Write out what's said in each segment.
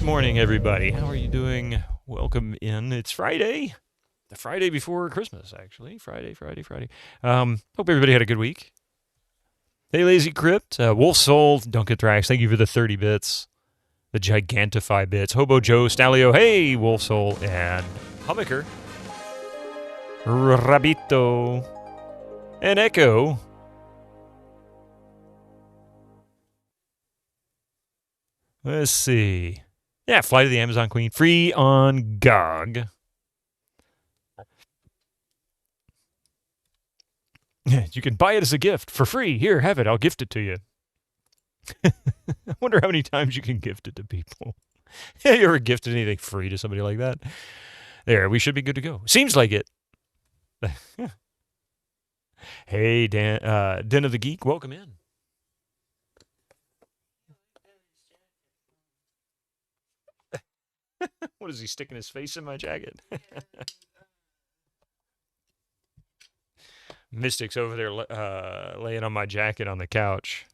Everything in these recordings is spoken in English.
morning, everybody. How are you doing? Welcome in. It's Friday. The Friday before Christmas, actually. Friday. Hope everybody had a good week. Hey, Lazy Crypt, Wolf Soul, Duncan Thrax, thank you for the 30 bits. The Gigantify bits. Hobo Joe, Stalio, hey, Wolf Soul, and Hummicker. Rabito. And Echo. Let's see. Yeah, Flight of the Amazon Queen. Free on GOG. You can buy it as a gift for free. Here, have it. I'll gift it to you. I wonder how many times you can gift it to people. You ever gifted anything free to somebody like that? There, we should be good to go. Seems like it. Hey, Dan, Den of the Geek, welcome in. What is he sticking his face in my jacket? Mystic's over there laying on my jacket on the couch,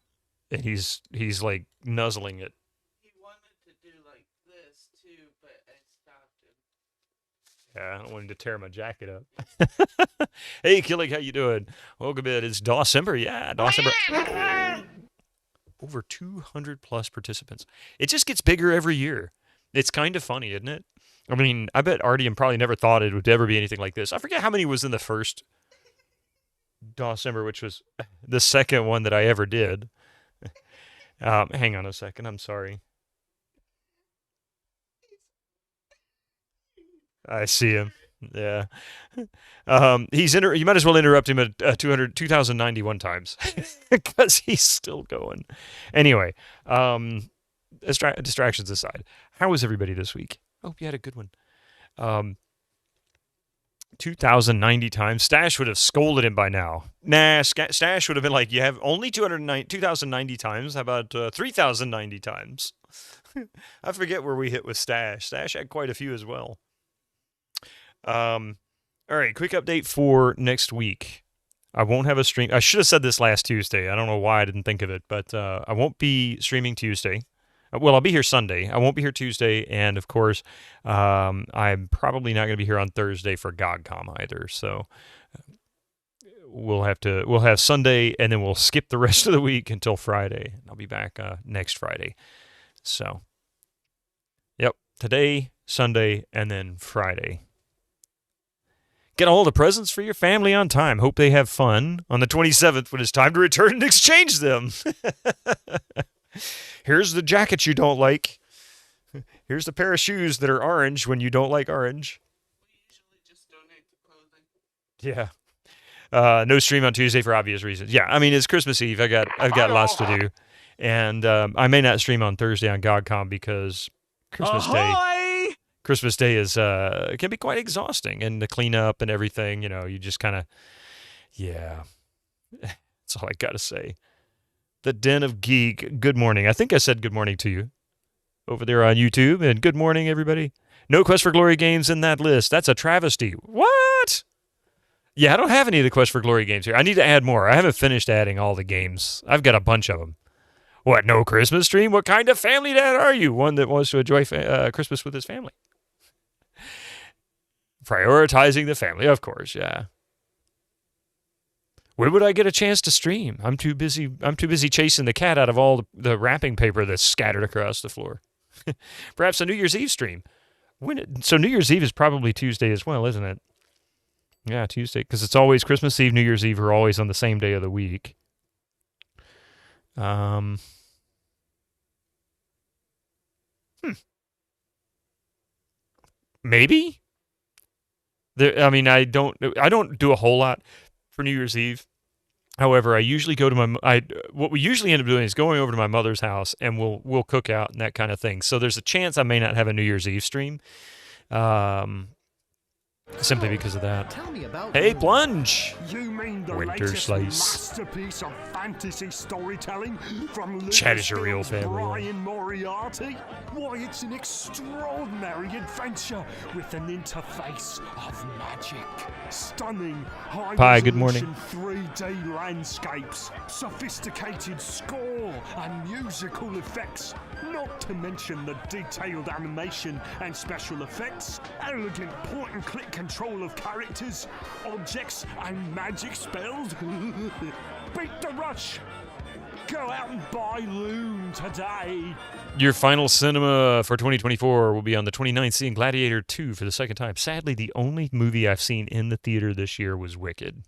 and he's like nuzzling it. He wanted to do like this too, but I stopped him. Yeah, I don't want him to tear my jacket up. Hey, Killick, how you doing? Welcome in. It's dosember. Yeah, dosember. Over 200 plus participants. It just gets bigger every year. It's kind of funny, isn't it? I mean, I bet Artyom probably never thought it would ever be anything like this. I forget how many was in the first dosember, which was the second one that I ever did. Hang on a second. I'm sorry. I see him. Yeah. You might as well interrupt him at 2,091 times because he's still going. Anyway, distractions aside, how was everybody this week? Hope you had a good one. 2,090 times. Stash would have scolded him by now. Nah, Stash would have been like, you have only 2,090 times. How about 3,090 times? I forget where we hit with Stash. Stash had quite a few as well. All right, quick update for next week. I won't have a stream. I should have said this last Tuesday. I don't know why I didn't think of it, but I won't be streaming Tuesday. Well, I'll be here Sunday. I won't be here Tuesday, and of course, I'm probably not going to be here on Thursday for GogCom either. So we'll have Sunday, and then we'll skip the rest of the week until Friday. I'll be back next Friday. So, yep, today, Sunday, and then Friday. Get all the presents for your family on time. Hope they have fun on the 27th when it's time to return and exchange them. Here's the jacket you don't like. Here's the pair of shoes that are orange when you don't like orange. We usually just donate the clothing. Yeah. No stream on Tuesday for obvious reasons. Yeah, I mean, it's Christmas Eve. I've got lots to do. And I may not stream on Thursday on GogCom because Christmas Day is can be quite exhausting, and the cleanup and everything, you just kind of, yeah. That's all I got to say. The Den of Geek, good morning. I think I said good morning to you over there on YouTube, and good morning, everybody. No Quest for Glory games in that list. That's a travesty. What? Yeah, I don't have any of the Quest for Glory games here. I need to add more. I haven't finished adding all the games. I've got a bunch of them. What, no Christmas stream? What kind of family dad are you? One that wants to enjoy Christmas with his family. Prioritizing the family, of course, yeah. When would I get a chance to stream? I'm too busy chasing the cat out of all the wrapping paper that's scattered across the floor. Perhaps a New Year's Eve stream. So New Year's Eve is probably Tuesday as well, isn't it? Yeah, Tuesday, because it's always Christmas Eve, New Year's Eve are always on the same day of the week. Maybe. I don't do a whole lot for New Year's Eve. However, I usually go to what we usually end up doing is going over to my mother's house, and we'll cook out and that kind of thing. So there's a chance I may not have a New Year's Eve stream. simply because of that. Tell me about Hey, your- Plunge! You mean the Winter latest Slice. masterpiece of fantasy storytelling from Chat is your real Lucasfilm's family. Brian Moriarty? Why, it's an extraordinary adventure with an interface of magic. Stunning Pie, good morning. high-resolution 3D landscapes, sophisticated score and musical effects, not to mention the detailed animation and special effects, elegant point-and-click control of characters, objects and magic spells. Beat the rush! Go out and buy Loon today! Your final cinema for 2024 will be on the 29th, seeing Gladiator 2 for the second time. Sadly, the only movie I've seen in the theater this year was Wicked.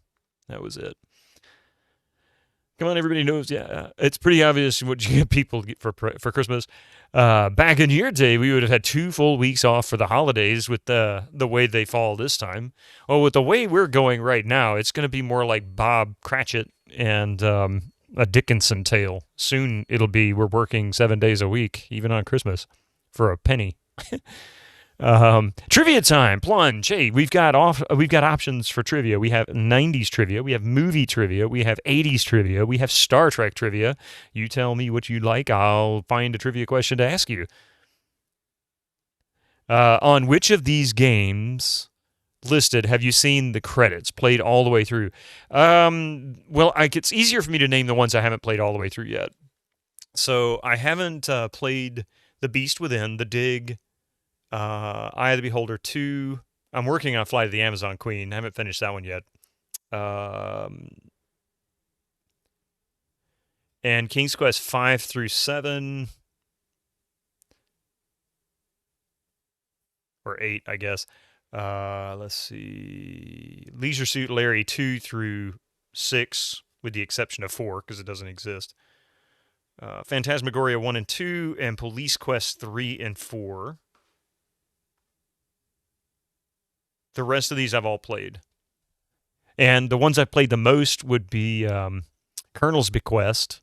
That was it. Come on, everybody knows. Yeah, it's pretty obvious what you get people for Christmas. Back in your day, we would have had 2 full weeks off for the holidays with the way they fall this time. Well, with the way we're going right now, it's going to be more like Bob Cratchit and a Dickinson tale. Soon it'll be we're working 7 days a week, even on Christmas, for a penny. Trivia time, Plunge. Hey, we've got options for trivia. We have 90s trivia, we have movie trivia, we have 80s trivia, we have Star Trek trivia. You tell me what you'd like, I'll find a trivia question to ask you. On which of these games listed have you seen the credits played all the way through? Well, it's easier for me to name the ones I haven't played all the way through yet. So I haven't played The Beast Within, The Dig, Eye of the Beholder 2. I'm working on Flight of the Amazon Queen. I haven't finished that one yet. And King's Quest 5 through 7. Or 8, I guess. Let's see. Leisure Suit Larry 2 through 6, with the exception of 4, because it doesn't exist. Phantasmagoria 1 and 2, and Police Quest 3 and 4. The rest of these I've all played. And the ones I've played the most would be Colonel's Bequest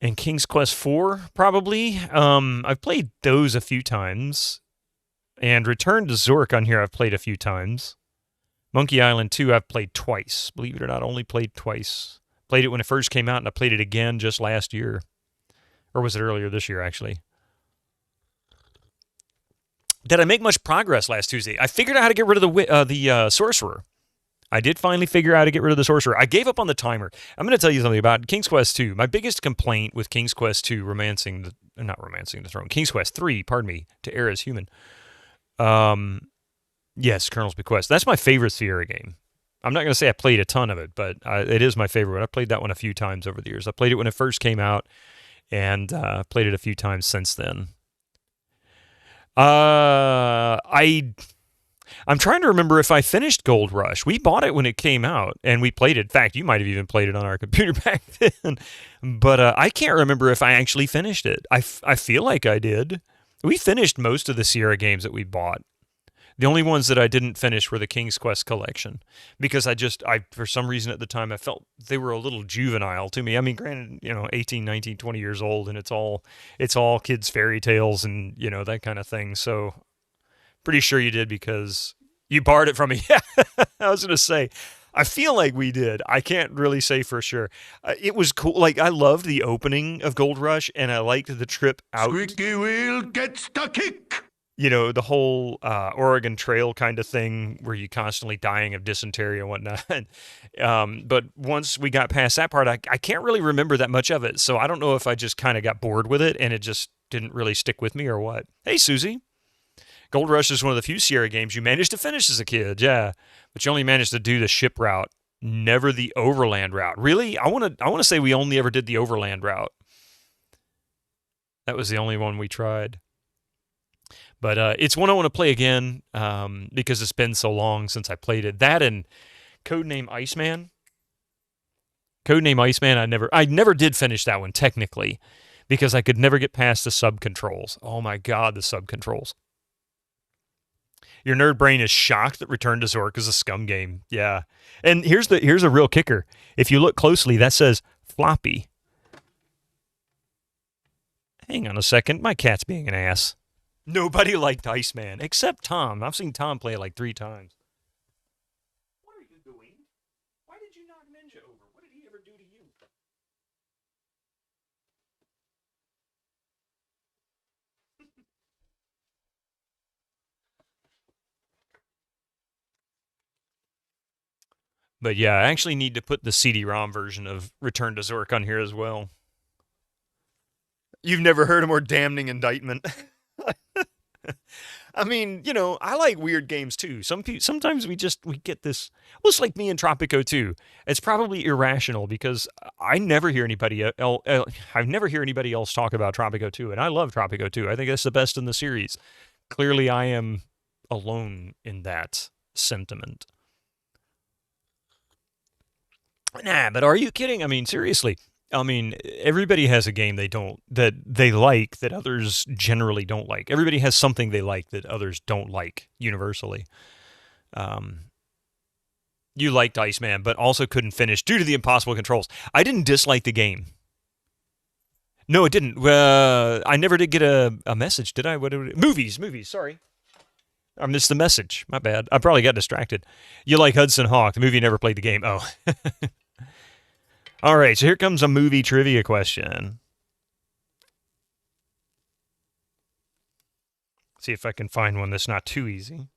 and King's Quest 4, probably. I've played those a few times. And Return to Zork on here I've played a few times. Monkey Island 2 I've played twice. Believe it or not, only played twice. Played it when it first came out, and I played it again just last year. Or was it earlier this year, actually? Did I make much progress last Tuesday? I figured out how to get rid of the Sorcerer. I did finally figure out how to get rid of the Sorcerer. I gave up on the timer. I'm going to tell you something about King's Quest 2. My biggest complaint with King's Quest 2, not Romancing the Throne, King's Quest 3, pardon me, To Err is Human. Yes, Colonel's Bequest. That's my favorite Sierra game. I'm not going to say I played a ton of it, but it is my favorite one. I played that one a few times over the years. I played it when it first came out, and played it a few times since then. I'm trying to remember if I finished Gold Rush. We bought it when it came out, and we played it. In fact, you might have even played it on our computer back then. But I can't remember if I actually finished it. I feel like I did. We finished most of the Sierra games that we bought. The only ones that I didn't finish were the King's Quest collection, because I for some reason at the time, I felt they were a little juvenile to me. I mean, granted, 18, 19, 20 years old, and it's all kids' fairy tales and, that kind of thing. So pretty sure you did because you borrowed it from me. Yeah, I was going to say, I feel like we did. I can't really say for sure. It was cool. Like, I loved the opening of Gold Rush, and I liked the trip out. Squeaky wheel gets the kick! The whole Oregon Trail kind of thing where you're constantly dying of dysentery and whatnot. But once we got past that part, I can't really remember that much of it. So I don't know if I just kind of got bored with it and it just didn't really stick with me or what. Hey, Susie. Gold Rush is one of the few Sierra games you managed to finish as a kid, yeah. But you only managed to do the ship route, never the overland route. Really? I want to say we only ever did the overland route. That was the only one we tried. But it's one I want to play again because it's been so long since I played it. That and Codename Iceman. Codename Iceman, I never did finish that one technically because I could never get past the sub-controls. Oh my God, the sub-controls. Your nerd brain is shocked that Return to Zork is a Scum game. Yeah. And here's a real kicker. If you look closely, that says floppy. Hang on a second. My cat's being an ass. Nobody liked Iceman except Tom. I've seen Tom play it like 3 times. What are you doing? Why did you knock Ninja over? What did he ever do to you? But yeah, I actually need to put the CD-ROM version of Return to Zork on here as well. You've never heard a more damning indictment. I mean, you know, I like weird games too. Sometimes we get this. Well, it's like me and Tropico 2. It's probably irrational because I never hear anybody I never hear anybody else talk about Tropico 2, and I love Tropico 2. I think that's the best in the series. Clearly, I am alone in that sentiment. Nah, but are you kidding? I mean, seriously. I mean, everybody has a game that they like that others generally don't like. Everybody has something they like that others don't like universally. You liked Iceman, but also couldn't finish due to the impossible controls. I didn't dislike the game. No, it didn't. I never did get a message, did I? Movies. Sorry. I missed the message. My bad. I probably got distracted. You like Hudson Hawk. The movie never played the game. Oh. All right, so here comes a movie trivia question. See if I can find one that's not too easy.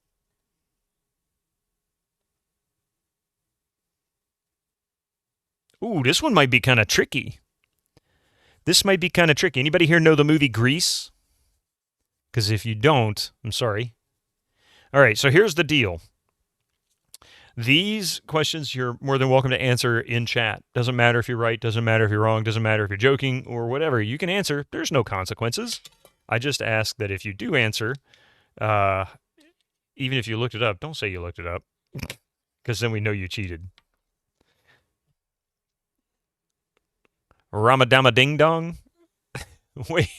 Ooh, this one might be kind of tricky. Anybody here know the movie Grease? Because if you don't, I'm sorry. All right, so here's the deal. These questions you're more than welcome to answer in chat. Doesn't matter if you're right, doesn't matter if you're wrong, doesn't matter if you're joking or whatever. You can answer. There's no consequences. I just ask that if you do answer, even if you looked it up, don't say you looked it up, because then we know you cheated. Ramadama Ding Dong? Wait.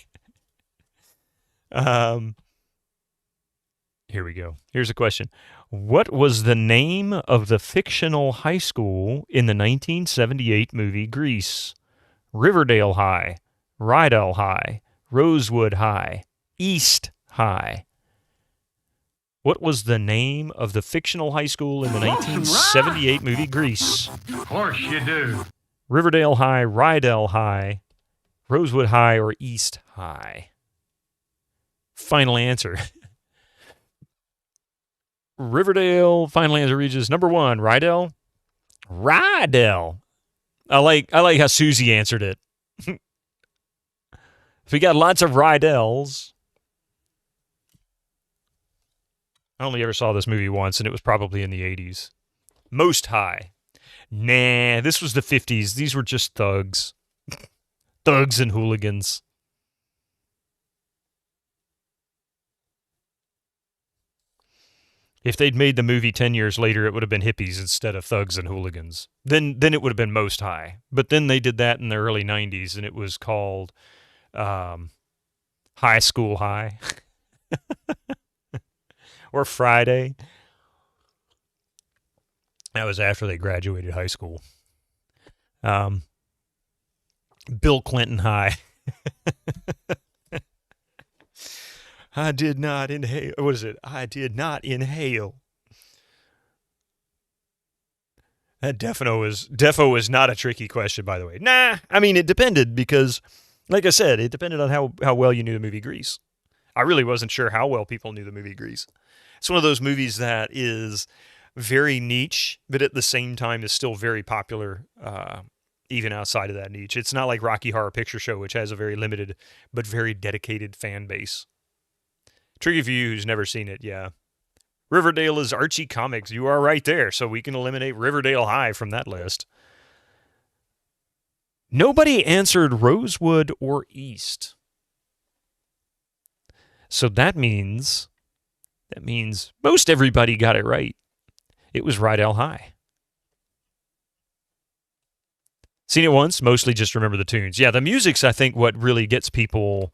Here we go. Here's a question. What was the name of the fictional high school in the 1978 movie Grease? Riverdale High, Rydell High, Rosewood High, East High. What was the name of the fictional high school in the 1978 movie Grease? Of course you do. Riverdale High, Rydell High, Rosewood High, or East High? Final answer. Riverdale. Final answer reaches number 1. Rydell. Rydell. I like how Susie answered it. If we got lots of Rydells. I only ever saw this movie once, and it was probably in the 80s. Most High. Nah, this was the 50s. These were just thugs. Thugs and hooligans. If they'd made the movie 10 years later, it would have been hippies instead of thugs and hooligans. Then it would have been Most High. But then they did that in the early 90s, and it was called High School High. Or Friday. That was after they graduated high school. Bill Clinton High. I did not inhale. What is it? I did not inhale. That defo was not a tricky question, by the way. Nah, I mean, it depended because, like I said, it depended on how well you knew the movie Grease. I really wasn't sure how well people knew the movie Grease. It's one of those movies that is very niche, but at the same time is still very popular, even outside of that niche. It's not like Rocky Horror Picture Show, which has a very limited but very dedicated fan base. Tricky for you who's never seen it, yeah. Riverdale is Archie Comics. You are right there, so we can eliminate Riverdale High from that list. Nobody answered Rosewood or East. So that means most everybody got it right. It was Rydell High. Seen it once, mostly just remember the tunes. Yeah, the music's, I think, what really gets people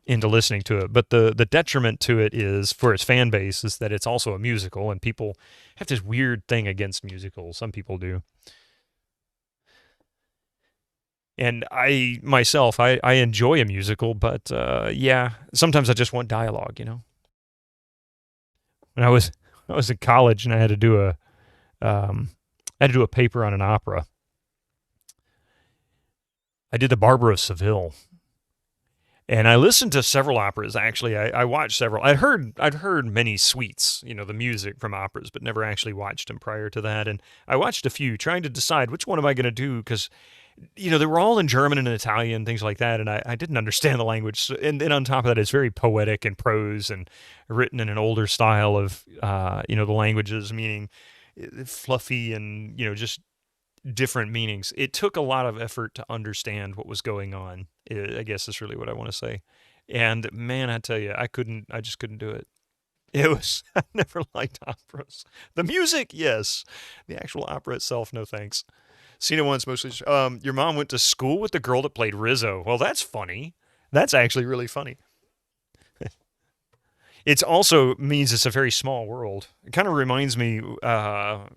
into listening to it. But the detriment to it is, for its fan base, is that it's also a musical, and people have this weird thing against musicals. Some people do. And I myself, I enjoy a musical, but yeah, sometimes I just want dialogue. When I was in college and I had to do um, a paper on an opera. I did the Barber of Seville, and I listened to several operas. Actually, I watched several. I'd heard many suites, the music from operas, but never actually watched them prior to that. And I watched a few, trying to decide which one am I going to do because they were all in German and Italian, things like that, and I didn't understand the language. And then on top of that, it's very poetic and prose and written in an older style of, the languages, meaning fluffy and, just different meanings. It took a lot of effort to understand what was going on, I guess is really what I want to say. And man, I tell you, I just couldn't do it. It was, I never liked operas. The music, yes. The actual opera itself, no thanks. Seen it once, mostly. Your mom went to school with the girl that played Rizzo. Well, that's funny. That's actually really funny. It also means it's a very small world. It kind of reminds me,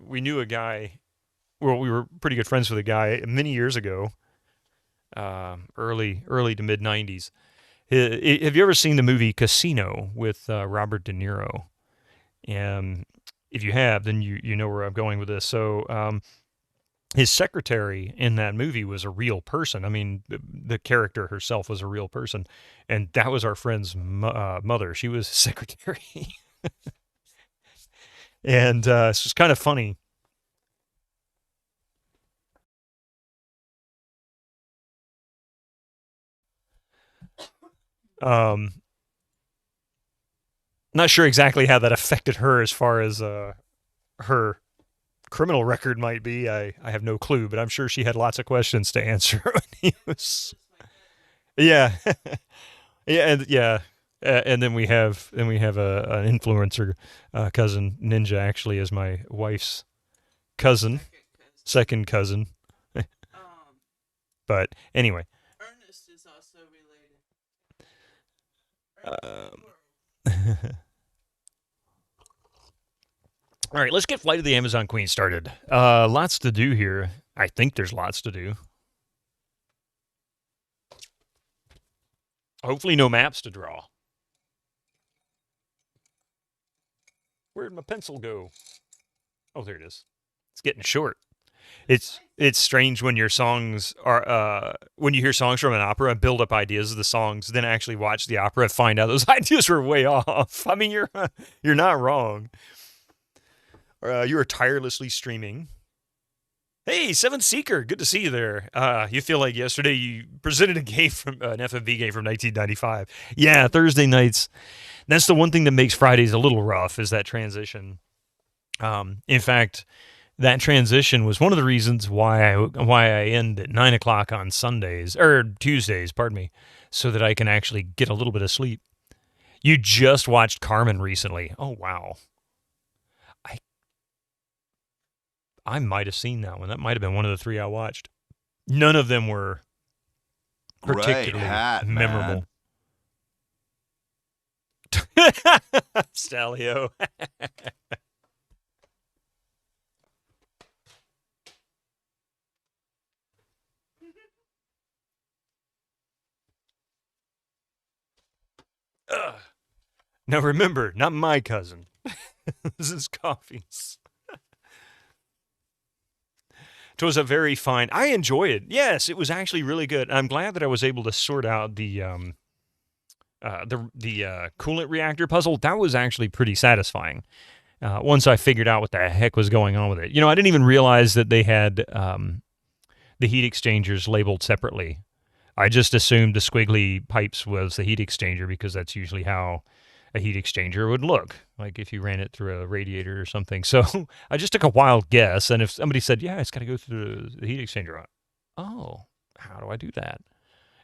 we knew a guy, well, we were pretty good friends with a guy many years ago, early to mid 90s. Have you ever seen the movie Casino with Robert De Niro? And if you have, then you know where I'm going with this. So his secretary in that movie was a real person. I mean, the character herself was a real person, and that was our friend's mother. She was his secretary, and it's just kind of funny. Um, Not sure exactly how that affected her as far as her criminal record might be. I have no clue, but I'm sure she had lots of questions to answer when he was. Yeah, yeah. And then we have an influencer cousin Ninja actually is my wife's cousin, second cousin. Um, But anyway, Ernest is also related. all right, let's get Flight of the Amazon Queen started. Lots to do here. I think there's lots to do. Hopefully, no maps to draw. Where'd my pencil go? Oh, there it is. It's getting short. It's strange when your songs are when you hear songs from an opera and build up ideas of the songs, then actually watch the opera and find out those ideas were way off. I mean, you're not wrong. You are tirelessly streaming. Hey, Seventh Seeker, good to see you there. You feel like yesterday you presented a game from an FMV game from 1995. Yeah, Thursday nights. That's the one thing that makes Fridays a little rough is that transition. In fact, that transition was one of the reasons why I end at 9 o'clock on Sundays or Tuesdays, pardon me, so that I can actually get a little bit of sleep. You just watched Carmen recently. Oh wow. I might have seen that one. That might have been one of the three I watched. None of them were particularly memorable. Stalio. Now remember, not my cousin. This is Coffee's. It was a very fine. I enjoyed it. Yes, it was actually really good. I'm glad that I was able to sort out the coolant reactor puzzle. That was actually pretty satisfying. Once I figured out what the heck was going on with it. I didn't even realize that they had the heat exchangers labeled separately. I just assumed the squiggly pipes was the heat exchanger because that's usually how a heat exchanger would look, like if you ran it through a radiator or something. So I just took a wild guess, and if somebody said, yeah, it's got to go through the heat exchanger, oh, how do I do that?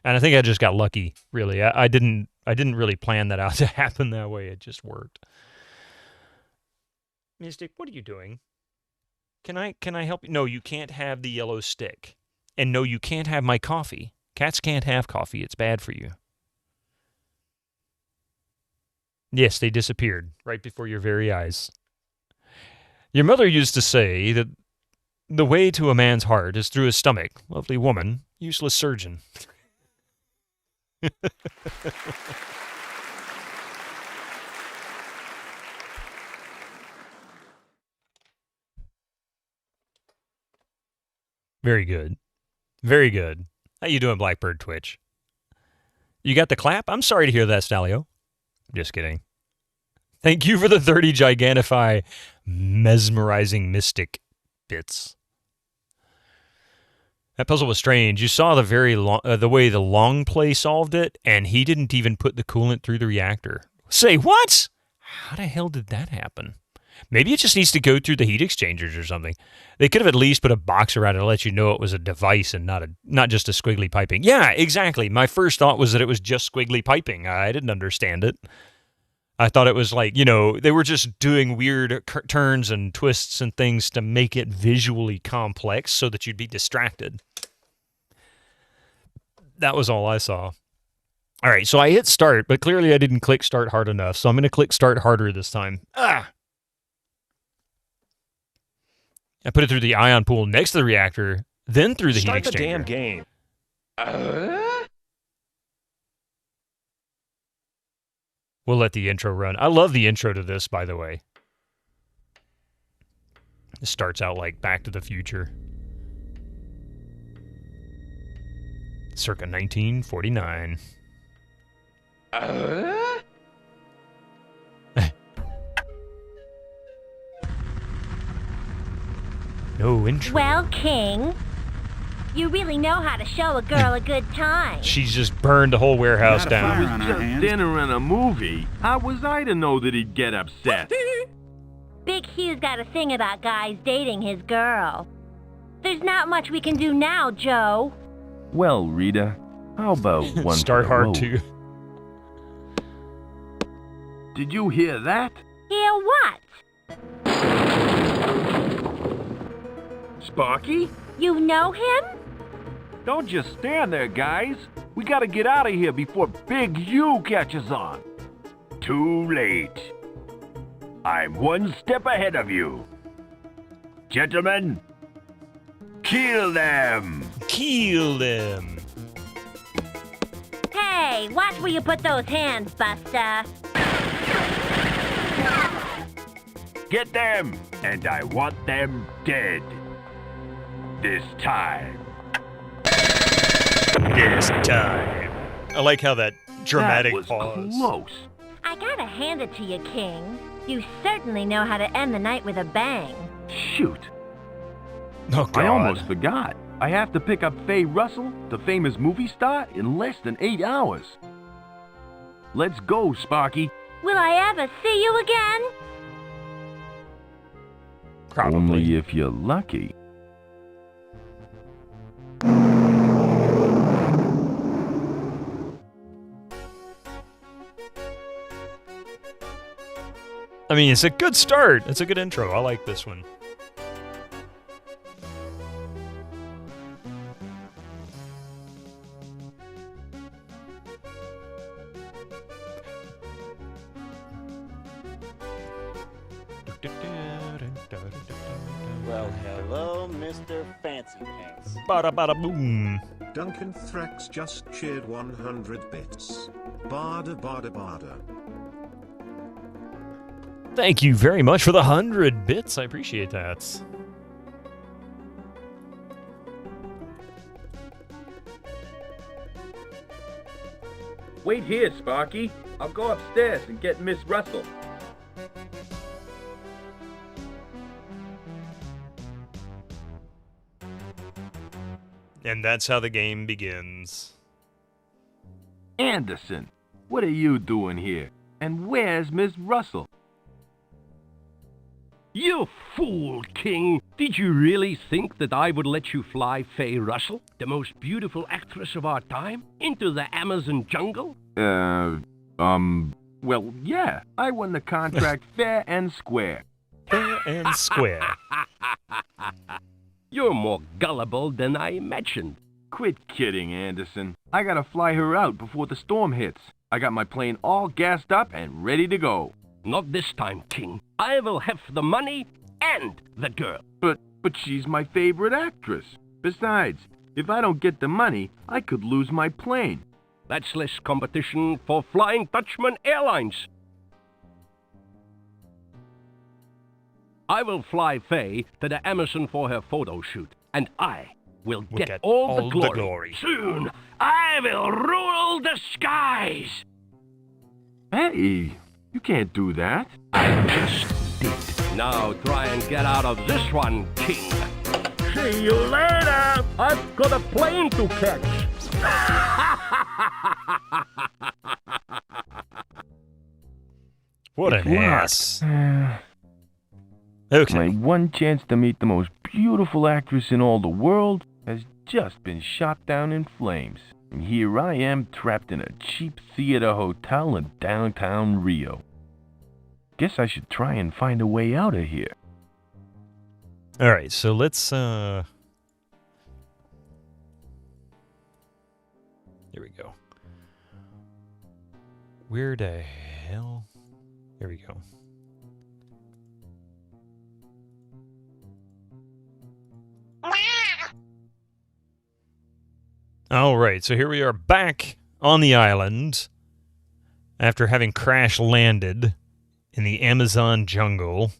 And I think I just got lucky, really. I didn't really plan that out to happen that way. It just worked. Mystic, what are you doing? Can I help you? No, you can't have the yellow stick. And no, you can't have my coffee. Cats can't have coffee. It's bad for you. Yes, they disappeared right before your very eyes. Your mother used to say that The way to a man's heart is through his stomach. Lovely woman, useless surgeon. Very good. Very good. How you doing, Blackbird Twitch? You got the clap? I'm sorry to hear that, Stalio. Just kidding. Thank you for the 30 Gigantify mesmerizing mystic bits. That puzzle was strange. You saw the very the way the long play solved it, and he didn't even put the coolant through the reactor. Say what? How the hell did that happen? Maybe it just needs to go through the heat exchangers or something. They could have at least put a box around it to let you know it was a device and not just a squiggly piping. Yeah, exactly. My first thought was that it was just squiggly piping. I didn't understand it. I thought it was like, you know, they were just doing weird turns and twists and things to make it visually complex so that you'd be distracted. That was all I saw. All right, so I hit start, but clearly I didn't click start hard enough, so I'm going to click start harder this time. Ah! I put it through the ion pool next to the reactor, then through the heat exchanger. Start the damn game. We'll let the intro run. I love the intro to this, by the way. It starts out like Back to the Future. Circa 1949. No intro. Well, King, you really know how to show a girl a good time. She's just burned the whole warehouse down. It was just dinner and a movie. How was I to know that he'd get upset? Big Hugh's got a thing about guys dating his girl. There's not much we can do now, Joe. Well, Rita, how about one Start for the hard road? too. Did you hear that? Hear what? Sparky? You know him? Don't just stand there, guys. We gotta get out of here before Big Hugh catches on. Too late. I'm one step ahead of you. Gentlemen, kill them! Kill them. Hey, watch where you put those hands, Buster. Get them! And I want them dead. This time. This time. I like how that dramatic that was pause. Close. I gotta hand it to you, King. You certainly know how to end the night with a bang. Shoot. Oh, God. I almost forgot. I have to pick up Faye Russell, the famous movie star, in less than 8 hours. Let's go, Sparky. Will I ever see you again? Probably. Only if you're lucky. I mean, it's a good start. It's a good intro. I like this one. Well, hello, Mr. Fancy Pants. Bada bada boom. Duncan Thrax just cheered 100 bits. Barda barda barda. Thank you very much for the 100 bits. I appreciate that. Wait here, Sparky. I'll go upstairs and get Miss Russell. And that's how the game begins. Anderson, what are you doing here? And where's Miss Russell? You fool, King! Did you really think that I would let you fly Faye Russell, the most beautiful actress of our time, into the Amazon jungle? Well, yeah. I won the contract fair and square. Fair and square. You're more gullible than I imagined. Quit kidding, Anderson. I gotta fly her out before the storm hits. I got my plane all gassed up and ready to go. Not this time, King. I will have the money and the girl. But But she's my favorite actress. Besides, if I don't get the money, I could lose my plane. That's less competition for Flying Dutchman Airlines. I will fly Faye to the Amazon for her photo shoot, and I will get all the glory. Soon, I will rule the skies. Hey, you can't do that. I just did. Now try and get out of this one, King. See you later. I've got a plane to catch. What an ass. Okay. My one chance to meet the most beautiful actress in all the world has just been shot down in flames. And here I am trapped in a cheap theater hotel in downtown Rio. Guess I should try and find a way out of here. All right, so let's here we go. Where the hell? Here we go. All right, so here we are back on the island after having crash landed in the Amazon jungle.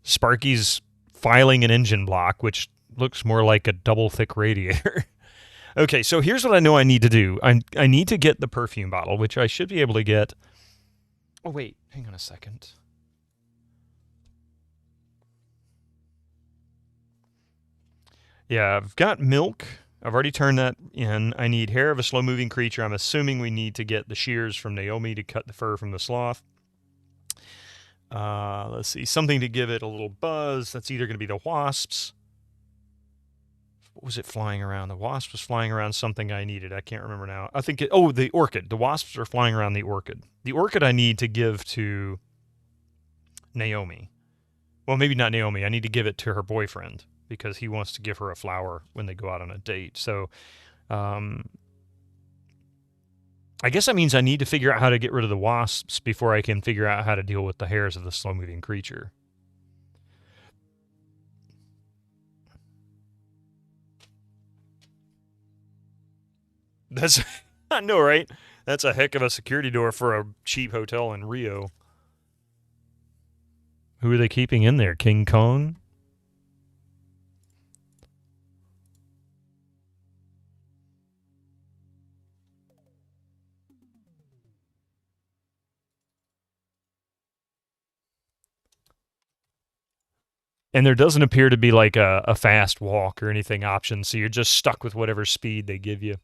Sparky's filing an engine block, which looks more like a double thick radiator. Okay, so here's what I know I need to do. I need to get the perfume bottle, which I should be able to get. Oh, wait, hang on a second. Yeah, I've got milk. I've already turned that in. I need hair of a slow-moving creature. I'm assuming we need to get the shears from Naomi to cut the fur from the sloth. Let's see. Something to give it a little buzz. That's either going to be the wasps. What was it flying around? The wasp was flying around something I needed. I can't remember now. I think the orchid. The wasps are flying around the orchid. The orchid I need to give to Naomi. Well, maybe not Naomi. I need to give it to her boyfriend, because he wants to give her a flower when they go out on a date. So, I guess that means I need to figure out how to get rid of the wasps before I can figure out how to deal with the hairs of the slow-moving creature. That's, I know, right? That's a heck of a security door for a cheap hotel in Rio. Who are they keeping in there? King Kong? And there doesn't appear to be like a fast walk or anything option, so you're just stuck with whatever speed they give you.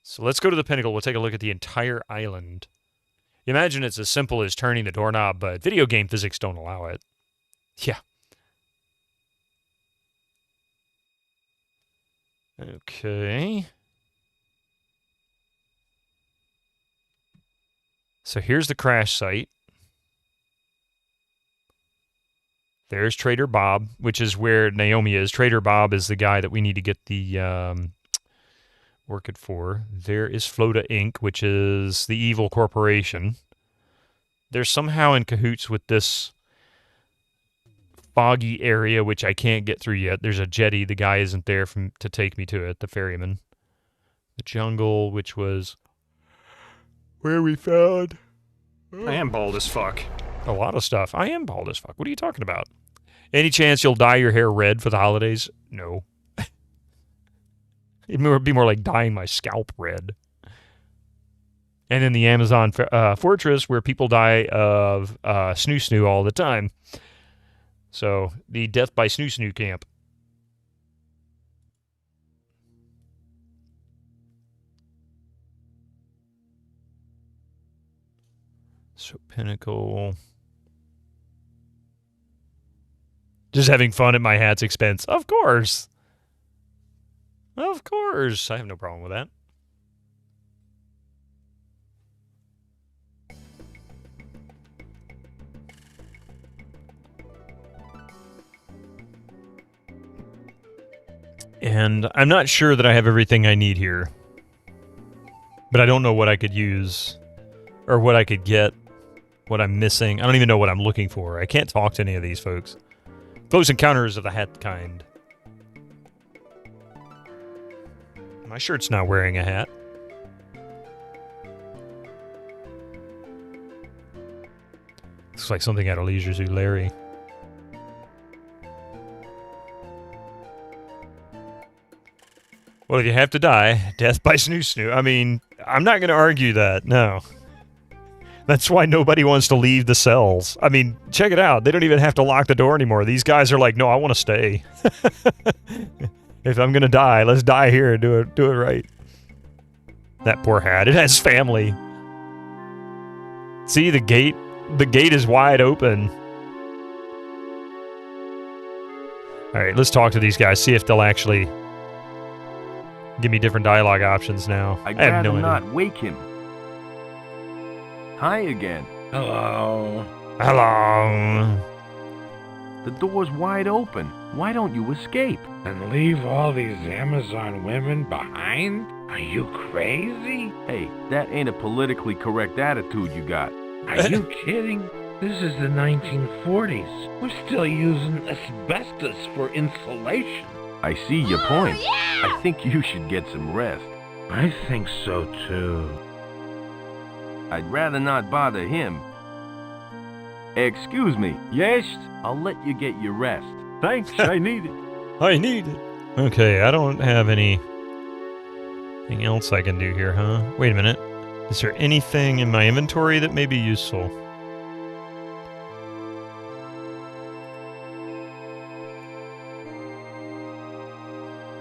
So let's go to the pinnacle. We'll take a look at the entire island. You imagine it's as simple as turning the doorknob, but video game physics don't allow it. Yeah. Okay. So here's the crash site. There's Trader Bob, which is where Naomi is. Trader Bob is the guy that we need to get the orchid for. There is Flota Inc., which is the evil corporation. They're somehow in cahoots with this foggy area, which I can't get through yet. There's a jetty. The guy isn't there to take me to it, the ferryman. The jungle, which was where we found... I am bald as fuck. A lot of stuff. I am bald as fuck. What are you talking about? Any chance you'll dye your hair red for the holidays? No. It'd be more like dyeing my scalp red. And in the Amazon fortress, where people die of snoo all the time. So, the death by snoo camp. So, Pinnacle. Just having fun at my hat's expense. Of course. Of course. I have no problem with that. And I'm not sure that I have everything I need here. But I don't know what I could use. Or what I could get. What I'm missing. I don't even know what I'm looking for. I can't talk to any of these folks. Close Encounters of the Hat kind. My shirt's not wearing a hat. Looks like something out of Leisure Suit Larry. Well, if you have to die, death by snoo snoo. I mean, I'm not going to argue that, no. That's why nobody wants to leave the cells. I mean, check it out. They don't even have to lock the door anymore. These guys are like, no, I want to stay. If I'm going to die, let's die here and do it right. That poor hat. It has family. See, the gate is wide open. All right, let's talk to these guys. See if they'll actually give me different dialogue options now. I'd I have rather no not idea. wake him. Hi again. Hello. Hello. The door's wide open. Why don't you escape? And leave all these Amazon women behind? Are you crazy? Hey, that ain't a politically correct attitude you got. Are you kidding? This is the 1940s. We're still using asbestos for insulation. I see your point. I think you should get some rest. I think so too. I'd rather not bother him. Excuse me. Yes? I'll let you get your rest. Thanks, I need it. I need it. Okay, I don't have anything else I can do here, huh? Wait a minute. Is there anything in my inventory that may be useful?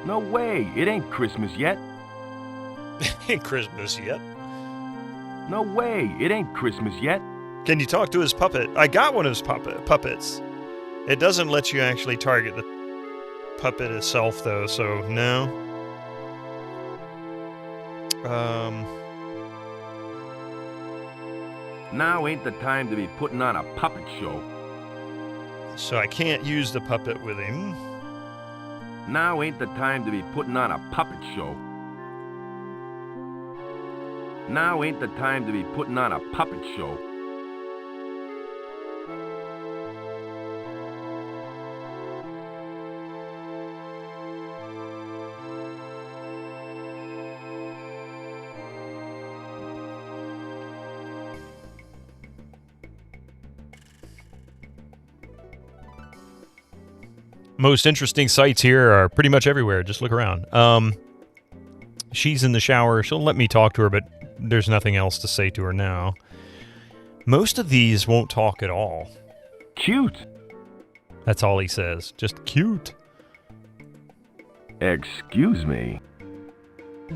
No way. It ain't Christmas yet. Ain't Christmas yet. No way. It ain't Christmas yet. Can you talk to his puppet? I got one of his puppets. It doesn't let you actually target the puppet itself, though, so no. Now ain't the time to be putting on a puppet show. So I can't use the puppet with him. Now ain't the time to be putting on a puppet show. Now ain't the time to be putting on a puppet show. Most interesting sights here are pretty much everywhere. Just look around. She's in the shower. She'll let me talk to her, but there's nothing else to say to her now. Most of these won't talk at all. Cute. That's all he says. Just cute. Excuse me.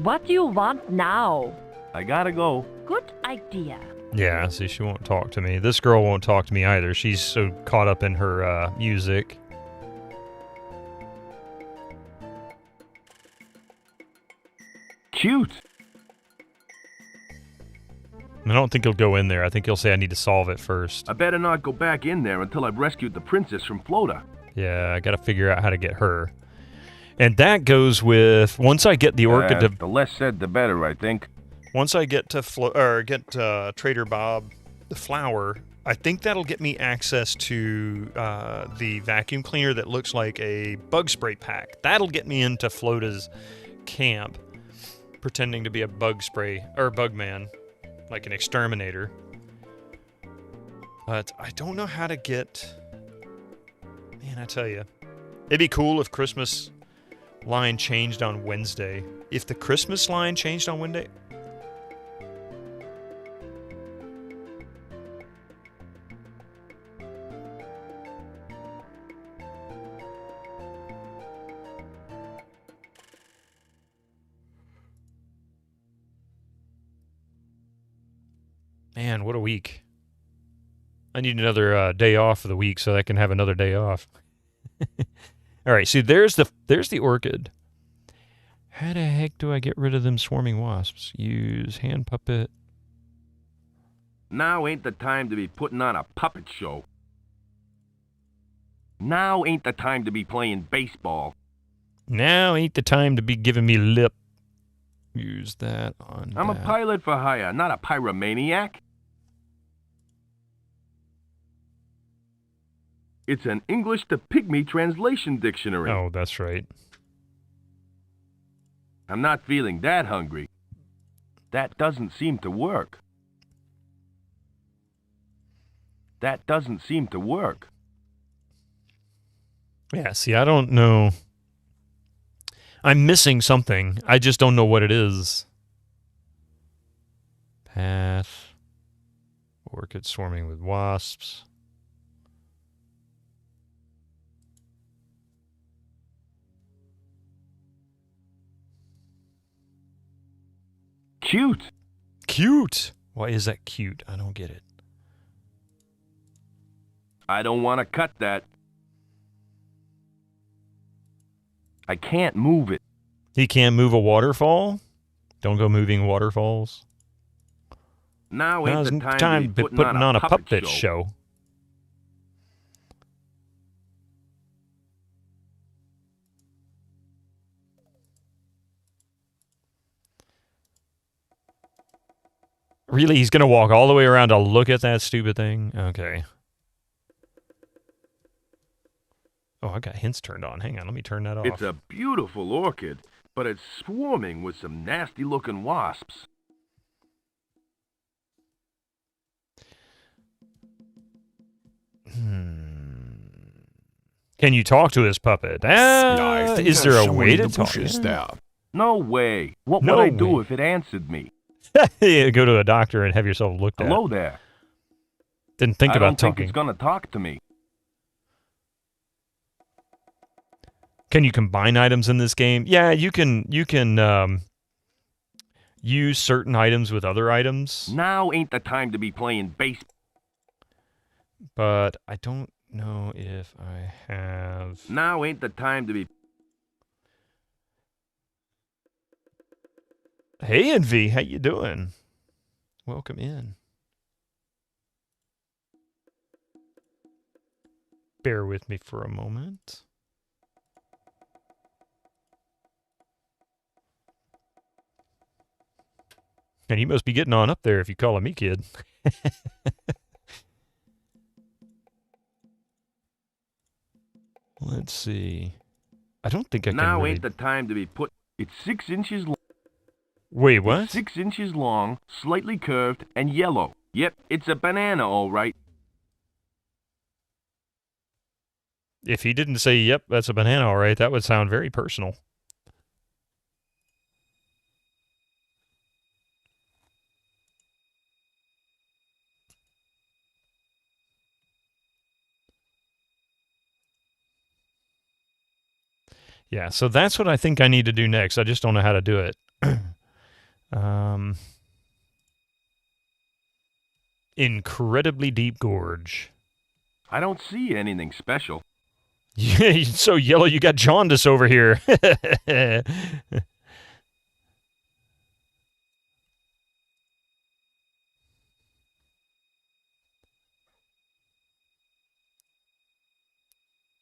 What do you want now? I gotta go. Good idea. Yeah, see, she won't talk to me. This girl won't talk to me either. She's so caught up in her music. Cute. I don't think he'll go in there. I think he'll say I need to solve it first. I better not go back in there until I've rescued the princess from Flota. Yeah, I gotta figure out how to get her. And that goes with, once I get the orchid to... The less said, the better, I think. Once I get to Trader Bob the flower, I think that'll get me access to the vacuum cleaner that looks like a bug spray pack. That'll get me into Flota's camp, pretending to be a bug spray, or bug man, like an exterminator. But I don't know how to get... Man, I tell you. It'd be cool if Christmas line changed on Wednesday. If the Christmas line changed on Wednesday... Man, what a week. I need another day off of the week so I can have another day off. All right, see, there's the orchid. How the heck do I get rid of them swarming wasps? Use hand puppet. Now ain't the time to be putting on a puppet show. Now ain't the time to be playing baseball. Now ain't the time to be giving me lip. Use that on I'm that. a pilot for hire, not a pyromaniac. It's an English to Pygmy translation dictionary. Oh, that's right. I'm not feeling that hungry. That doesn't seem to work. That doesn't seem to work. Yeah, see, I don't know. I'm missing something. I just don't know what it is. Path. Orchid swarming with wasps. Cute. Cute. Why is that cute? I don't get it. I don't want to cut that. I can't move it. He can't move a waterfall? Don't go moving waterfalls. Now ain't Now's the the time to be putting on a puppet show. Really? He's going to walk all the way around to look at that stupid thing? Okay. Oh, I got hints turned on. Hang on, let me turn that off. It's a beautiful orchid, but it's swarming with some nasty-looking wasps. Can you talk to this puppet? Is there a way to talk? No way. What No would I do way. if it answered me? Yeah, go to a doctor and have yourself looked at. Hello there. Didn't think I about don't think talking. it's gonna talk to me. Can you combine items in this game? Yeah, you can use certain items with other items, Now ain't the time to be playing base. but I don't know if I have. Now ain't the time to be. Hey, Envy, how you doing? Welcome in. Bear with me for a moment. And you must be getting on up there if you calling me kid. Let's see. I don't think I can Now really... ain't the time to be put. It's 6 inches long. Wait, what? It's 6 inches long, slightly curved, and yellow. Yep, it's a banana, all right. If he didn't say, yep, that's a banana, all right, that would sound very personal. Yeah, so that's what I think I need to do next. I just don't know how to do it. Incredibly deep gorge. I don't see anything special. Yeah, it's so yellow you got jaundice over here.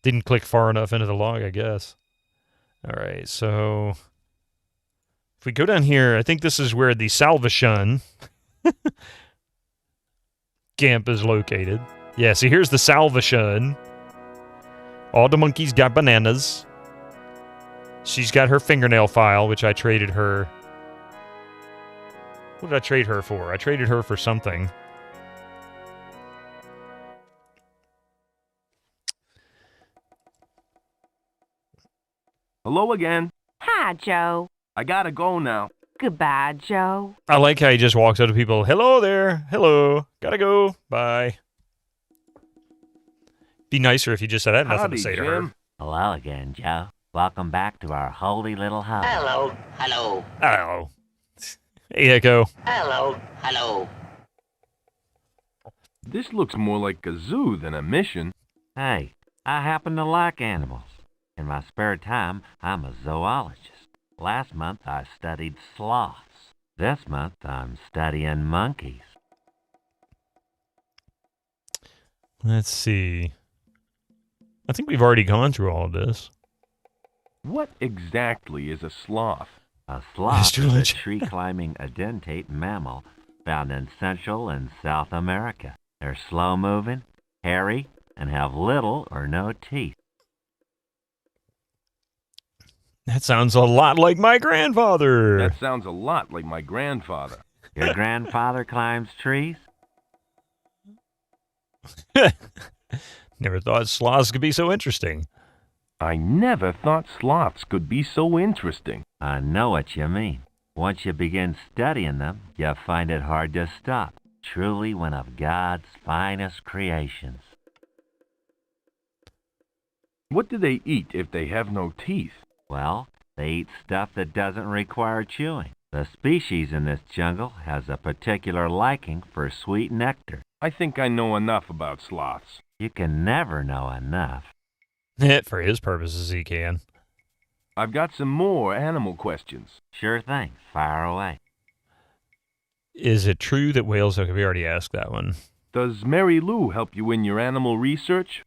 Didn't click far enough into the log, I guess. All right, so if we go down here, I think this is where the Salvation camp is located. Yeah, see, here's the Salvation. All the monkeys got bananas. She's got her fingernail file, which I traded her. What did I trade her for? I traded her for something. Hello again. Hi, Joe. I gotta go now. Goodbye, Joe. I like how he just walks up to people. Hello there. Hello. Gotta go. Bye. Be nicer if you just said I had nothing Howdy, to say to Jim. her. Hello again, Joe. Welcome back to our holy little home. Hello, hello, Hello. Hey, Echo. hello, hello. This looks more like a zoo than a mission. Hey, I happen to like animals. In my spare time, I'm a zoologist. Last month, I studied sloths. This month, I'm studying monkeys. Let's see. I think we've already gone through all of this. What exactly is a sloth? A sloth is a Astrology. tree-climbing edentate mammal found in Central and South America. They're slow-moving, hairy, and have little or no teeth. That sounds a lot like my grandfather. That sounds a lot like my grandfather. Your grandfather climbs trees? Never thought sloths could be so interesting. I never thought sloths could be so interesting. I know what you mean. Once you begin studying them, you find it hard to stop. Truly one of God's finest creations. What do they eat if they have no teeth? Well, they eat stuff that doesn't require chewing. The species in this jungle has a particular liking for sweet nectar. I think I know enough about sloths. You can never know enough. For his purposes, he can. I've got some more animal questions. Sure thing. Fire away. Is it true that whales... Okay, we already asked that one. Does Mary Lou help you in your animal research?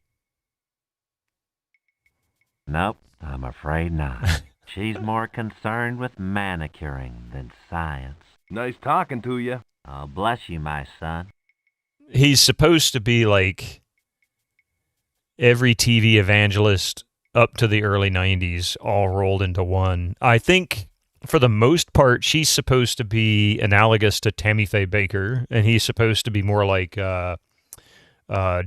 Nope, I'm afraid not. She's more concerned with manicuring than science. Nice talking to you. Oh, bless you, my son. He's supposed to be like every TV evangelist up to the early 90s all rolled into one. I think for the most part, she's supposed to be analogous to Tammy Faye Baker, and he's supposed to be more like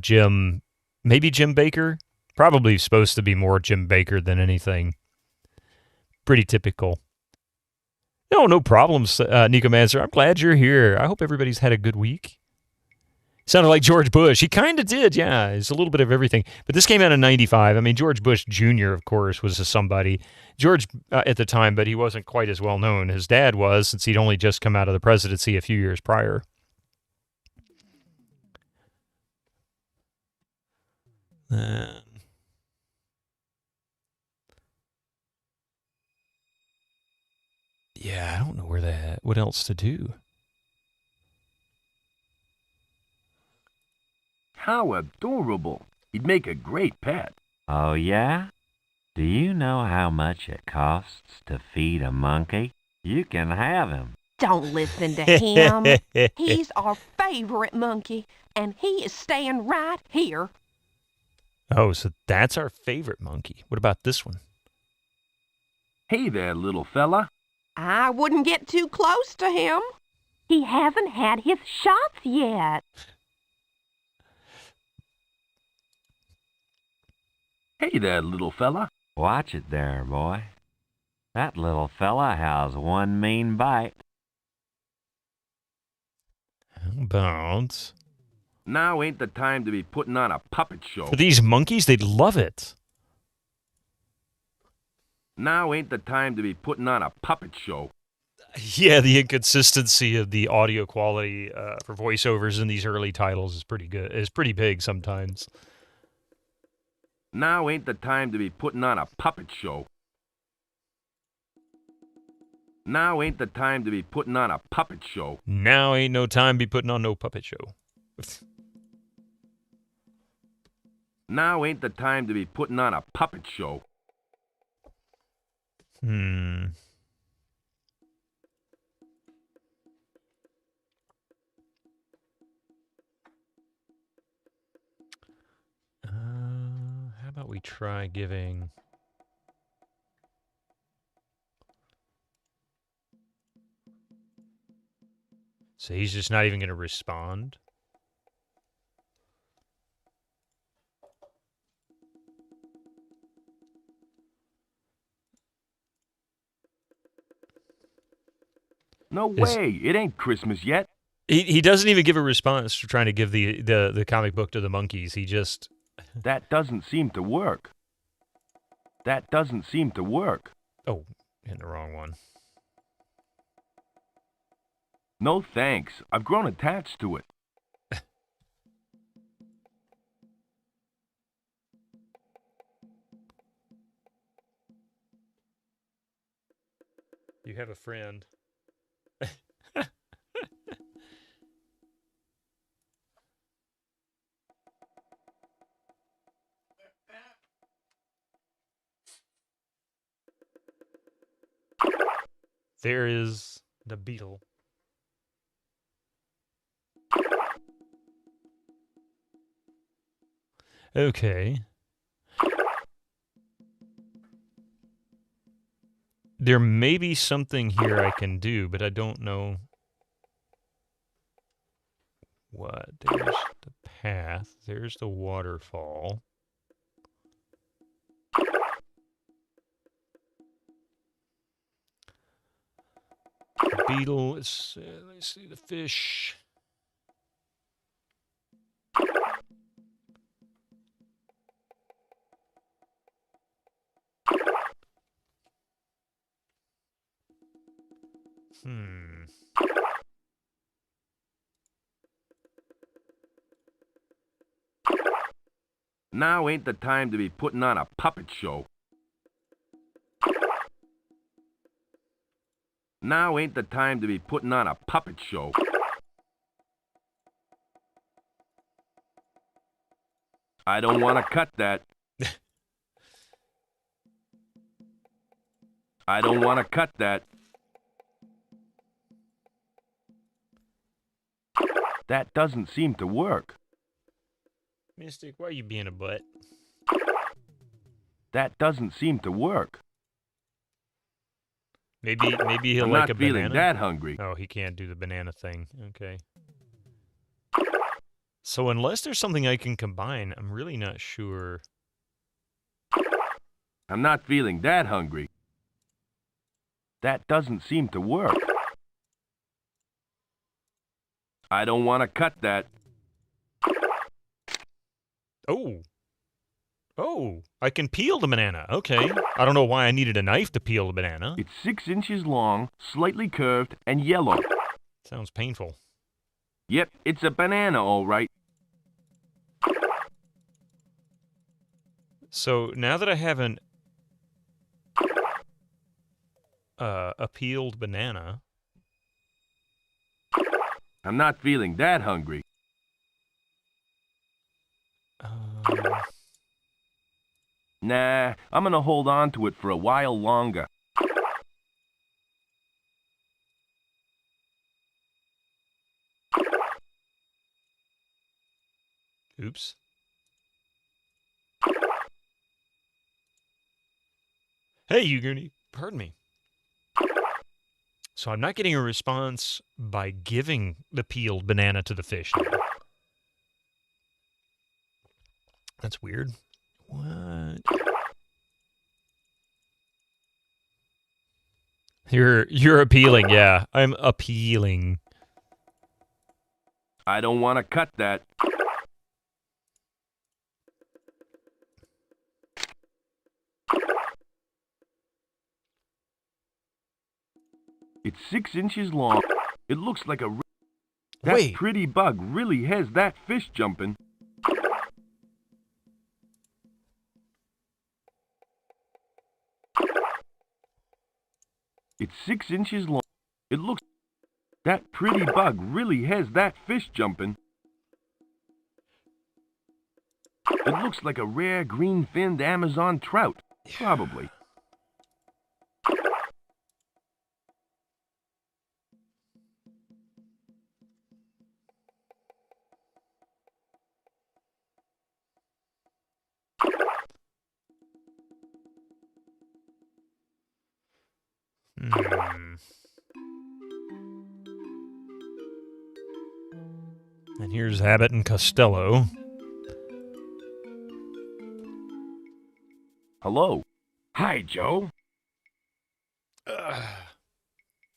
Jim Baker. Probably supposed to be more Jim Baker than anything. Pretty typical. No problems, Nico Manser. I'm glad you're here. I hope everybody's had a good week. Sounded like George Bush. He kind of did, yeah. It's a little bit of everything. But this came out in 95. I mean, George Bush Jr., of course, was a somebody. George at the time, but he wasn't quite as well known. His dad was, since he'd only just come out of the presidency a few years prior. Yeah, I don't know what else to do. How adorable. He'd make a great pet. Oh, yeah? Do you know how much it costs to feed a monkey? You can have him. Don't listen to him. He's our favorite monkey, and he is staying right here. Oh, so that's our favorite monkey. What about this one? Hey there, little fella. I wouldn't get too close to him. He hasn't had his shots yet. Hey there, little fella. Watch it there, boy. That little fella has one mean bite. How about... Now ain't the time to be putting on a puppet show. For these monkeys, they'd love it. Now ain't the time to be putting on a puppet show. Yeah, the inconsistency of the audio quality for voiceovers in these early titles is pretty good. It's pretty big sometimes. Now ain't the time to be putting on a puppet show. Now ain't the time to be putting on a puppet show. Now ain't no time to be putting on no puppet show. Now ain't the time to be putting on a puppet show. How about we try giving... So he's just not even going to respond? No way. It ain't Christmas yet. He doesn't even give a response to trying to give the comic book to the monkeys. He just... That doesn't seem to work. That doesn't seem to work. Oh, hitting the wrong one. No thanks. I've grown attached to it. You have a friend. There is the beetle. Okay. There may be something here I can do, but I don't know what. There's the path. There's the waterfall. The beetle. Let's see the fish. Now ain't the time to be putting on a puppet show. Now ain't the time to be putting on a puppet show. I don't want to cut that. I don't want to cut that. That doesn't seem to work. Mystic, why are you being a butt? That doesn't seem to work. Maybe he'll I'm like not a feeling banana. that hungry. Oh, he can't do the banana thing. Okay. So unless there's something I can combine, I'm really not sure. I'm not feeling that hungry. That doesn't seem to work. I don't want to cut that. Oh. Oh, I can peel the banana. Okay. I don't know why I needed a knife to peel the banana. It's 6 inches long, slightly curved, and yellow. Sounds painful. Yep, it's a banana, all right. So now that I have a peeled banana. I'm not feeling that hungry. Nah, I'm gonna hold on to it for a while longer. Oops. Hey, you goony. Pardon me. So I'm not getting a response by giving the peeled banana to the fish. That's weird. What? You're appealing, yeah. I'm appealing. I don't want to cut that. It's 6 inches long. It looks like a... That Wait. pretty bug really has that fish jumping. It's 6 inches long. It looks... That pretty bug really has that fish jumping. It looks like a rare green-finned Amazon trout. Probably. And here's Abbott and Costello. Hello. Hi, Joe. Yeah,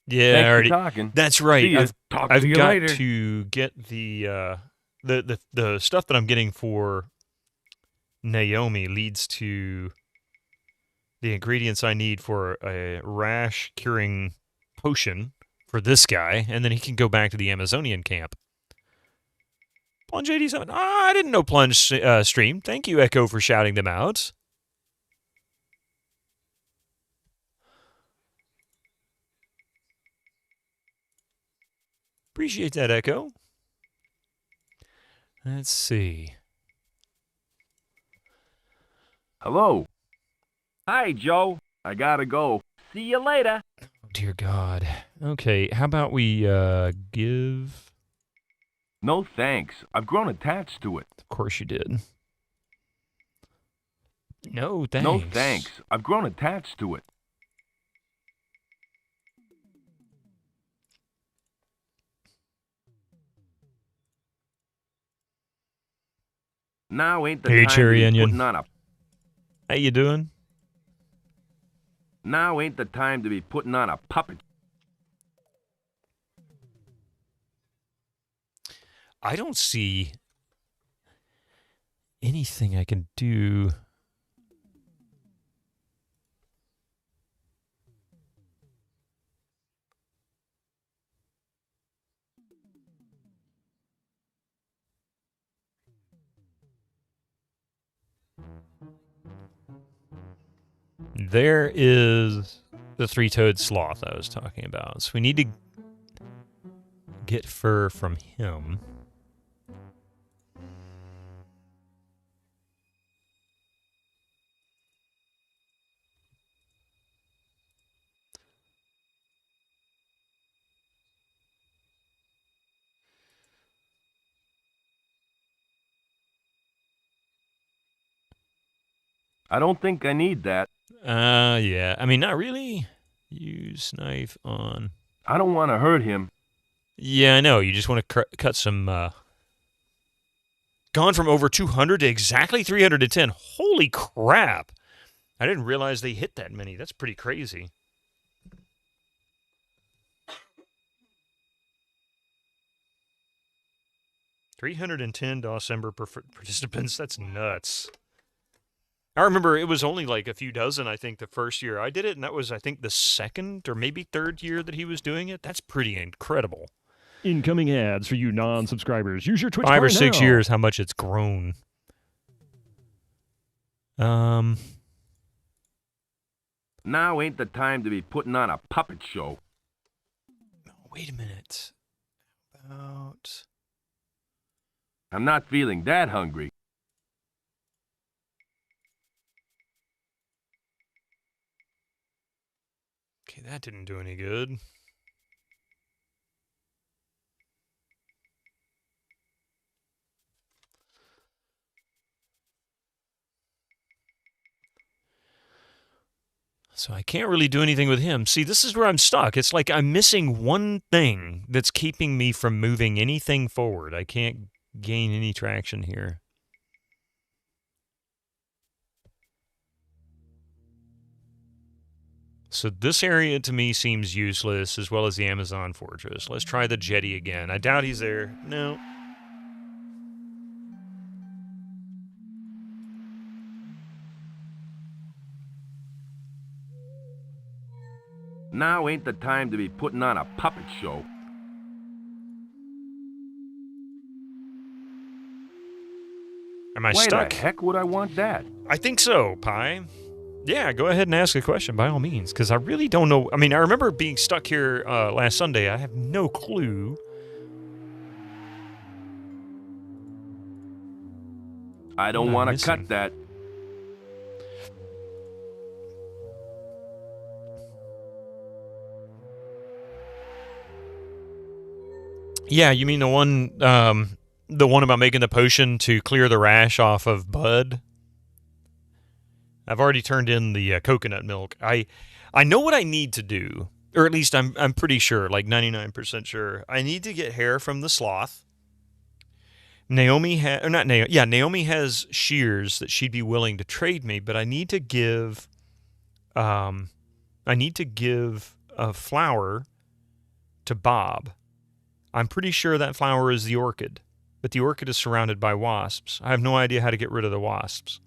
Thanks I for already. talking. That's right. See ya. Talk I've to you got later. to get the stuff that I'm getting for Naomi leads to the ingredients I need for a rash curing potion for this guy, and then he can go back to the Amazonian camp. Plunge 87. I didn't know Plunge streamed. Thank you, Echo, for shouting them out. Appreciate that, Echo. Let's see. Hello. Hi, Joe. I gotta go. See you later. Oh, dear God. Okay, how about we give... No thanks. I've grown attached to it. Of course you did. No thanks. No thanks. I've grown attached to it. Now ain't the Hey, time Cherry to be Onion. putting on a... How you doing? Now ain't the time to be putting on a puppet. I don't see anything I can do. There is the three-toed sloth I was talking about. So we need to get fur from him. I don't think I need that. Yeah. I mean, not really. Use knife on. I don't want to hurt him. Yeah, I know. You just want to cut some. Gone from over 200 to exactly 310. Holy crap! I didn't realize they hit that many. That's pretty crazy. $310 dosember participants. That's nuts. I remember it was only like a few dozen, I think, the first year I did it, and that was, I think, the second or maybe third year that he was doing it. That's pretty incredible. Incoming ads for you non-subscribers. Use your Twitch 5 or card 6 now. years, how much it's grown. Now ain't the time to be putting on a puppet show. Wait a minute. About... I'm not feeling that hungry. Okay, that didn't do any good. So I can't really do anything with him. See, this is where I'm stuck. It's like I'm missing one thing that's keeping me from moving anything forward. I can't gain any traction here. So this area to me seems useless, as well as the Amazon Fortress. Let's try the jetty again. I doubt he's there. No. Now ain't the time to be putting on a puppet show. Am I Why stuck? the heck would I want that? I think so, Pi. Yeah, go ahead and ask a question by all means, because I really don't know. I mean, I remember being stuck here last Sunday. I have no clue. I don't want to cut that. Yeah, you mean the one about making the potion to clear the rash off of Bud? I've already turned in the coconut milk. I know what I need to do, or at least I'm pretty sure, like 99% sure. I need to get hair from the sloth. Naomi has shears that she'd be willing to trade me, but I need to give a flower to Bob. I'm pretty sure that flower is the orchid, but the orchid is surrounded by wasps. I have no idea how to get rid of the wasps.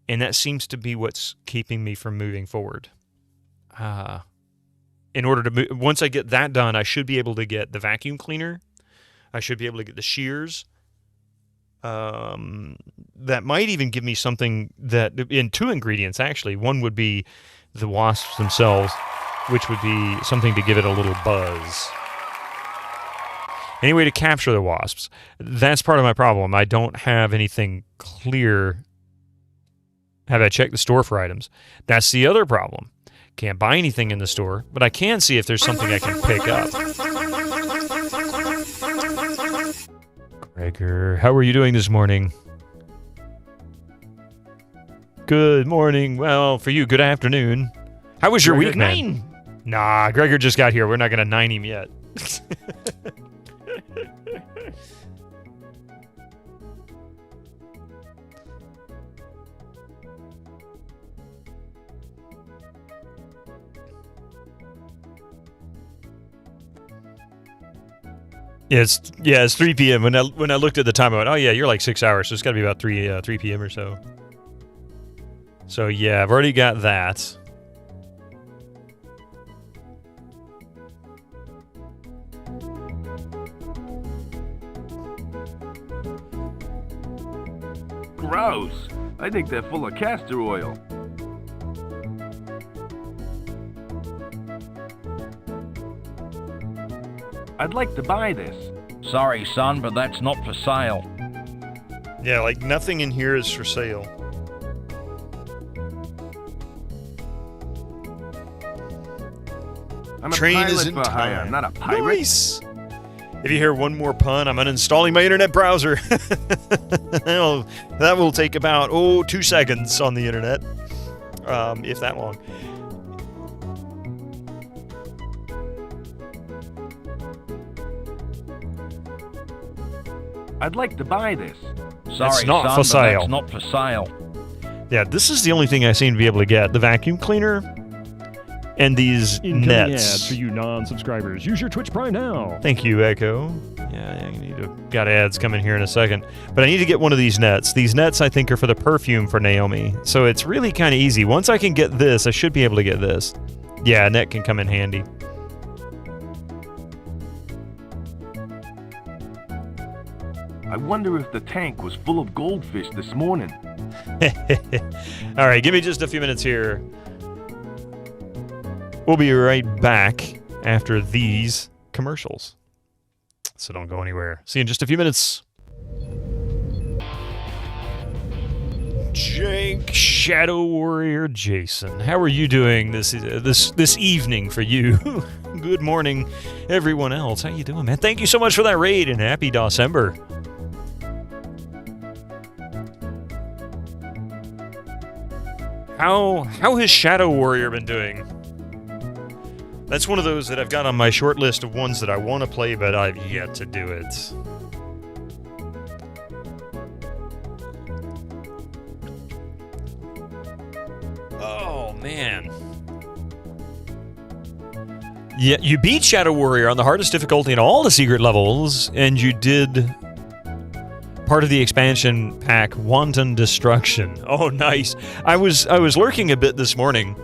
And that seems to be what's keeping me from moving forward. In order to once I get that done, I should be able to get the vacuum cleaner. I should be able to get the shears. That might even give me something that, in 2 ingredients actually. One would be the wasps themselves, which would be something to give it a little buzz. Any way to capture the wasps. That's part of my problem. I don't have anything clear. Have I checked the store for items? That's the other problem. Can't buy anything in the store, but I can see if there's something I can pick up. Gregor, how are you doing this morning? Good morning. Well, for you, good afternoon. How was your week, man? Nah, Gregor just got here. We're not going to 9 him yet. It's 3 p.m. When I looked at the time, I went, oh yeah, you're like 6 hours, so it's got to be about 3 p.m. or so. So yeah, I've already got that. Gross. I think they're full of castor oil. I'd like to buy this. Sorry, son, but that's not for sale. Yeah, like nothing in here is for sale. I'm Train a pilot is in for hire, time. not a pirate. Nice. If you hear one more pun, I'm uninstalling my internet browser. That will take about 2 seconds on the internet, if that long. I'd like to buy this. Sorry, not son, for but sale. that's not for sale. Yeah, this is the only thing I seem to be able to get. The vacuum cleaner and these Incoming nets. ads for you non-subscribers. Use your Twitch Prime now. Thank you, Echo. Yeah, got ads coming here in a second. But I need to get one of these nets. These nets, I think, are for the perfume for Naomi. So it's really kind of easy. Once I can get this, I should be able to get this. Yeah, a net can come in handy. I wonder if the tank was full of goldfish this morning. All right, give me just a few minutes here. We'll be right back after these commercials. So don't go anywhere. See you in just a few minutes. Jank Shadow Warrior Jason, how are you doing this evening for you? Good morning, everyone else. How you doing, man? Thank you so much for that raid and happy dosember. How has Shadow Warrior been doing? That's one of those that I've got on my short list of ones that I want to play, but I've yet to do it. Oh, man. Yeah, you beat Shadow Warrior on the hardest difficulty in all the secret levels, and you did part of the expansion pack, Wanton Destruction. Oh, nice. I was lurking a bit this morning,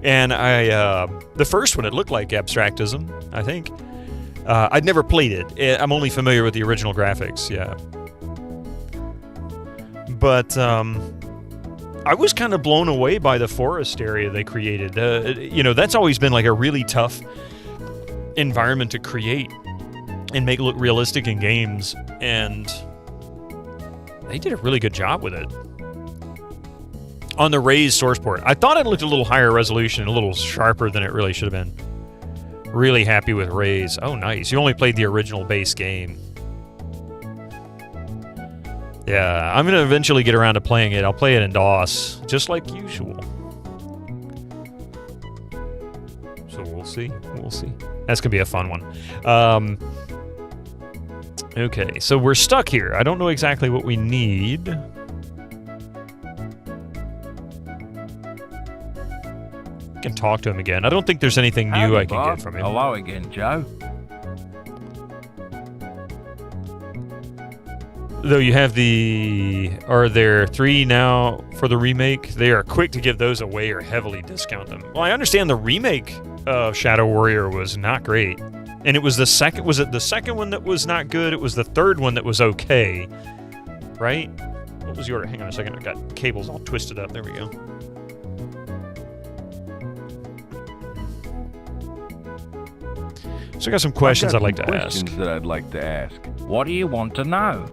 and the first one, it looked like Abstractism, I think. I'd never played it. I'm only familiar with the original graphics, yeah. But I was kind of blown away by the forest area they created. That's always been like a really tough environment to create and make look realistic in games, and they did a really good job with it. On the raised source port, I thought it looked a little higher resolution, a little sharper than it really should have been. Really happy with raise. Oh, nice. You only played the original base game. Yeah, I'm going to eventually get around to playing it. I'll play it in DOS, just like usual. So we'll see. We'll see. That's going to be a fun one. Okay, so we're stuck here. I don't know exactly what we need. I can talk to him again. I don't think there's anything new I can get from him. Hello again, Joe. Though you have are there 3 now for the remake? They are quick to give those away or heavily discount them. Well, I understand the remake of Shadow Warrior was not great. And it was the second, was it the second one that was not good? It was the third one that was okay. Right? What was the order? Hang on a second, I've got cables all twisted up. There we go. So I got some questions I'd like to ask. Questions that I'd like to ask. What do you want to know?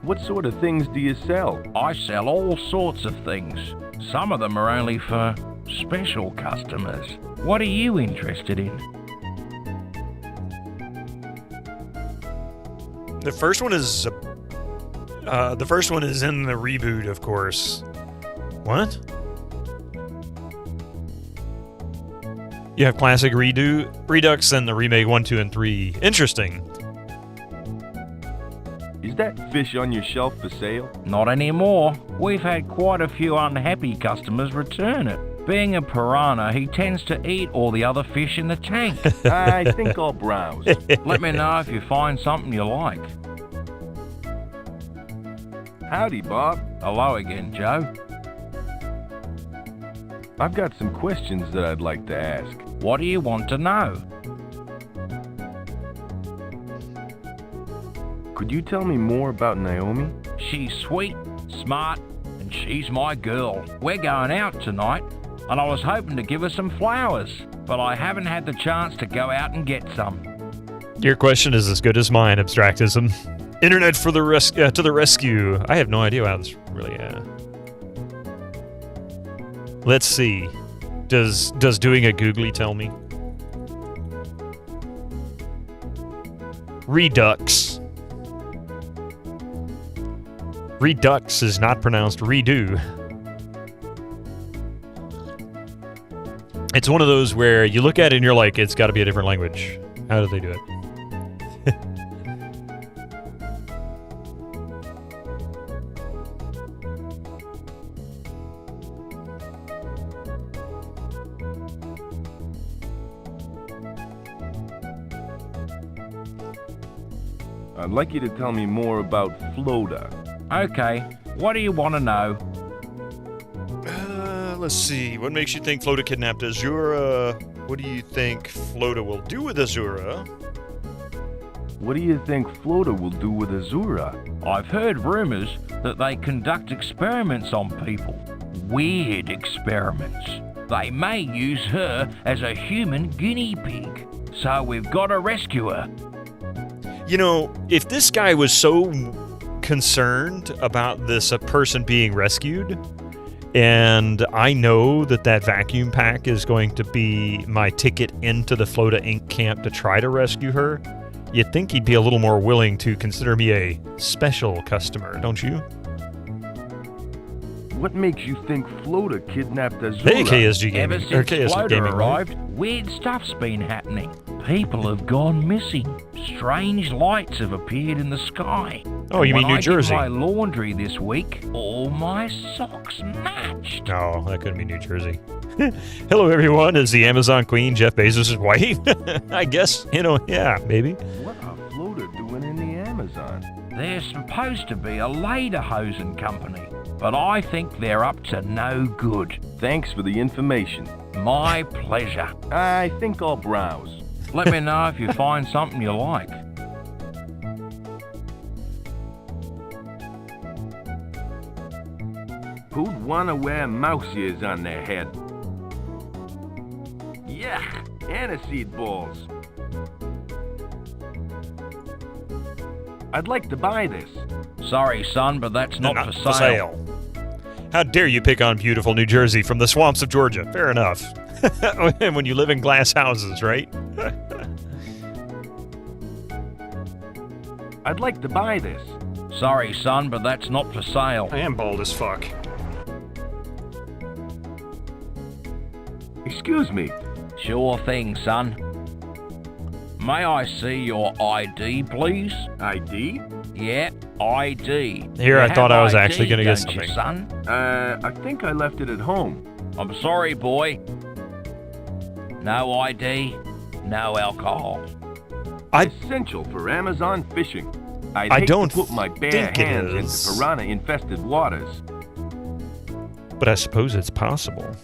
What sort of things do you sell? I sell all sorts of things. Some of them are only for special customers. What are you interested in? The first one is The first one is in the reboot, of course. What? You have classic Redux, and the remake 1, 2, and 3. Interesting. Is that fish on your shelf for sale? Not anymore. We've had quite a few unhappy customers return it. Being a piranha, he tends to eat all the other fish in the tank. I think I'll browse. Let me know if you find something you like. Howdy, Bob. Hello again, Joe. I've got some questions that I'd like to ask. What do you want to know? Could you tell me more about Naomi? She's sweet, smart, and she's my girl. We're going out tonight, and I was hoping to give her some flowers, but I haven't had the chance to go out and get some. Your question is as good as mine, Abstractism. Internet for the to the rescue. I have no idea how this really. Let's see. Does doing a googly tell me? Redux. Redux is not pronounced redo. It's one of those where you look at it and you're like, it's got to be a different language. How do they do it? I'd like you to tell me more about Floda. Okay, what do you want to know? Let's see. What makes you think Floda kidnapped Azura? What do you think Floda will do with Azura? What do you think Floda will do with Azura? I've heard rumors that they conduct experiments on people. Weird experiments. They may use her as a human guinea pig. So we've got to rescue her. You know, if this guy was so concerned about this person being rescued, and I know that that vacuum pack is going to be my ticket into the Floda Inc. camp to try to rescue her, you'd think he'd be a little more willing to consider me a special customer, don't you? What makes you think Floda kidnapped Azura? Hey, KSG Gaming. Ever since Floda Gaming, arrived, weird stuff's been happening. People have gone missing. Strange lights have appeared in the sky. Oh, you mean New Jersey? When I did my laundry this week, all my socks matched. No, that couldn't be New Jersey. Hello, everyone. Is the Amazon Queen Jeff Bezos' wife? I guess, yeah, maybe. What are Floda doing in the Amazon? They're supposed to be a lederhosen company, but I think they're up to no good. Thanks for the information. My pleasure. I think I'll browse. Let me know if you find something you like. Who'd want to wear mouse ears on their head? Yeah, aniseed balls. I'd like to buy this. Sorry, son, but that's not for sale. How dare you pick on beautiful New Jersey from the swamps of Georgia? Fair enough. When you live in glass houses, right? I'd like to buy this. Sorry, son, but that's not for sale. I am bald as fuck. Excuse me. Sure thing, son. May I see your ID, please? ID? Yeah, ID. Here, I thought I was actually going to get don't you, something. son? I think I left it at home. I'm sorry, boy. No ID, no alcohol. Essential for Amazon fishing. I'd hate don't to put my bare think it hands is. into piranha-infested waters. But I suppose it's possible.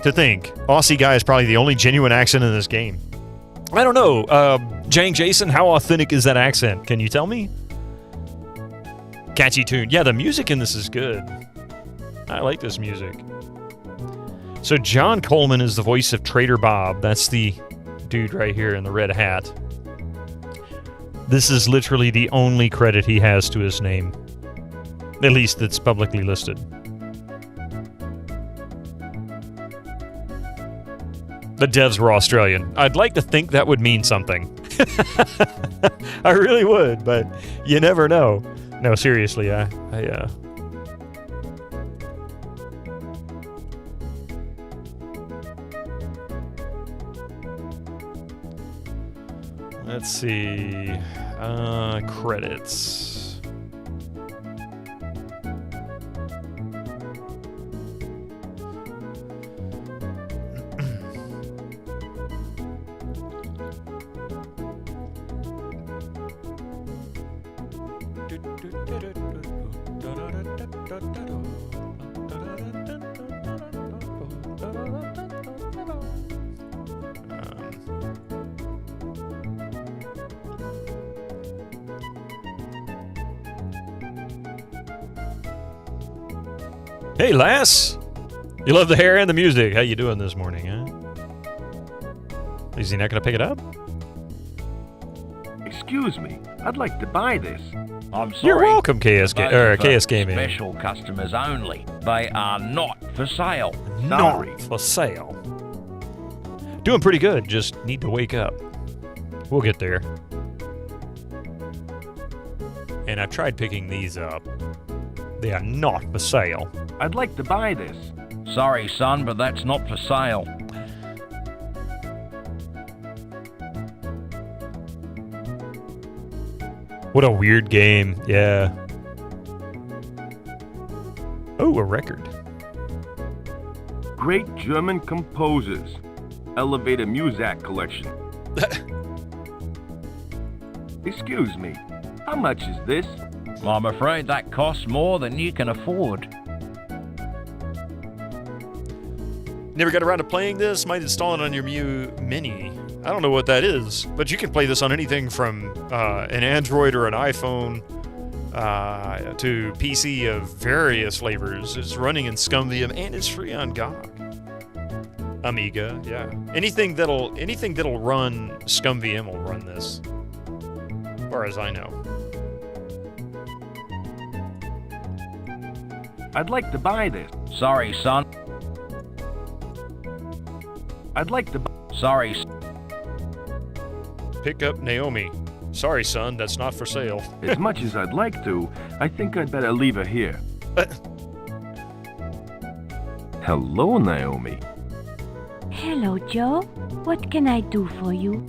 To think, Aussie guy is probably the only genuine accent in this game. I don't know. Jank Jason, how authentic is that accent? Can you tell me? Catchy tune. Yeah, the music in this is good. I like this music. So John Coleman is the voice of Trader Bob. That's the dude right here in the red hat. This is literally the only credit he has to his name. At least that's publicly listed. The devs were Australian. I'd like to think that would mean something. I really would, but you never know. No, seriously, let's see. Credits. Hey, lass! You love the hair and the music. How you doing this morning, huh? Is he not gonna pick it up? Excuse me, I'd like to buy this. I'm sorry. You're welcome, KS Gaming. Special customers only. They are not for sale. Not for sale. Doing pretty good. Just need to wake up. We'll get there. And I've tried picking these up. They are not for sale. I'd like to buy this. Sorry, son, but that's not for sale. What a weird game. Yeah. Oh, a record. Great German composers. Elevator Muzak collection. Excuse me, how much is this? I'm afraid that costs more than you can afford. Never got around to playing this? Might install it on your Mini. I don't know what that is, but you can play this on anything from an Android or an iPhone to PC of various flavors. It's running in SCUMMVM and it's free on GOG. Amiga, yeah. Anything that'll run SCUMMVM will run this, as far as I know. I'd like to buy this. Sorry, son. I'd like to buy... Sorry. Pick up Naomi. Sorry, son, that's not for sale. As much as I'd like to, I think I'd better leave her here. Hello, Naomi. Hello, Joe. What can I do for you?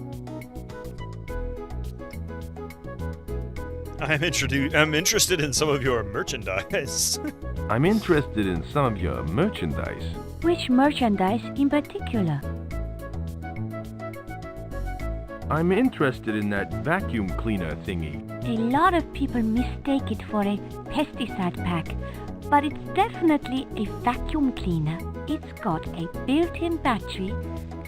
I'm interested in some of your merchandise. I'm interested in some of your merchandise. Which merchandise in particular? I'm interested in that vacuum cleaner thingy. A lot of people mistake it for a pesticide pack, but it's definitely a vacuum cleaner. It's got a built-in battery,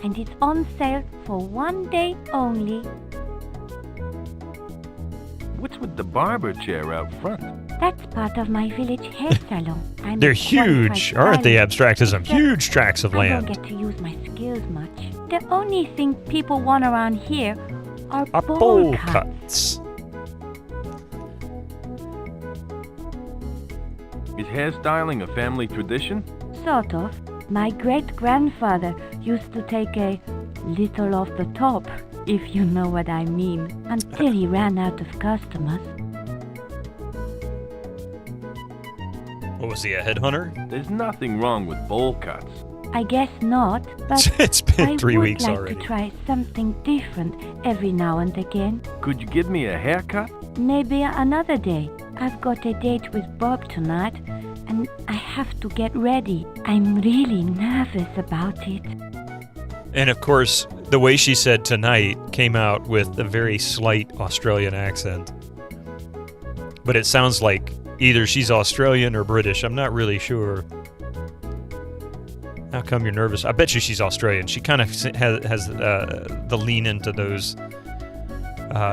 and it's on sale for 1 day only. What's with the barber chair out front? That's part of my village hair salon. They're huge, aren't they, Abstractism? Huge tracts of land. I don't get to use my skills much. The only thing people want around here are bowl bowl cuts. Is hairstyling a family tradition? Sort of. My great-grandfather used to take a little off the top, if you know what I mean, until he ran out of customers. What was he, a headhunter? There's nothing wrong with bowl cuts. I guess not, but It's been 3 weeks I would already. like to try something different every now and again. Could you give me a haircut? Maybe another day. I've got a date with Bob tonight, and I have to get ready. I'm really nervous about it. And of course, the way she said tonight came out with a very slight Australian accent. But it sounds like either she's Australian or British. I'm not really sure. How come you're nervous? I bet you she's Australian. She kind of has the lean into those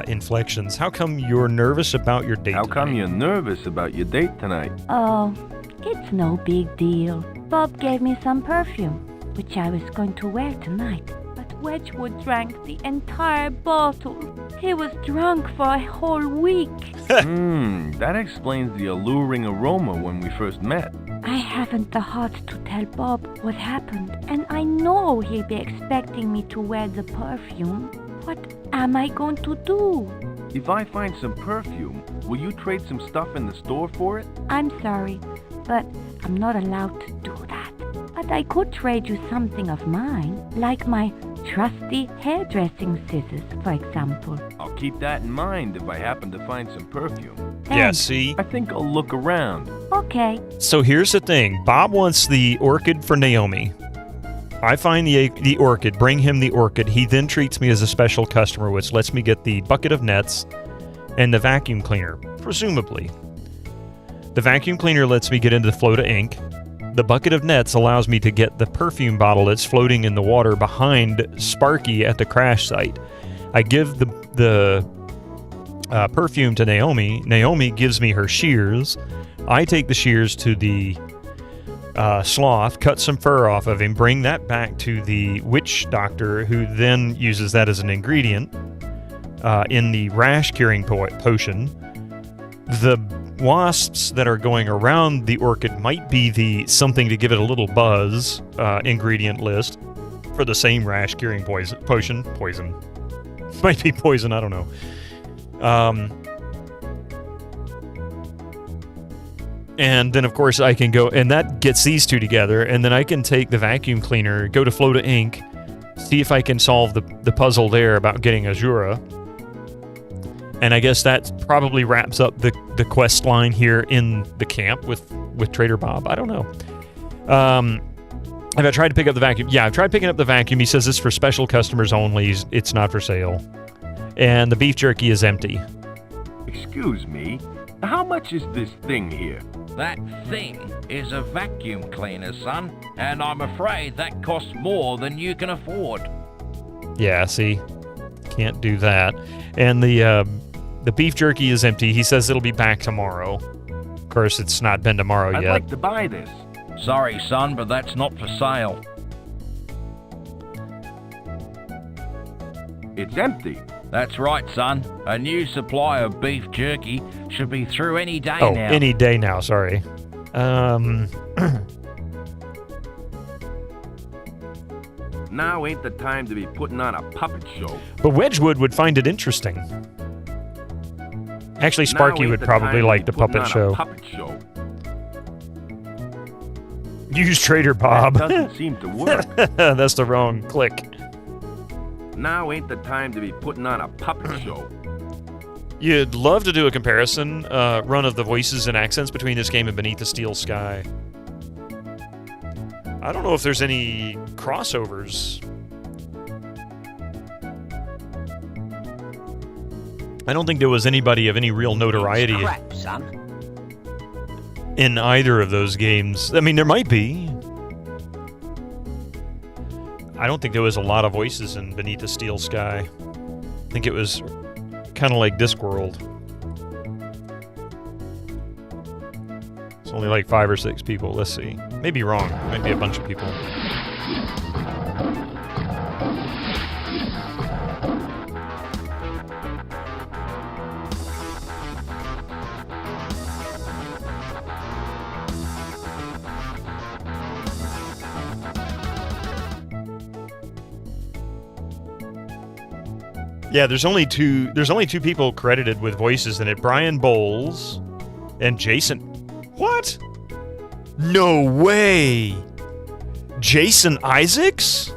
inflections. How come you're nervous about your date How tonight? come you're nervous about your date tonight? Oh, it's no big deal. Bob gave me some perfume, which I was going to wear tonight. But Wedgwood drank the entire bottle. He was drunk for a whole week. That explains the alluring aroma when we first met. I haven't the heart to tell Bob what happened, and I know he'll be expecting me to wear the perfume. What am I going to do? If I find some perfume, will you trade some stuff in the store for it? I'm sorry, but I'm not allowed to do that. But I could trade you something of mine, like my trusty hairdressing scissors, for example. I'll keep that in mind if I happen to find some perfume. Yeah, see? I think I'll look around. Okay. So here's the thing. Bob wants the orchid for Naomi. I find the orchid, bring him the orchid. He then treats me as a special customer, which lets me get the bucket of nets and the vacuum cleaner, presumably. The vacuum cleaner lets me get into the float of ink. The bucket of nets allows me to get the perfume bottle that's floating in the water behind Sparky at the crash site. I give the perfume to Naomi. Naomi gives me her shears. I take the shears to the sloth, cut some fur off of him, bring that back to the witch doctor, who then uses that as an ingredient in the rash curing potion. The wasps that are going around the orchid might be the something to give it a little buzz ingredient list for the same rash curing potion. Might be poison, I don't know. And then, of course, I can go, and that gets these two together, and then I can take the vacuum cleaner, go to Flota Ink, see if I can solve the puzzle there about getting Azura. And I guess that probably wraps up the quest line here in the camp with Trader Bob. I don't know. Have I tried to pick up the vacuum? Yeah, I've tried picking up the vacuum. He says it's for special customers only. It's not for sale. And the beef jerky is empty. Excuse me, how much is this thing here? That thing is a vacuum cleaner, son, and I'm afraid that costs more than you can afford. Yeah, see? Can't do that. And the beef jerky is empty. He says it'll be back tomorrow. Of course, it's not been tomorrow I'd yet. like to buy this. Sorry, son, but that's not for sale. It's empty. That's right, son. A new supply of beef jerky should be through any day Oh, now. any day now, sorry. Now ain't the time to be putting on a puppet show. But Wedgwood would find it interesting. Actually, Sparky would probably like the puppet show. Use Trader Bob. That doesn't seem to work. That's the wrong click. Now ain't the time to be putting on a puppet show. You'd love to do a comparison run of the voices and accents between this game and Beneath the Steel Sky. I don't know if there's any crossovers. I don't think there was anybody of any real notoriety Crap, son. in either of those games. I mean, there might be. I don't think there was a lot of voices in Beneath the Steel Sky. I think it was kind of like Discworld. It's only like 5 or 6 people. Let's see. Maybe wrong. Might be a bunch of people. Yeah, there's only two people credited with voices in it. Brian Bowles and Jason. What? No way. Jason Isaacs?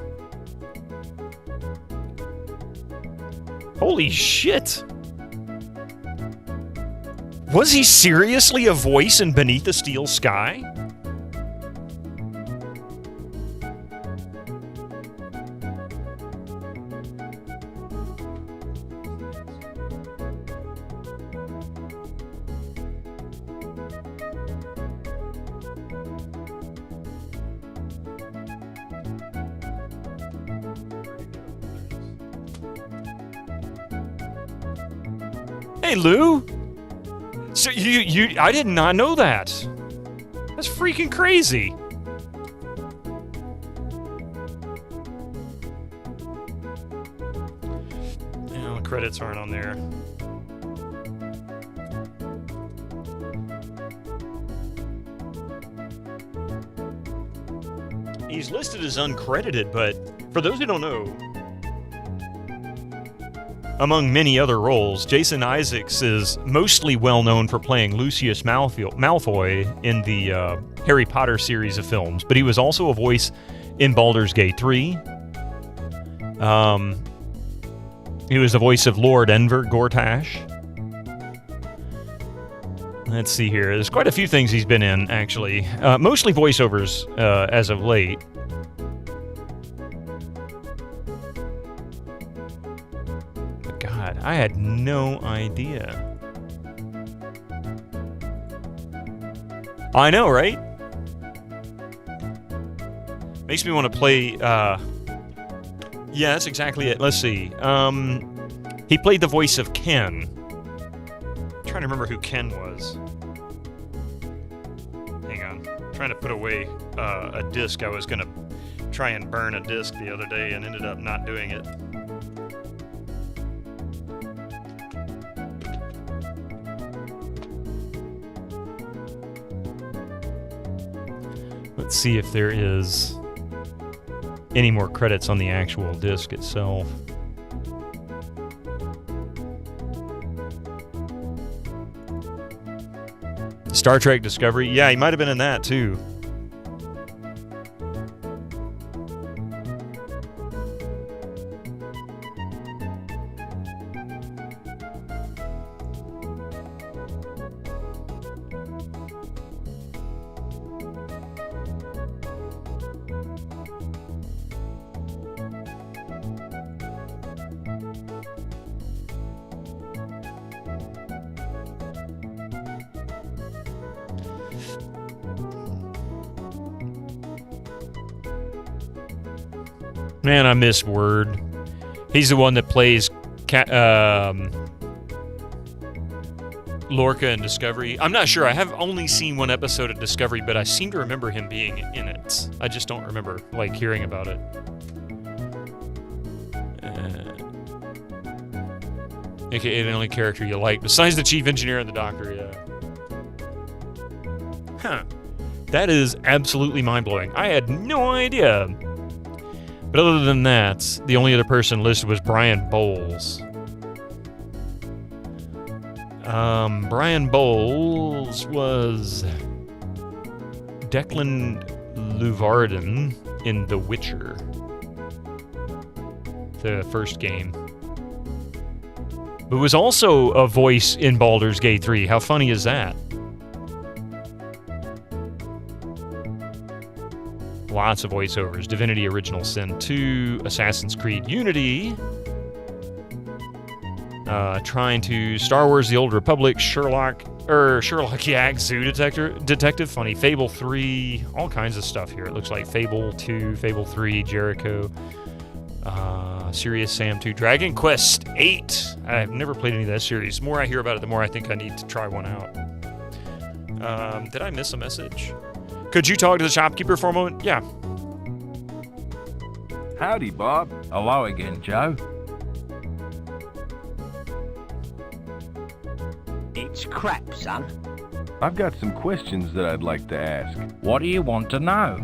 Holy shit. Was he seriously a voice in Beneath the Steel Sky? Hey, Lou. So I did not know that. That's freaking crazy. Oh, credits aren't on there. He's listed as uncredited, but for those who don't know, among many other roles, Jason Isaacs is mostly well known for playing Lucius Malfoy in the Harry Potter series of films, but he was also a voice in Baldur's Gate 3. He was the voice of Lord Enver Gortash. Let's see here. There's quite a few things he's been in, actually. Mostly voiceovers as of late. But God, I had no idea. I know, right? Makes me want to play... Yeah, that's exactly it. Let's see. He played the voice of Ken. I'm trying to remember who Ken was. Hang on. I'm trying to put away a disc. I was going to try and burn a disc the other day and ended up not doing it. Let's see if there is any more credits on the actual disc itself. Star Trek Discovery. Yeah, he might have been in that too. Man, I miss Word. He's the one that plays Lorca in Discovery. I'm not sure. I have only seen one episode of Discovery, but I seem to remember him being in it. I just don't remember, like, hearing about it. AKA the only character you like, besides the chief engineer and the doctor, yeah. Huh. That is absolutely mind-blowing. I had no idea. But other than that, the only other person listed was Brian Bowles. Brian Bowles was Declan Luvarden in The Witcher, the first game. But was also a voice in Baldur's Gate 3. How funny is that? Lots of voiceovers. Divinity Original Sin 2, Assassin's Creed Unity, trying to Star Wars The Old Republic, Sherlock Yak, Zoo Detective, funny, Fable 3, all kinds of stuff here. It looks like Fable 2, Fable 3, Jericho, Serious Sam 2, Dragon Quest 8. I've never played any of that series. The more I hear about it, the more I think I need to try one out. Did I miss a message? Could you talk to the shopkeeper for a moment? Yeah. Howdy, Bob. Hello again, Joe. It's crap, son. I've got some questions that I'd like to ask. What do you want to know?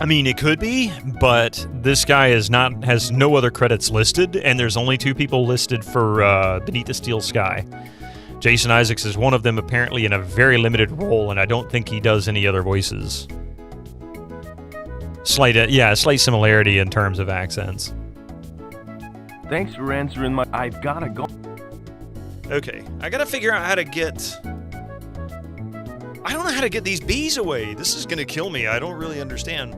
I mean, it could be, but this guy has no other credits listed, and there's only 2 people listed for Beneath the Steel Sky. Jason Isaacs is one of them, apparently in a very limited role, and I don't think he does any other voices. Slight similarity in terms of accents. Thanks for answering my... I've gotta go. Okay, I gotta figure out how to get... I don't know how to get these bees away. This is gonna kill me. I don't really understand.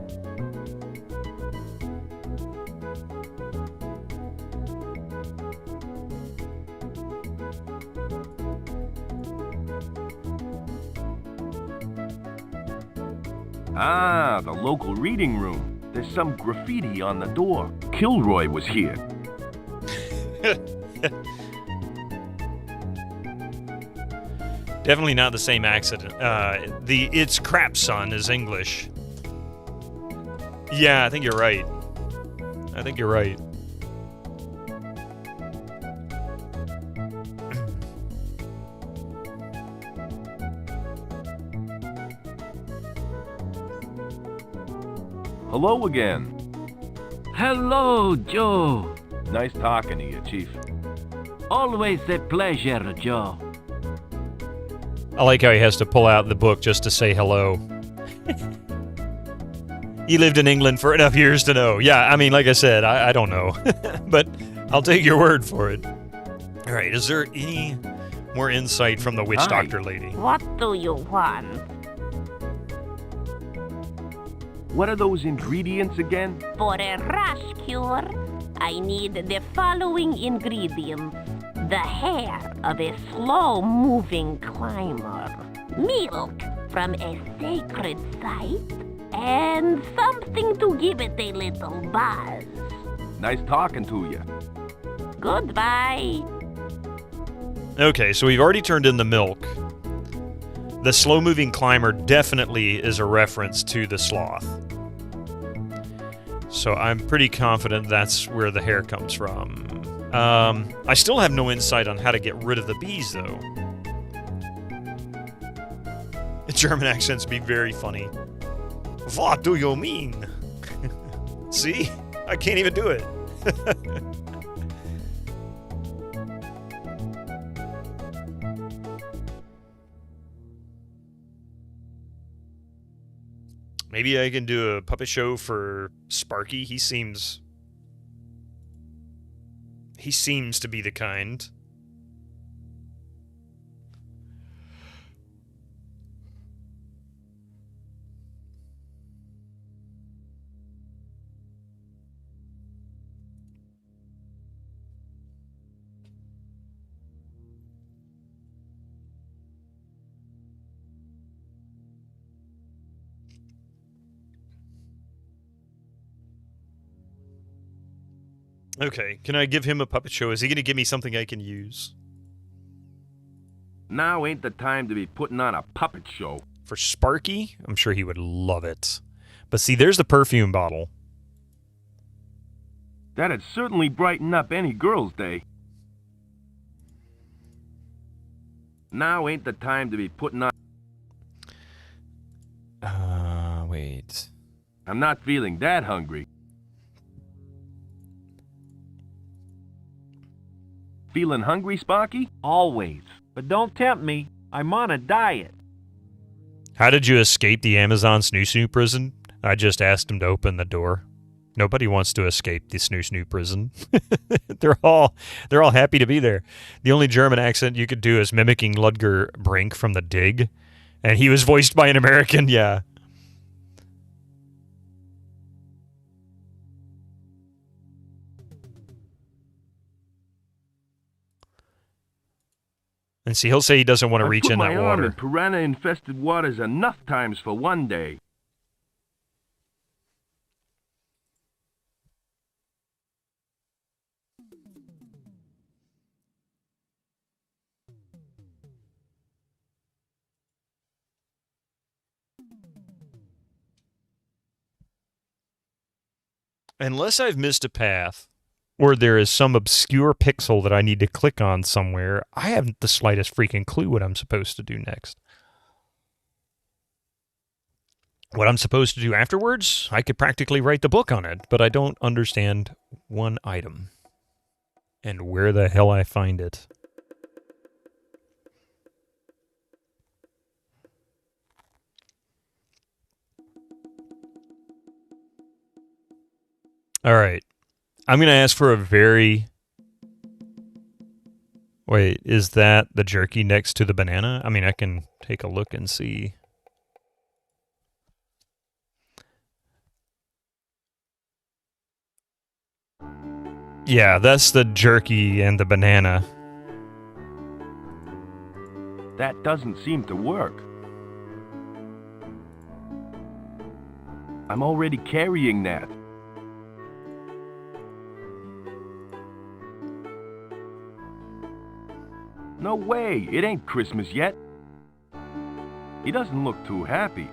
Ah, the local reading room. There's some graffiti on the door. Kilroy was here. Definitely not the same accent. The "it's crap, son" is English. Yeah, I think you're right. Hello again. Hello, Joe. Nice talking to you, Chief. Always a pleasure, Joe. I like how he has to pull out the book just to say hello. He lived in England for enough years to know. Yeah, I mean, like I said, I don't know. But I'll take your word for it. All right, is there any more insight from the witch doctor lady? What do you want? What are those ingredients again? For a rash cure, I need the following ingredients. The hair of a slow-moving climber, milk from a sacred site, and something to give it a little buzz. Nice talking to you. Goodbye. Okay, so we've already turned in the milk. The slow-moving climber definitely is a reference to the sloth. So I'm pretty confident that's where the hair comes from. I still have no insight on how to get rid of the bees, though. The German accents be very funny. What do you mean? See? I can't even do it. Maybe I can do a puppet show for Sparky. He seems to be the kind. Okay, can I give him a puppet show? Is he going to give me something I can use? Now ain't the time to be putting on a puppet show. For Sparky? I'm sure he would love it. But see, there's the perfume bottle. That'd certainly brighten up any girl's day. Now ain't the time to be putting on... Wait. I'm not feeling that hungry. Feeling hungry, Sparky? Always. But don't tempt me. I'm on a diet. How did you escape the Amazon Snoo prison? I just asked him to open the door. Nobody wants to escape the Snoo prison. They're all happy to be there. The only German accent you could do is mimicking Ludger Brink from The Dig, and he was voiced by an American. Yeah. And see, he'll say he doesn't want to reach in that I put my arm water. in piranha-infested waters enough times for one day. Unless I've missed a path, or there is some obscure pixel that I need to click on somewhere, I haven't the slightest freaking clue what I'm supposed to do next. What I'm supposed to do afterwards, I could practically write the book on it, but I don't understand one item. And where the hell I find it. All right. I'm going to ask for a very... Wait, is that the jerky next to the banana? I mean, I can take a look and see. Yeah, that's the jerky and the banana. That doesn't seem to work. I'm already carrying that. No way, it ain't Christmas yet. He doesn't look too happy.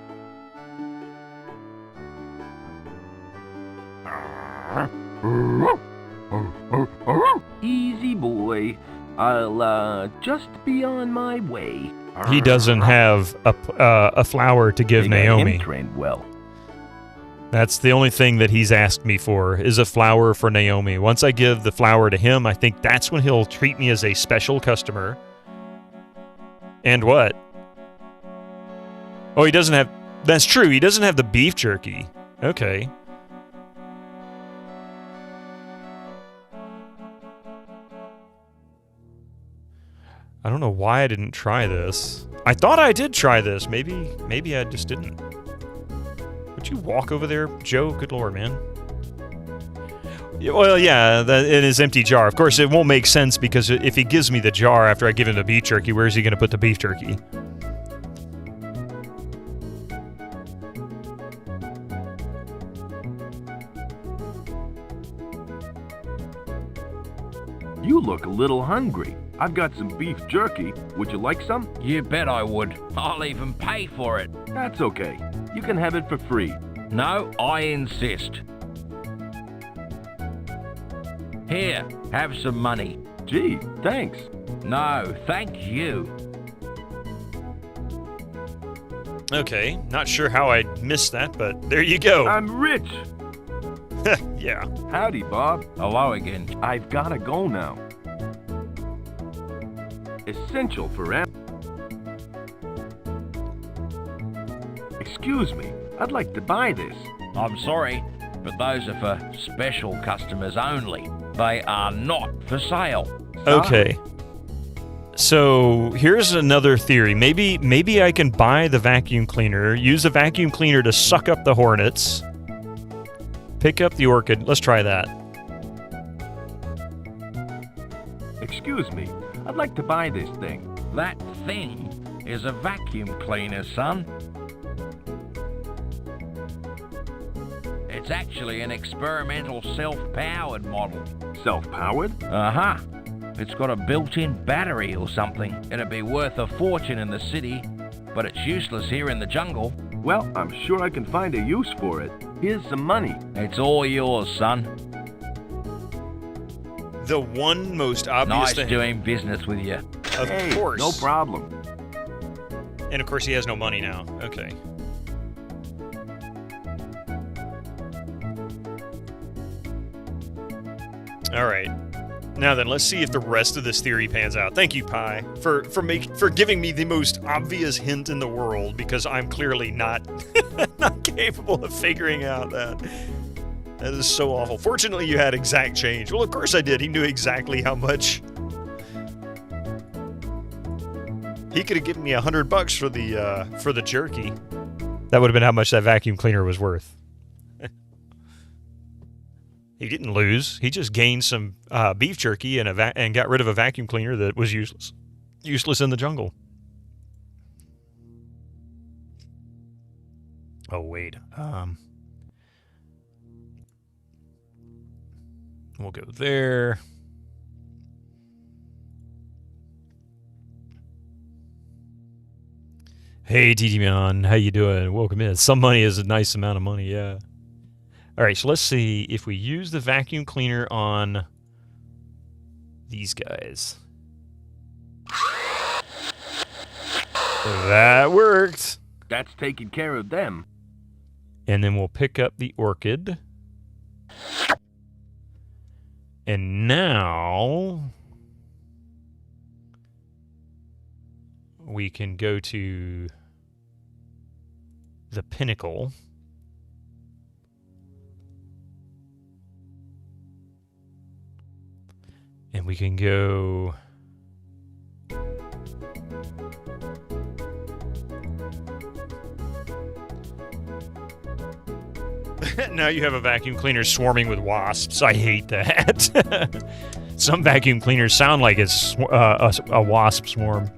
Easy boy, I'll just be on my way. He doesn't have a flower to give They got Naomi. him trained well. That's the only thing that he's asked me for, is a flower for Naomi. Once I give the flower to him, I think that's when he'll treat me as a special customer. And what? Oh, he doesn't have... That's true, he doesn't have the beef jerky. Okay. I don't know why I didn't try this. I thought I did try this. Maybe I just didn't. Would you walk over there, Joe? Good lord, man. Yeah, well, yeah, in his empty jar. Of course, it won't make sense because if he gives me the jar after I give him the beef jerky, where's he going to put the beef jerky? You look a little hungry. I've got some beef jerky. Would you like some? You bet I would. I'll even pay for it. That's okay. You can have it for free. No, I insist. Here, have some money. Gee, thanks. No, thank you. Okay, not sure how I missed that, but there you go. I'm rich. Yeah. Howdy, Bob. Hello again. I've gotta go now. Essential for Excuse me, I'd like to buy this. I'm sorry, but those are for special customers only. They are not for sale. Okay. So here's another theory. Maybe I can buy the vacuum cleaner, use the vacuum cleaner to suck up the hornets, pick up the orchid. Let's try that. Excuse me, I'd like to buy this thing. That thing is a vacuum cleaner, son. It's actually an experimental self-powered model. Self-powered? Uh-huh. It's got a built-in battery or something. It'd be worth a fortune in the city, but it's useless here in the jungle. Well, I'm sure I can find a use for it. Here's some money. It's all yours, son. The one most obvious Nice thing. doing business with you. Of Hey, course. no problem. And of course he has no money now. Okay. All right. Now then, let's see if the rest of this theory pans out. Thank you, Pi, for giving me the most obvious hint in the world, because I'm clearly not not capable of figuring out that. That is so awful. Fortunately, you had exact change. Well, of course I did. He knew exactly how much. He could have given me $100 for the jerky. That would have been how much that vacuum cleaner was worth. He didn't lose. He just gained some beef jerky and got rid of a vacuum cleaner that was useless. Useless in the jungle. Oh, wait. We'll go there. Hey, TT-Man. How you doing? Welcome in. Some money is a nice amount of money, yeah. All right, so let's see if we use the vacuum cleaner on these guys. That worked. That's taking care of them. And then we'll pick up the orchid. And now we can go to the pinnacle. And we can go... Now you have a vacuum cleaner swarming with wasps. I hate that. Some vacuum cleaners sound like it's a wasp swarm.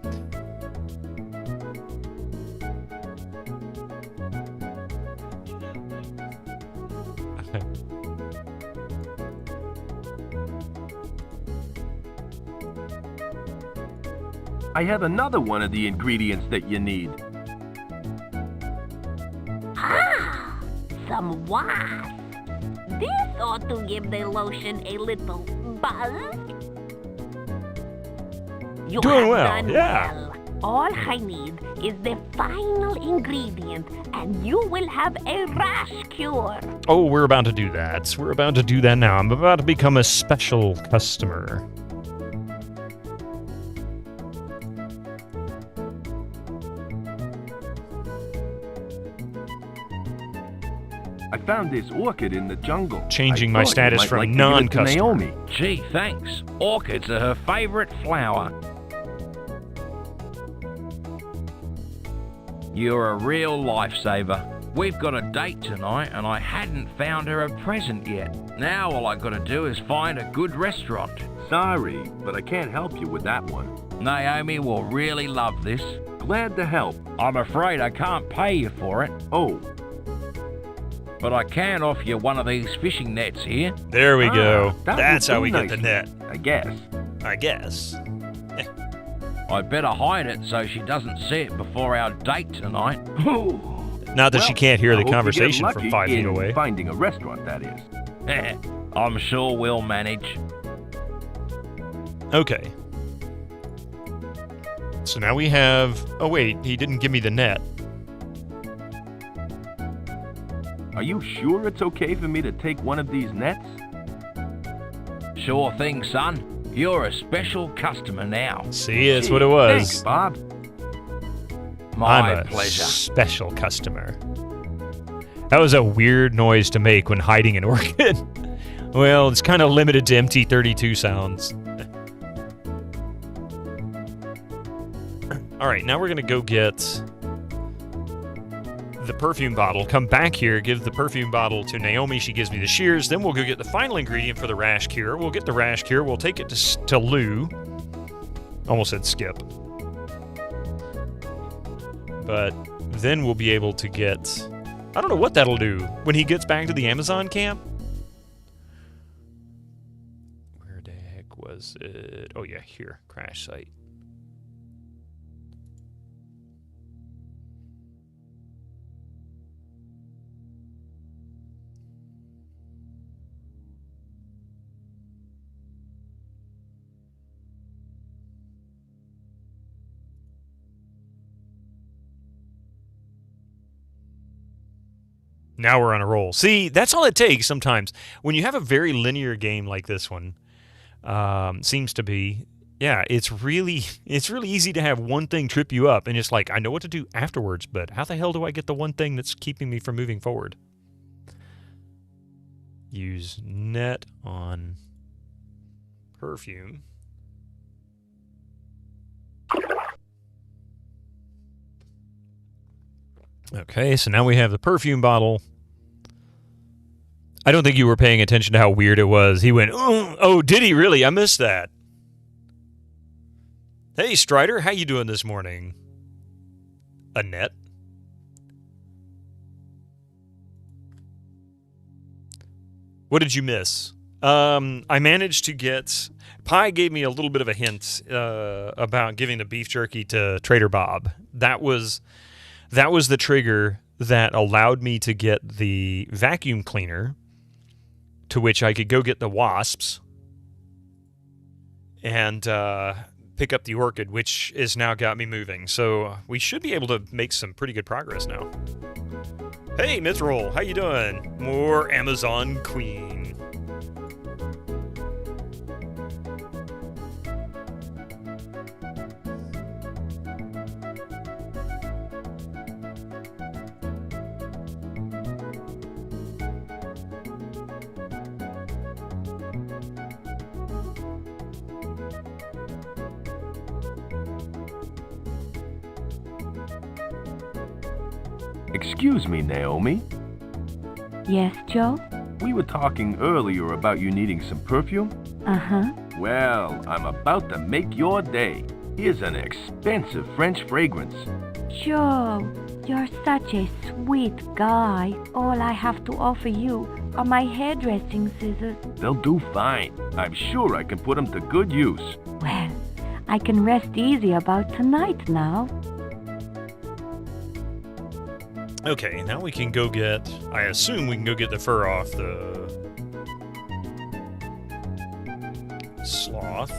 I have another one of the ingredients that you need. Ah, some wasps. This ought to give the lotion a little buzz. You Doing have well, done yeah. well. All I need is the final ingredient, and you will have a rash cure. Oh, we're about to do that. We're about to do that now. I'm about to become a special customer. I found this orchid in the jungle. Changing I my thought you status might from like to give it to non-customer. Naomi. Gee, thanks. Orchids are her favorite flower. You're a real lifesaver. We've got a date tonight, and I hadn't found her a present yet. Now all I gotta do is find a good restaurant. Sorry, but I can't help you with that one. Naomi will really love this. Glad to help. I'm afraid I can't pay you for it, Oh, but I can offer you one of these fishing nets here. There we go. that That's would how do we get the nicely. net. I guess. I guess. I better hide it so she doesn't see it before our date tonight. Not that she can't hear I the hope you get conversation from lucky 5 feet in away. Finding a restaurant, that is. I'm sure we'll manage. Okay. So now we have... Oh, wait. He didn't give me the net. Are you sure it's okay for me to take one of these nets? Sure thing, son. You're a special customer now. See, that's what it was. Thanks, Bob. My I'm a pleasure. special customer. That was a weird noise to make when hiding an orchid. Well, it's kind of limited to MT32 sounds. Alright, now we're going to go get the perfume bottle. Come back here, give the perfume bottle to Naomi. She gives me the shears. Then we'll go get the final ingredient for the rash cure. We'll get the rash cure. We'll take it to Lou. Almost said Skip. But then we'll be able to get... I don't know what that'll do when he gets back to the Amazon camp. Where the heck was it? Oh yeah, here. Crash site. Now we're on a roll. See, that's all it takes sometimes. When you have a very linear game like this one, seems to be, yeah, it's really easy to have one thing trip you up, and it's like, I know what to do afterwards, but how the hell do I get the one thing that's keeping me from moving forward? Use net on perfume. Okay, so now we have the perfume bottle. I don't think you were paying attention to how weird it was. He went, oh, did he really? I missed that. Hey, Strider, how you doing this morning? Annette? What did you miss? I managed to get... Pi gave me a little bit of a hint about giving the beef jerky to Trader Bob. That was the trigger that allowed me to get the vacuum cleaner, to which I could go get the wasps and pick up the orchid, which has now got me moving. So we should be able to make some pretty good progress now. Hey, Mithril, how you doing? More Amazon Queen. Excuse me, Naomi. Yes, Joe? We were talking earlier about you needing some perfume. Uh-huh. Well, I'm about to make your day. Here's an expensive French fragrance. Joe, you're such a sweet guy. All I have to offer you are my hairdressing scissors. They'll do fine. I'm sure I can put them to good use. Well, I can rest easy about tonight now. Okay, now we can go get... I assume we can go get the fur off the... sloth.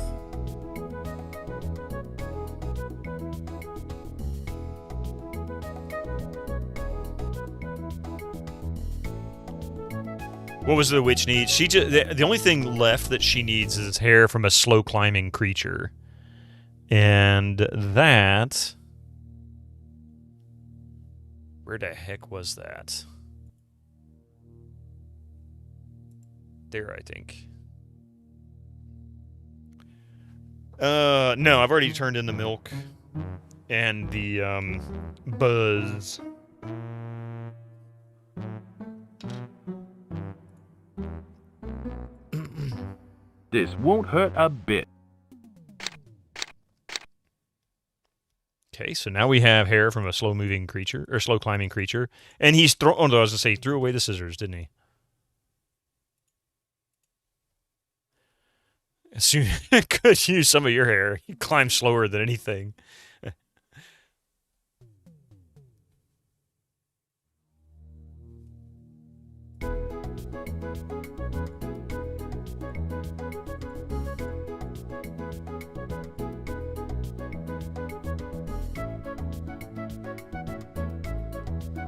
What was the witch need? She just the only thing left that she needs is hair from a slow climbing creature, and that. Where the heck was that? There, I think. No, I've already turned in the milk and the buzz. This won't hurt a bit. Okay, so now we have hair from a slow-moving creature, or slow-climbing creature, and he's thrown. Oh, no, I was gonna say he threw away the scissors, didn't he? Soon, could use some of your hair. You climb slower than anything.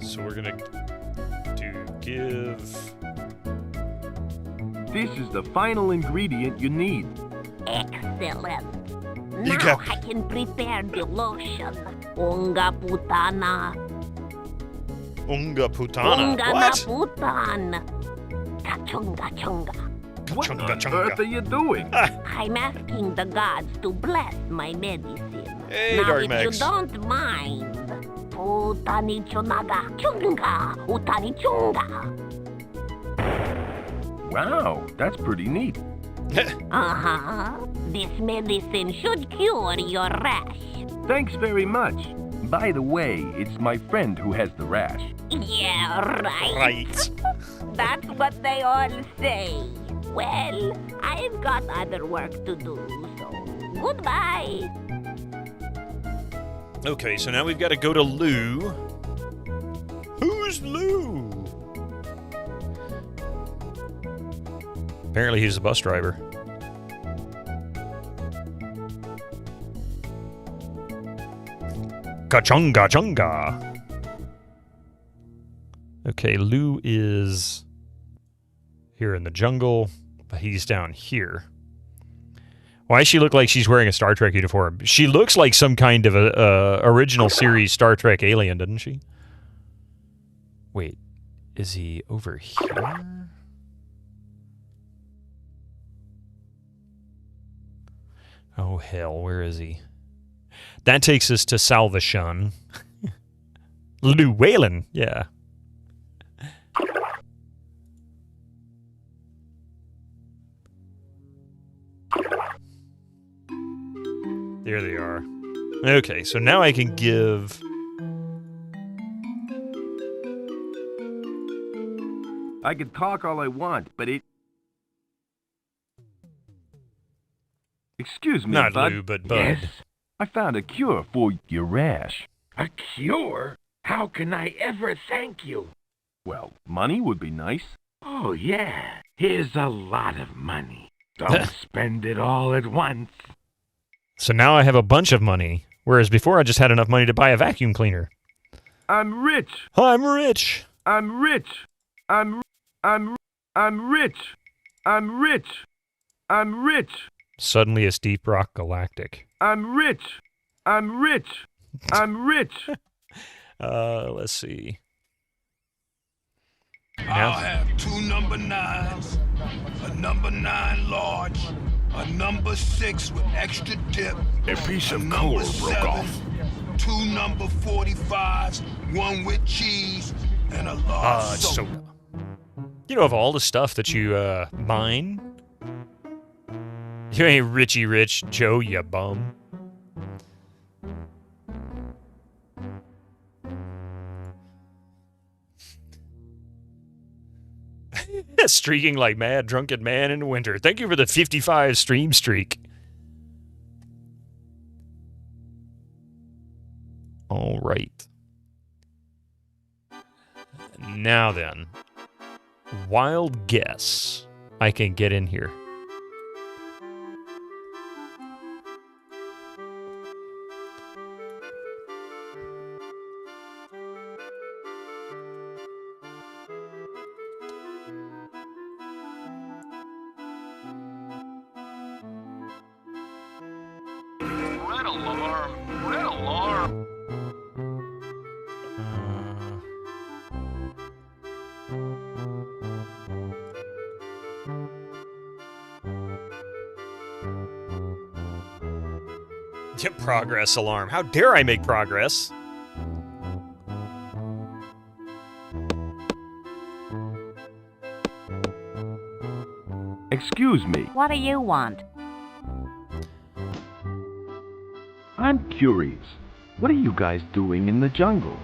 So we're gonna give. This is the final ingredient you need. Excellent. Now I can prepare the lotion. Unga putana. Unga putana. Unga What? putan. Kachunga chunga. What on earth are you doing? I'm asking the gods to bless my medicine. Hey, now, Dark if Max. you don't mind, utani chunaga chunga, utani chunga. Wow, that's pretty neat. Uh-huh. This medicine should cure your rash. Thanks very much. By the way, it's my friend who has the rash. Yeah, right. Right. That's what they all say. Well, I've got other work to do, so goodbye. Okay, so now we've got to go to Lou. Who's Lou? Apparently he's a bus driver. Ka-chunga chunga. Okay, Lou is here in the jungle, but he's down here. Why does she look like she's wearing a Star Trek uniform? She looks like some kind of a original series Star Trek alien, doesn't she? Wait, is he over here? Oh, hell, where is he? That takes us to Salvation. Lou Whalen, yeah. There they are. Okay, so now I can give... I can talk all I want, but it... Excuse me, Not Bud. Lou, but Bud. Yes? I found a cure for your rash. A cure? How can I ever thank you? Well, money would be nice. Oh, yeah. Here's a lot of money. Don't spend it all at once. So now I have a bunch of money, whereas before I just had enough money to buy a vacuum cleaner. I'm rich. I'm rich. I'm rich. I'm rich. I'm rich. I'm rich. Suddenly it's Deep Rock Galactic. I'm rich. I'm rich. I'm rich. Let's see. I'll have 2 number 9s, a number 9 large, a number 6 with extra dip, A piece of number coal broke 7, off. 2 number 45s, 1 with cheese, and a large soda. soda. You know, of all the stuff that you mine, you ain't Richie Rich, Joe, you bum. Streaking like mad, drunken man in winter. Thank you for the 55 stream streak. All right. Now then, wild guess. I can get in here. alarm! Red alarm! Progress alarm. How dare I make progress? Excuse me. What do you want? I'm curious. What are you guys doing in the jungle?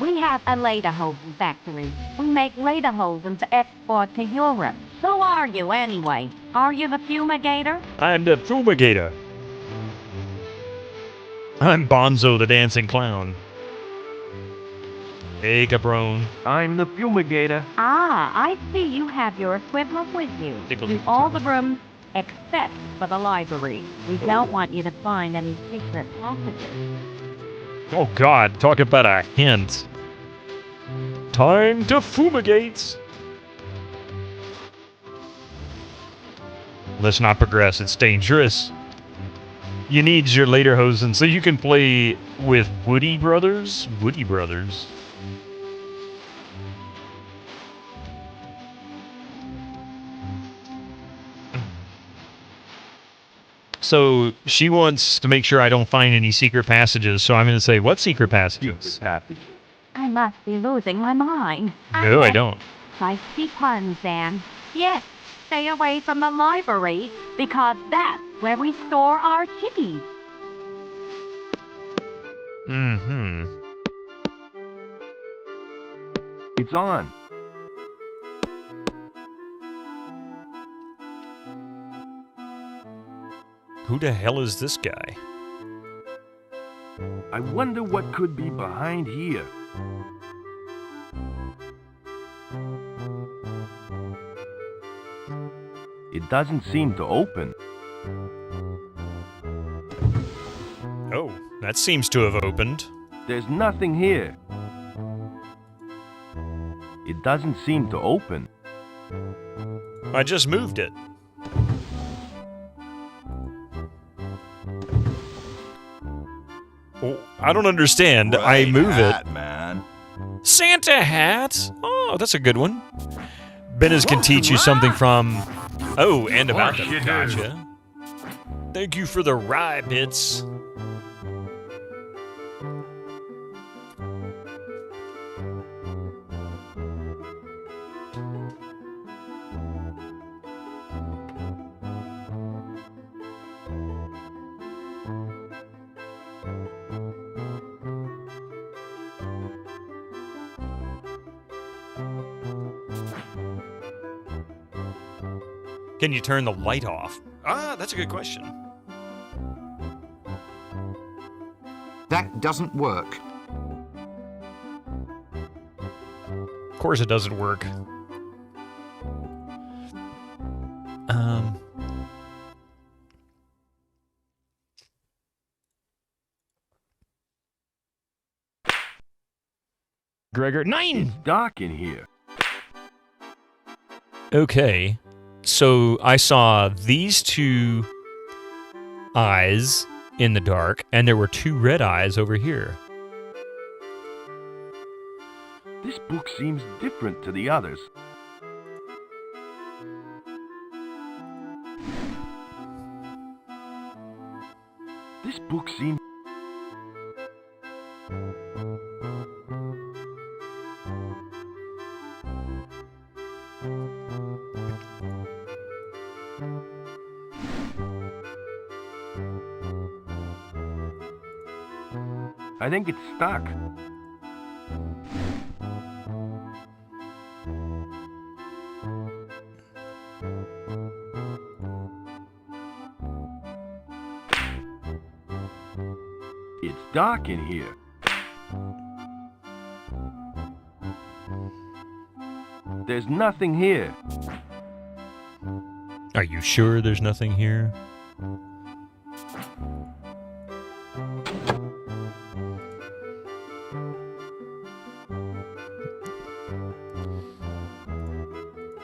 We have a lederhosen factory. We make lederhosen to export to Europe. Who are you, anyway? Are you the fumigator? I'm the fumigator. I'm Bonzo the dancing clown. Hey, Capron. I'm the fumigator. Ah, I see you have your equipment with you. In all the rooms except for the library. We don't want you to find any secret passages. Oh God, talk about a hint. Time to fumigate. Let's not progress, it's dangerous. You need your lederhosen so you can play with Woody Brothers? Woody Brothers. So she wants to make sure I don't find any secret passages, so I'm going to say, what secret passages? I must be losing my mind. No, I don't. Feisty puns, Anne. Yes, stay away from the library, because that's where we store our kitties. Mm-hmm. It's on. Who the hell is this guy? I wonder what could be behind here. It doesn't seem to open. Oh, that seems to have opened. There's nothing here. It doesn't seem to open. I just moved it. Oh, I don't understand. I move it. Man. Santa hat? Oh, that's a good one. Bennis can teach you something from... Oh, and about them. Gotcha. Thank you for the rye bits. Can you turn the light off? Ah, that's a good question. That doesn't work. Of course it doesn't work. Gregor, 9! It's dark in here. Okay. So I saw these two eyes in the dark, and there were two red eyes over here. This book seems different to the others. This book seems... I think it's stuck. It's dark in here. There's nothing here. Are you sure there's nothing here?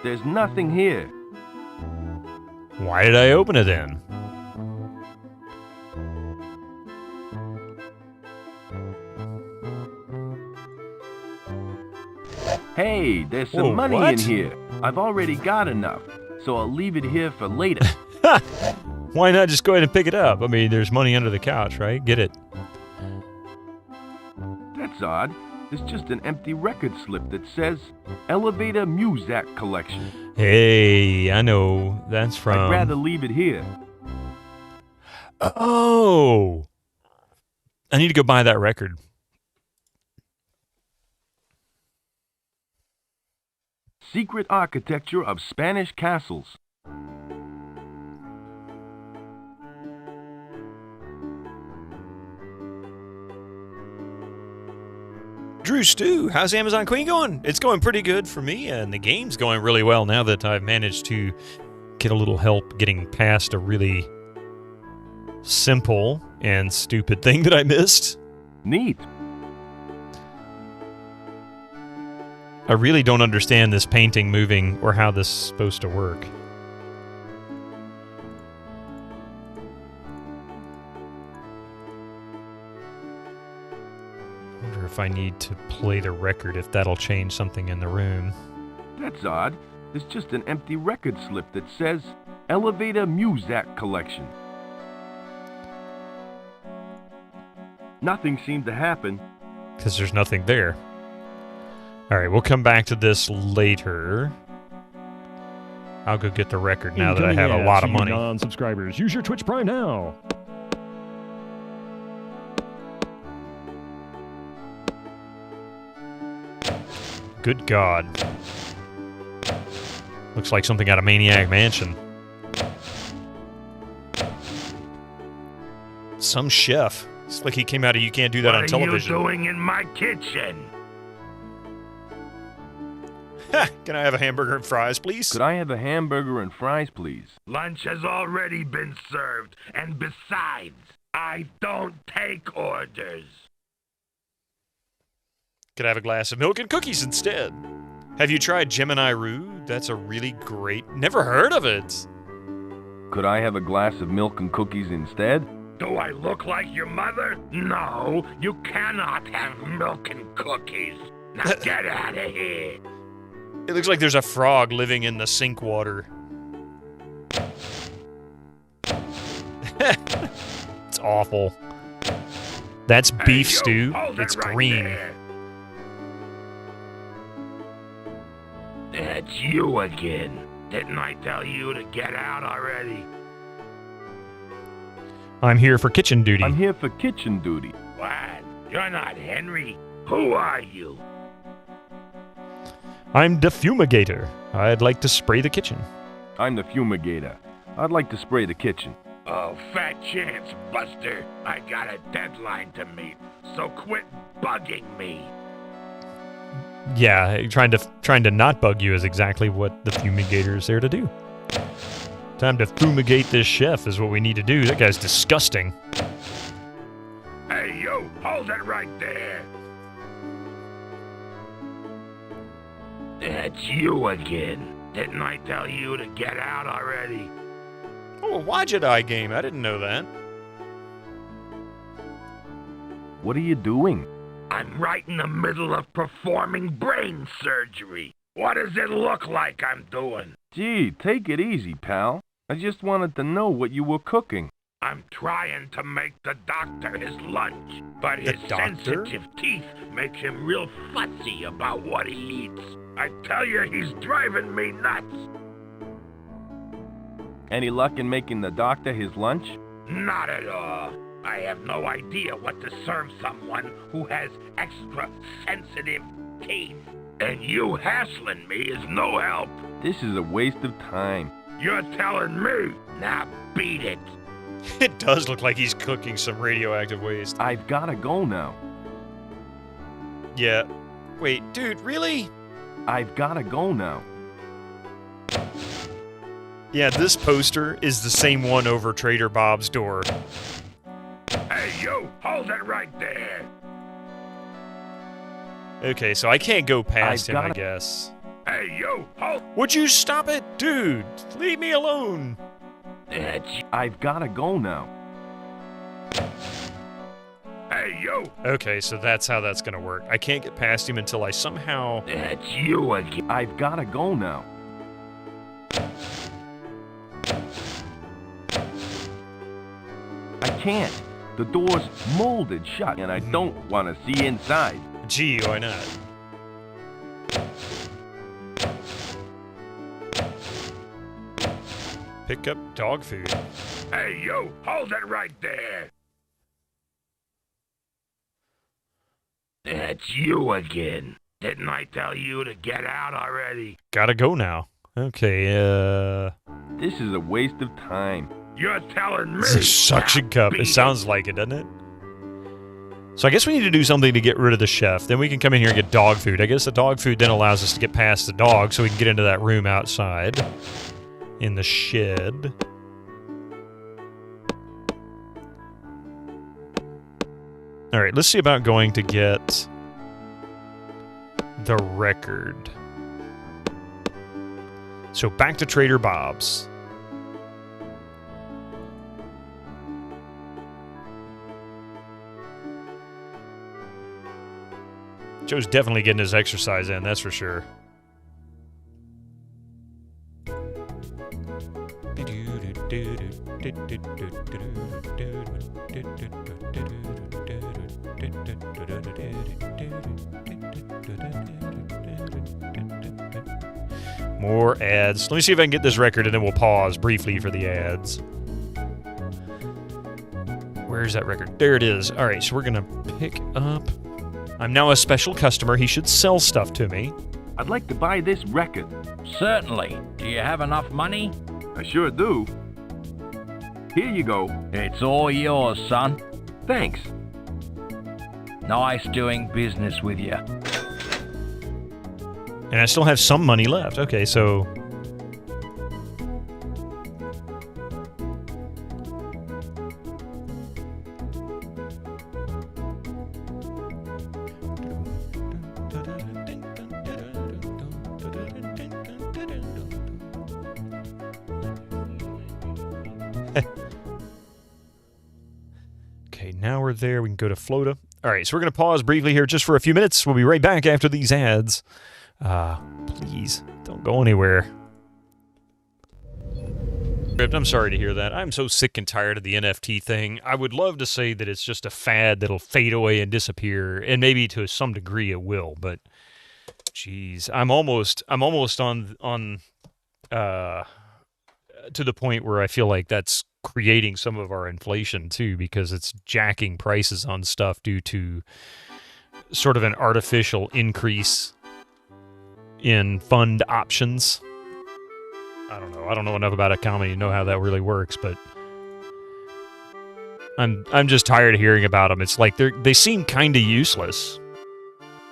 There's nothing here. Why did I open it then? Hey, there's some Whoa, money what? in here. I've already got enough, so I'll leave it here for later. Why not just go ahead and pick it up? I mean, there's money under the couch, right? Get it. That's odd. It's just an empty record slip that says Elevator Muzak Collection. Hey, I know. That's from... I'd rather leave it here. Oh! I need to go buy that record. Secret Architecture of Spanish Castles. Drew Stew, how's Amazon Queen going? It's going pretty good for me, and the game's going really well now that I've managed to get a little help getting past a really simple and stupid thing that I missed. Neat. I really don't understand this painting moving or how this is supposed to work. I wonder if I need to play the record, if that'll change something in the room. That's odd. It's just an empty record slip that says Elevator Muzak Collection. Nothing seemed to happen. Because there's nothing there. Alright, we'll come back to this later. I'll go get the record now that I have a lot of money. Non-subscribers, use your Twitch Prime now. Good God. Looks like something out of Maniac Mansion. Some chef. It's like he came out of You Can't Do That on Television. What are you doing in my kitchen? Can I have a hamburger and fries, please? Could I have a hamburger and fries, please? Lunch has already been served, and besides, I don't take orders. Could I have a glass of milk and cookies instead? Have you tried Gemini Roux? That's a really great... Never heard of it. Could I have a glass of milk and cookies instead? Do I look like your mother? No, you cannot have milk and cookies. Now get out of here. It looks like there's a frog living in the sink water. It's awful. That's beef stew. It's green. There. That's you again. Didn't I tell you to get out already? I'm here for kitchen duty. I'm here for kitchen duty. What? You're not Henry. Who are you? I'm the fumigator. I'd like to spray the kitchen. I'm the fumigator. I'd like to spray the kitchen. Oh, fat chance, Buster. I got a deadline to meet, so quit bugging me. Yeah, trying to not bug you is exactly what the fumigator is there to do. Time to fumigate this chef is what we need to do. That guy's disgusting. Hey, you, hold it right there. That's you again. Didn't I tell you to get out already? Oh, a Wajidai game. I didn't know that. What are you doing? I'm right in the middle of performing brain surgery. What does it look like I'm doing? Gee, take it easy, pal. I just wanted to know what you were cooking. I'm trying to make the doctor his lunch, but his sensitive teeth make him real fussy about what he eats. I tell you, he's driving me nuts. Any luck in making the doctor his lunch? Not at all. I have no idea what to serve someone who has extra sensitive teeth. And you hassling me is no help. This is a waste of time. You're telling me. Now beat it. It does look like he's cooking some radioactive waste. I've gotta go now. Yeah. Wait, dude, really? I've gotta go now. Yeah, this poster is the same one over Trader Bob's door. Hey, you! Hold it right there! Okay, so I can't go past him, I guess. Hey, you! Hold... Would you stop it? Dude, leave me alone! I've gotta go now. Hey, Hey, yo! Okay, so that's how that's gonna work. I can't get past him until I somehow... That's you again. I've gotta go now. I can't. The door's molded shut, and I don't want to see inside. Gee, why not? Pick up dog food. Hey, yo! Hold it right there! That's you again. Didn't I tell you to get out already? Gotta go now. Okay, This is a waste of time. You're telling me. It's a suction cup. It sounds like it, doesn't it? So I guess we need to do something to get rid of the chef. Then we can come in here and get dog food. I guess the dog food then allows us to get past the dog so we can get into that room outside in the shed. All right, let's see about going to get the record. So back to Trader Bob's. Joe's definitely getting his exercise in, that's for sure. More ads. Let me see if I can get this record and then we'll pause briefly for the ads. Where's that record? There it is. All right, so we're going to pick up... I'm now a special customer. He should sell stuff to me. I'd like to buy this record. Certainly. Do you have enough money? I sure do. Here you go. It's all yours, son. Thanks. Nice doing business with you. And I still have some money left. Okay, so... Okay, now we're there. We can go to Flota. All right, so we're going to pause briefly here just for a few minutes. We'll be right back after these ads. Please, don't go anywhere. I'm sorry to hear that. I'm so sick and tired of the NFT thing. I would love to say that it's just a fad that'll fade away and disappear, and maybe to some degree it will, but jeez, I'm almost on to the point where I feel like that's creating some of our inflation too, because it's jacking prices on stuff due to sort of an artificial increase in fund options. I don't know enough about economy to know how that really works, but I'm just tired of hearing about them. It's like they seem kind of useless.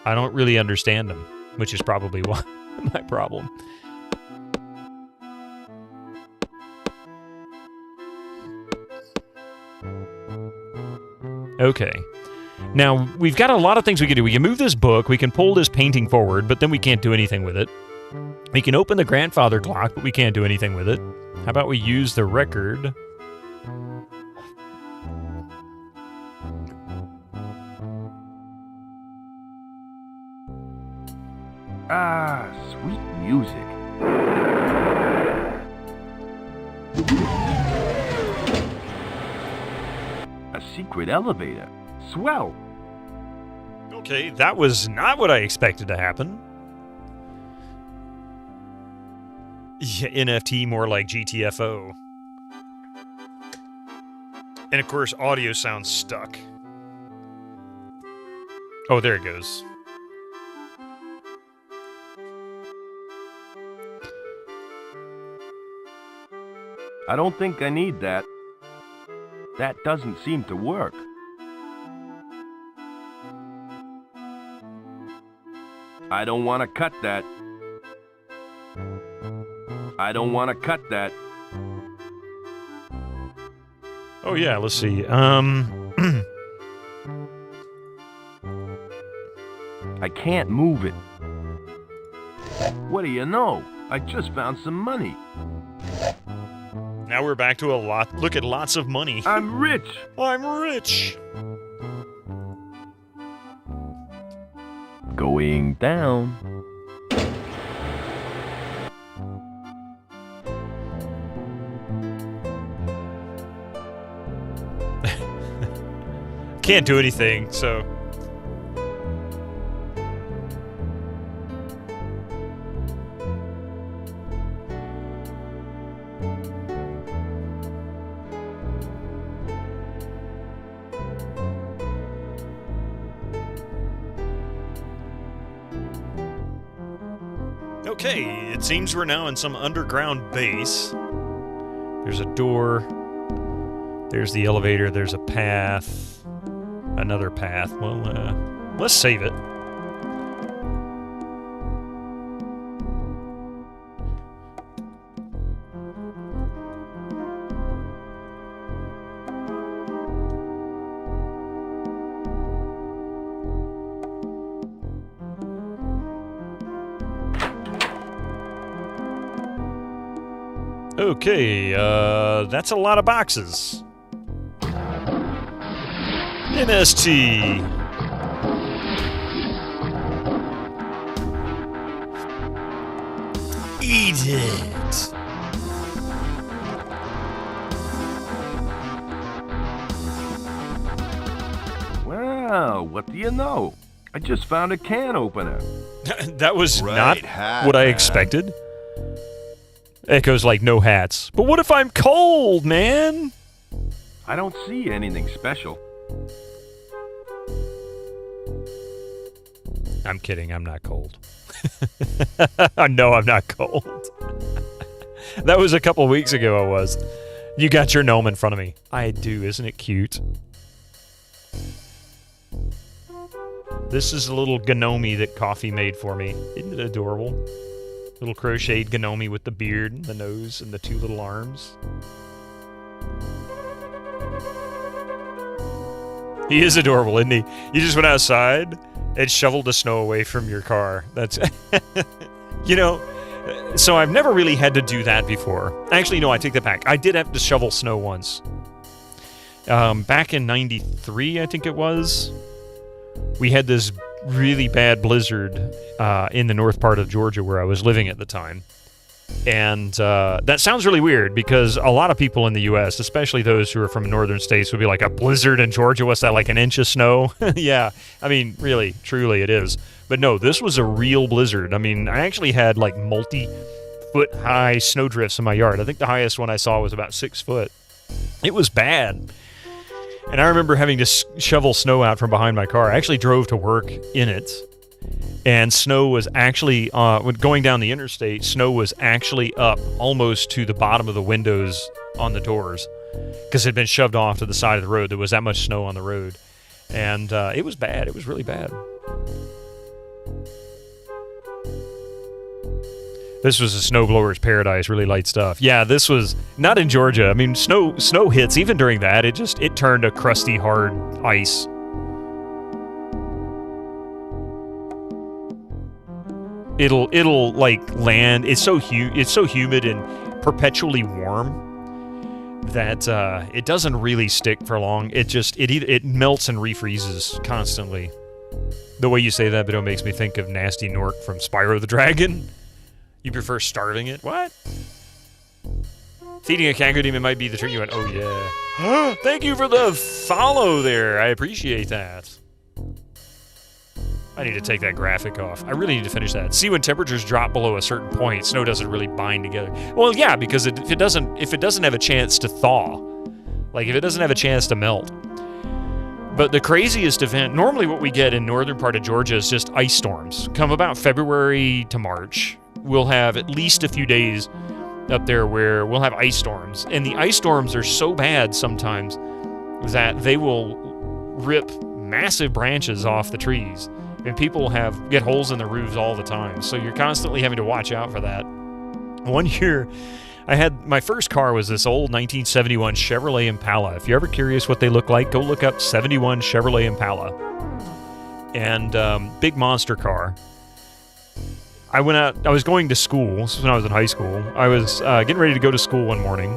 I don't really understand them, which is probably my problem. Okay. Now, we've got a lot of things we can do. We can move this book, we can pull this painting forward, but then we can't do anything with it. We can open the grandfather clock, but we can't do anything with it. How about we use the record? Ah, sweet music. A secret elevator. Swell. Okay, that was not what I expected to happen. Yeah, NFT more like GTFO. And of course, audio sounds stuck. Oh, there it goes. I don't think I need that. That doesn't seem to work. I don't want to cut that. I don't want to cut that. Oh yeah, let's see. I can't move it. What do you know? I just found some money. Now we're back to a lot. Look at lots of money. I'm rich. I'm rich. Going down. Can't do anything, so... Okay, it seems we're now in some underground base. There's a door. There's the elevator. There's a path. Another path. Well, let's save it. Okay, that's a lot of boxes. MST. Eat it. Well, what do you know? I just found a can opener. That was not what I expected. Echo's like, no hats. But what if I'm cold, man? I don't see anything special. I'm kidding, I'm not cold. No, I'm not cold. That was a couple weeks ago I was. You got your gnome in front of me. I do, isn't it cute? This is a little gnome that Coffee made for me. Isn't it adorable? Little crocheted gnome with the beard, and the nose, and the two little arms. He is adorable, isn't he? You just went outside and shoveled the snow away from your car. That's... You know, so I've never really had to do that before. Actually, no, I take that back. I did have to shovel snow once. Back in '93, I think it was. We had this really bad blizzard in the north part of Georgia where I was living at the time. And that sounds really weird because a lot of people in the U.S., especially those who are from northern states, would be like, a blizzard in Georgia? What's that, like an inch of snow? Yeah, I mean, really, truly it is. But no, this was a real blizzard. I mean, I actually had like multi-foot high snowdrifts in my yard. I think the highest one I saw was about 6 foot. It was bad. And I remember having to shovel snow out from behind my car. I actually drove to work in it. And snow was actually, when going down the interstate, snow was actually up almost to the bottom of the windows on the doors. Because it had been shoved off to the side of the road. There was that much snow on the road. And it was bad. It was really bad. This was a snowblower's paradise, really light stuff. Yeah, this was not in Georgia. I mean, snow hits, even during that, it turned to crusty, hard ice. It'll like land. It's so humid and perpetually warm that it doesn't really stick for long. It melts and refreezes constantly. The way you say that, but it makes me think of Nasty Nork from Spyro the Dragon. You prefer starving it? What? Feeding a kangaroo demon might be the trick. You went, oh yeah. Thank you for the follow there. I appreciate that. I need to take that graphic off. I really need to finish that. See, when temperatures drop below a certain point, snow doesn't really bind together. Well, yeah, because if it doesn't have a chance to thaw, like if it doesn't have a chance to melt. But the craziest event, normally what we get in northern part of Georgia is just ice storms. Come about February to March, we'll have at least a few days up there where we'll have ice storms. And the ice storms are so bad sometimes that they will rip massive branches off the trees. And people get holes in their roofs all the time. So you're constantly having to watch out for that. One year, my first car was this old 1971 Chevrolet Impala. If you're ever curious what they look like, go look up 71 Chevrolet Impala. And big monster car. I went out, I was going to school. This was when I was in high school. I was getting ready to go to school one morning,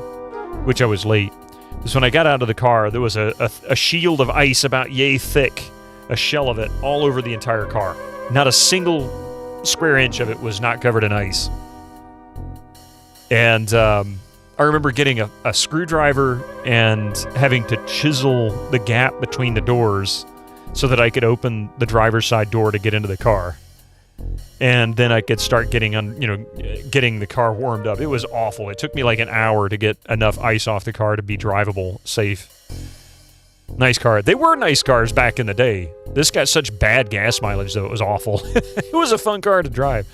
which I was late. So when I got out of the car, there was a shield of ice about yay thick, a shell of it, all over the entire car. Not a single square inch of it was not covered in ice. And I remember getting a screwdriver and having to chisel the gap between the doors so that I could open the driver's side door to get into the car. And then I could start getting the car warmed up. It was awful. It took me like an hour to get enough ice off the car to be drivable, safe. Nice car. They were nice cars back in the day. This got such bad gas mileage, though. It was awful. It was a fun car to drive.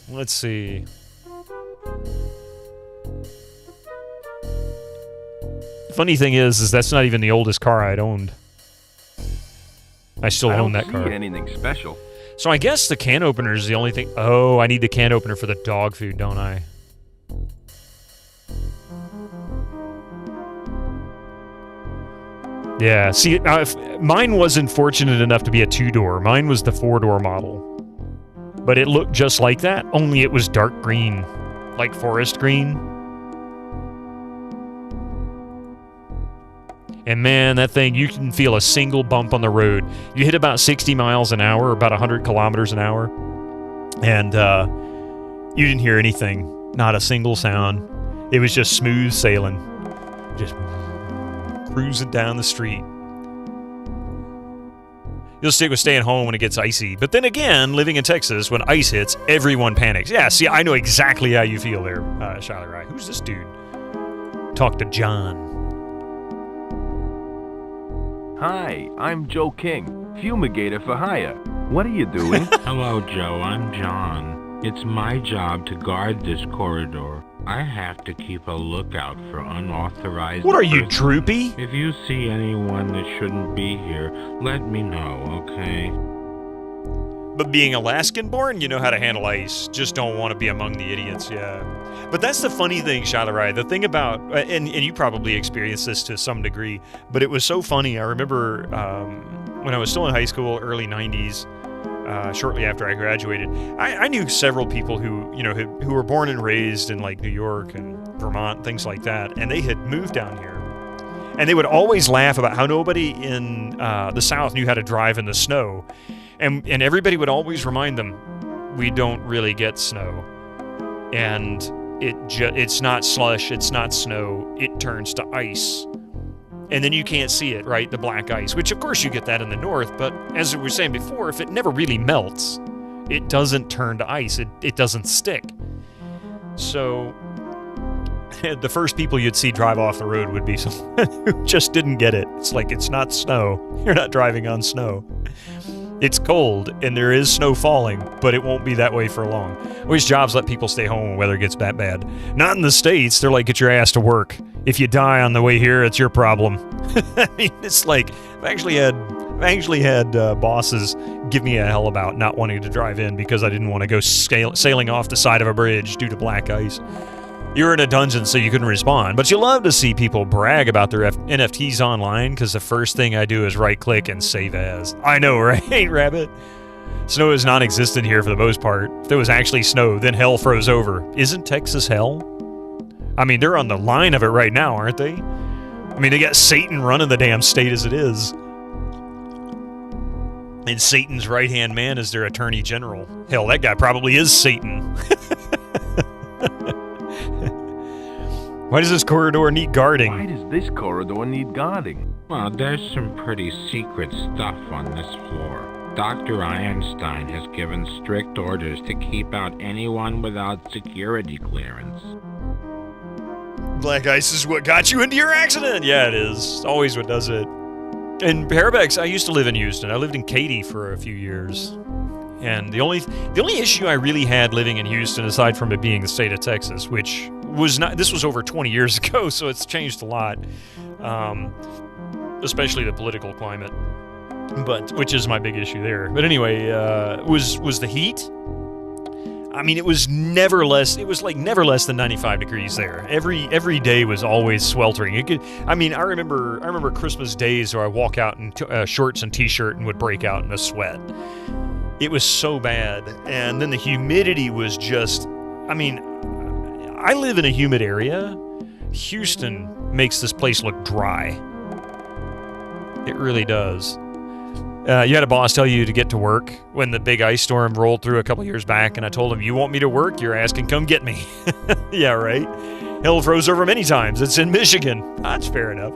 Let's see. Funny thing is that's not even the oldest car I'd owned. I still own that car. I don't see anything special. So I guess the can opener is the only thing. Oh, I need the can opener for the dog food, don't I? Yeah, see, mine wasn't fortunate enough to be a 2-door. Mine was the 4-door model. But it looked just like that, only it was dark green, like forest green. And man, that thing, you can feel a single bump on the road. You hit about 60 miles an hour, about 100 kilometers an hour, and you didn't hear anything. Not a single sound. It was just smooth sailing. Just cruising down the street. You'll stick with staying home when it gets icy. But then again, living in Texas, when ice hits, everyone panics. Yeah, see, I know exactly how you feel there, Charlie Rye. Who's this dude? Talk to John. Hi, I'm Joe King, fumigator for hire. What are you doing? Hello, Joe. I'm John. It's my job to guard this corridor. I have to keep a lookout for unauthorized... What are you, droopy? If you see anyone that shouldn't be here, let me know, okay? But being Alaskan-born, you know how to handle ice. Just don't want to be among the idiots, yeah. But that's the funny thing, Shalarai. The thing about... And you probably experienced this to some degree, but it was so funny. I remember when I was still in high school, early 90s, shortly after I graduated, I knew several people who were born and raised in like New York and Vermont, things like that, and they had moved down here. And they would always laugh about how nobody in the South knew how to drive in the snow. And everybody would always remind them, we don't really get snow. And it's not slush, it's not snow, it turns to ice. And then you can't see it, right? The black ice, which of course you get that in the north, but as we were saying before, if it never really melts, it doesn't turn to ice, it doesn't stick. So the first people you'd see drive off the road would be someone who just didn't get it. It's like, it's not snow. You're not driving on snow. It's cold, and there is snow falling, but it won't be that way for long. Always jobs let people stay home when weather gets that bad. Not in the States. They're like, get your ass to work. If you die on the way here, it's your problem. I mean, it's like, I've actually had bosses give me a hell about not wanting to drive in because I didn't want to go sailing off the side of a bridge due to black ice. You were in a dungeon, so you couldn't respond. But you love to see people brag about their NFTs online, because the first thing I do is right-click and save as. I know, right, Rabbit? Snow is non-existent here for the most part. If there was actually snow, then hell froze over. Isn't Texas hell? I mean, they're on the line of it right now, aren't they? I mean, they got Satan running the damn state as it is. And Satan's right-hand man is their attorney general. Hell, that guy probably is Satan. Why does this corridor need guarding? Why does this corridor need guarding? Well, there's some pretty secret stuff on this floor. Dr. Einstein has given strict orders to keep out anyone without security clearance. Black ice is what got you into your accident. Yeah, it is. It's always what does it. And Parabex, I used to live in Houston. I lived in Katy for a few years. And the only issue I really had living in Houston, aside from it being the state of Texas, which was not, this was over 20 years ago, so it's changed a lot, especially the political climate, which is my big issue there. But anyway, was the heat. I mean, it was never less. It was like never less than 95 degrees there. Every day was always sweltering. I remember Christmas days where I walk out in shorts and t-shirt and would break out in a sweat. It was so bad. And then the humidity was just, I mean, I live in a humid area. Houston makes this place look dry. It really does. You had a boss tell you to get to work when the big ice storm rolled through a couple years back, and I told him, you want me to work? You're asking, come get me. Yeah, right? Hell froze over many times. It's in Michigan. That's fair enough.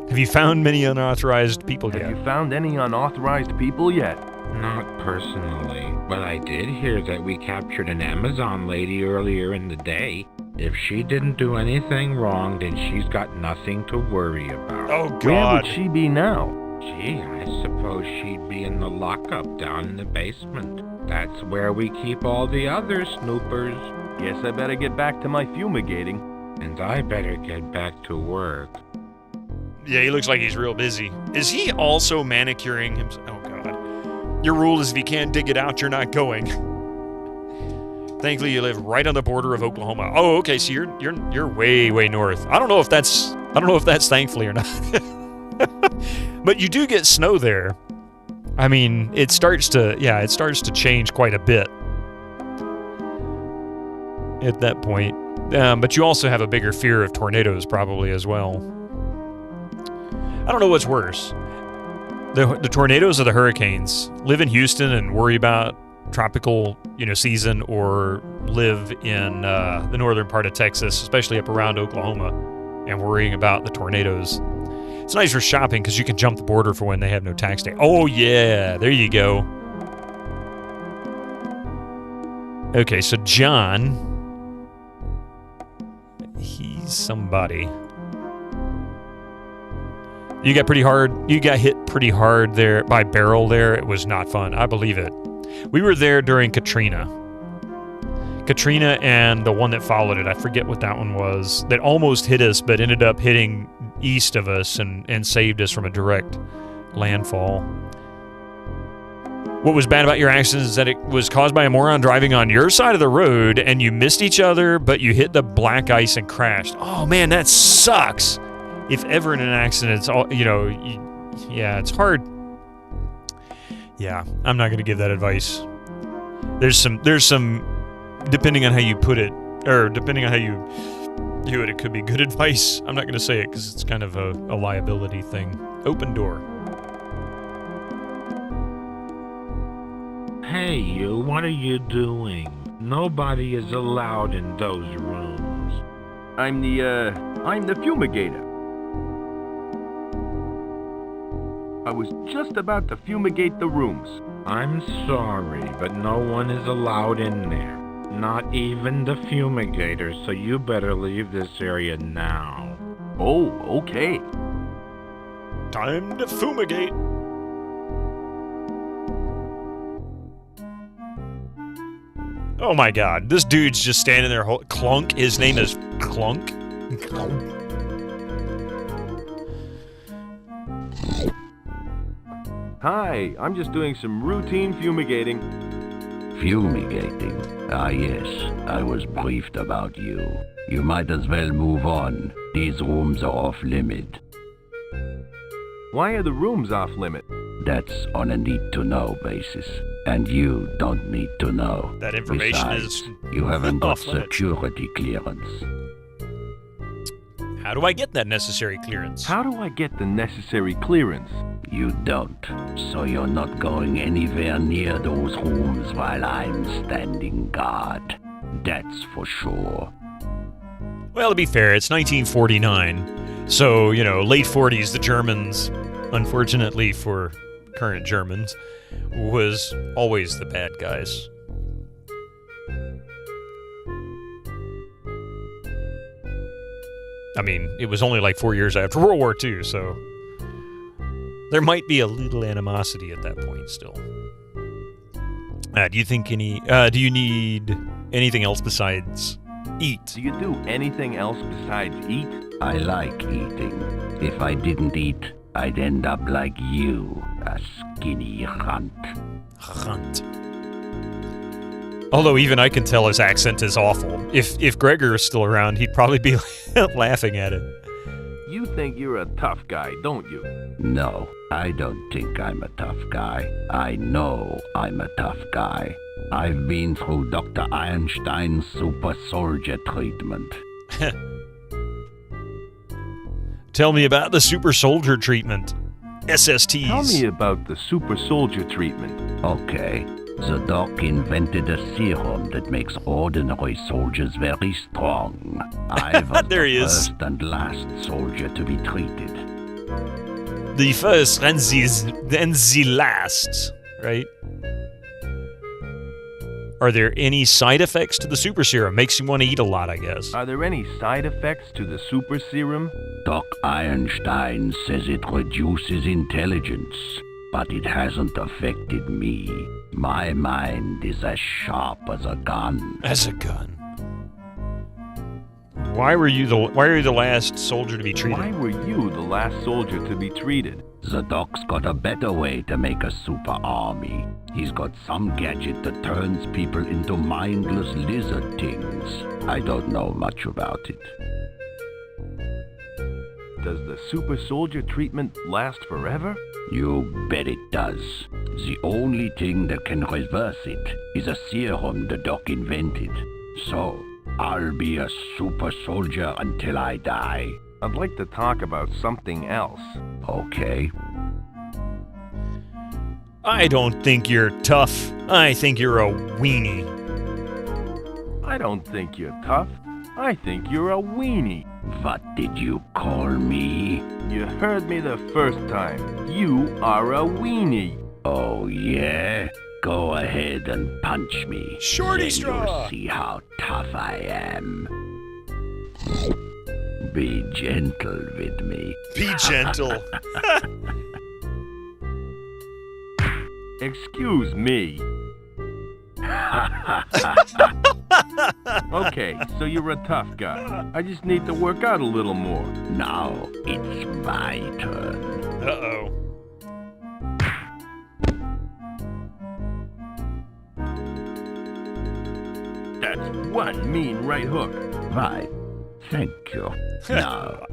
Have you found many unauthorized people yet? Have you found any unauthorized people yet? Not personally, but I did hear that we captured an Amazon lady earlier in the day. If she didn't do anything wrong, then she's got nothing to worry about. Oh, God. Where would she be now? Gee, I suppose she'd be in the lockup down in the basement. That's where we keep all the other snoopers. Guess I better get back to my fumigating. And I better get back to work. Yeah, he looks like he's real busy. Is he also manicuring himself? Oh, God. Your rule is if you can't dig it out, you're not going. Thankfully, you live right on the border of Oklahoma. Oh, okay, so you're way, way north. I don't know if that's thankfully or not. But you do get snow there. I mean, it starts to change quite a bit at that point. But you also have a bigger fear of tornadoes probably as well. I don't know what's worse. The tornadoes or the hurricanes. Live in Houston and worry about tropical, season, or live in the northern part of Texas, especially up around Oklahoma, and worrying about the tornadoes. It's nice for shopping because you can jump the border for when they have no tax day. Oh, yeah. There you go. Okay, so John. He's somebody. You got hit pretty hard there by Beryl there. It was not fun. I believe it. We were there during Katrina. Katrina and the one that followed it. I forget what that one was. That almost hit us, but ended up hitting east of us and saved us from a direct landfall. What was bad about your accident is that it was caused by a moron driving on your side of the road, and you missed each other, but you hit the black ice and crashed. Oh, man, that sucks. If ever in an accident, it's all, yeah, it's hard. Yeah, I'm not going to give that advice. There's some, depending on how you put it, or depending on how you do it, it could be good advice. I'm not going to say it because it's kind of a liability thing. Open door. Hey, you, what are you doing? Nobody is allowed in those rooms. I'm the fumigator. I was just about to fumigate the rooms. I'm sorry, but no one is allowed in there. Not even the fumigator, so you better leave this area now. Oh, okay. Time to fumigate. Oh my God, this dude's just standing there. Clunk. His name is Clunk. Hi, I'm just doing some routine fumigating. Fumigating? Ah, yes. I was briefed about you. You might as well move on. These rooms are off limit. Why are the rooms off limit? That's on a need-to-know basis. And you don't need to know. That information Besides, you haven't got off-limit. security clearance. How do I get that necessary clearance? How do I get the necessary clearance? You don't, so you're not going anywhere near those rooms while I'm standing guard. That's for sure. Well, to be fair, it's 1949. So, late 40s, the Germans, unfortunately for current Germans, was always the bad guys. I mean, it was only like 4 years after World War II, so there might be a little animosity at that point still. Do you need anything else besides eat? Do you do anything else besides eat? I like eating. If I didn't eat, I'd end up like you, a skinny runt. Runt. Although even I can tell his accent is awful. If Gregor is still around, he'd probably be laughing at it. You think you're a tough guy, don't you? No, I don't think I'm a tough guy. I know I'm a tough guy. I've been through Dr. Einstein's super soldier treatment. Tell me about the super soldier treatment. SSTs. Tell me about the super soldier treatment. Okay. The doc invented a serum that makes ordinary soldiers very strong. I was There he the is. first and last soldier to be treated. The first and the last, right? Are there any side effects to the super serum? Makes you want to eat a lot, I guess. Are there any side effects to the super serum? Doc Einstein says it reduces intelligence, but it hasn't affected me. My mind is as sharp as a gun. As a gun. Why were you the last soldier to be treated? Why were you the last soldier to be treated? The doc's got a better way to make a super army. He's got some gadget that turns people into mindless lizard things. I don't know much about it. Does the super soldier treatment last forever? You bet it does. The only thing that can reverse it is a serum the doc invented. So, I'll be a super soldier until I die. I'd like to talk about something else. Okay. I don't think you're tough. I think you're a weenie. I don't think you're tough. I think you're a weenie. What did you call me? You heard me the first time. You are a weenie. Oh, yeah? Go ahead and punch me. Shorty then straw! You'll see how tough I am. Be gentle with me. Be gentle. Excuse me. Okay, so you're a tough guy. I just need to work out a little more. Now it's my turn. Uh-oh. That's one mean right hook. Right. Thank you. Now,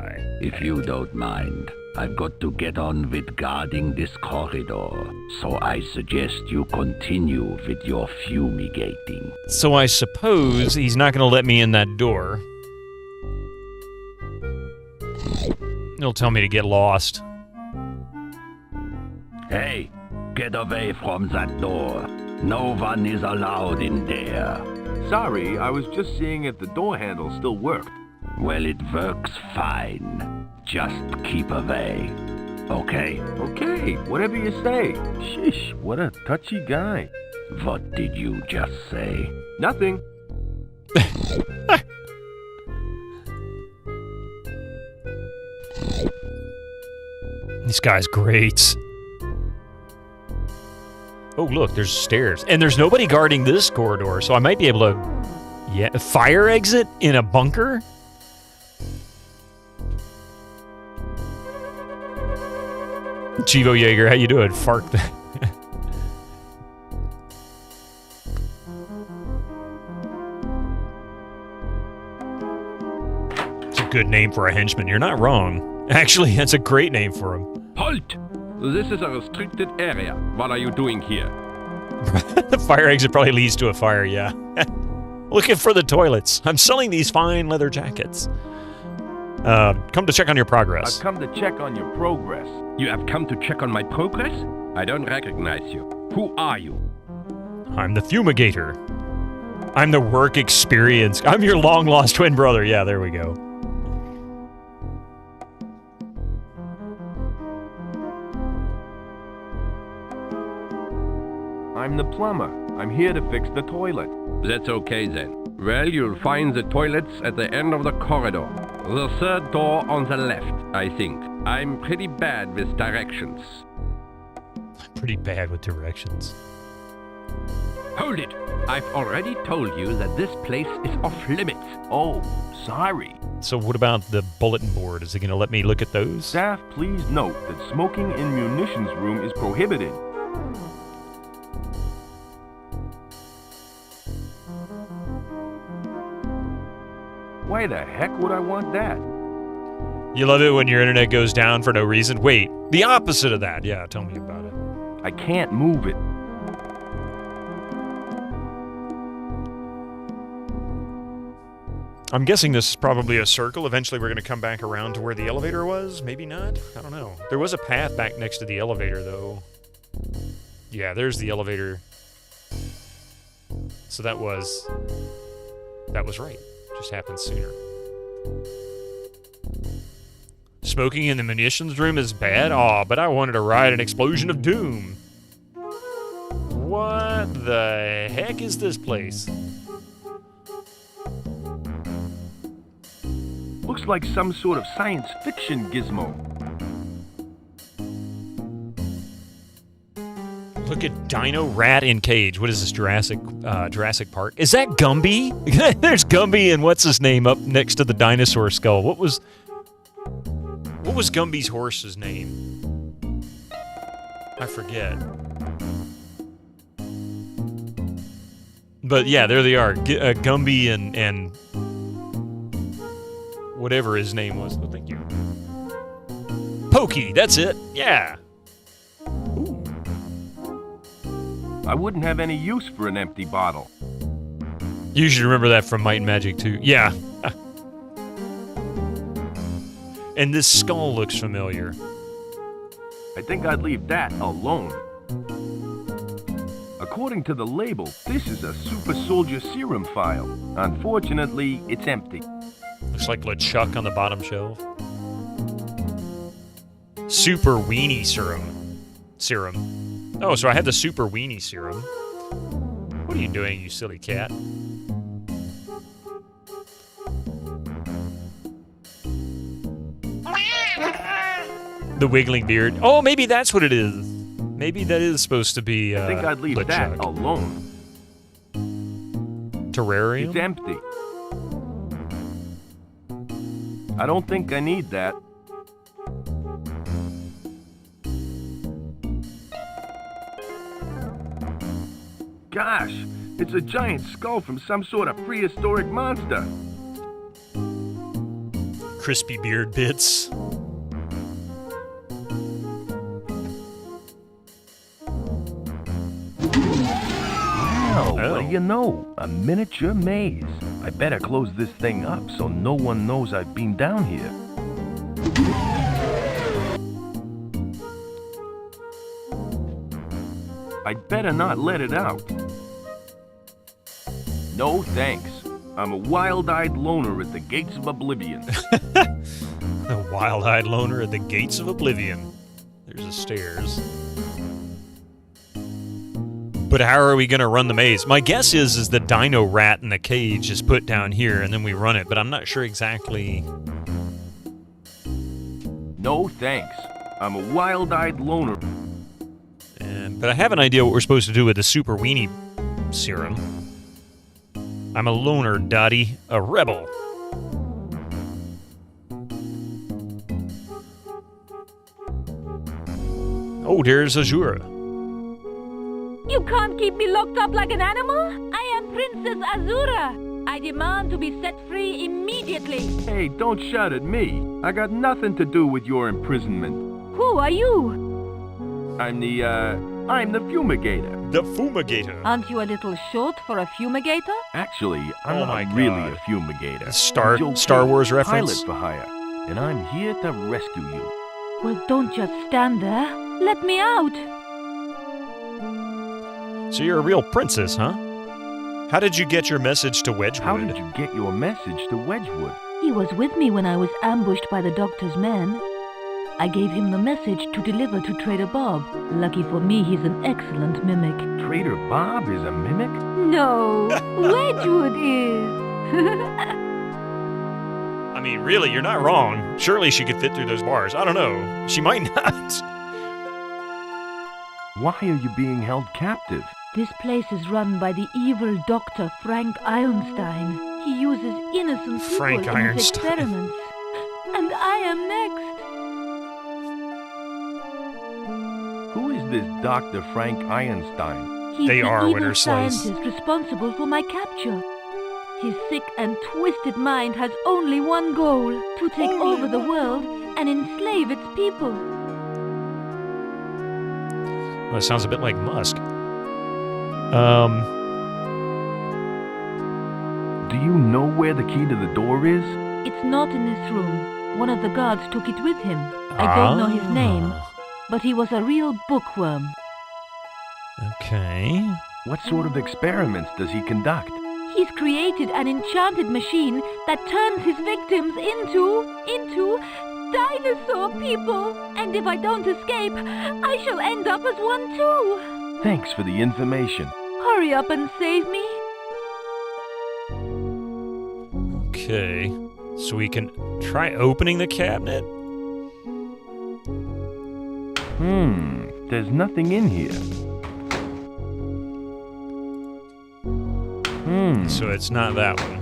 if you don't mind, I've got to get on with guarding this corridor, so I suggest you continue with your fumigating. So I suppose he's not going to let me in that door. He'll tell me to get lost. Hey, get away from that door. No one is allowed in there. Sorry, I was just seeing if the door handle still worked. Well, it works fine. Just keep away. Okay? Okay, whatever you say. Sheesh, what a touchy guy. What did you just say? Nothing. This guy's great. Oh, look, there's stairs. And there's nobody guarding this corridor, so I might be able to... Yeah, fire exit in a bunker? Chivo Jaeger, how you doing? Fark that. It's a good name for a henchman. You're not wrong. Actually, that's a great name for him. Halt! This is a restricted area. What are you doing here? The fire exit probably leads to a fire, yeah. Looking for the toilets. I'm selling these fine leather jackets. Come to check on your progress. I've come to check on your progress. You have come to check on my progress? I don't recognize you. Who are you? I'm the fumigator. I'm the work experience. I'm your long-lost twin brother. Yeah, there we go. I'm the plumber. I'm here to fix the toilet. That's okay then. Well, you'll find the toilets at the end of the corridor. The third door on the left, I think. I'm pretty bad with directions. Pretty bad with directions. Hold it! I've already told you that this place is off limits. Oh, sorry. So what about the bulletin board? Is it going to let me look at those? Staff, please note that smoking in munitions room is prohibited. Why the heck would I want that? You love it when your internet goes down for no reason? Wait, the opposite of that. Yeah, tell me about it. I can't move it. I'm guessing this is probably a circle. Eventually we're going to come back around to where the elevator was. Maybe not. I don't know. There was a path back next to the elevator, though. Yeah, there's the elevator. So that was right. Just happened sooner. Smoking in the munitions room is bad? Aw, but I wanted to ride an explosion of doom. What the heck is this place? Looks like some sort of science fiction gizmo. Look at Dino Rat in Cage. What is this, Jurassic Park? Is that Gumby? There's Gumby and what's his name up next to the dinosaur skull. What was Gumby's horse's name? I forget. But yeah, there they are. Gumby and whatever his name was. Oh, thank you. Pokey, that's it. Yeah. Ooh. I wouldn't have any use for an empty bottle. You should remember that from Might and Magic 2. Yeah. And this skull looks familiar. I think I'd leave that alone. According to the label, this is a super soldier serum vial. Unfortunately, it's empty. Looks like LeChuck on the bottom shelf. Super weenie serum. Oh, so I have the super weenie serum. What are you doing, you silly cat? The wiggling beard. Oh, maybe that's what it is. Maybe that is supposed to be I think I'd leave LeChuck. that alone. Terrarium? It's empty. I don't think I need that. Gosh, it's a giant skull from some sort of prehistoric monster. Crispy beard bits. Well, what do you know? A miniature maze. I better close this thing up so no one knows I've been down here. I'd better not let it out. No thanks. I'm a wild-eyed loner at the gates of oblivion. A wild-eyed loner at the gates of oblivion. There's the stairs. But how are we going to run the maze? My guess is the Dino Rat in the cage is put down here, and then we run it, but I'm not sure exactly. No thanks. I'm a wild-eyed loner. But I have an idea what we're supposed to do with the Super Weenie serum. I'm a loner, Dottie. A rebel. Oh, there's Azura. You can't keep me locked up like an animal? I am Princess Azura. I demand to be set free immediately. Hey, don't shout at me. I got nothing to do with your imprisonment. Who are you? I'm the fumigator. The fumigator. Aren't you a little short for a fumigator? Actually, I'm Oh not my really God. a fumigator. Star I'm Joe Star King, Wars reference. Pilot for hire, and I'm here to rescue you. Well, don't just stand there. Let me out. So you're a real princess, huh? How did you get your message to Wedgwood? How did you get your message to Wedgwood? He was with me when I was ambushed by the doctor's men. I gave him the message to deliver to Trader Bob. Lucky for me, he's an excellent mimic. Trader Bob is a mimic? No, Wedgwood is. I mean, really, you're not wrong. Surely she could fit through those bars. I don't know. She might not. Why are you being held captive? This place is run by the evil Dr. Frank Ironstein. He uses innocent people Frank in his Ironstein. experiments. And I am next. Who is this Dr. Frank Ironstein? He's They the are evil Winter Slice. scientist responsible for my capture. His sick and twisted mind has only one goal: to take over the world and enslave its people. Well, it sounds a bit like Do you know where the key to the door is? It's not in this room. One of the guards took it with him. I don't know his name, but he was a real bookworm. Okay. What sort of experiments does he conduct? He's created an enchanted machine that turns his victims into dinosaur people. And if I don't escape, I shall end up as one too. Thanks for the information. Hurry up and save me. Okay. So we can try opening the cabinet? There's nothing in here. So it's not that one.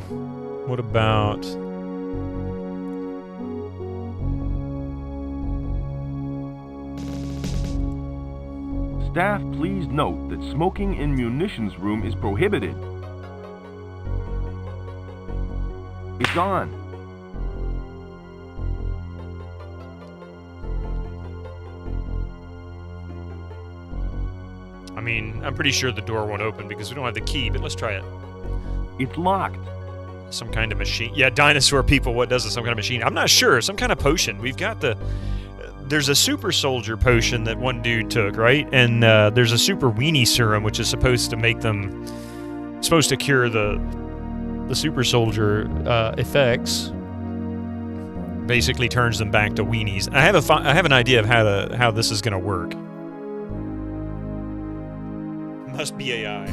What about... Staff, please note that smoking in munitions room is prohibited. It's on. I mean, I'm pretty sure the door won't open because we don't have the key, but let's try it. It's locked. Some kind of machine. Yeah, dinosaur people, what does it? Some kind of machine. I'm not sure. Some kind of potion. We've got the... There's a super soldier potion that one dude took, right? And there's a super weenie serum, which is supposed to make them... Supposed to cure the super soldier effects. Basically turns them back to weenies. I have an idea of how this is going to work. Must be AI.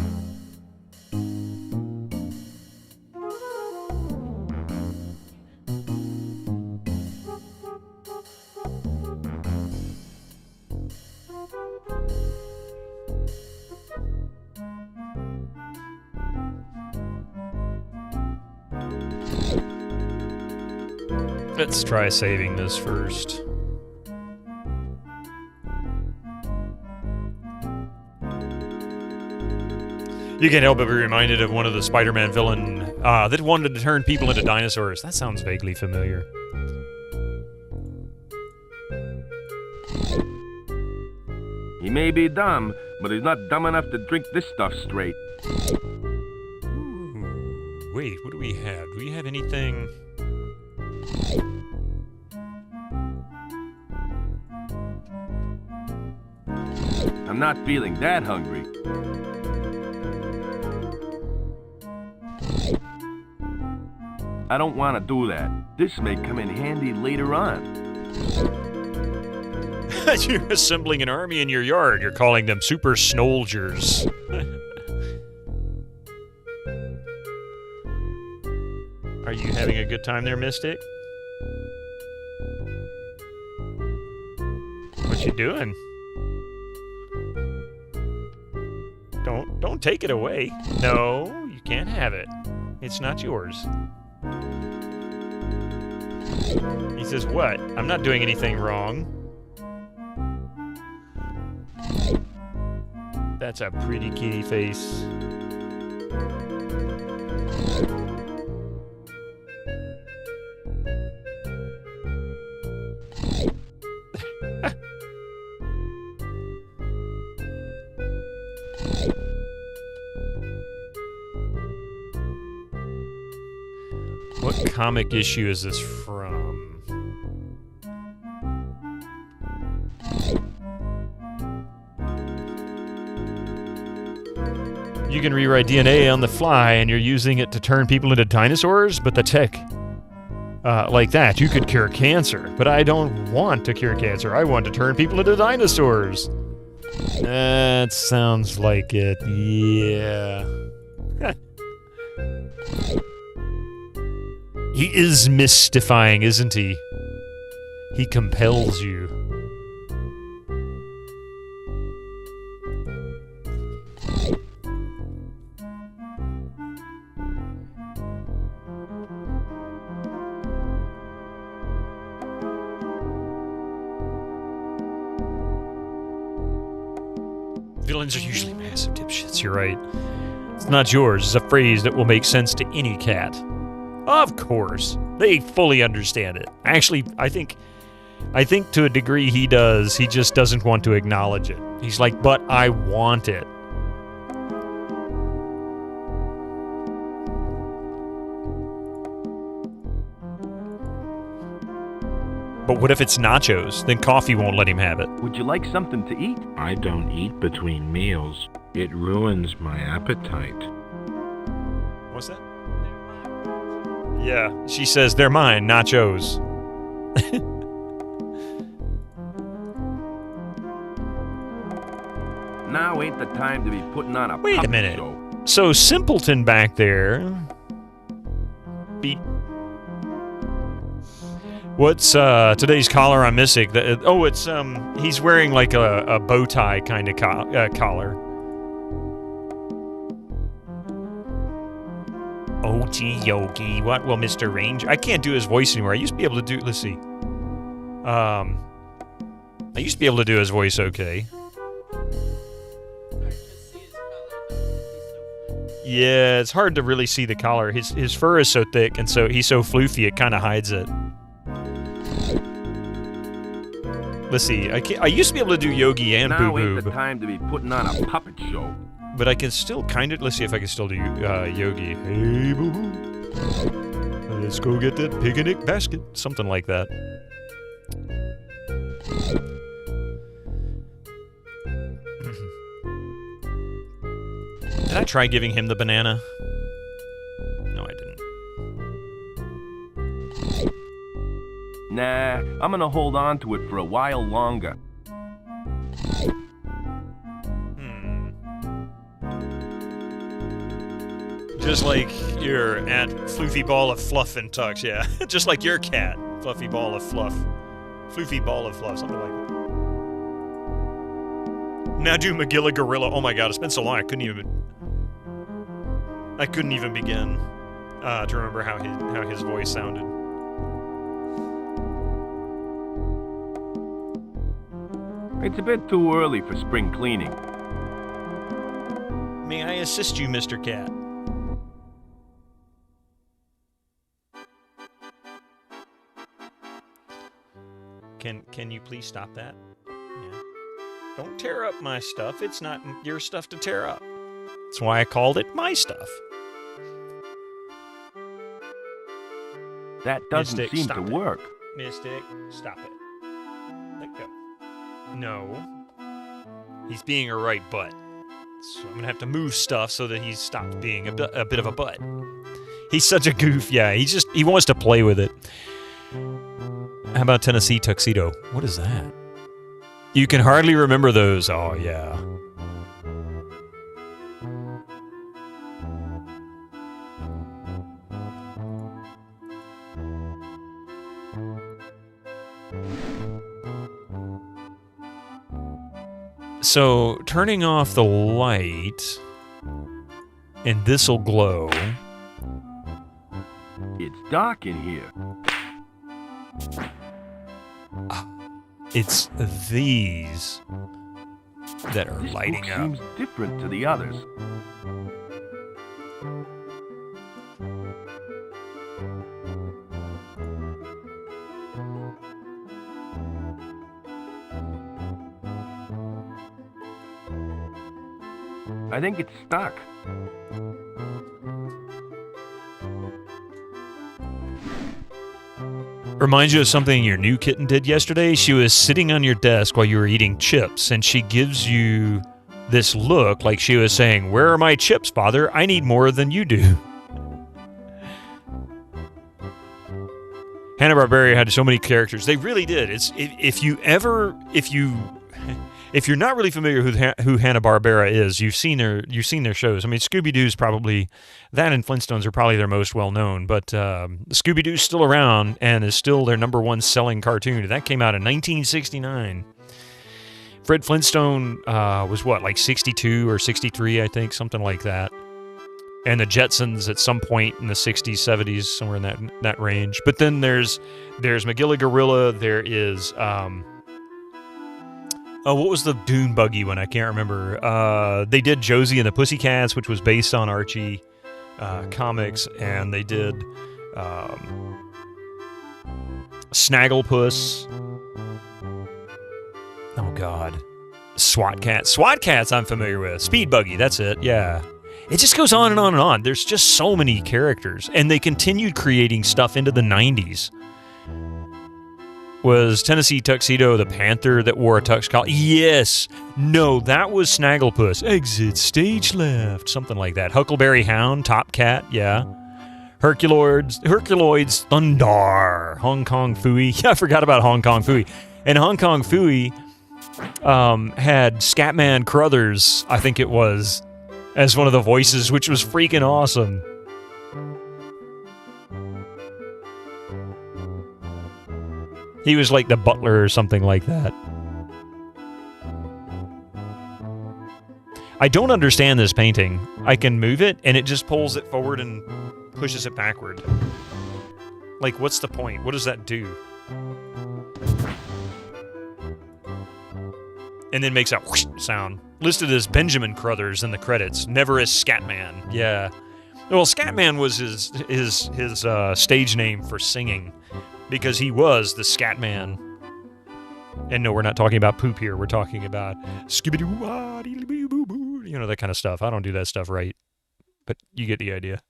Let's try saving this first. You can't help but be reminded of one of the Spider-Man villain that wanted to turn people into dinosaurs. That sounds vaguely familiar. He may be dumb, but he's not dumb enough to drink this stuff straight. Ooh, wait, what do we have? Do we have anything... I'm not feeling that hungry. I don't want to do that. This may come in handy later on. You're assembling an army in your yard. You're calling them super snolgers. Are you having a good time there, Mystic? What you doing? Don't take it away. No, you can't have it. It's not yours. He says, what? I'm not doing anything wrong. That's a pretty kitty face. What comic issue is this from? You can rewrite DNA on the fly, and you're using it to turn people into dinosaurs? But the tech, like that, you could cure cancer. But I don't want to cure cancer. I want to turn people into dinosaurs. That sounds like it, yeah. He is mystifying, isn't he? He compels you. Villains are usually massive dipshits, you're right. It's not yours, it's a phrase that will make sense to any cat. Of course. They fully understand it. Actually, I think to a degree he does. He just doesn't want to acknowledge it. He's like, but I want it. But what if it's nachos? Then coffee won't let him have it. Would you like something to eat? I don't eat between meals. It ruins my appetite. What's that? Yeah, she says they're mine, nachos. Now ain't the time to be putting on a Wait a puppet minute. show. So Simpleton back there. What's today's collar I'm missing? It's he's wearing like a bow tie kind of collar. Oh gee, Yogi, what will Mr. Ranger? I can't do his voice anymore. I used to be able to do. Let's see. I used to be able to do his voice okay. Yeah, it's hard to really see the collar. His fur is so thick, and so he's so floofy, it kind of hides it. Let's see. I used to be able to do Yogi and Boo Now ain't the Boo, time to be putting on a puppet show. but I can still kind of. Let's see if I can still do Yogi. Hey, Boo Boo, let's go get that picnic basket. Something like that. Did I try giving him the banana? No, I didn't. Nah, I'm gonna hold on to it for a while longer. Just like your at Floofy Ball of Fluff and Tux, yeah. Just like your cat, Fluffy Ball of Fluff. Floofy Ball of Fluff, something like that. Now do Magilla Gorilla. Oh my god, it's been so long I couldn't even begin to remember how his voice sounded. It's a bit too early for spring cleaning. May I assist you, Mr. Cat? Can you please stop that? Yeah. Don't tear up my stuff. It's not your stuff to tear up. That's why I called it my stuff. That doesn't Mystic, seem stop to it. work. Mystic, stop it. Let go. No. He's being a right butt. So I'm gonna have to move stuff so that he stops being a bit of a butt. He's such a goof. Yeah, he wants to play with it. How about Tennessee Tuxedo? What is that? You can hardly remember those. Oh, yeah. So, turning off the light, and this'll glow. It's dark in here. It's these that are lighting This up. seems different to the others. I think it's stuck. Reminds you of something your new kitten did yesterday? She was sitting on your desk while you were eating chips, and she gives you this look like she was saying, "Where are my chips, Father? I need more than you do." Hanna-Barbera had so many characters. They really did. If you're not really familiar with who Hanna-Barbera is, you've seen their shows. I mean, Scooby-Doo's probably, that and Flintstones are probably their most well-known, but Scooby-Doo's still around and is still their #1 selling cartoon. That came out in 1969. Fred Flintstone was what, like 62 or 63, I think, something like that. And the Jetsons at some point in the 60s, 70s, somewhere in that range. But then there's Magilla Gorilla, there is... what was the Dune Buggy one? I can't remember. They did Josie and the Pussycats, which was based on Archie comics, and they did Snagglepuss. Oh, God. SWAT Cats. SWAT Cats I'm familiar with. Speed Buggy, that's it, yeah. It just goes on and on and on. There's just so many characters, and they continued creating stuff into the 90s. Was Tennessee Tuxedo the panther that wore a tux collar? Yes. No, that was Snagglepuss. Exit stage left. Something like that. Huckleberry Hound, Top Cat, yeah. Herculoids, Thundar. Hong Kong Phooey. Yeah, I forgot about Hong Kong Phooey. And Hong Kong Phooey had Scatman Crothers, I think it was, as one of the voices, which was freaking awesome. He was like the butler or something like that. I don't understand this painting. I can move it, and it just pulls it forward and pushes it backward. Like, what's the point? What does that do? And then makes a whoosh sound. Listed as Benjamin Crothers in the credits, never as Scatman. Yeah. Well, Scatman was his stage name for singing, because he was the Scatman. And no, we're not talking about poop here. We're talking about skibidi-wah-dee-boo-boo-boo, you know, that kind of stuff. I don't do that stuff right, but you get the idea.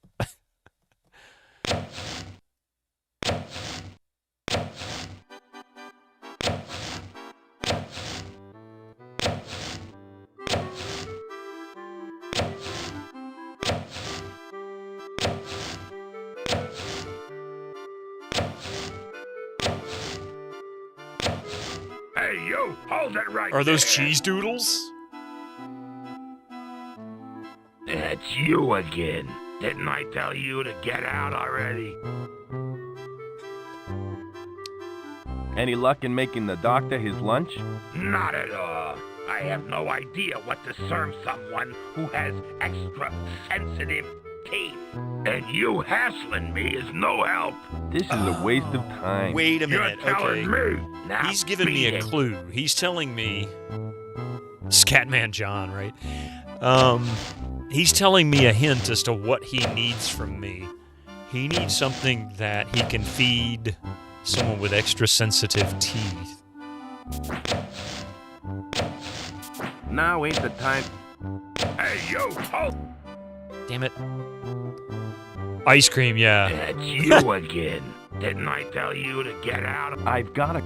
Hey, you, hold it right Are those there. cheese doodles? That's you again. Didn't I tell you to get out already? Any luck in making the doctor his lunch? Not at all. I have no idea what to serve someone who has extra sensitive teeth. And you hassling me is no help. This is a waste of time. Wait a minute. You're telling Okay. me. Now He's giving me a beat it. clue. He's telling me... Scatman John, right? He's telling me a hint as to what he needs from me. He needs something that he can feed someone with extra sensitive teeth. Now ain't the time. Hey, you, hold. Damn it. Ice cream, yeah. That's you again. Didn't I tell you to get out? I've got a...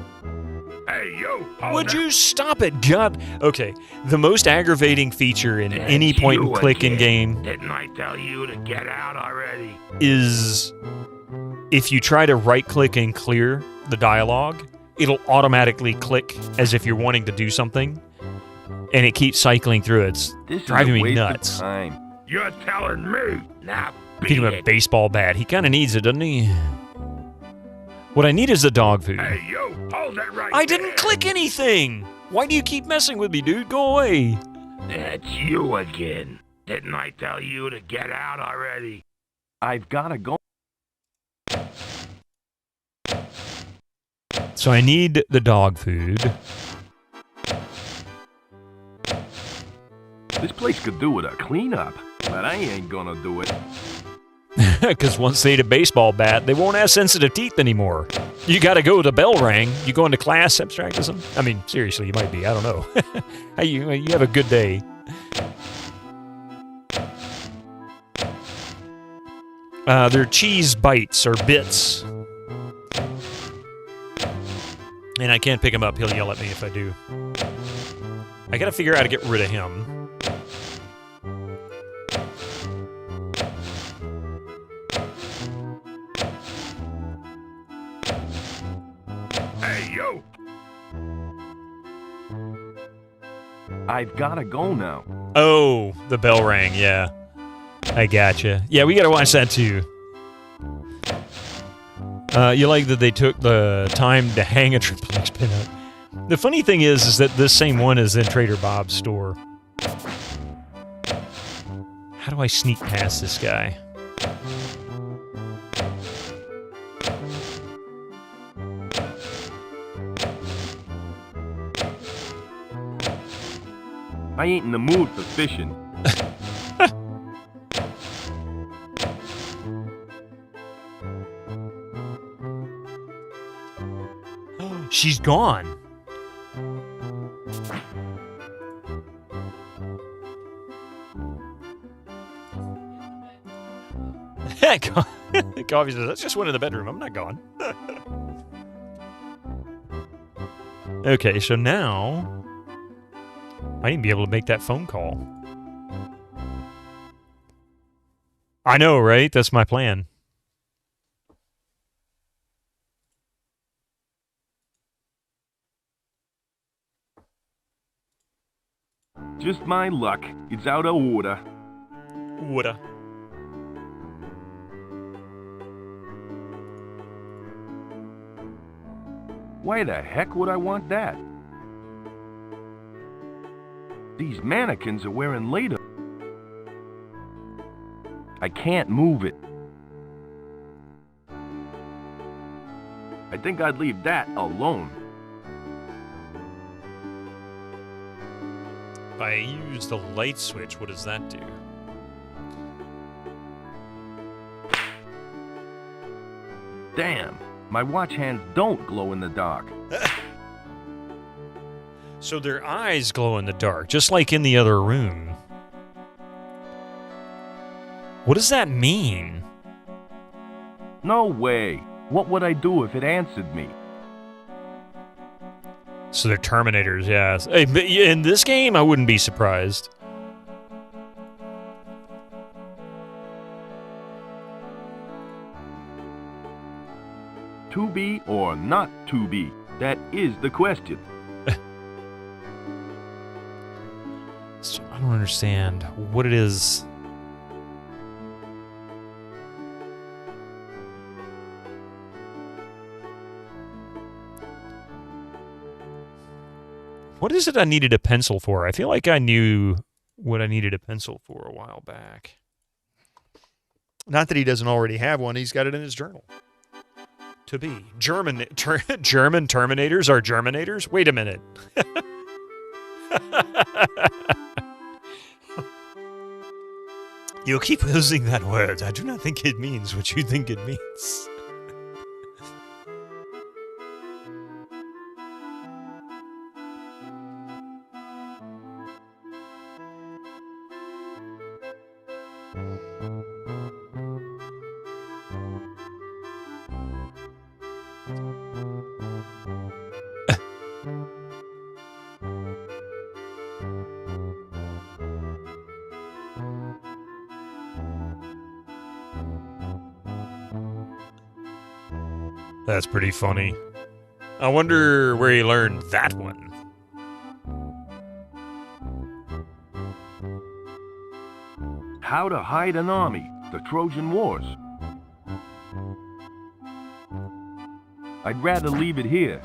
Hey, you, hold Would it. you stop it, God? Okay, the most aggravating feature in That's any point and you click in again. game Didn't I tell you to get out already? is if you try to right click and clear the dialogue, it'll automatically click as if you're wanting to do something, and it keeps cycling through. It's This driving is a me waste nuts. of time. You're telling me. Now beat Feed him a it. baseball bat. He kind of needs it, doesn't he? What I need is the dog food. Hey, you, hold it right I there. didn't click anything! Why do you keep messing with me, dude? Go away. That's you again. Didn't I tell you to get out already? I've got to go. So I need the dog food. This place could do with a cleanup, but I ain't gonna do it. Because once they eat a baseball bat, they won't have sensitive teeth anymore. You gotta go. The bell rang. You go into class, abstractism? I mean, seriously, you might be. I don't know. Hey, you have a good day. They're cheese bites or bits. And I can't pick him up. He'll yell at me if I do. I gotta figure out how to get rid of him. Hey, you. I've got to go now. Oh, the bell rang, yeah. I gotcha. Yeah, we gotta watch that too. You like that they took the time to hang a Triple X pinup. The funny thing is that this same one is in Trader Bob's store. How do I sneak past this guy? I ain't in the mood for fishing. She's gone. Coffee says, "That's just went in the bedroom. I'm not gone." Okay, so now I need to be able to make that phone call. I know, right? That's my plan. Just my luck. It's out of order. Woulda. Why the heck would I want that? These mannequins are wearing later. I can't move it. I think I'd leave that alone. If I use the light switch, what does that do? Damn, my watch hands don't glow in the dark. So their eyes glow in the dark, just like in the other room. What does that mean? No way. What would I do if it answered me? So they're Terminators, yes. Hey, but in this game, I wouldn't be surprised. To be or not to be? That is the question. So I don't understand what it is. What is it I needed a pencil for? I feel like I knew what I needed a pencil for a while back. Not that he doesn't already have one. He's got it in his journal. To be. German Terminators are Germinators? Wait a minute. You keep using that word. I do not think it means what you think it means. That's pretty funny. I wonder where he learned that one. How to hide an army, the Trojan Wars. I'd rather leave it here.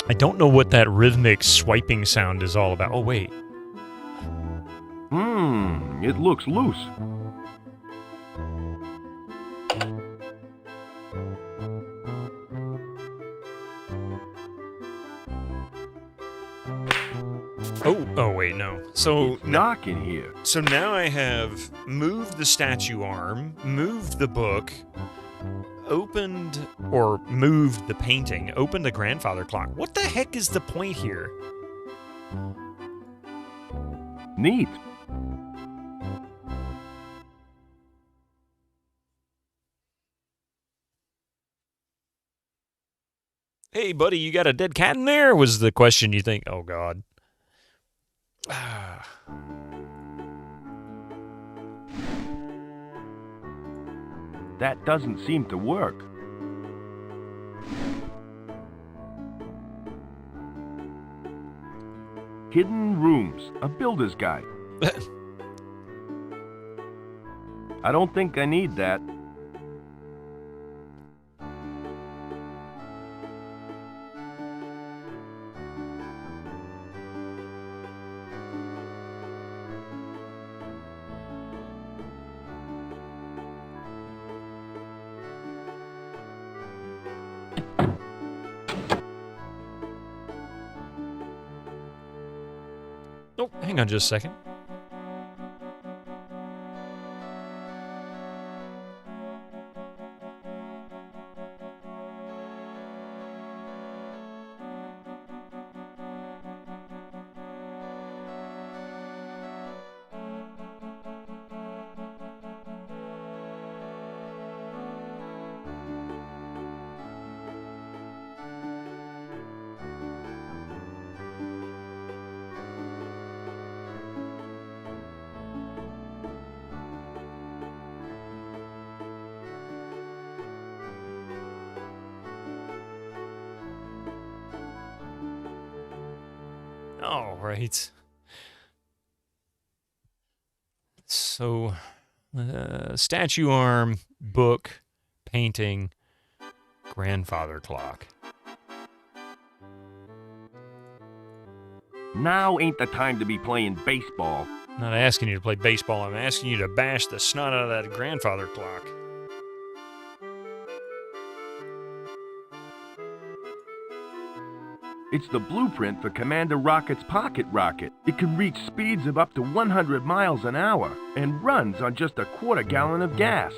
I don't know what that rhythmic swiping sound is all about. Oh, wait. It looks loose. Oh, wait, no. So It's dark in here. So now I have moved the statue arm, moved the book, opened or moved the painting, opened the grandfather clock. What the heck is the point here? Neat. Hey, buddy, you got a dead cat in there? Was the question you think? Oh, God. That doesn't seem to work. Hidden rooms, a builder's guide. I don't think I need that. Oh, hang on just a second. All right. So, statue arm, book, painting, grandfather clock. Now ain't the time to be playing baseball. I'm not asking you to play baseball. I'm asking you to bash the snot out of that grandfather clock. It's the blueprint for Commander Rocket's pocket rocket. It can reach speeds of up to 100 miles an hour and runs on just a quarter gallon of gas.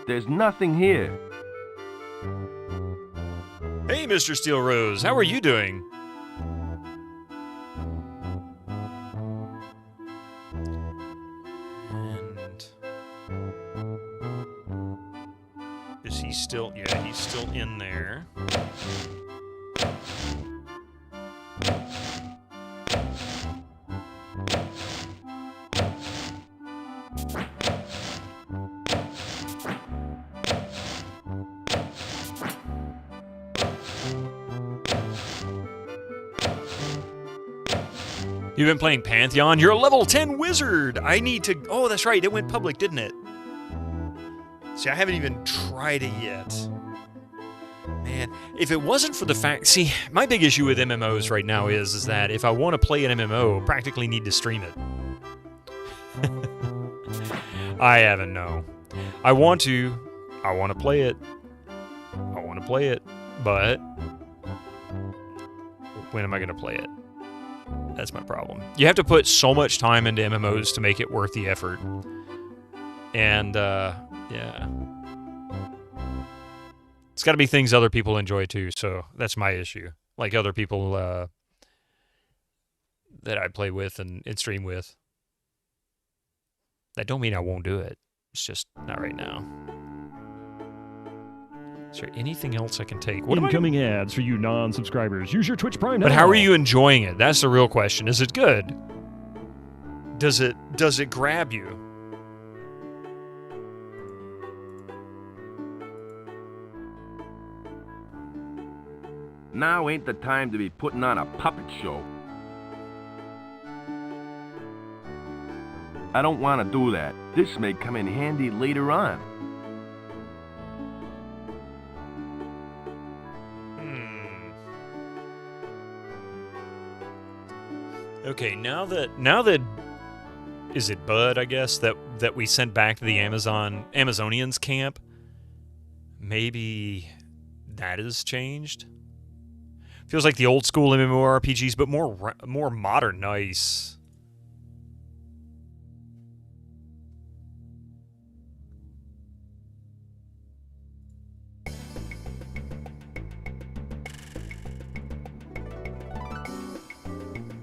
There's nothing here. Hey, Mr. Steel Rose, how are you doing? And is he still? Yeah, he's still in there. You've been playing Pantheon? You're a level 10 wizard! I need to... Oh, that's right. It went public, didn't it? See, I haven't even tried it yet. Man, if it wasn't for the fact... See, my big issue with MMOs right now is that if I want to play an MMO, I practically need to stream it. I haven't, no. I want to play it. I want to play it, but... when am I going to play it? That's my problem. You have to put so much time into MMOs to make it worth the effort. And, yeah. It's got to be things other people enjoy too, so that's my issue. Like other people that I play with and stream with. That don't mean I won't do it. It's just not right now. Is there anything else I can take? What Incoming ads for you non-subscribers. Use your Twitch Prime now. But how are you enjoying it? That's the real question. Is it good? Does it grab you? Now ain't the time to be putting on a puppet show. I don't want to do that. This may come in handy later on. Okay, now that is it Bud, I guess, that we sent back to the Amazonians camp? Maybe that has changed. Feels like the old school MMORPGs, but more modern, nice.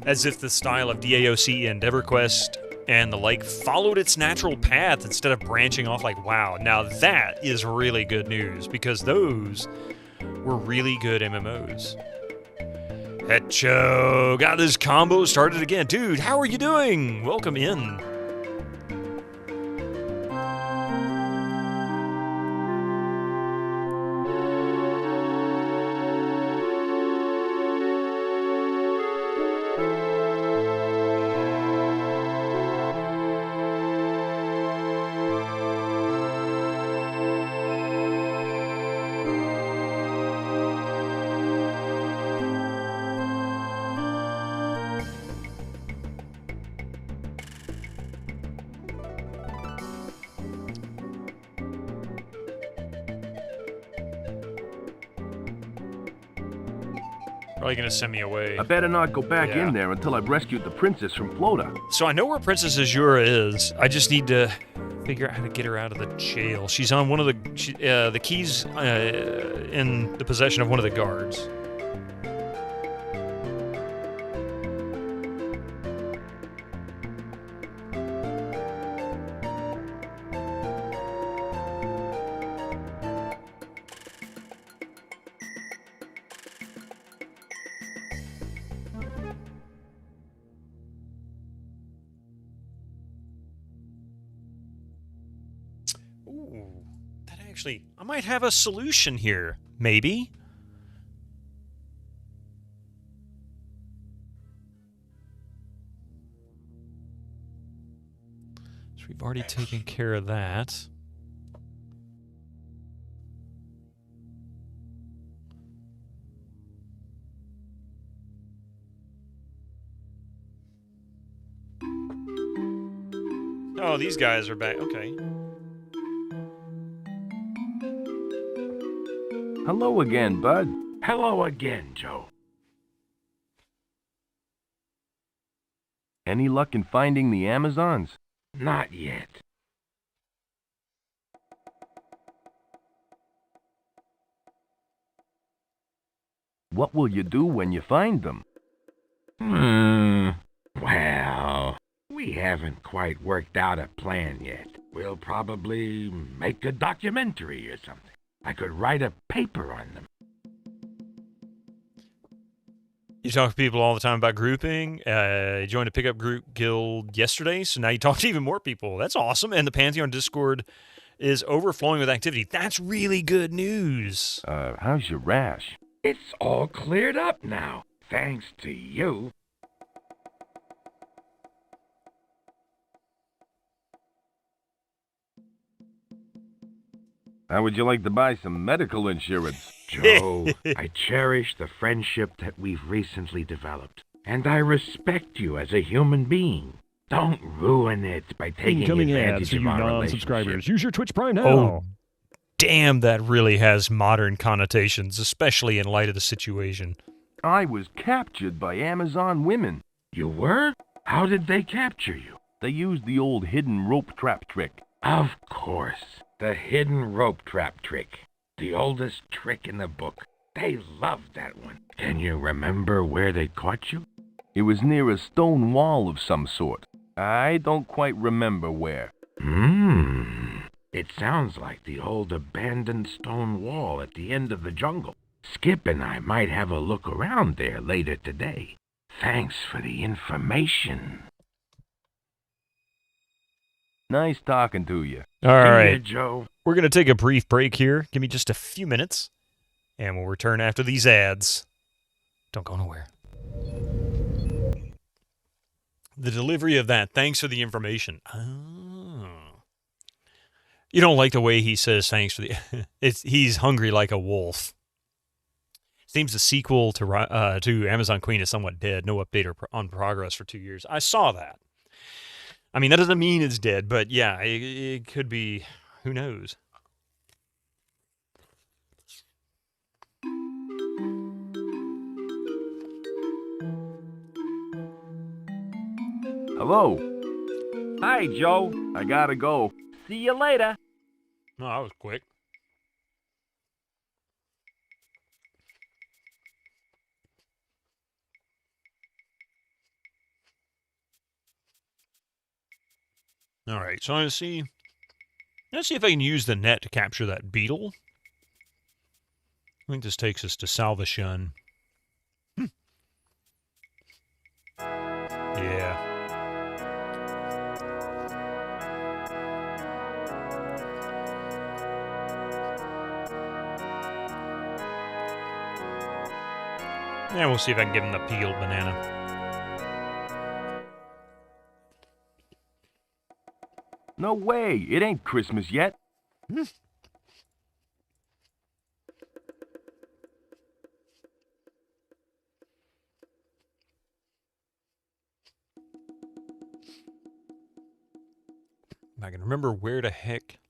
As if the style of DAOC and EverQuest and the like followed its natural path instead of branching off like WoW. Now that is really good news, because those were really good MMOs. Hecho, got this combo started again. Dude, how are you doing? Welcome in. Probably gonna send me away. I better not go back in there until I've rescued the princess from Flota. So I know where Princess Azura is. I just need to figure out how to get her out of the jail. She's on one of the keys in the possession of one of the guards. I might have a solution here. Maybe. So we've already taken care of that. Oh, these guys are back. Okay. Hello again, bud. Hello again, Joe. Any luck in finding the Amazons? Not yet. What will you do when you find them? Well, we haven't quite worked out a plan yet. We'll probably make a documentary or something. I could write a paper on them. You talk to people all the time about grouping. You joined a pickup group guild yesterday, so now you talk to even more people. That's awesome. And the Pantheon Discord is overflowing with activity. That's really good news. How's your rash? It's all cleared up now, thanks to you. How would you like to buy some medical insurance? Joe, I cherish the friendship that we've recently developed, and I respect you as a human being. Don't ruin it by taking Incoming advantage ads for of you our non-subscribers. relationship. Use your Twitch Prime now. Oh, damn, that really has modern connotations, especially in light of the situation. I was captured by Amazon women. You were? How did they capture you? They used the old hidden rope trap trick. Of course. The hidden rope trap trick. The oldest trick in the book. They loved that one. Can you remember where they caught you? It was near a stone wall of some sort. I don't quite remember where. It sounds like the old abandoned stone wall at the end of the jungle. Skip and I might have a look around there later today. Thanks for the information. Nice talking to you. All right, Joe. We're going to take a brief break here. Give me just a few minutes, and we'll return after these ads. Don't go nowhere. The delivery of that. Thanks for the information. Oh. You don't like the way he says thanks for the... he's hungry like a wolf. Seems the sequel to Amazon Queen is somewhat dead. No update on progress for 2 years. I saw that. I mean, that doesn't mean it's dead, but yeah, it could be. Who knows? Hello. Hi, Joe. I gotta go. See you later. No, that was quick. All right, so let's see if I can use the net to capture that beetle. I think this takes us to Salvation. Yeah. Yeah, we'll see if I can give him the peeled banana. No way. It ain't Christmas yet. I can remember where the heck...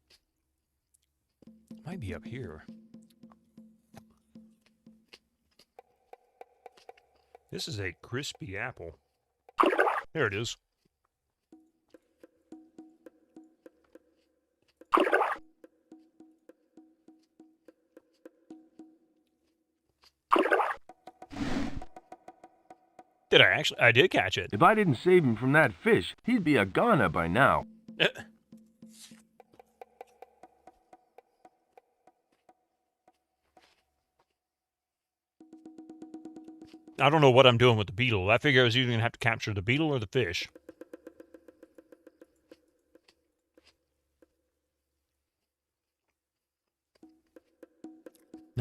It might be up here. This is a crispy apple. There it is. Did I actually? I did catch it. If I didn't save him from that fish, he'd be a goner by now. I don't know what I'm doing with the beetle. I figure I was either going to have to capture the beetle or the fish.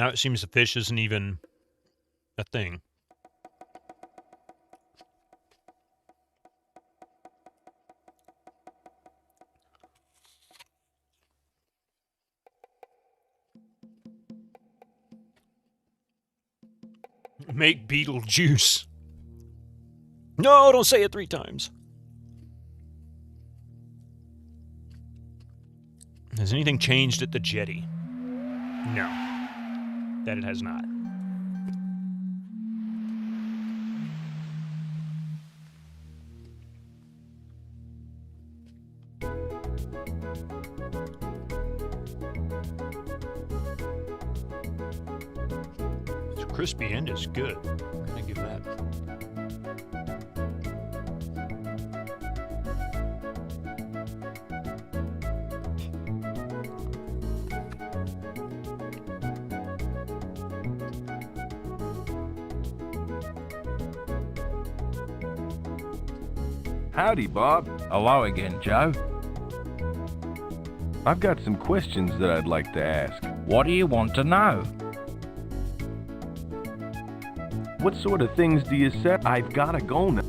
Now it seems the fish isn't even a thing. Make beetle juice. No, don't say it 3 times. Has anything changed at the jetty? No. That it has not. It's crispy and it's good. I'm gonna give that. Howdy, Bob. Hello again, Joe. I've got some questions that I'd like to ask. What do you want to know? What sort of things do you say? I've gotta go now.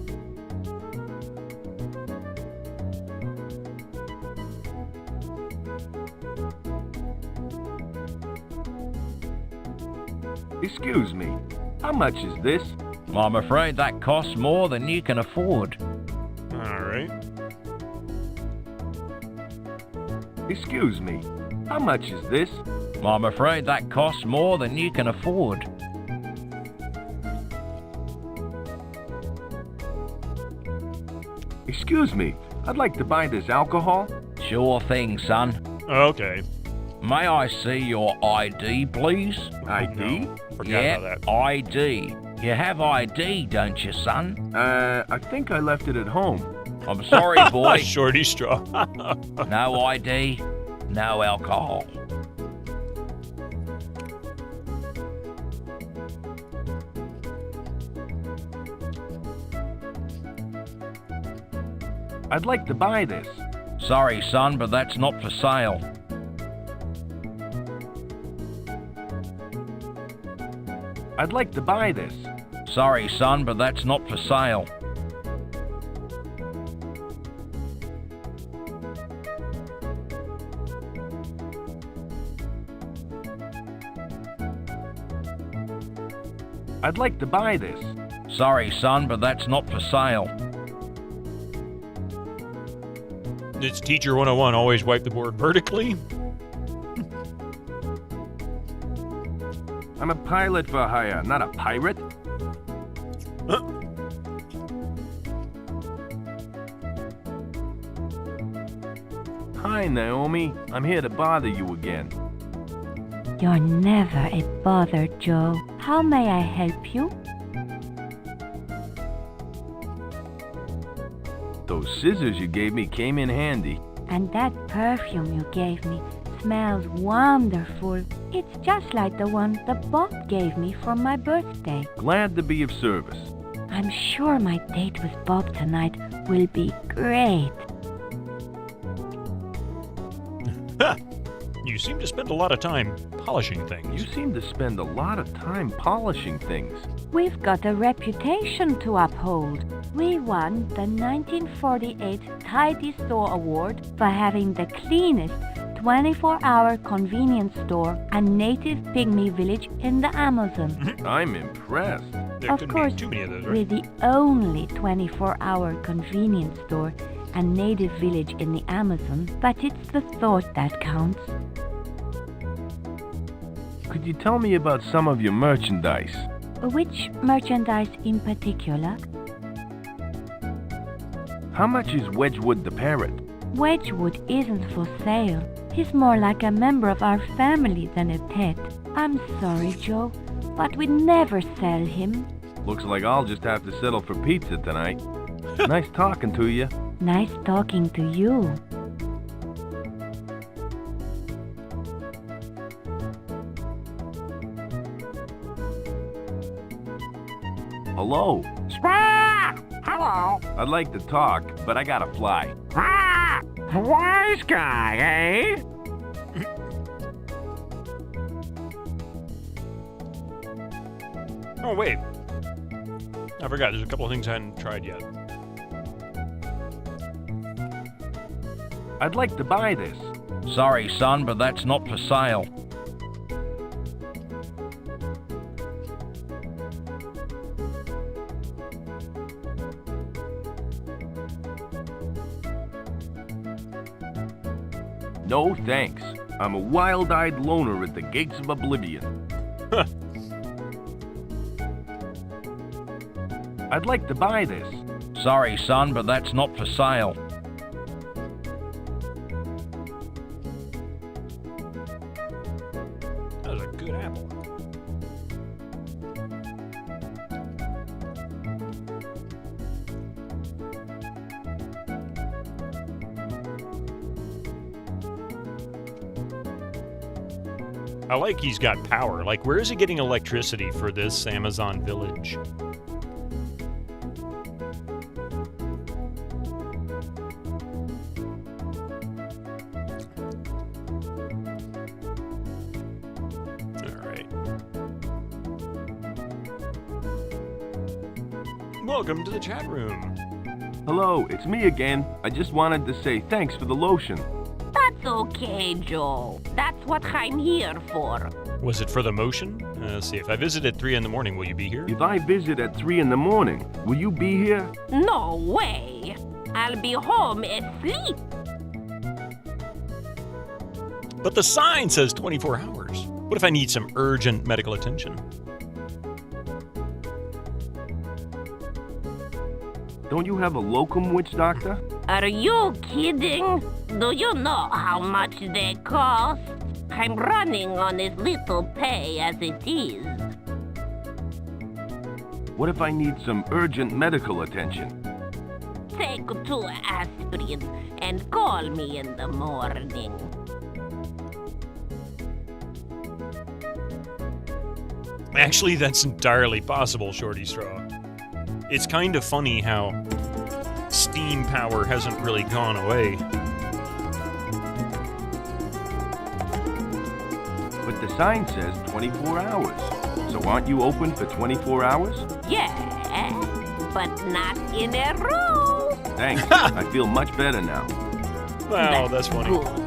Excuse me, how much is this? I'm afraid that costs more than you can afford. Alright. Excuse me, how much is this? I'm afraid that costs more than you can afford. Excuse me, I'd like to buy this alcohol. Sure thing, son. Okay. May I see your ID, please? ID? No, forgot Yeah, about that. ID. You have ID, don't you, son? I think I left it at home. I'm sorry, boy. Shorty straw. No ID, no alcohol. I'd like to buy this. Sorry, son, but that's not for sale. I'd like to buy this. Sorry, son, but that's not for sale. I'd like to buy this. Sorry, son, but that's not for sale. It's Teacher 101, always wipe the board vertically. I'm a pilot for hire, not a pirate. Hi, Naomi. I'm here to bother you again. You're never a bother, Joe. How may I help you? Those scissors you gave me came in handy. And that perfume you gave me smells wonderful. It's just like the one that Bob gave me for my birthday. Glad to be of service. I'm sure my date with Bob tonight will be great. You seem to spend a lot of time polishing things. You seem to spend a lot of time polishing things. We've got a reputation to uphold. We won the 1948 Tidy Store Award for having the cleanest 24-hour convenience store and native pygmy village in the Amazon. I'm impressed. There Of couldn't course, be too many of those, we're right? the only 24-hour convenience store and native village in the Amazon, but it's the thought that counts. Could you tell me about some of your merchandise? Which merchandise in particular? How much is Wedgwood the parrot? Wedgwood isn't for sale. He's more like a member of our family than a pet. I'm sorry, Joe, but we'd never sell him. Looks like I'll just have to settle for pizza tonight. Nice talking to you. Nice talking to you. Hello. Hello. I'd like to talk, but I gotta fly. Wise guy, eh? Oh, wait. I forgot. There's a couple of things I hadn't tried yet. I'd like to buy this. Sorry, son, but that's not for sale. No thanks. I'm a wild-eyed loner at the gates of oblivion. I'd like to buy this. Sorry, son, but that's not for sale. That was a good apple. I like he's got power. Like, where is he getting electricity for this Amazon village? Welcome to the chat room. Hello, it's me again. I just wanted to say thanks for the lotion. That's okay, Joe. That's what I'm here for. Was it for the motion? Let's see. If I visit at 3 in the morning, will you be here? If I visit at 3 in the morning, will you be here? No way. I'll be home asleep. But the sign says 24 hours. What if I need some urgent medical attention? Don't you have a locum witch doctor? Are you kidding? Do you know how much they cost? I'm running on as little pay as it is. What if I need some urgent medical attention? Take 2 aspirin and call me in the morning. Actually, that's entirely possible, Shorty Straw. It's kind of funny how steam power hasn't really gone away. But the sign says 24 hours. So aren't you open for 24 hours? Yeah, but not in a row. Thanks. I feel much better now. Wow, that's funny. Good.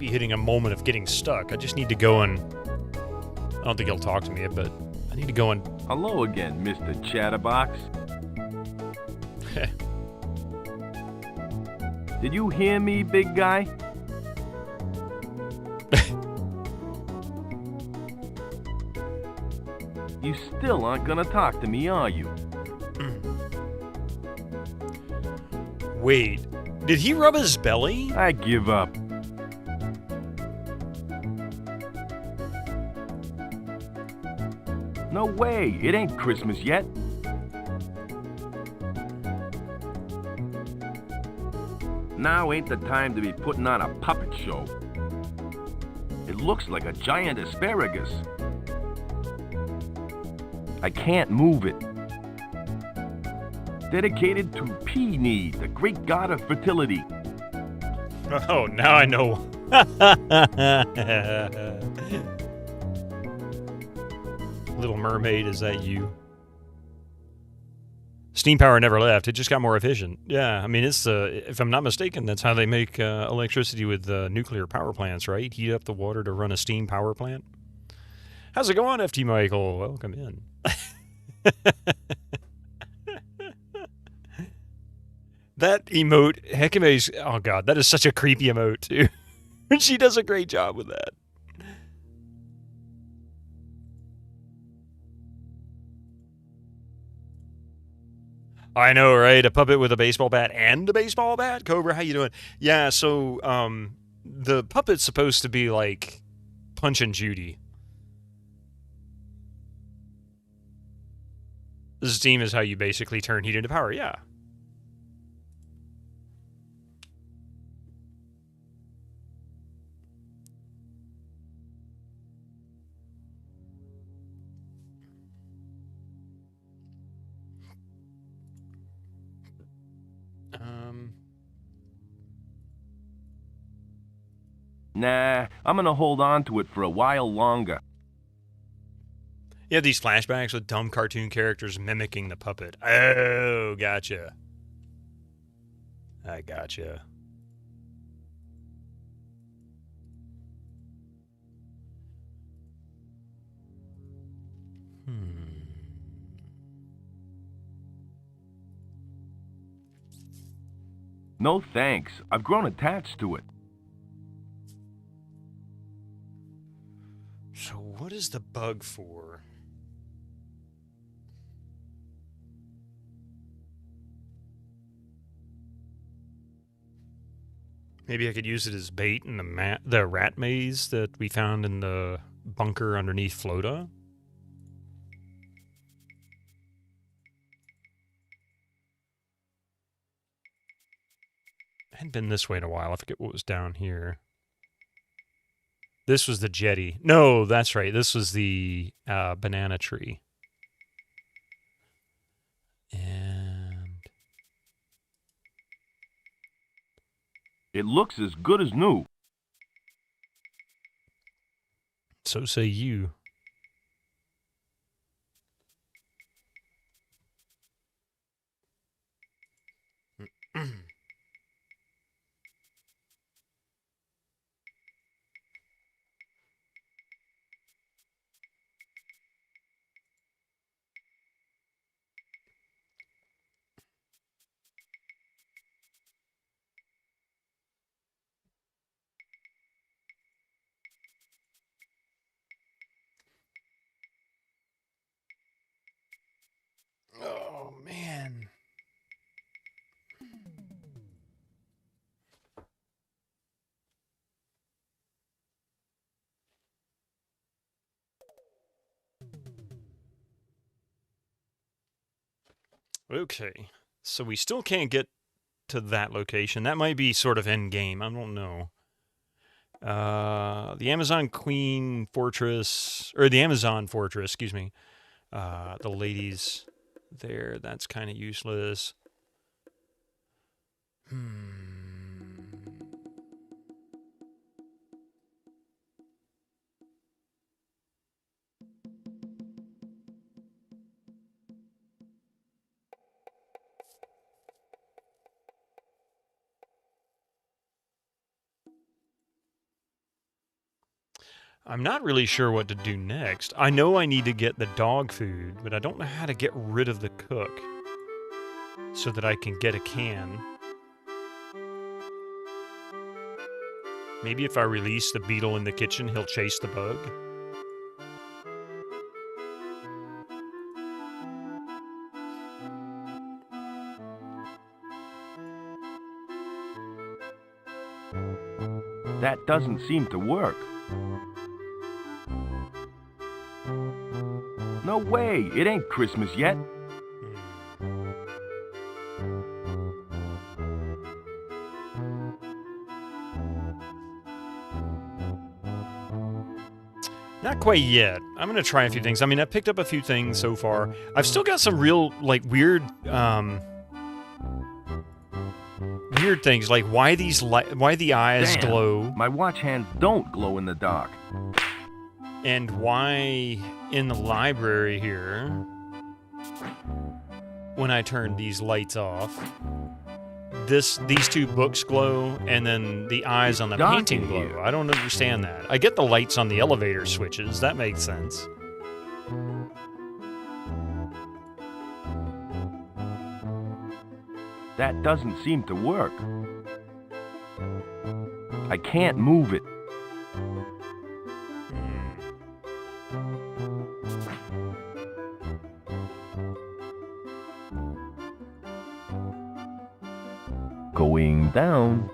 Hitting a moment of getting stuck. I just need to go and... I don't think he'll talk to me, but I need to go and... Hello again, Mr. Chatterbox. Did you hear me, big guy? You still aren't gonna talk to me, are you? Wait, did he rub his belly? I give up. No way, it ain't Christmas yet. Now ain't the time to be putting on a puppet show. It looks like a giant asparagus. I can't move it. Dedicated to Peony, the great god of fertility. Oh, now I know. Little Mermaid, is that you? Steam power never left. It just got more efficient. Yeah, I mean, it's if I'm not mistaken, that's how they make electricity with nuclear power plants, right? Heat up the water to run a steam power plant. How's it going, FT Michael? Welcome in. That emote, Hecame's, oh god, that is such a creepy emote, too. She does a great job with that. I know, right? A puppet with a baseball bat and a baseball bat? Cobra, how you doing? Yeah, so, the puppet's supposed to be, like, Punch and Judy. Steam is how you basically turn heat into power, yeah. Nah, I'm gonna hold on to it for a while longer. You have these flashbacks with dumb cartoon characters mimicking the puppet. Oh, gotcha. I gotcha. No thanks. I've grown attached to it. So what is the bug for? Maybe I could use it as bait in the rat maze that we found in the bunker underneath Flota. I hadn't been this way in a while. I forget what was down here. This was the jetty. No, that's right. This was the banana tree. And it looks as good as new. So say you. Oh, man. Okay. So we still can't get to that location. That might be sort of end game. I don't know. The Amazon Queen Fortress, or the Amazon Fortress, excuse me. The ladies there, that's kind of useless. I'm not really sure what to do next. I know I need to get the dog food, but I don't know how to get rid of the cook so that I can get a can. Maybe if I release the beetle in the kitchen, he'll chase the bug. That doesn't seem to work. No way! It ain't Christmas yet. Not quite yet. I'm gonna try a few things. I mean, I picked up a few things so far. I've still got some real, like, weird things, like why the eyes Damn, glow. My watch hands don't glow in the dark. And why in the library here, when I turn these lights off, these two books glow, and then the eyes on the painting glow. I don't understand that. I get the lights on the elevator switches. That makes sense. That doesn't seem to work. I can't move it. Going down.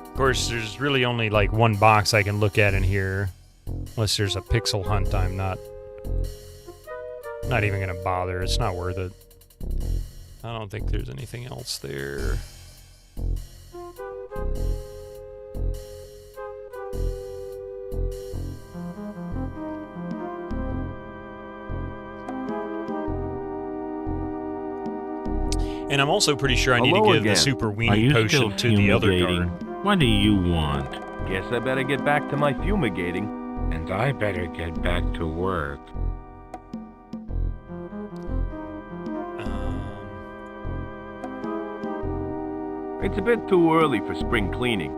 Of course, there's really only like one box I can look at in here. Unless there's a pixel hunt, I'm not even gonna bother. It's not worth it. I don't think there's anything else there. And I'm also pretty sure I need Hello to give again. the super Are weenie you potion still to the other fumigating? guard. What do you want? Guess I better get back to my fumigating. And I better get back to work. It's a bit too early for spring cleaning.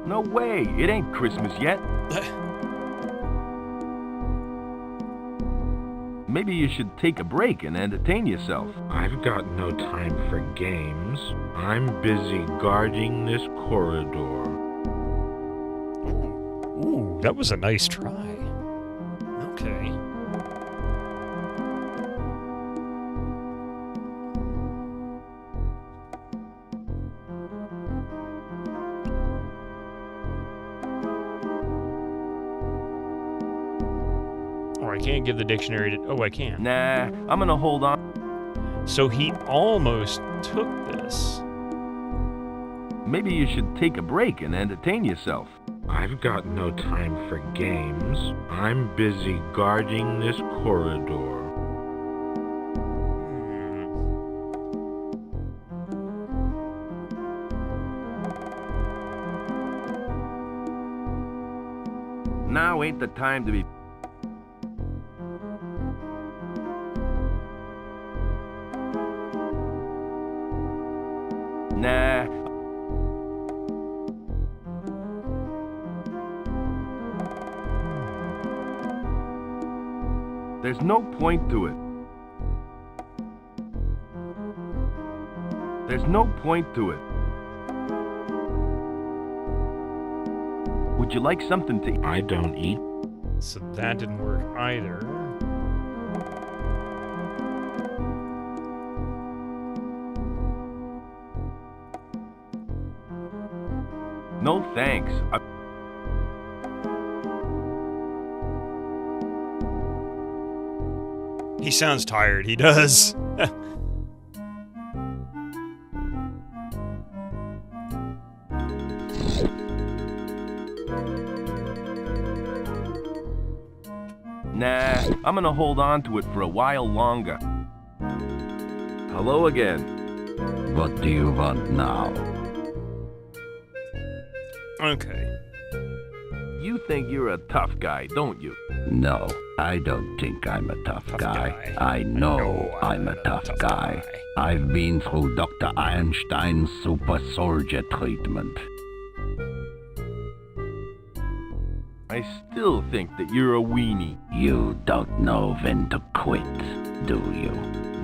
No way, it ain't Christmas yet. Maybe you should take a break and entertain yourself. I've got no time for games. I'm busy guarding this corridor. Ooh, that was a nice try. Okay. Or I can't give the dictionary to... Oh, I can. Nah, I'm gonna hold on. So he almost took this. Maybe you should take a break and entertain yourself. I've got no time for games. I'm busy guarding this corridor. Now ain't the time to be... Nah. There's no point to it. There's no point to it. Would you like something to eat? I don't eat. So that didn't work either. No thanks. He sounds tired. He does. Nah, I'm gonna hold on to it for a while longer. Hello again. What do you want now? Okay. You think you're a tough guy, don't you? No, I don't think I'm a tough guy. I know I'm a tough guy. I've been through Dr. Einstein's super soldier treatment. I still think that you're a weenie. You don't know when to quit, do you?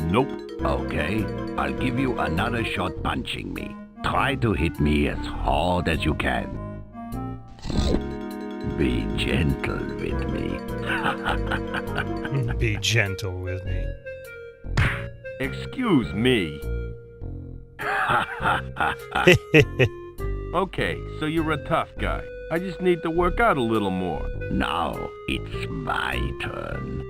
Nope. Okay, I'll give you another shot punching me. Try to hit me as hard as you can. Be gentle with me. Be gentle with me. Excuse me. Okay, so you're a tough guy. I just need to work out a little more. Now it's my turn.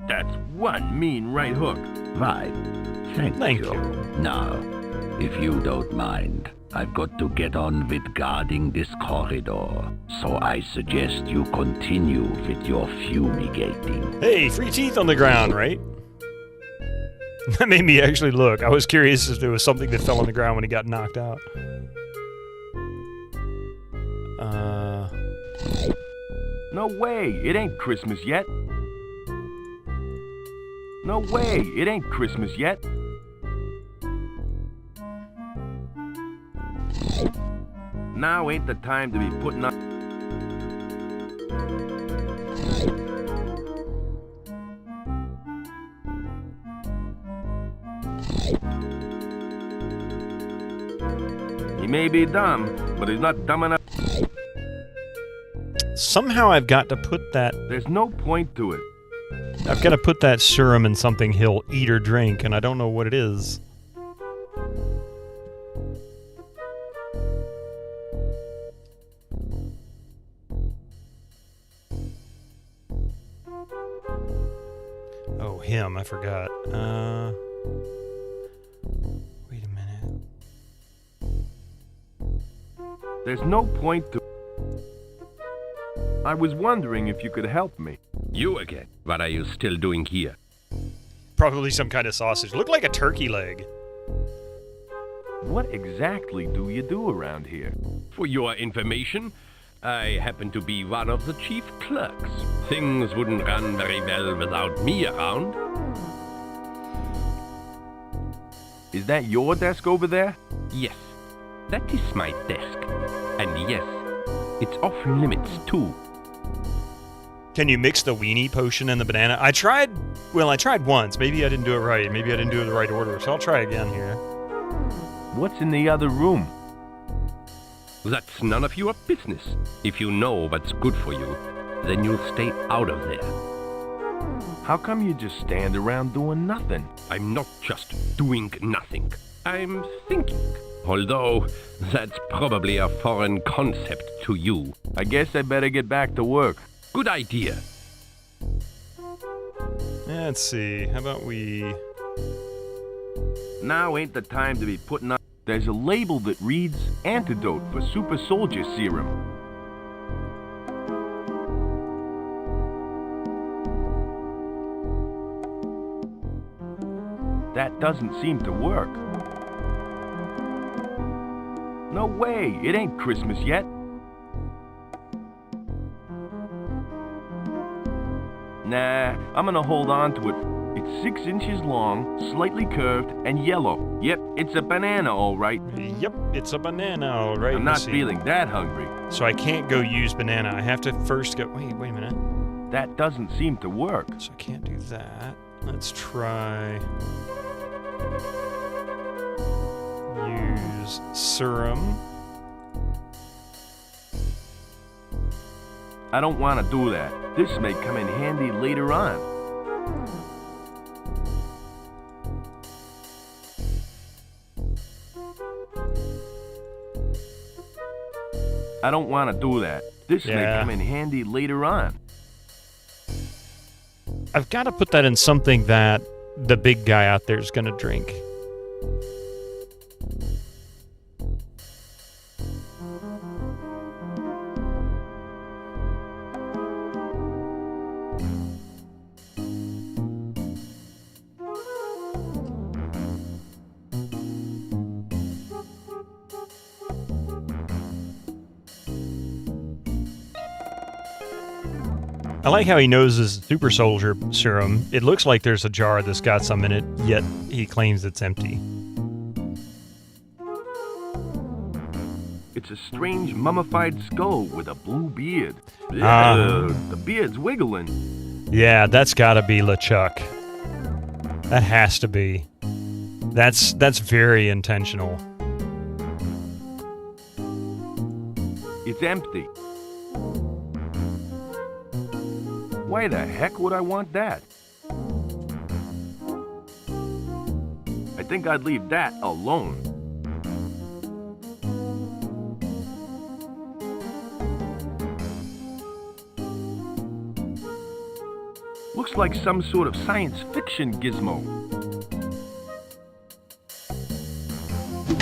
That's one mean right hook. Right. Thank you. Now, if you don't mind, I've got to get on with guarding this corridor. So I suggest you continue with your fumigating. Hey, free teeth on the ground, right? That made me actually look. I was curious if there was something that fell on the ground when he got knocked out. No way, it ain't Christmas yet. No way, it ain't Christmas yet. Now ain't the time to be putting up... He may be dumb, but he's not dumb enough. Somehow I've got to put that... There's no point to it. I've got to put that serum in something he'll eat or drink, and I don't know what it is. Oh, him. I forgot. Wait a minute. There's no point to... I was wondering if you could help me. You again? What are you still doing here? Probably some kind of sausage. Looked like a turkey leg. What exactly do you do around here? For your information, I happen to be one of the chief clerks. Things wouldn't run very well without me around. Is that your desk over there? Yes, that is my desk. And yes, it's off limits too. Can you mix the weenie potion and the banana? I tried once. Maybe I didn't do it right. Maybe I didn't do it in the right order. So I'll try again here. What's in the other room? That's none of your business. If you know what's good for you, then you'll stay out of there. How come you just stand around doing nothing? I'm not just doing nothing. I'm thinking. Although, that's probably a foreign concept to you. I guess I better get back to work. Good idea. Let's see. How about we... Now ain't the time to be putting on... There's a label that reads Antidote for Super Soldier Serum. That doesn't seem to work. No way, it ain't Christmas yet. Nah, I'm gonna hold on to it. It's 6 inches long, slightly curved, and yellow. Yep, it's a banana, all right. Yep, it's a banana, all right. I'm not feeling that hungry. So I can't go use banana. I have to first go... Wait a minute. That doesn't seem to work. So I can't do that. Let's try... Use serum. I don't want to do that. This may come in handy later on. I don't want to do that. This may come in handy later on. I've got to put that in something that the big guy out there is going to drink. I like how he knows his super soldier serum. It looks like there's a jar that's got some in it, yet he claims it's empty. It's a strange mummified skull with a blue beard. The beard's wiggling. Yeah, that's gotta be LeChuck. That has to be. That's very intentional. It's empty. Why the heck would I want that? I think I'd leave that alone. Looks like some sort of science fiction gizmo.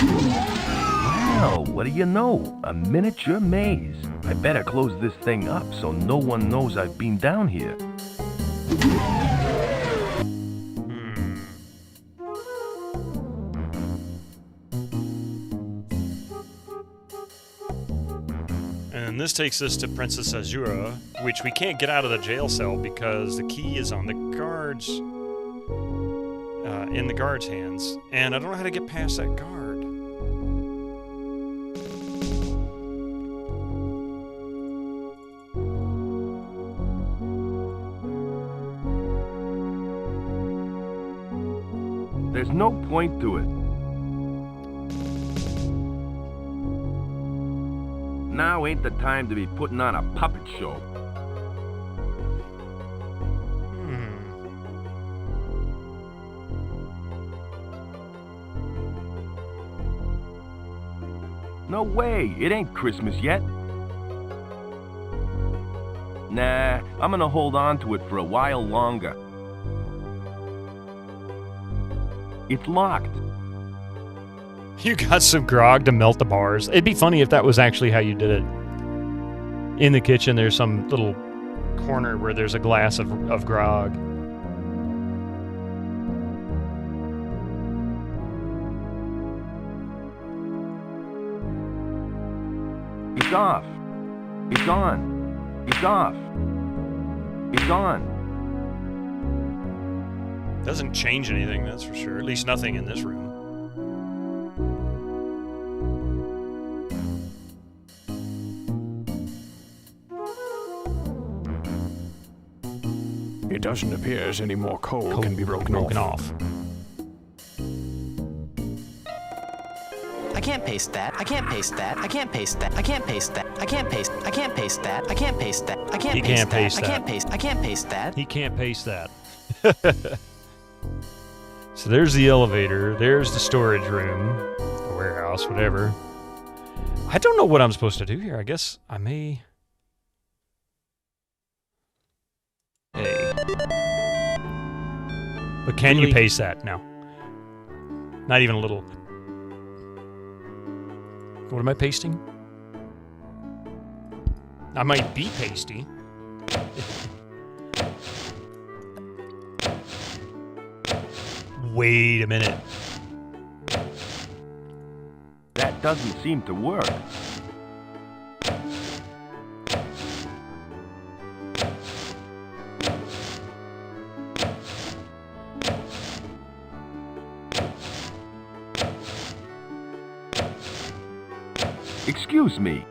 Wow, what do you know? A miniature maze. I better close this thing up so no one knows I've been down here. And this takes us to Princess Azura, which we can't get out of the jail cell because the key is on the guards, in the guard's hands. And I don't know how to get past that guard. There's no point to it. Now ain't the time to be putting on a puppet show. No way, it ain't Christmas yet. Nah, I'm gonna hold on to it for a while longer. It's locked. You got some grog to melt the bars. It'd be funny if that was actually how you did it. In the kitchen, there's some little corner where there's a glass of grog. It's off. It's on. It's off. It's on. Doesn't change anything, that's for sure. At least nothing in this room. It doesn't appear as any more coal can be broken off. I can't paste that. I can't paste that. I can't paste that. I can't paste that. I can't paste. I can't paste that. I can't paste that. I can't paste that. I can't paste. I can't paste that. He can't paste that. So there's the elevator. There's the storage room, the warehouse, whatever. I don't know what I'm supposed to do here. I guess I may. Hey. But can you paste that? No. Not even a little. What am I pasting? I might be pasty. Wait a minute. That doesn't seem to work. Excuse me.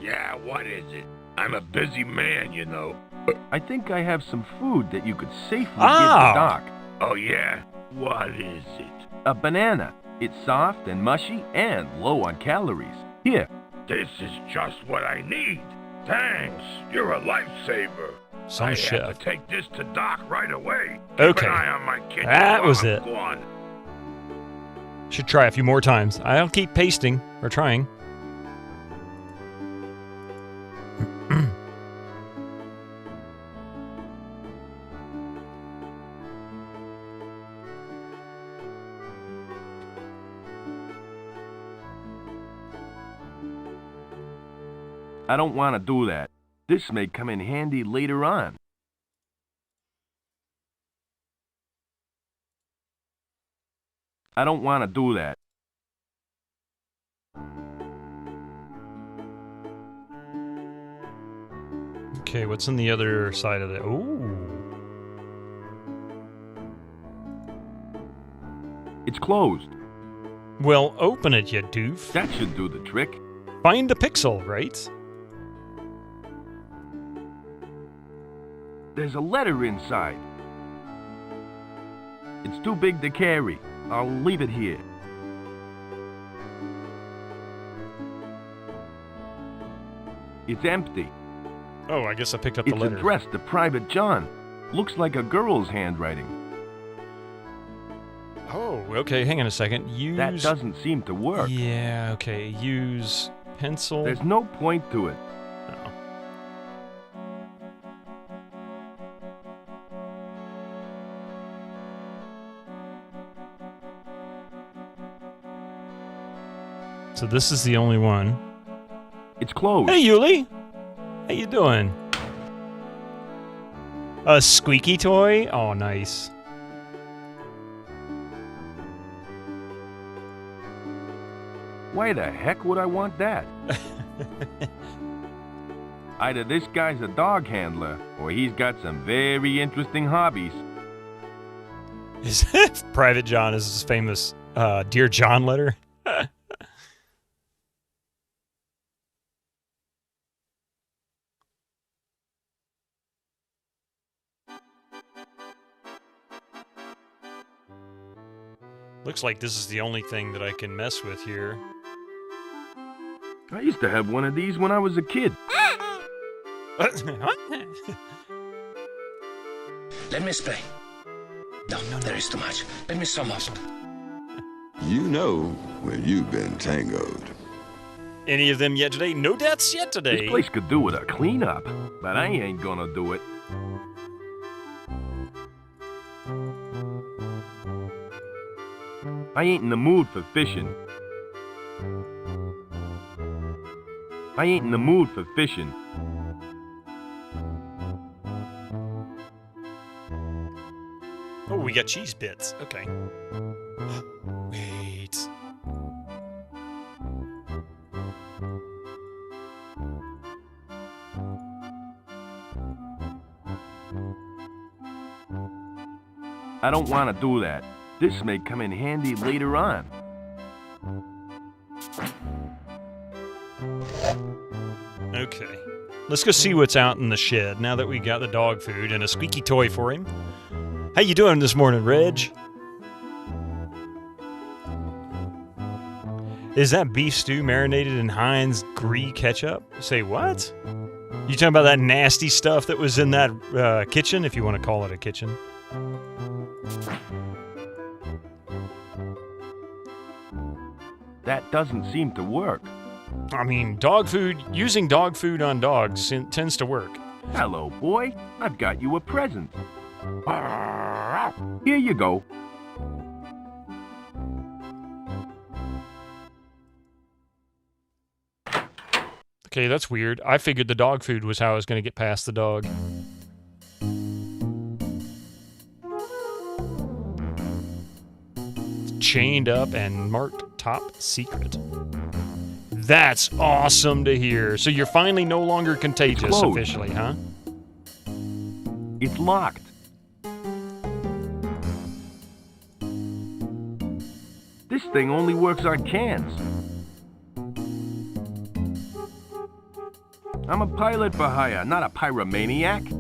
Yeah, what is it? I'm a busy man, you know. I think I have some food that you could safely give the doc. Oh, yeah? What is it? A banana. It's soft and mushy and low on calories. Here. This is just what I need. Thanks. You're a lifesaver. Some I chef. have to take this to Doc right away. Okay. Keep an eye on my kitchen That while was I'm it. gone. Should try a few more times. I'll keep pasting or trying. I don't want to do that. This may come in handy later on. I don't want to do that. Okay, what's on the other side of it? Ooh. It's closed. Well, open it, you doof. That should do the trick. Find a pixel, right? There's a letter inside. It's too big to carry. I'll leave it here. It's empty. Oh, I guess I picked up the It's letter. addressed to Private John. Looks like a girl's handwriting. Oh, okay, hang on a second. Use... That doesn't seem to work. Yeah, okay. Use pencil. There's no point to it. No. So this is the only one. It's closed. Hey, Yuli. How you doing? A squeaky toy? Oh, nice. Why the heck would I want that? Either this guy's a dog handler, or he's got some very interesting hobbies. Is Private John is his famous Dear John letter? Looks like this is the only thing that I can mess with here. I used to have one of these when I was a kid. Let me explain. No, there is too much. Let me sum up. You know where you've been tangoed. Any of them yet today? No deaths yet today. This place could do with a cleanup, but I ain't gonna do it. I ain't in the mood for fishing. I ain't in the mood for fishing. Oh, we got cheese bits. Okay. Wait. I don't want to do that. This may come in handy later on. Okay. Let's go see what's out in the shed now that we got the dog food and a squeaky toy for him. How you doing this morning, Reg? Is that beef stew marinated in Heinz Gree ketchup? Say what? You talking about that nasty stuff that was in that kitchen, if you want to call it a kitchen? That doesn't seem to work. I mean, dog food, using dog food on dogs tends to work. Hello, boy. I've got you a present. Here you go. Okay, that's weird. I figured the dog food was how I was going to get past the dog. Chained up and marked top secret. That's awesome to hear. So you're finally no longer contagious officially, huh? It's locked. This thing only works on cans. I'm a pilot for hire, not a pyromaniac.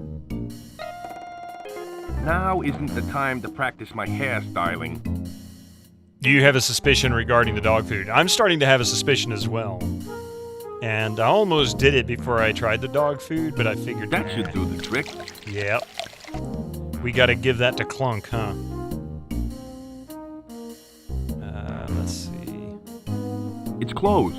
Now isn't the time to practice my hairstyling. Do you have a suspicion regarding the dog food? I'm starting to have a suspicion as well. And I almost did it before I tried the dog food, but I figured... That should do the trick. Yep. We gotta give that to Clunk, huh? Let's see. It's closed.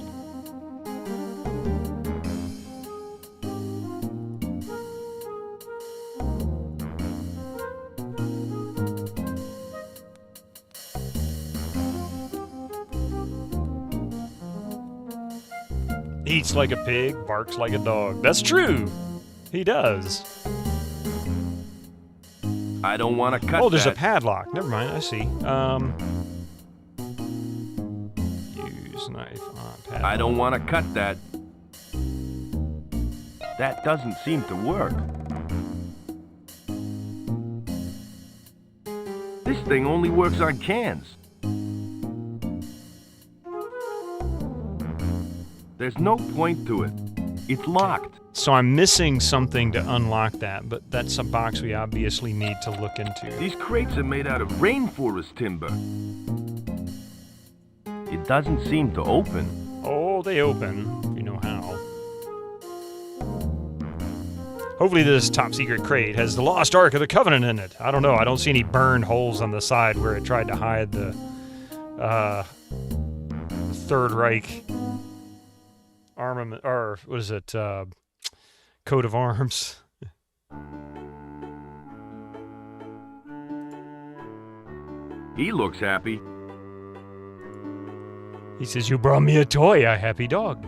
Eats like a pig, barks like a dog. That's true. He does. I don't want to cut Oh, there's that. a padlock. Never mind, I see. Use knife on padlock. I don't want to cut that. That doesn't seem to work. This thing only works on cans. There's no point to it. It's locked. So I'm missing something to unlock that, but that's a box we obviously need to look into. These crates are made out of rainforest timber. It doesn't seem to open. Oh, they open. You know how. Hopefully this top secret crate has the Lost Ark of the Covenant in it. I don't know. I don't see any burned holes on the side where it tried to hide the Third Reich armament, or what is it, coat of arms. He looks happy. He says, "You brought me a toy, a happy dog.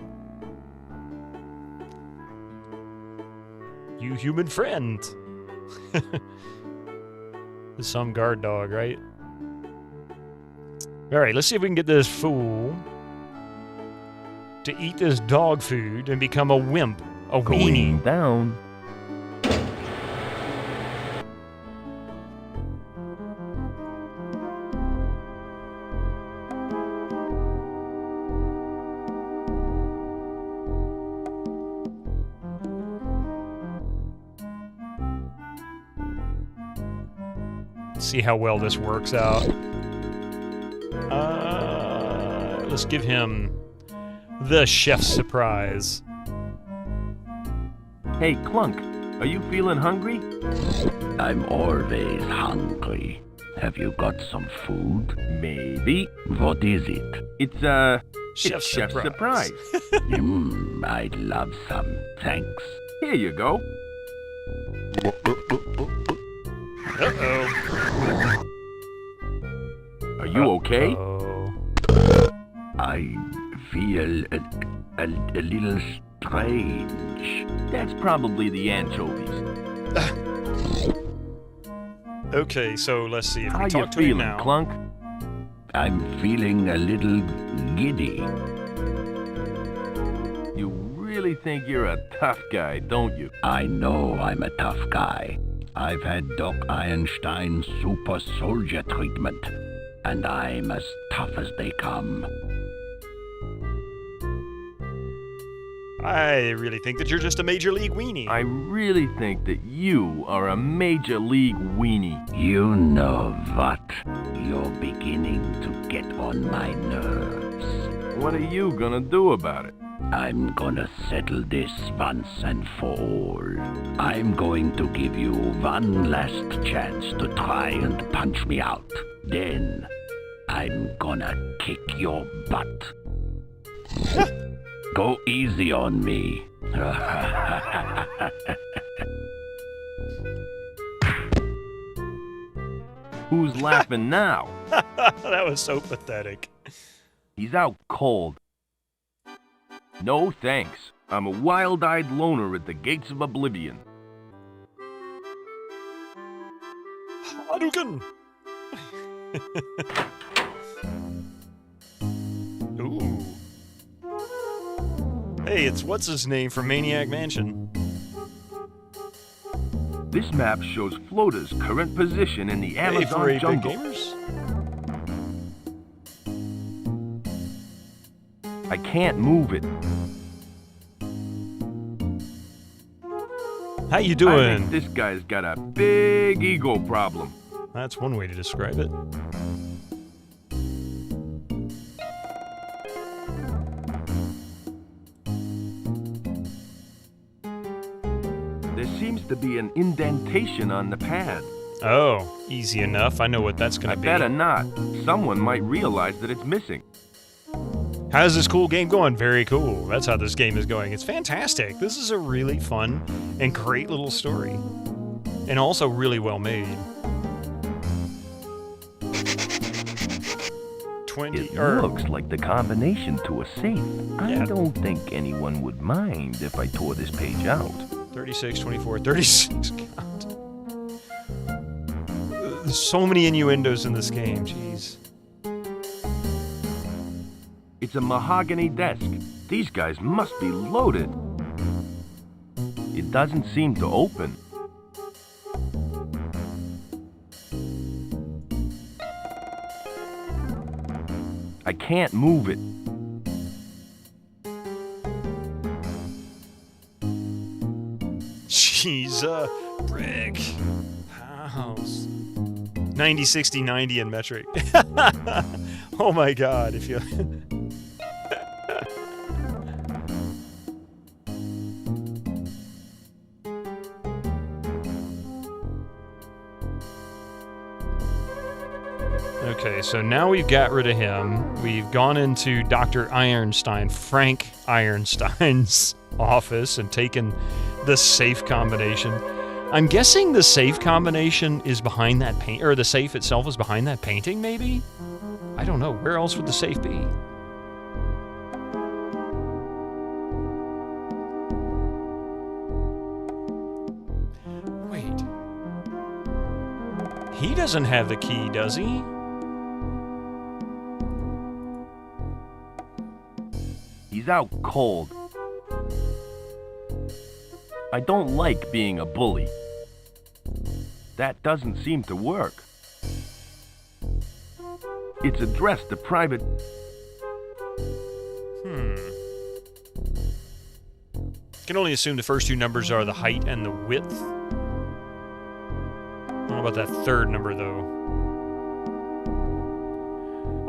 You human friend." Some guard dog, right? Alright, let's see if we can get this fool to eat this dog food and become a wimp. A weenie. Down. See how well this works out. Let's give him the chef's surprise. Hey, Clunk, are you feeling hungry? I'm always hungry. Have you got some food? Maybe. What is it? It's Chef's surprise. I'd love some. Thanks. Here you go. Uh-oh. Are you okay? Oh. a little strange. That's probably the anchovies. Okay, so let's see if we How you talk to him feeling, now. Clunk? I'm feeling a little giddy. You really think you're a tough guy, don't you? I know I'm a tough guy. I've had Doc Einstein's super soldier treatment, and I'm as tough as they come. I really think that you're just a major league weenie. I really think that you are a major league weenie. You know what? You're beginning to get on my nerves. What are you gonna do about it? I'm gonna settle this once and for all. I'm going to give you one last chance to try and punch me out. Then, I'm gonna kick your butt. Go easy on me. Who's laughing now? That was so pathetic. He's out cold. No thanks. I'm a wild-eyed loner at the gates of oblivion. Hadouken! Ooh. Hey, it's what's-his-name from Maniac Mansion. This map shows Floater's current position in the Amazon Hey, jungle. big gamers. I can't move it. How you I doing? think this guy's got a big ego problem. That's one way to describe it. There seems to be an indentation on the pad. Oh, easy enough. I know what that's gonna I be. better not. Someone might realize that it's missing. How's this cool game going? Very cool. That's how this game is going. It's fantastic. This is a really fun and great little story. And also really well made. 20 It looks like the combination to a safe. I don't think anyone would mind if I tore this page out. 36, 24, 36. God. There's so many innuendos in this game. Jeez. It's a mahogany desk. These guys must be loaded. It doesn't seem to open. I can't move it. She's a brick house. 90, 60, 90 in metric. Oh my god, if you... Okay, so now we've got rid of him. We've gone into Dr. Ironstein, Frank Ironstein's office and taken the safe combination. I'm guessing the safe combination is behind that paint, or the safe itself is behind that painting, maybe? I don't know. Where else would the safe be? Wait. He doesn't have the key, does he? He's out cold. I don't like being a bully. That doesn't seem to work. It's addressed to private... Can only assume the first two numbers are the height and the width. I don't know about that third number, though.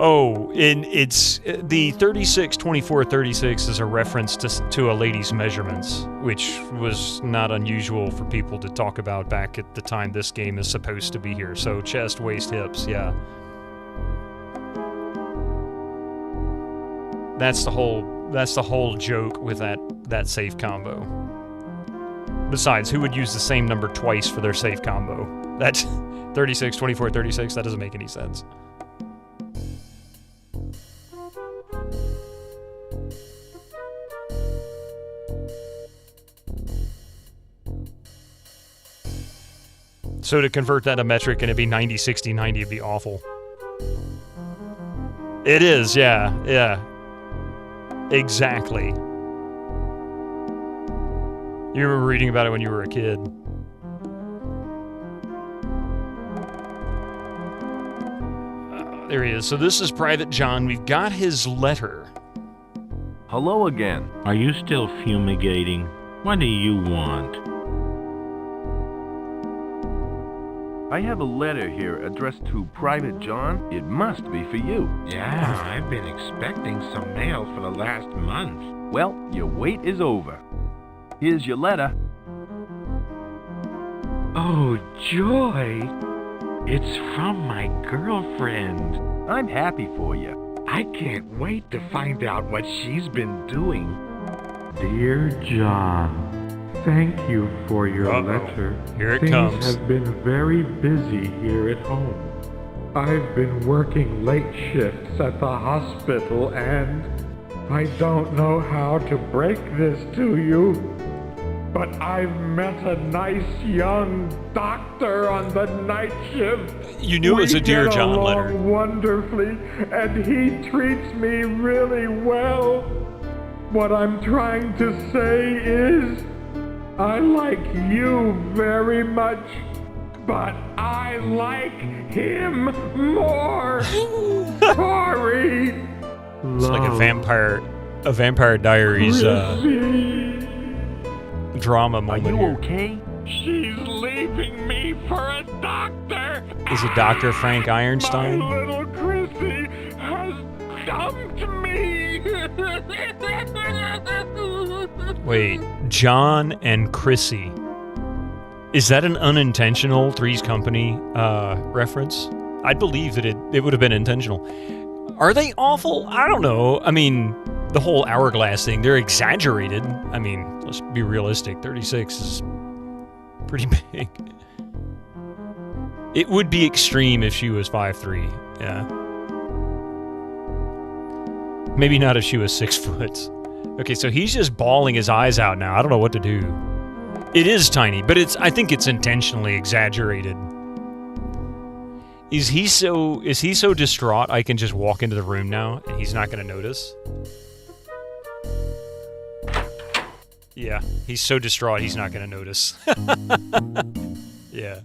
Oh, it's the 36, 24, 36 is a reference to a lady's measurements, which was not unusual for people to talk about back at the time this game is supposed to be here. So chest, waist, hips, yeah. That's the whole joke with that safe combo. Besides, who would use the same number twice for their safe combo? That's 36, 24, 36, that doesn't make any sense. So to convert that to metric and it'd be 90, 60, 90, it'd be awful. It is, yeah, yeah. Exactly. You remember reading about it when you were a kid. There he is. So this is Private John. We've got his letter. Hello again. Are you still fumigating? What do you want? I have a letter here addressed to Private John. It must be for you. Yeah, I've been expecting some mail for the last month. Well, your wait is over. Here's your letter. Oh, joy! It's from my girlfriend. I'm happy for you. I can't wait to find out what she's been doing. Dear John, thank you for your letter. Here it Things comes. have been very busy here at home. I've been working late shifts at the hospital and I don't know how to break this to you, but I've met a nice young doctor on the night shift. You knew it was a Dear John along letter. Wonderfully, and he treats me really well. What I'm trying to say is, I like you very much, but I like him more. Sorry. It's like a Vampire Diaries drama moment Are you here. okay? She's leaving me for a doctor. Is it Dr. Frank Ironstein? My little Chrissy has dumped me. Wait, John and Chrissy. Is that an unintentional Three's Company reference? I'd believe that it would have been intentional. Are they awful? I don't know. I mean, the whole hourglass thing, they're exaggerated. I mean, let's be realistic. 36 is pretty big. It would be extreme if she was 5'3". Yeah. Maybe not if she was 6 foot. Okay, so he's just bawling his eyes out now. I don't know what to do. It is tiny, but I think it's intentionally exaggerated. Is he so distraught I can just walk into the room now and he's not going to notice? Yeah, he's so distraught he's not going to notice. Yeah.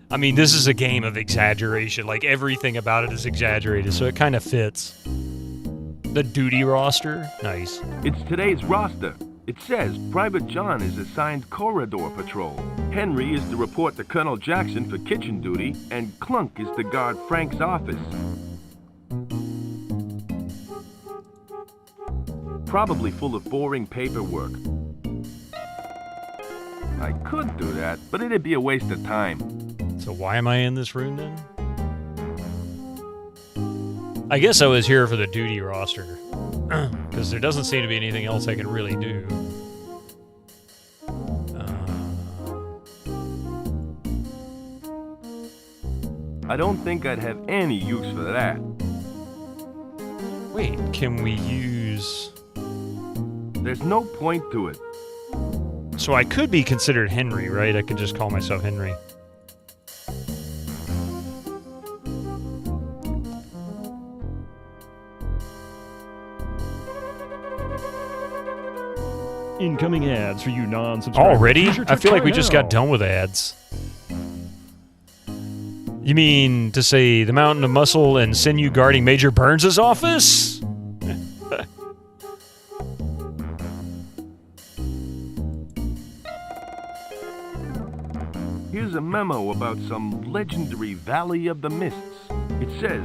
I mean, this is a game of exaggeration. Like, everything about it is exaggerated, so it kind of fits. The duty roster? Nice. It's today's roster. It says Private John is assigned corridor patrol. Henry is to report to Colonel Jackson for kitchen duty, and Clunk is to guard Frank's office. Probably full of boring paperwork. I could do that, but it'd be a waste of time. So why am I in this room then? I guess I was here for the duty roster. Because there doesn't seem to be anything else I can really do. I don't think I'd have any use for that. Wait, can we use... There's no point to it. So I could be considered Henry, right? I could just call myself Henry. Incoming ads for you non-subscribers. Already? I feel like we just got done with ads. You mean to say the mountain of muscle and sinew guarding Major Burns' office? Here's a memo about some legendary Valley of the Mists. It says,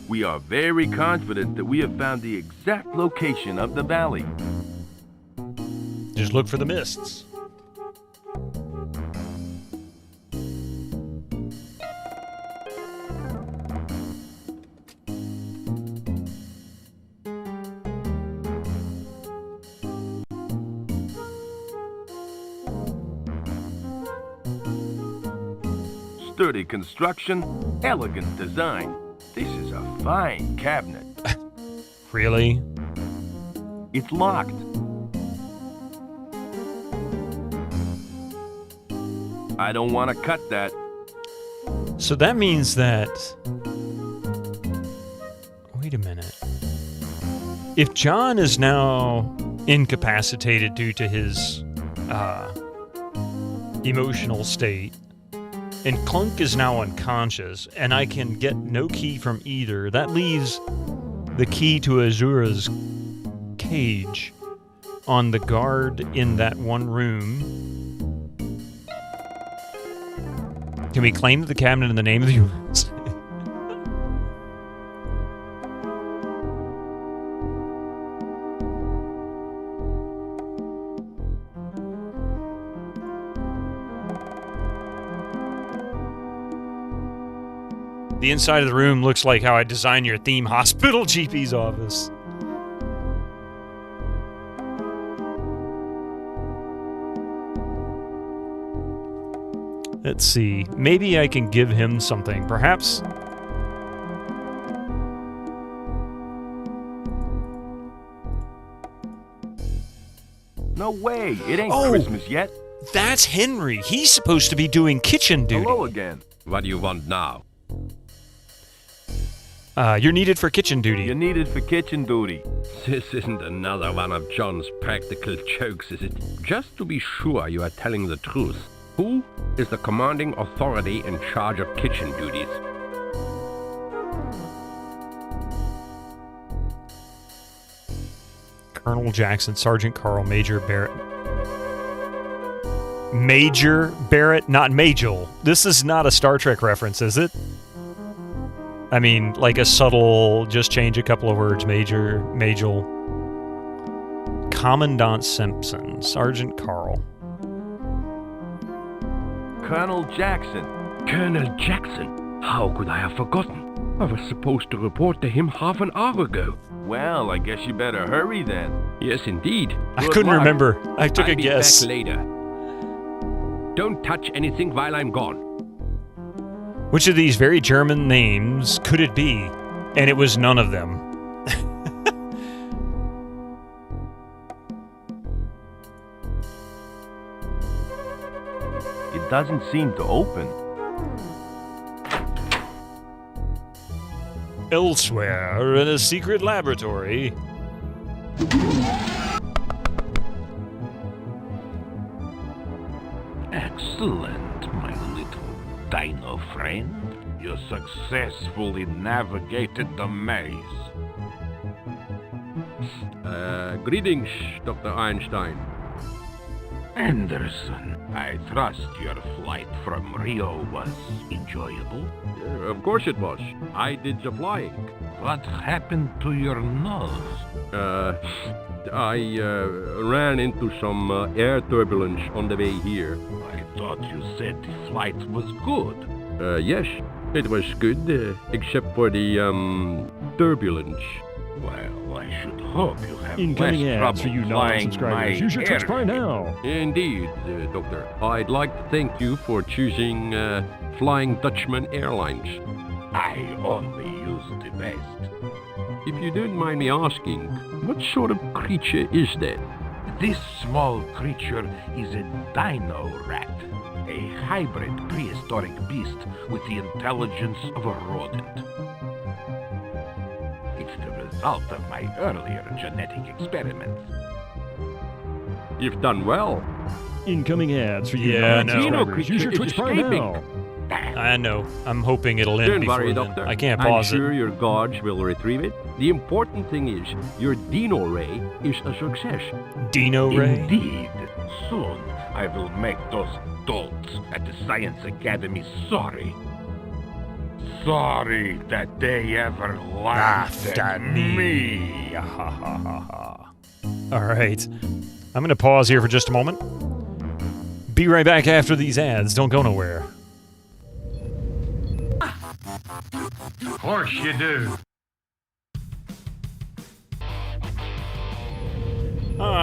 we are very confident that we have found the exact location of the valley. Just look for the mists. Sturdy construction, elegant design. This is a fine cabinet. Really? It's locked. I don't want to cut that. So that means that... Wait a minute. If John is now incapacitated due to his emotional state, and Clunk is now unconscious, and I can get no key from either, that leaves the key to Azura's cage on the guard in that one room. Can we claim the cabinet in the name of the universe? The inside of the room looks like how I designed your theme hospital GP's office. Let's see. Maybe I can give him something. Perhaps... No way. It ain't Christmas yet. That's Henry. He's supposed to be doing kitchen duty. Hello again. What do you want now? You're needed for kitchen duty. You're needed for kitchen duty. This isn't another one of John's practical jokes, is it? Just to be sure you are telling the truth. Who is the commanding authority in charge of kitchen duties? Colonel Jackson, Sergeant Carl, Major Barrett. Major Barrett, not Majel. This is not a Star Trek reference, is it? I mean, like a subtle, just change a couple of words. Major, Majel. Commandant Simpson, Sergeant Carl. Colonel Jackson. Colonel Jackson? How could I have forgotten? I was supposed to report to him half an hour ago. Well, I guess you better hurry then. Yes, indeed. I couldn't remember. I took a guess. I'll be back later. Don't touch anything while I'm gone. Which of these very German names could it be? And it was none of them. It doesn't seem to open. Elsewhere, in a secret laboratory. Excellent, my little dino friend. You successfully navigated the maze. Greetings, Dr. Einstein. Anderson, I trust your flight from Rio was enjoyable. Of course it was. I did the flying. What happened to your nose? I ran into some air turbulence on the way here. I thought you said the flight was good. Yes, it was good, except for the turbulence. Well, I should hope you have Incoming less ads trouble for you flying non-subscribers. my Use your Twitch Prime now. Indeed, Doctor. I'd like to thank you for choosing Flying Dutchman Airlines. I only use the best. If you don't mind me asking, what sort of creature is that? This small creature is a dino rat, a hybrid prehistoric beast with the intelligence of a rodent. It's the result of my earlier genetic experiments. You've done well. Incoming ads for you Yeah, no. non-subscribers. Use your Twitch Prime now. I know. I'm hoping it'll end Don't before worry, then. Doctor. I can't pause I'm sure it. your guards will retrieve it. The important thing is, your Dino Ray is a success. Dino Ray? Indeed. Soon I will make those dolts at the Science Academy sorry. Sorry that they ever laughed at me. All right. I'm going to pause here for just a moment. Be right back after these ads. Don't go nowhere. Of course you do.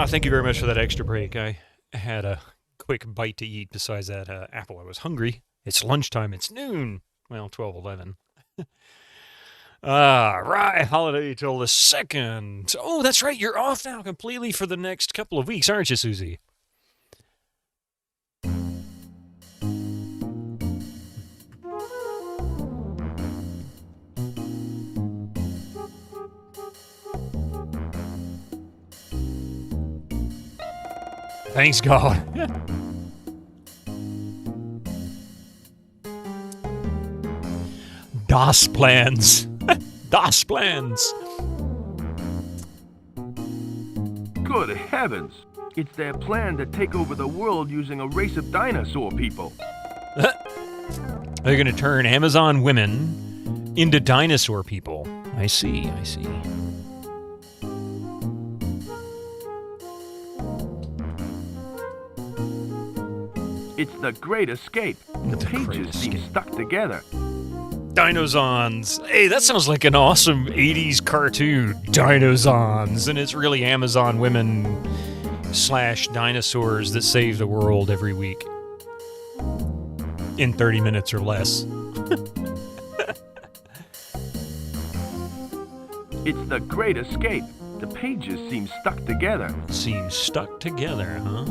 Thank you very much for that extra break. I had a quick bite to eat. Besides that apple, I was hungry. It's lunchtime. It's noon. Well, 12:11. Right. Holiday till the 2nd. Oh, that's right. You're off now completely for the next couple of weeks, aren't you, Susie? Thanks God. DOS plans. DOS plans. Good heavens! It's their plan to take over the world using a race of dinosaur people. They're going to turn Amazon women into dinosaur people. I see, I see. It's the Great Escape. The pages seem stuck together. Dinozons. Hey, that sounds like an awesome 80s cartoon. Dinozons. And it's really Amazon women / dinosaurs that save the world every week. In 30 minutes or less. It's the Great Escape. The pages seem stuck together. Seem stuck together, huh?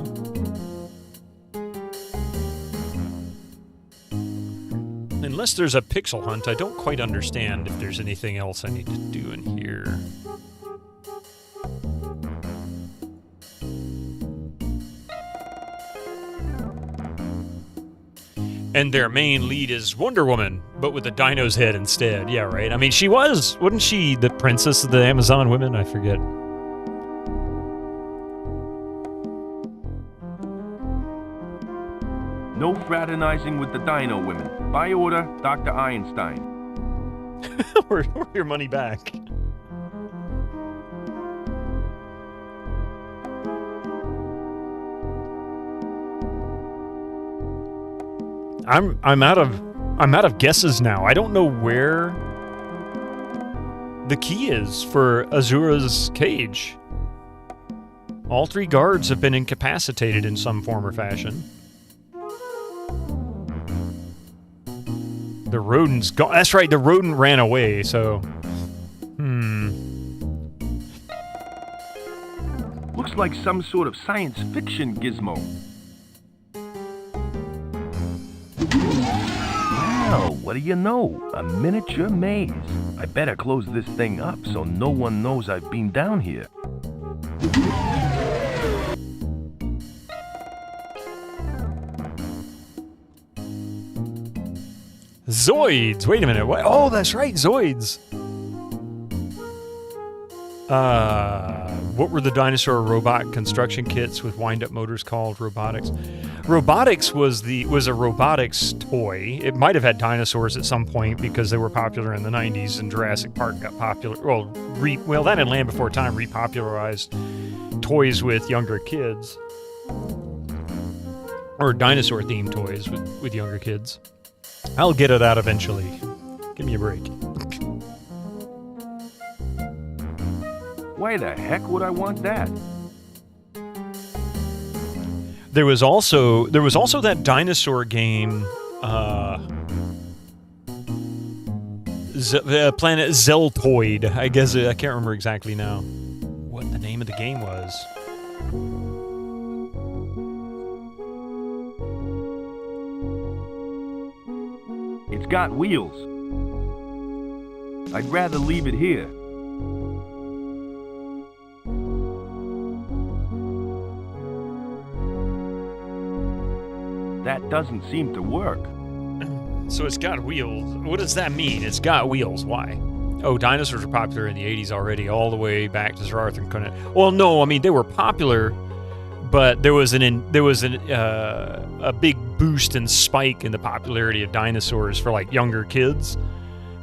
Unless there's a pixel hunt, I don't quite understand if there's anything else I need to do in here. And their main lead is Wonder Woman, but with a dino's head instead. Yeah, right. I mean, wasn't she the princess of the Amazon women? I forget. No fraternizing with the dino women. By order, Dr. Einstein. Or your money back. I'm out of guesses now. I don't know where the key is for Azura's cage. All 3 guards have been incapacitated in some form or fashion. The rodent's gone. That's right, the rodent ran away, so... Looks like some sort of science fiction gizmo. Wow, what do you know? A miniature maze. I better close this thing up so no one knows I've been down here. Zoids! Wait a minute. What? Oh, that's right, Zoids. What were the dinosaur robot construction kits with wind-up motors called? Robotics. Robotics was a robotics toy. It might have had dinosaurs at some point because they were popular in the 90s, and Jurassic Park got popular. Well, that and Land Before Time repopularized toys with younger kids, or dinosaur-themed toys with younger kids. I'll get it out eventually. Give me a break. Why the heck would I want that? There was also that dinosaur game, Planet Zeltoid. I guess I can't remember exactly now what the name of the game was. It's got wheels. I'd rather leave it here. That doesn't seem to work. So it's got wheels. What does that mean? It's got wheels. Why? Oh, dinosaurs were popular in the 80s already, all the way back to Sir Arthur Conan. Well, no, I mean they were popular, but there was a big boost and spike in the popularity of dinosaurs for like younger kids,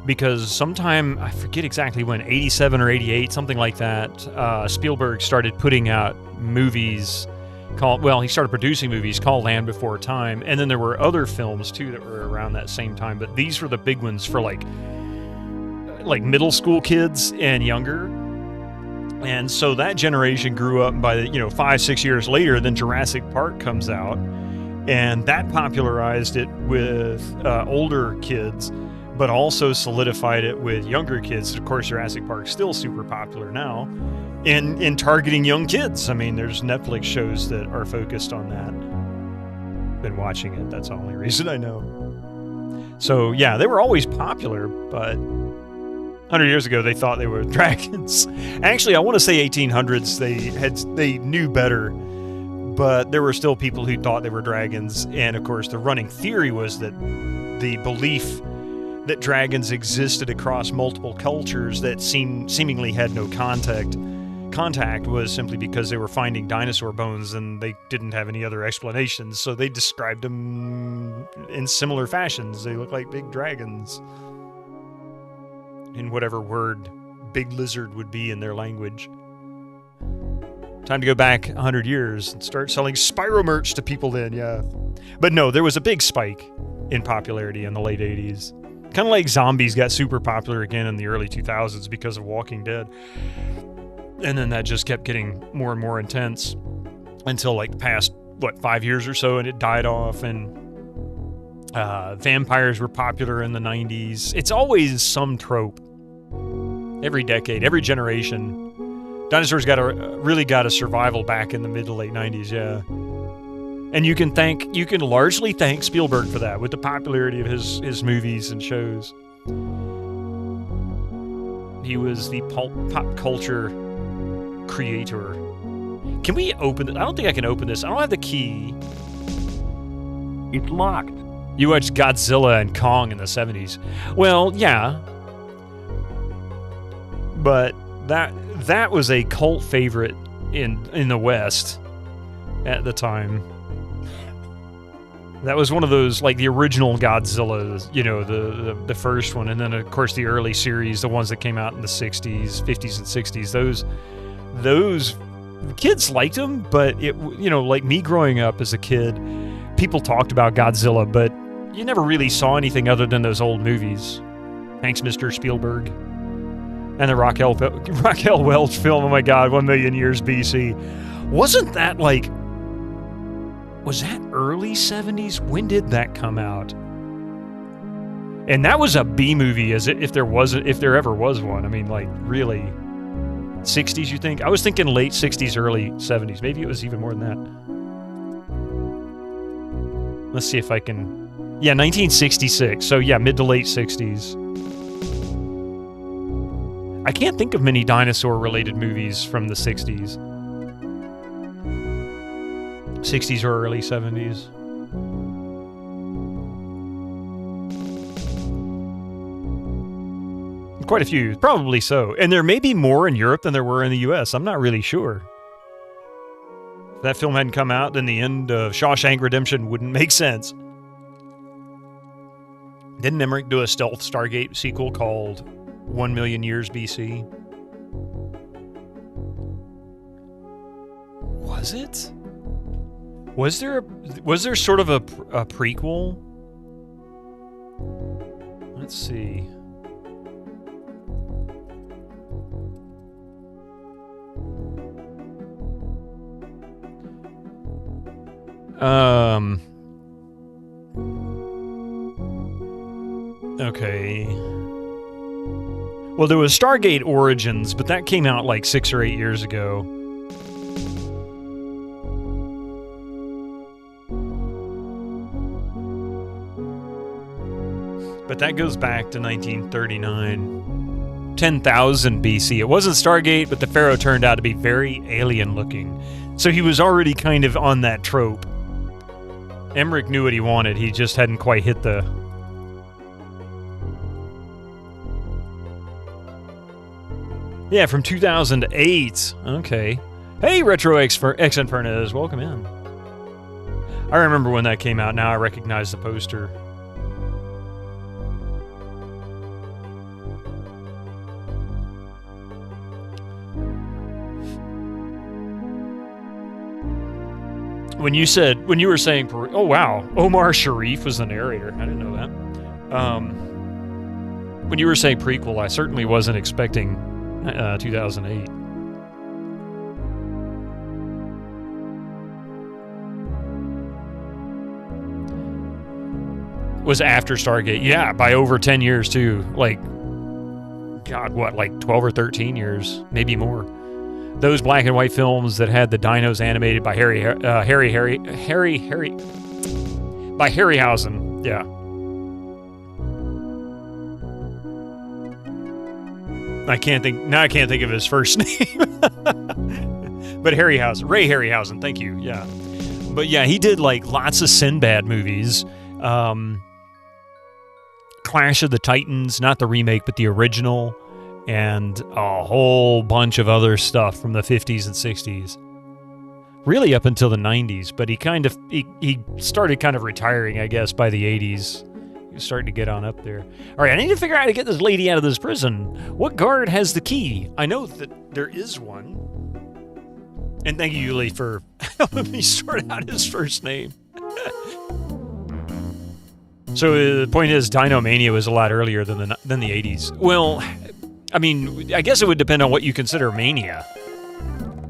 because sometime, I forget exactly when, 87 or 88, something like that, Spielberg started putting out movies he started producing movies called Land Before Time, and then there were other films too that were around that same time, but these were the big ones for like middle school kids and younger. And so that generation grew up, and by 5-6 years later, then Jurassic Park comes out, and that popularized it with older kids, but also solidified it with younger kids. Of course, Jurassic Park's still super popular now in targeting young kids. I mean, there's Netflix shows that are focused on that. Been watching it, that's the only reason I know. So yeah, they were always popular, but 100 years ago they thought they were dragons. Actually, I want to say 1800s they knew better, but there were still people who thought they were dragons. And of course, the running theory was that the belief that dragons existed across multiple cultures that seemingly had no contact was simply because they were finding dinosaur bones and they didn't have any other explanations. So they described them in similar fashions. They look like big dragons, in whatever word big lizard would be in their language. Time to go back 100 years and start selling Spyro merch to people then, yeah. But no, there was a big spike in popularity in the late 80s. Kind of like zombies got super popular again in the early 2000s because of Walking Dead. And then that just kept getting more and more intense until like past, 5 years or so, and it died off. And vampires were popular in the 90s. It's always some trope. Every decade, every generation. Dinosaurs really got a survival back in the mid to late 90s, yeah. And you can largely thank Spielberg for that, with the popularity of his movies and shows. He was the pop culture creator. Can we open it? I don't think I can open this. I don't have the key. It's locked. You watched Godzilla and Kong in the 70s. Well, yeah. But that was a cult favorite in the West at the time. That was one of those, like the original Godzilla, the first one, and then of course the early series, the ones that came out in the 60s, 50s and 60s. Those kids liked them, but like me growing up as a kid, people talked about Godzilla, but you never really saw anything other than those old movies. Thanks, Mr. Spielberg. And the Raquel Welch film, oh my God, 1 million years BC. Wasn't that was that early 70s? When did that come out? And that was a B movie, if there ever was one. I mean, like, really. 60s, you think? I was thinking late 60s, early 70s. Maybe it was even more than that. Let's see if I can... Yeah, 1966. So yeah, mid to late 60s. I can't think of many dinosaur-related movies from the 60s. 60s or early 70s. Quite a few, probably so. And there may be more in Europe than there were in the US. I'm not really sure. If that film hadn't come out, then the end of Shawshank Redemption wouldn't make sense. Didn't Emmerich do a stealth Stargate sequel called 1 million years BC? Was it? Was there sort of a prequel? Let's see. Okay. Well, there was Stargate Origins, but that came out like 6 or 8 years ago. But that goes back to 1939. 10,000 BC. It wasn't Stargate, but the Pharaoh turned out to be very alien-looking. So he was already kind of on that trope. Emmerich knew what he wanted. He just hadn't quite hit the... Yeah, from 2008. Okay. Hey, Retro X Infernus. Welcome in. I remember when that came out. Now I recognize the poster. When you were saying, oh wow, Omar Sharif was the narrator. I didn't know that. When you were saying prequel, I certainly wasn't expecting 2008. Was after Stargate, yeah, by over 10 years too. Like, God, what, like 12 or 13 years, maybe more. Those black and white films that had the dinos animated by by Harryhausen, yeah. I can't think of his first name. But Harryhausen, Ray Harryhausen, thank you, yeah. But yeah, he did like lots of Sinbad movies. Clash of the Titans, not the remake, but the original, and a whole bunch of other stuff from the 50s and 60s. Really up until the 90s, but he started kind of retiring, I guess, by the 80s. He was starting to get on up there. All right, I need to figure out how to get this lady out of this prison. What guard has the key? I know that there is one. And thank you, Yuli, for helping me sort out his first name. So the point is, Dinomania was a lot earlier than the 80s. Well, I mean, I guess it would depend on what you consider mania.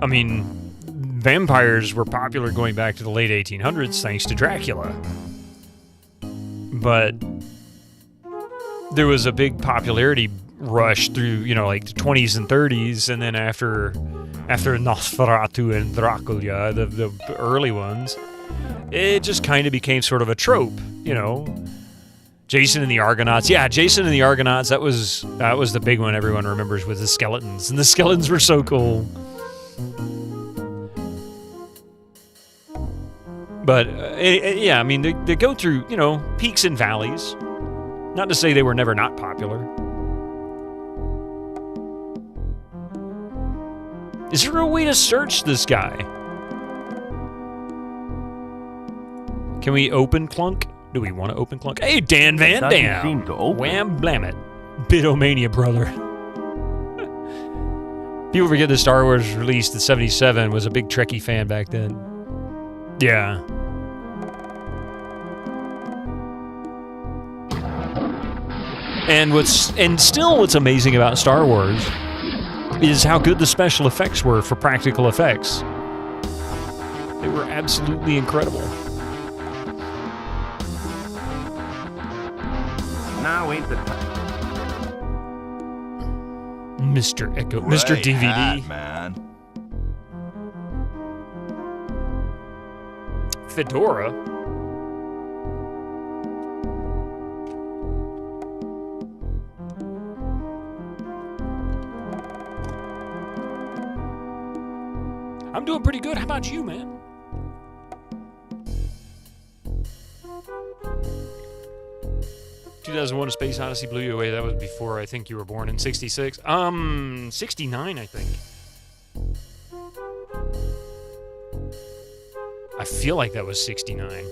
I mean, vampires were popular going back to the late 1800s thanks to Dracula. But there was a big popularity rush through, like the 20s and 30s, and then after Nosferatu and Dracula, the early ones, it just kind of became sort of a trope, Jason and the Argonauts. Yeah, Jason and the Argonauts, that was the big one everyone remembers with the skeletons. And the skeletons were so cool. But, yeah, I mean, they go through, peaks and valleys. Not to say they were never not popular. Is there a way to search this guy? Can we open Clunk? Do we want to open Clunk? Hey, Dan Van Dam! Doesn't seem to open. Wham blam it. Bitomania, brother. People forget that Star Wars released in '77 was a big Trekkie fan back then. Yeah. And still what's amazing about Star Wars is how good the special effects were for practical effects. They were absolutely incredible. Now ain't the time. Mr. Echo, Mr. DVD. Hat, man. Fedora. I'm doing pretty good. How about you, man? "2001: A Space Odyssey" blew you away. That was before I think you were born in '66. 69, I think. I feel like that was 69.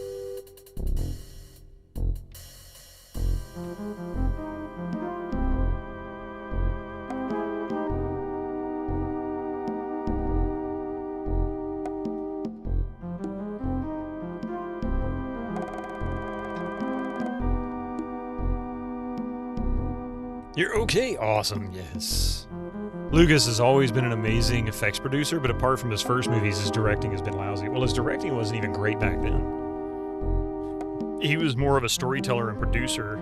You're okay? Awesome, yes. Lucas has always been an amazing effects producer, but apart from his first movies, his directing has been lousy. Well, his directing wasn't even great back then. He was more of a storyteller and producer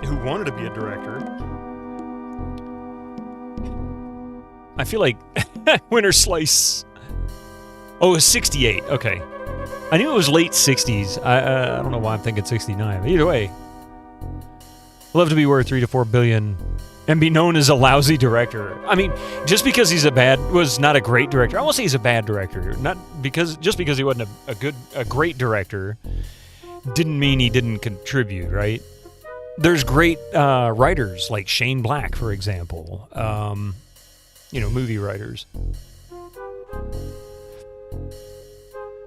who wanted to be a director. I feel like Winter Slice. Oh, it was 68. Okay. I knew it was late 60s. I don't know why I'm thinking 69. But either way, love to be worth 3 to 4 billion and be known as a lousy director. I mean, just because he's was not a great director. I won't say he's a bad director. Just because he wasn't a great director didn't mean he didn't contribute, right? There's great writers like Shane Black, for example. Movie writers.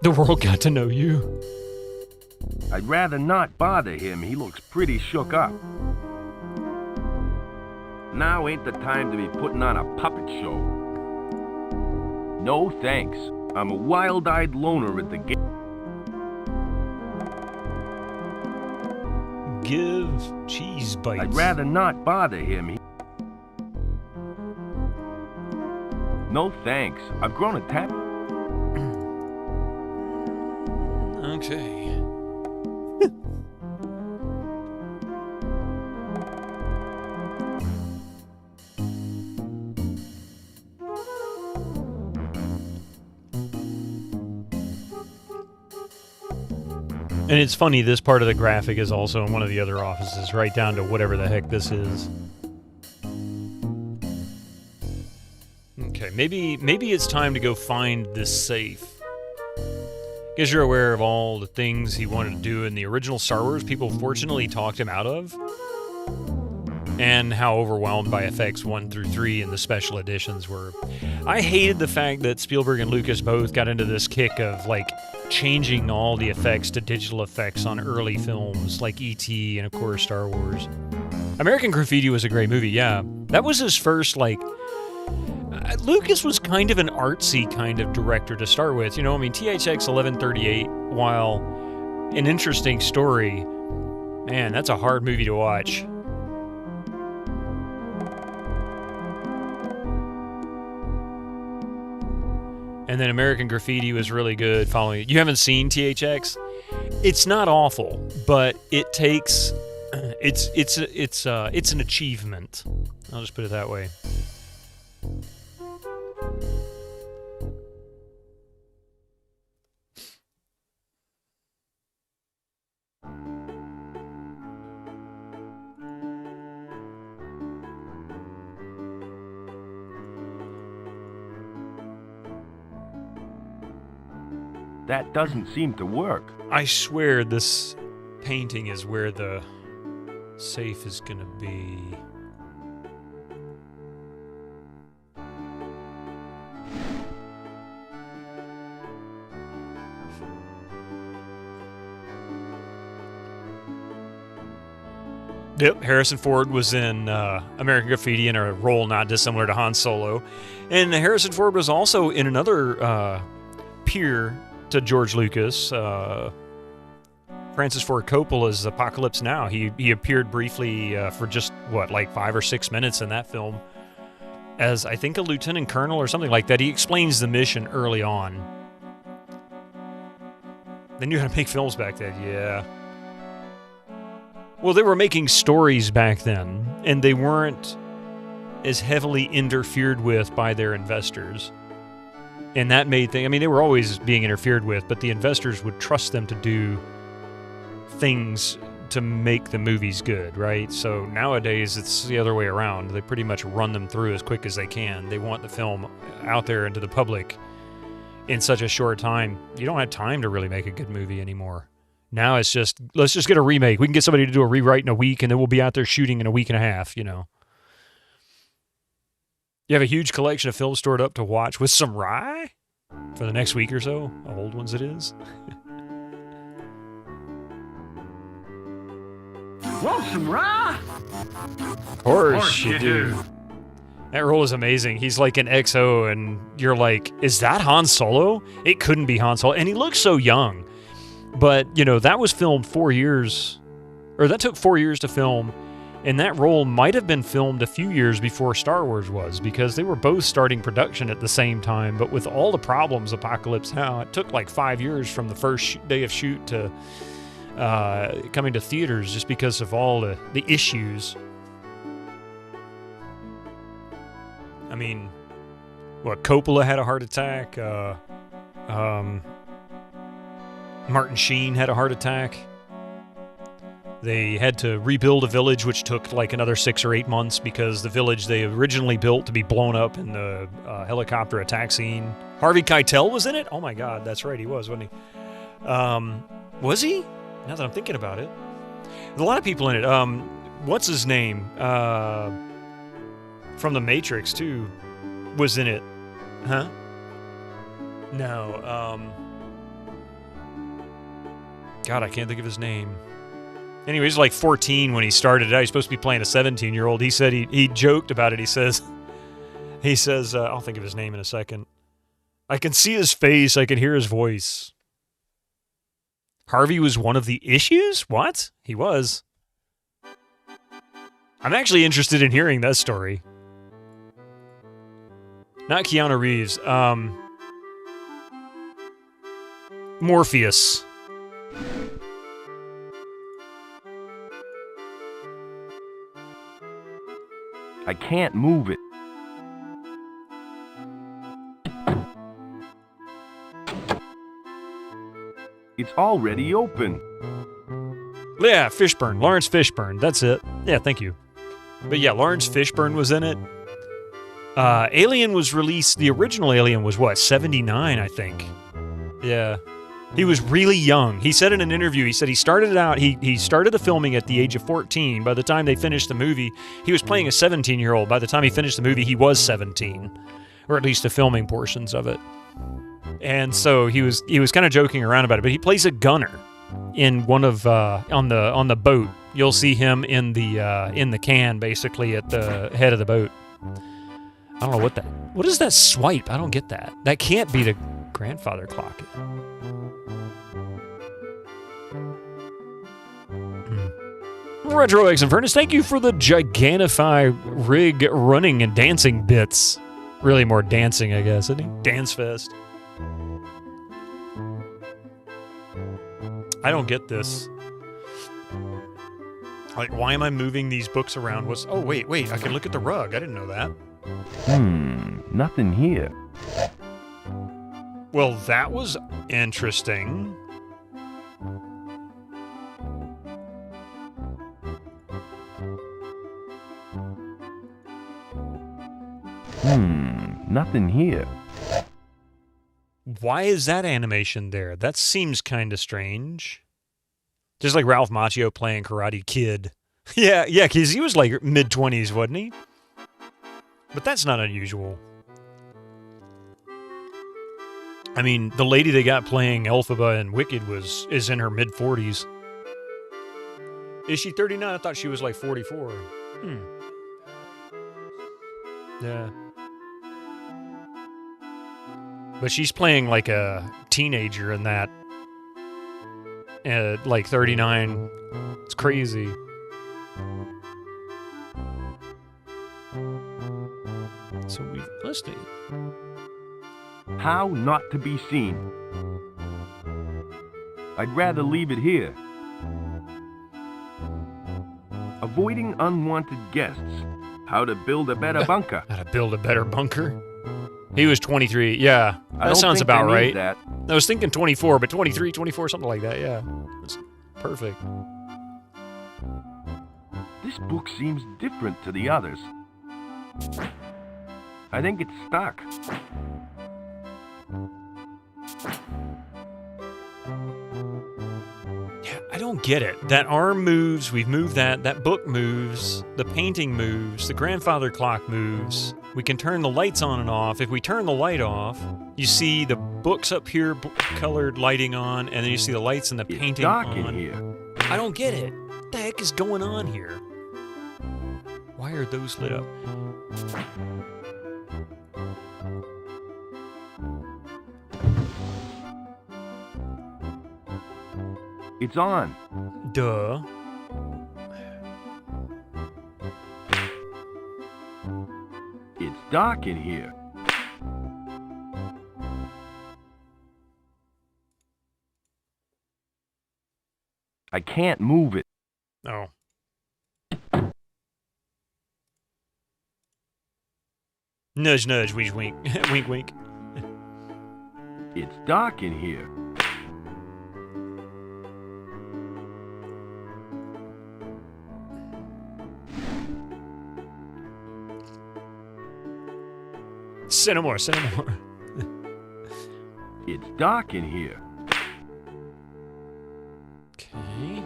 The world got to know you. I'd rather not bother him. He looks pretty shook up. Now ain't the time to be putting on a puppet show. No thanks. I'm a wild-eyed loner at the game. Give cheese bites. I'd rather not bother him. No thanks. I've grown a tap. Okay. And it's funny, this part of the graphic is also in one of the other offices, right down to whatever the heck this is. Okay, maybe it's time to go find this safe. Because you're aware of all the things he wanted to do in the original Star Wars, people fortunately talked him out of. And how overwhelmed by effects 1 through 3 and the special editions were. I hated the fact that Spielberg and Lucas both got into this kick of, like, changing all the effects to digital effects on early films, like E.T. and, of course, Star Wars. American Graffiti was a great movie, yeah. That was his first, like... Lucas was kind of an artsy kind of director to start with. You know, I mean, THX 1138, while an interesting story, man, that's a hard movie to watch. And then American Graffiti was really good following it. You haven't seen THX? It's not awful, but it takes... It's an achievement. I'll just put it that way. That doesn't seem to work. I swear this painting is where the safe is gonna be. Yep, Harrison Ford was in American Graffiti in a role not dissimilar to Han Solo. And Harrison Ford was also in another peer to George Lucas, Francis Ford Coppola's Apocalypse Now. He appeared briefly for just, what, like 5 or 6 minutes in that film as, I think, a lieutenant colonel or something like that. He explains the mission early on. They knew how to make films back then, yeah. Well, they were making stories back then, and they weren't as heavily interfered with by their investors. And that made things... I mean, they were always being interfered with, but the investors would trust them to do things to make the movies good, right? So nowadays, it's the other way around. They pretty much run them through as quick as they can. They want the film out there into the public in such a short time. You don't have time to really make a good movie anymore. Now it's just, let's just get a remake. We can get somebody to do a rewrite in a week, and then we'll be out there shooting in a week and a half, you know. You have a huge collection of films stored up to watch with some rye for the next week or so. Old ones it is. Want some rye? Of course you do. That role is amazing. He's like an XO, and you're like, is that Han Solo? It couldn't be Han Solo. And he looks so young. But, you know, that was filmed 4 years, or that took 4 years to film, and that role might have been filmed a few years before Star Wars was, because they were both starting production at the same time, but with all the problems Apocalypse Now, it took like 5 years from the first day of shoot to coming to theaters just because of all the issues. I mean, what, Coppola had a heart attack, Martin Sheen had a heart attack. They had to rebuild a village, which took like another 6 or 8 months because the village they originally built to be blown up in the helicopter attack scene. Harvey Keitel was in it? Oh my God, that's right, he was, wasn't he? Was he? Now that I'm thinking about it. There's a lot of people in it. What's his name? From The Matrix, too, was in it. Huh? No, God, I can't think of his name. Anyway, he's like 14 when he started it out. He's supposed to be playing a 17-year-old. He said he joked about it. He says, I'll think of his name in a second. I can see his face. I can hear his voice. Harvey was one of the issues? What? He was. I'm actually interested in hearing that story. Not Keanu Reeves. Morpheus. I can't move it. It's already open. Yeah, Fishburne. Lawrence Fishburne. That's it. Yeah, thank you. But yeah, Lawrence Fishburne was in it. Alien was released, the original Alien was what, 79, I think. Yeah. He was really young. He said in an interview, he said he started out, he started the filming at the age of 14. By the time they finished the movie, he was playing a 17-year-old. By the time he finished the movie, he was 17, or at least the filming portions of it. And so he was kind of joking around about it, but he plays a gunner in one of on the boat. You'll see him in the can, basically at the head of the boat. I don't know what is that swipe? I don't get that. That can't be the grandfather clock. Retro X Infernus, thank you for the Gigantify rig running and dancing bits. Really more dancing, I guess, isn't he? Dance Fest. I don't get this. Like, why am I moving these books around? Oh, wait, I can look at the rug. I didn't know that. Nothing here. Well, that was interesting. Nothing here. Why is that animation there? That seems kind of strange. Just like Ralph Macchio playing Karate Kid. Yeah, because he was like mid-20s, wasn't he? But that's not unusual. I mean, the lady they got playing Elphaba and Wicked is in her mid-40s. Is she 39? I thought she was like 44. Yeah. But she's playing like a teenager in that. Like 39. It's crazy. So we've listed. How not to be seen. I'd rather leave it here. Avoiding unwanted guests. How to build a better bunker. How to build a better bunker? He was 23. Yeah, I that don't sounds think about they right. need that. I was thinking 24, but 23, 24, something like that. Yeah, that's perfect. This book seems different to the others. I think it's stuck. Yeah, I don't get it. That arm moves, we've moved that. That book moves, the painting moves, the grandfather clock moves. We can turn the lights on and off. If we turn the light off, you see the books up here, colored lighting on, and then you see the lights and the painting dark on. in here. I don't get it. What the heck is going on here? Why are those lit up? It's on. Duh. It's dark in here. I can't move it. Oh. Nudge, nudge, wink, wink. Wink, wink. It's dark in here. Say no more, say no more. It's dark in here. Okay.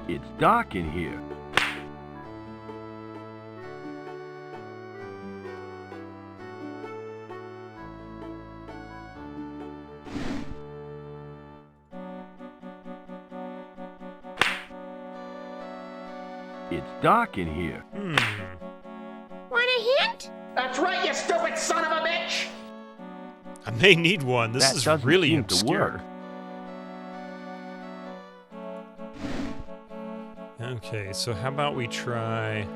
It's dark in here. It's dark in here. Want a hint? That's right, you stupid son of a bitch! I may need one. This That is doesn't really seem to obscure. work. Okay, so how about we try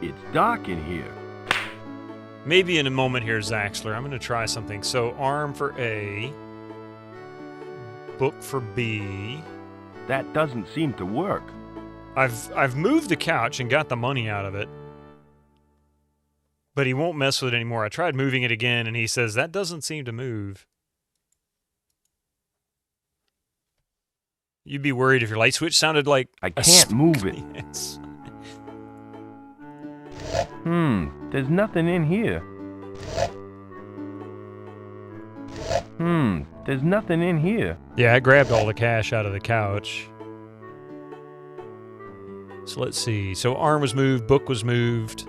It's dark in here. maybe in a moment here, Zaxler. I'm going to try something. So arm for A, book for B. That doesn't seem to work. I've moved the couch and got the money out of it. But he won't mess with it anymore. I tried moving it again, and he says, that doesn't seem to move. You'd be worried if your light switch sounded like I can't move it. Yes. There's nothing in here. There's nothing in here. Yeah, I grabbed all the cash out of the couch. So let's see. So arm was moved, book was moved.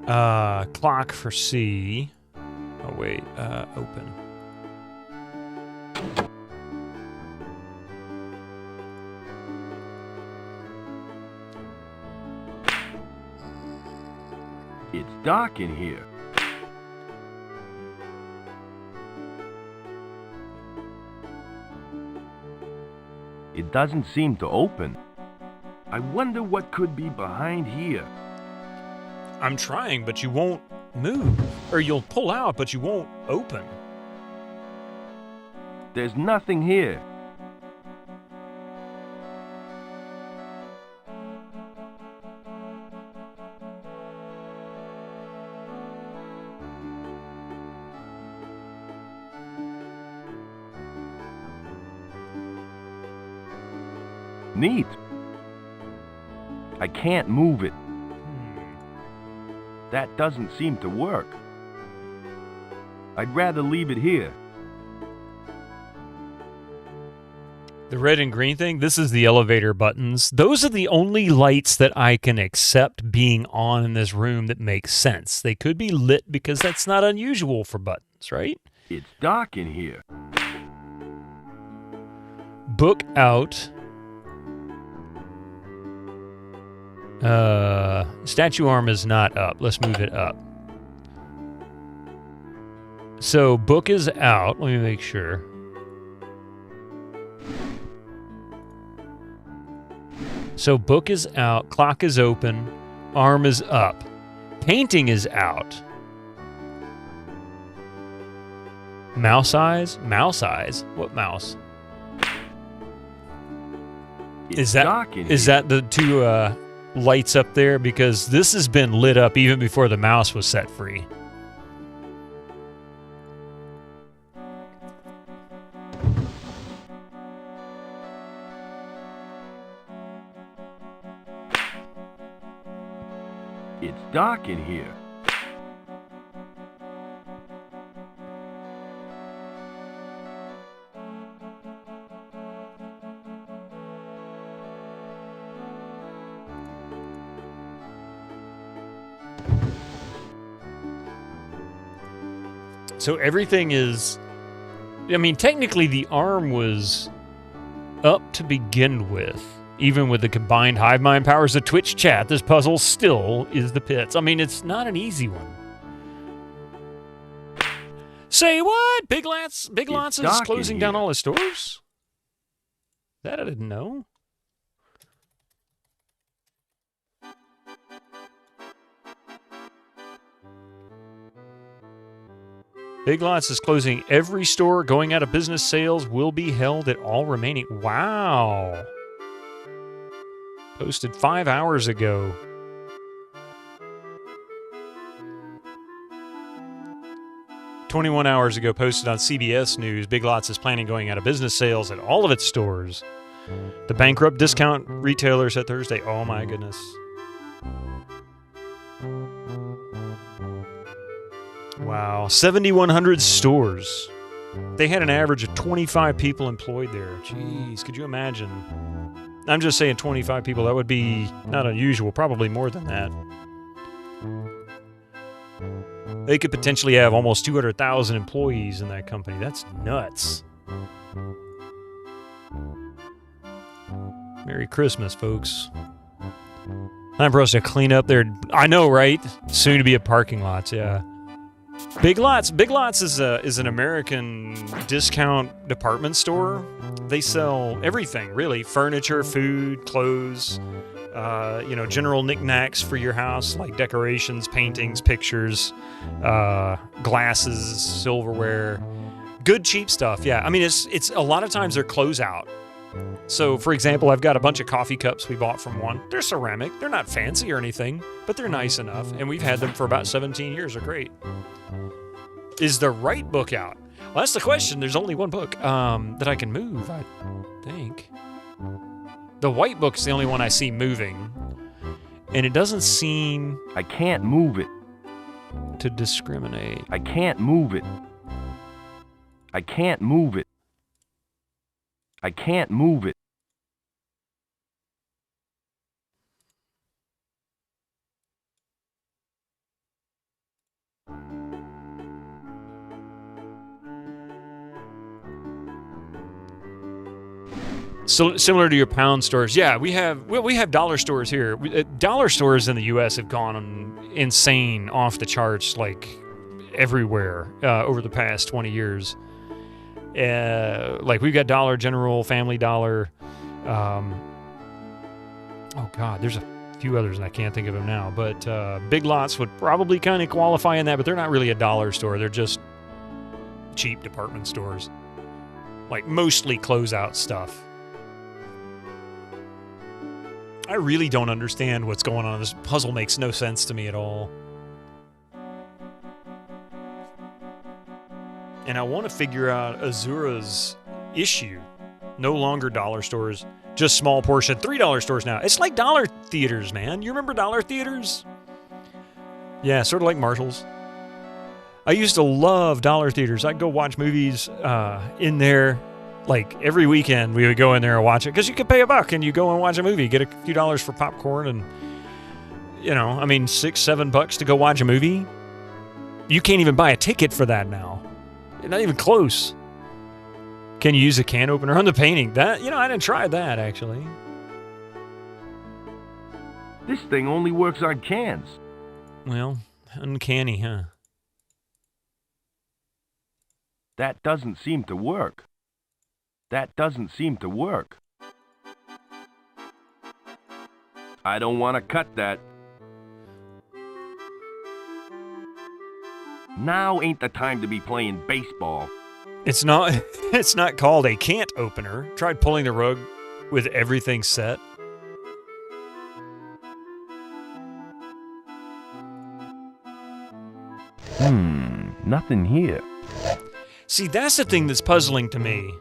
Clock for C. Oh wait, open. It's dark in here. It doesn't seem to open. I wonder what could be behind here. I'm trying, but you won't move. Or you'll pull out, but you won't open. There's nothing here. Neat. I can't move it. That doesn't seem to work. I'd rather leave it here. The red and green thing, this is the elevator buttons. Those are the only lights that I can accept being on in this room that make sense. They could be lit because that's not unusual for buttons, right? It's dark in here. Book out. Statue arm is not up. Let's move it up. So book is out. Let me make sure. So book is out. Clock is open. Arm is up. Painting is out. Mouse eyes? Mouse eyes? What mouse? Is that the two lights up there? Because this has been lit up even before the mouse was set free. It's dark in here. So everything is... I mean, technically the arm was up to begin with. Even with the combined hive mind powers of Twitch chat, this puzzle still is the pits. I mean, it's not an easy one. Say what? Big Lots is closing down all his stores? That I didn't know. Big Lots is closing every store. Going out of business. Sales will be held at all remaining. Wow. Posted 5 hours ago. "21 hours ago, posted on CBS News, Big Lots is planning going out of business. Sales at all of its stores. The bankrupt discount retailer said Thursday." Oh my goodness. Wow, 7,100 stores. They had an average of 25 people employed there. Jeez, could you imagine? I'm just saying 25 people. That would be not unusual. Probably more than that. They could potentially have almost 200,000 employees in that company. That's nuts. Merry Christmas, folks. Time for us to clean up their... I know, right? Soon to be a parking lots, yeah. Big Lots is an American discount department store. They sell everything, really. Furniture, food, clothes, general knickknacks for your house, like decorations, paintings, pictures, glasses, silverware. Good, cheap stuff, yeah. I mean, it's a lot of times they're closeout. So, for example, I've got a bunch of coffee cups we bought from one. They're ceramic. They're not fancy or anything, but they're nice enough. And we've had them for about 17 years. They're great. Is the right book out? Well, that's the question. There's only one book that I can move, I think. The white book's the only one I see moving. And it doesn't seem... I can't move it. ...to discriminate. I can't move it. I can't move it. I can't move it. So similar to your pound stores, yeah, we have dollar stores here. Dollar stores in the U.S. have gone insane, off the charts, like everywhere over the past 20 years. Like we've got Dollar General, Family Dollar. Oh God, there's a few others and I can't think of them now. But Big Lots would probably kind of qualify in that, but they're not really a dollar store. They're just cheap department stores, like mostly closeout stuff. I really don't understand what's going on. This puzzle makes no sense to me at all. And I want to figure out Azura's issue. No longer dollar stores, just small portion. $3 stores now. It's like dollar theaters, man. You remember dollar theaters? Yeah, sort of like Marshalls. I used to love dollar theaters. I'd go watch movies in there. Like, every weekend, we would go in there and watch it. Because you could pay $1 and you go and watch a movie. Get a few dollars for popcorn and, you know, I mean, $6, $7 to go watch a movie. You can't even buy a ticket for that now. Not even close. Can you use a can opener on the painting? That, you know, I didn't try that, actually. This thing only works on cans. Well, uncanny, huh? That doesn't seem to work. That doesn't seem to work. I don't want to cut that. Now ain't the time to be playing baseball. It's not called a can't opener. Tried pulling the rug with everything set. Nothing here. See, that's the thing that's puzzling to me.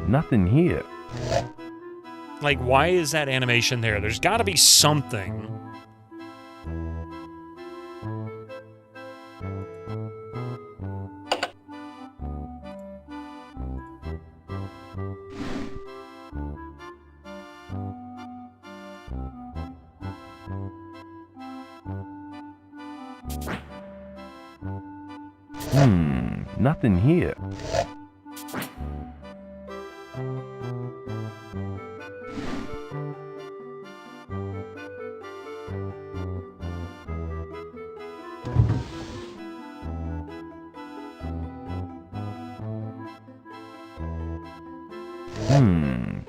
Nothing here. Like, why is that animation there? There's got to be something. Nothing here.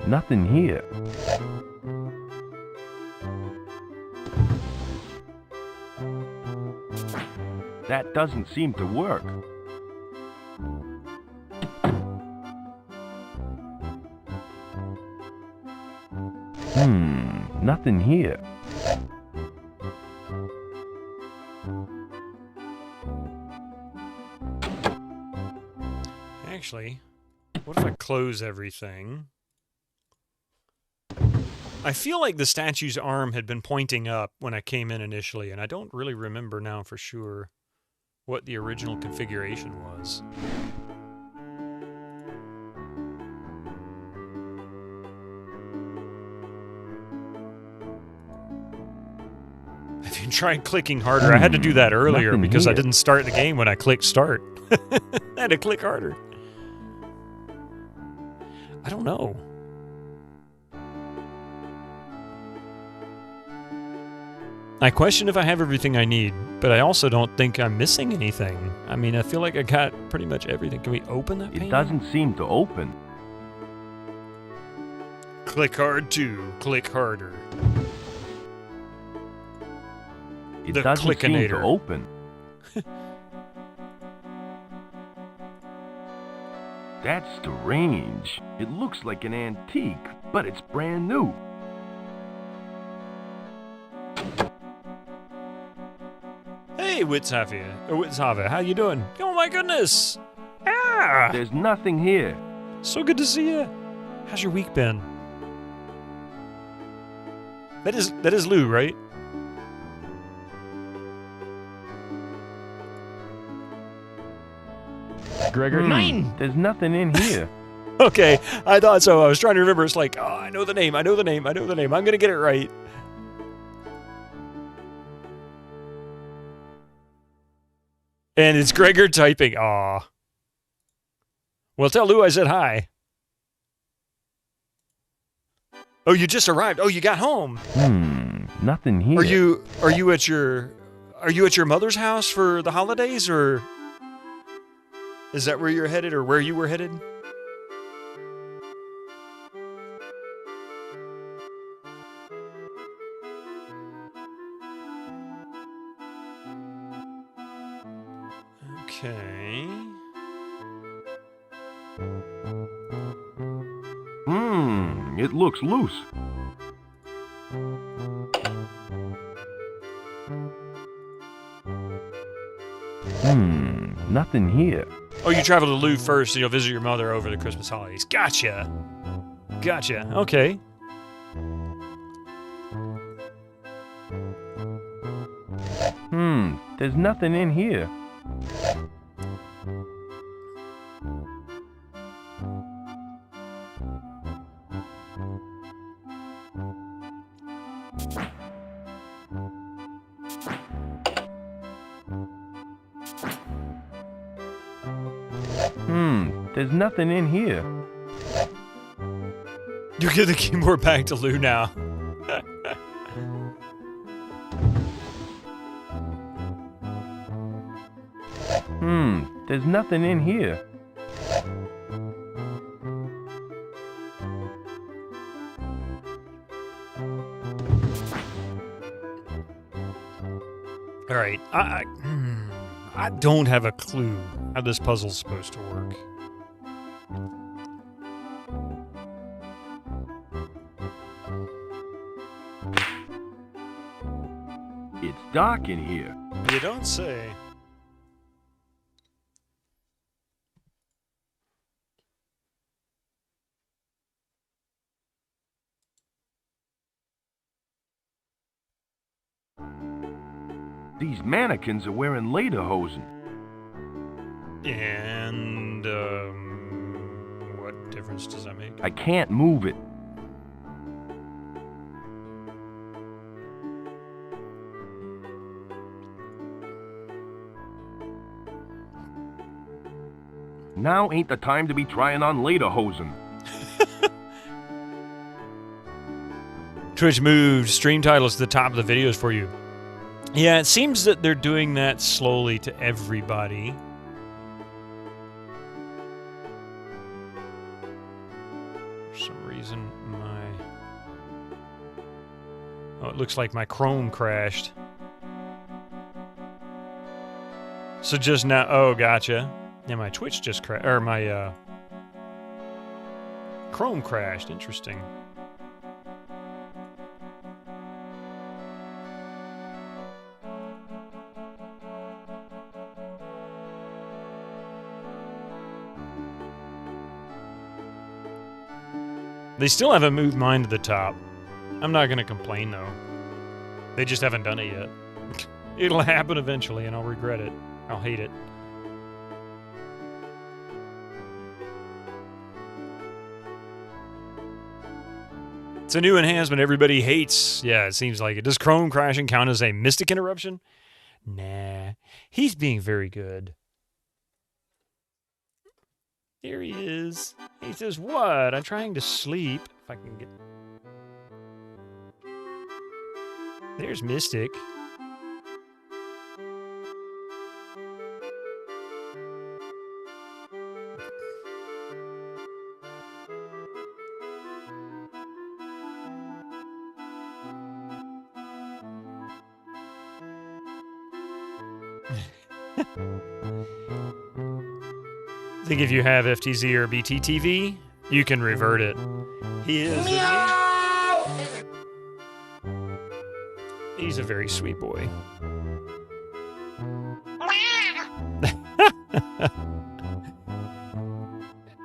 Nothing here. That doesn't seem to work. Nothing here. Actually, what if I close everything? I feel like the statue's arm had been pointing up when I came in initially, and I don't really remember now for sure what the original configuration was. If you tried clicking harder, I had to do that earlier because I didn't start the game when I clicked start. I had to click harder. I don't know. I question if I have everything I need, but I also don't think I'm missing anything. I mean, I feel like I got pretty much everything. Can we open that painting? It doesn't seem to open. Click hard to click harder. It The doesn't seem to Clickinator. open. That's strange. It looks like an antique. but it's brand new. Hey, Witzhave, how you doing? Oh my goodness! Ah! There's nothing here. So good to see you. How's your week been? That is Lou, right? Gregor? 9! There's nothing in here. Okay, I thought so. I was trying to remember. It's like, oh, I know the name. I'm gonna get it right. And it's Gregor typing. Aw. Well, tell Lou I said hi. Oh, you just arrived. Oh, you got home. Nothing here. Are you at your mother's house for the holidays, or is that where you're headed, or where you were headed? Okay. It looks loose. Nothing here. Oh, you travel to Lou first, so you'll visit your mother over the Christmas holidays. Gotcha. Okay. There's nothing in here. There's nothing in here. You give the keyboard back to Lou now. There's nothing in here. All right. I don't have a clue how this puzzle's supposed to work. It's dark in here. You don't say. These mannequins are wearing lederhosen. And, what difference does that make? I can't move it. Now ain't the time to be trying on lederhosen. Twitch moved stream titles to the top of the videos for you. Yeah, it seems that they're doing that slowly to everybody. For some reason, it looks like my Chrome crashed. So just now, oh, gotcha. Yeah, my Twitch just crashed, or my, Chrome crashed. Interesting. They still haven't moved mine to the top. I'm not going to complain, though. They just haven't done it yet. It'll happen eventually, and I'll regret it. I'll hate it. It's a new enhancement everybody hates. Yeah, it seems like it. Does Chrome crashing count as a mystic interruption? Nah. He's being very good. There he is. He says, what? I'm trying to sleep. If I can get... There's Mystic. I think if you have FTZ or BTTV, You can revert it. He is. He's a very sweet boy.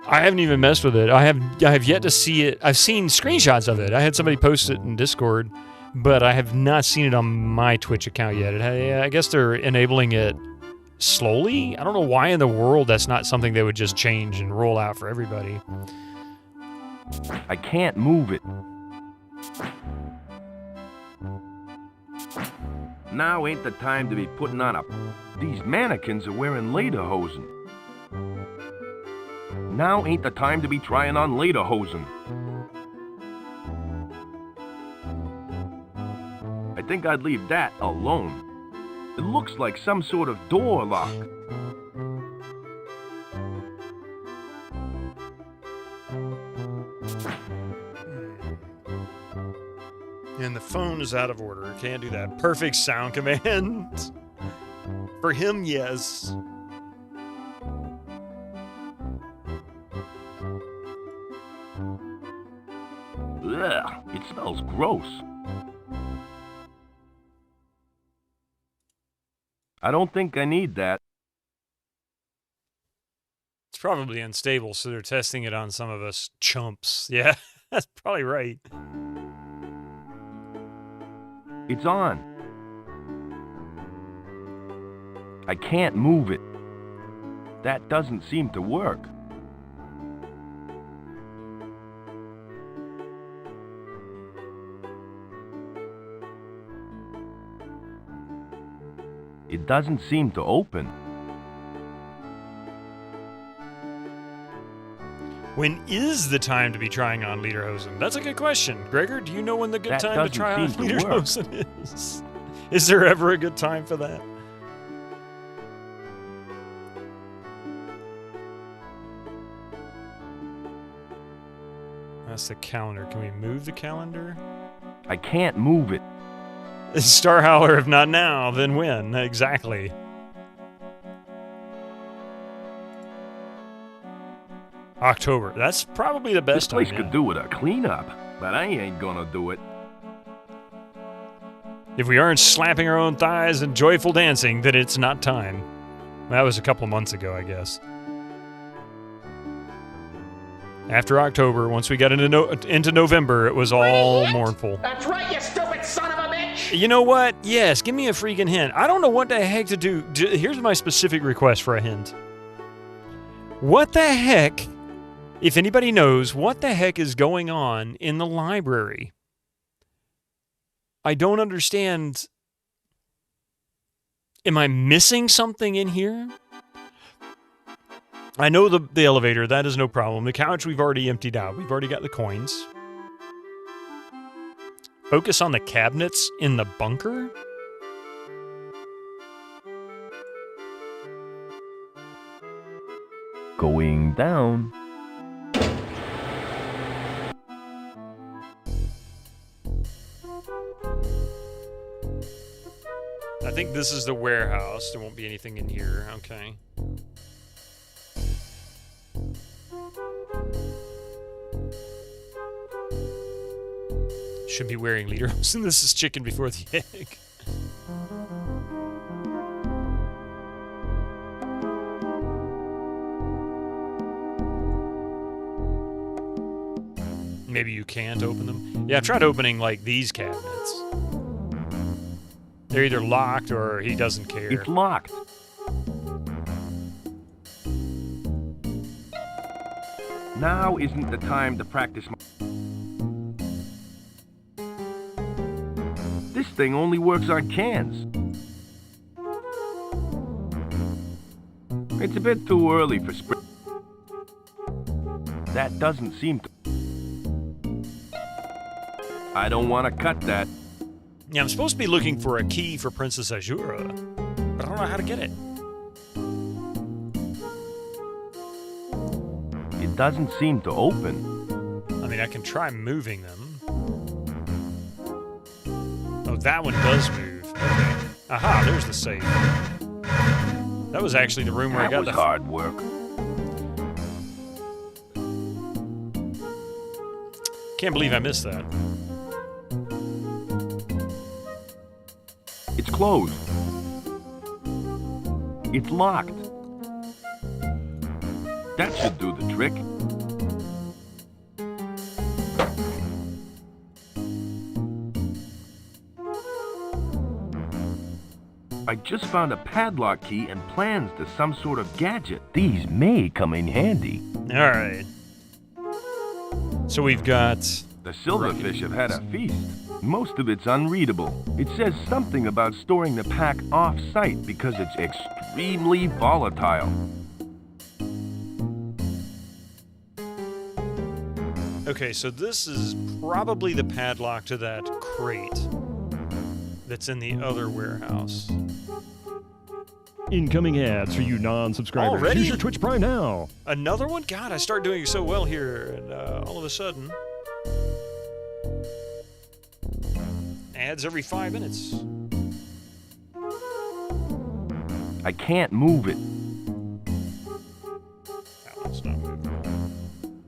I haven't even messed with it. I have yet to see it. I've seen screenshots of it. I had somebody post it in Discord, but I have not seen it on my Twitch account yet. I guess they're enabling it slowly. I don't know why in the world that's not something they would just change and roll out for everybody. I can't move it. Now ain't the time to be putting on a... These mannequins are wearing lederhosen. Now ain't the time to be trying on lederhosen. I think I'd leave that alone. It looks like some sort of door lock. And the phone is out of order. Can't do that. Perfect sound command. For him, yes. Ugh, it smells gross. I don't think I need that. It's probably unstable, so they're testing it on some of us chumps. Yeah, that's probably right. It's on. I can't move it. That doesn't seem to work. It doesn't seem to open. When is the time to be trying on lederhosen? That's a good question. Gregor, do you know when the good time to try on lederhosen is? Is there ever a good time for that? That's the calendar. Can we move the calendar? I can't move it. Star Howler, if not now, then when? Exactly. October. That's probably the best time. This place could do with a cleanup, but I ain't gonna do it. If we aren't slapping our own thighs and joyful dancing, then it's not time. That was a couple months ago, I guess. After October, once we got into November, it was all mournful. That's right, you stupid son of a bitch! You know what? Yes, give me a freaking hint. I don't know what the heck to do. Here's my specific request for a hint. What the heck, if anybody knows, what the heck is going on in the library? I don't understand. Am I missing something in here? I know the elevator, that is no problem. The couch we've already emptied out. We've already got the coins. Focus on the cabinets in the bunker? Going down. I think this is the warehouse. There won't be anything in here. Okay. Should be wearing lederhosen. This is chicken before the egg. Maybe you can't open them. Yeah, I've tried opening like these cabinets. They're either locked or he doesn't care. It's locked. Now isn't the time to practice my... This thing only works on cans. It's a bit too early for spring. That doesn't seem to... I don't want to cut that. Yeah, I'm supposed to be looking for a key for Princess Azura, but I don't know how to get it. It doesn't seem to open. I mean, I can try moving them. Oh, that one does move. Okay. Aha, there's the safe. That was actually the room where I got the... hard work. Can't believe I missed that. It's closed. It's locked. That should do the trick. I just found a padlock key and plans to some sort of gadget. These may come in handy. All right. So we've got... The silverfish have had a feast. Most of it's unreadable. It says something about storing the pack off-site because it's extremely volatile. Okay, so this is probably the padlock to that crate that's in the other warehouse. Incoming ads for you non-subscribers. Already? Use your Twitch Prime now. Another one? God, I start doing so well here, and all of a sudden... Ads every 5 minutes. I can't move it. That one's not moving.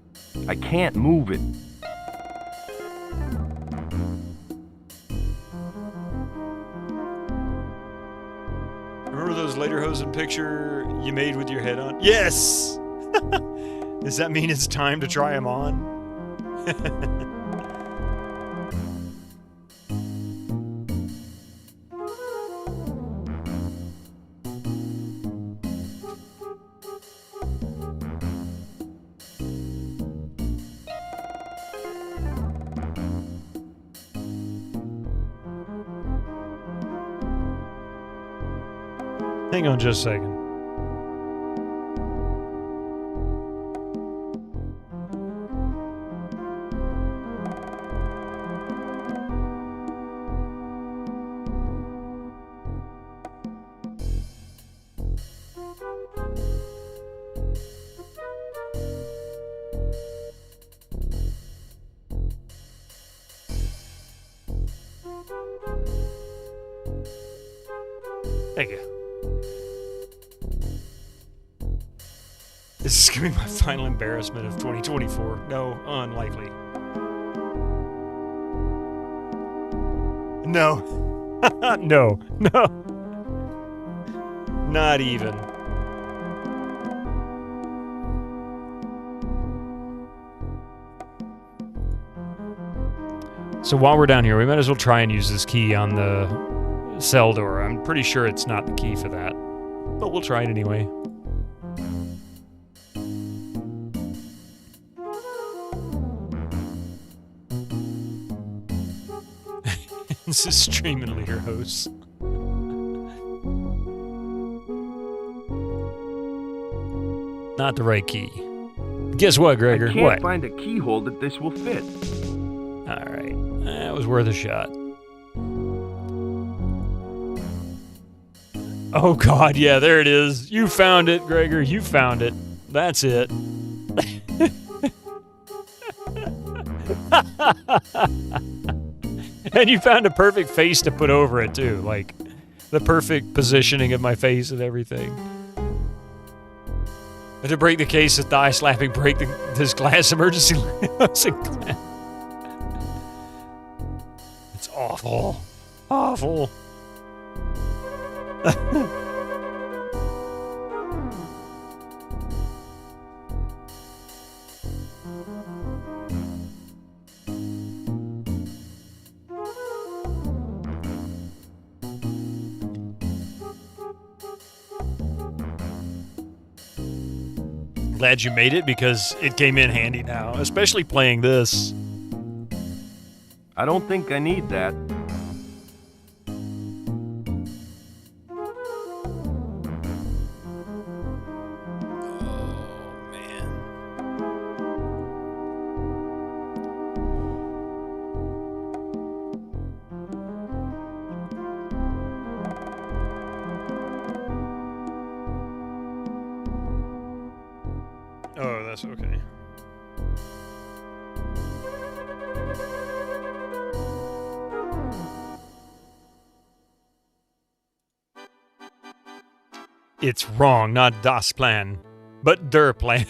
I can't move it. Remember those lederhosen picture you made with your head on? Yes! Does that mean it's time to try them on? Hang on just a second. Thank you. This is going to be my final embarrassment of 2024. No, unlikely. No. No. No. Not even. So while we're down here, we might as well try and use this key on the cell door. I'm pretty sure it's not the key for that, but we'll try it anyway. This is streaming leader hosts. Not the right key. Guess what, Gregor? I can't What? find a keyhole that this will fit. All right, that was worth a shot. Oh God, yeah, there it is. You found it, Gregor. You found it. That's it. And you found a perfect face to put over it, too. Like, the perfect positioning of my face and everything. And to break the case of thigh slapping, break this glass emergency glass. It's awful. Awful. Glad you made it because it came in handy now, especially playing this. I don't think I need that. Oh, that's okay. It's wrong, not das Plan, but der Plan.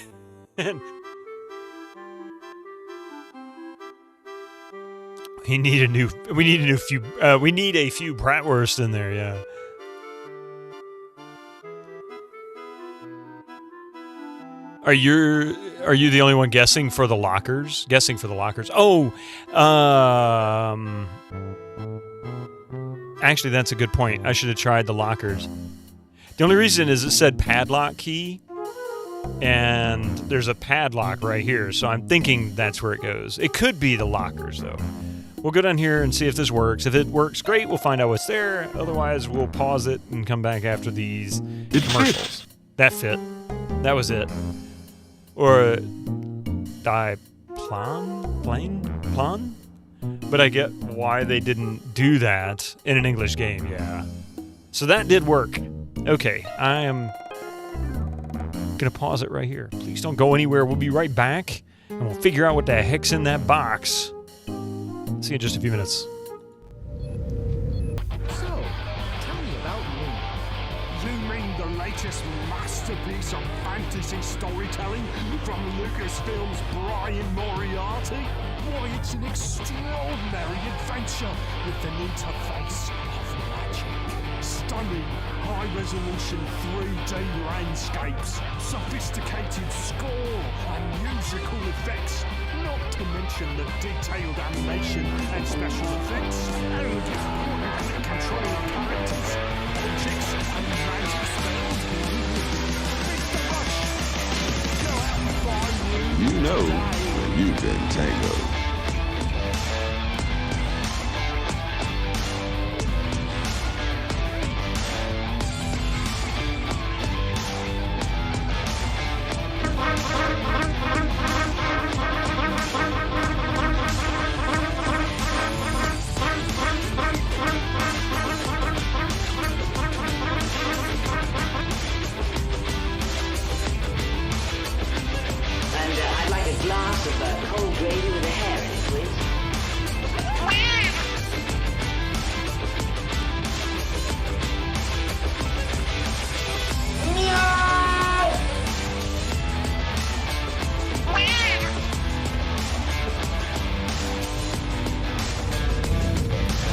We need a new few bratwurst in there, yeah. Are you the only one guessing for the lockers? Guessing for the lockers. Oh, actually, that's a good point. I should have tried the lockers. The only reason is it said padlock key, and there's a padlock right here, so I'm thinking that's where it goes. It could be the lockers, though. We'll go down here and see if this works. If it works, great. We'll find out what's there. Otherwise, we'll pause it and come back after these commercials. That fit. That was it. Or plan? But I get why they didn't do that in an English game, yeah. So that did work. Okay, I am gonna pause it right here. Please don't go anywhere. We'll be right back, and we'll figure out what the heck's in that box. See you in just a few minutes. So, tell me about Luna. You mean the latest masterpiece of fantasy storytelling from Lucasfilm's Brian Moriarty? Why, it's an extraordinary adventure with an interface of magic. Stunning, high-resolution 3D landscapes, sophisticated score and musical effects, not to mention the detailed animation and special effects, elegant point-and-click control of characters, objects and magic spells. It's the rush. Go out and buy Luna. You know when you've been tangoed. I'd like a glass of cold gravy with a hair in it, please.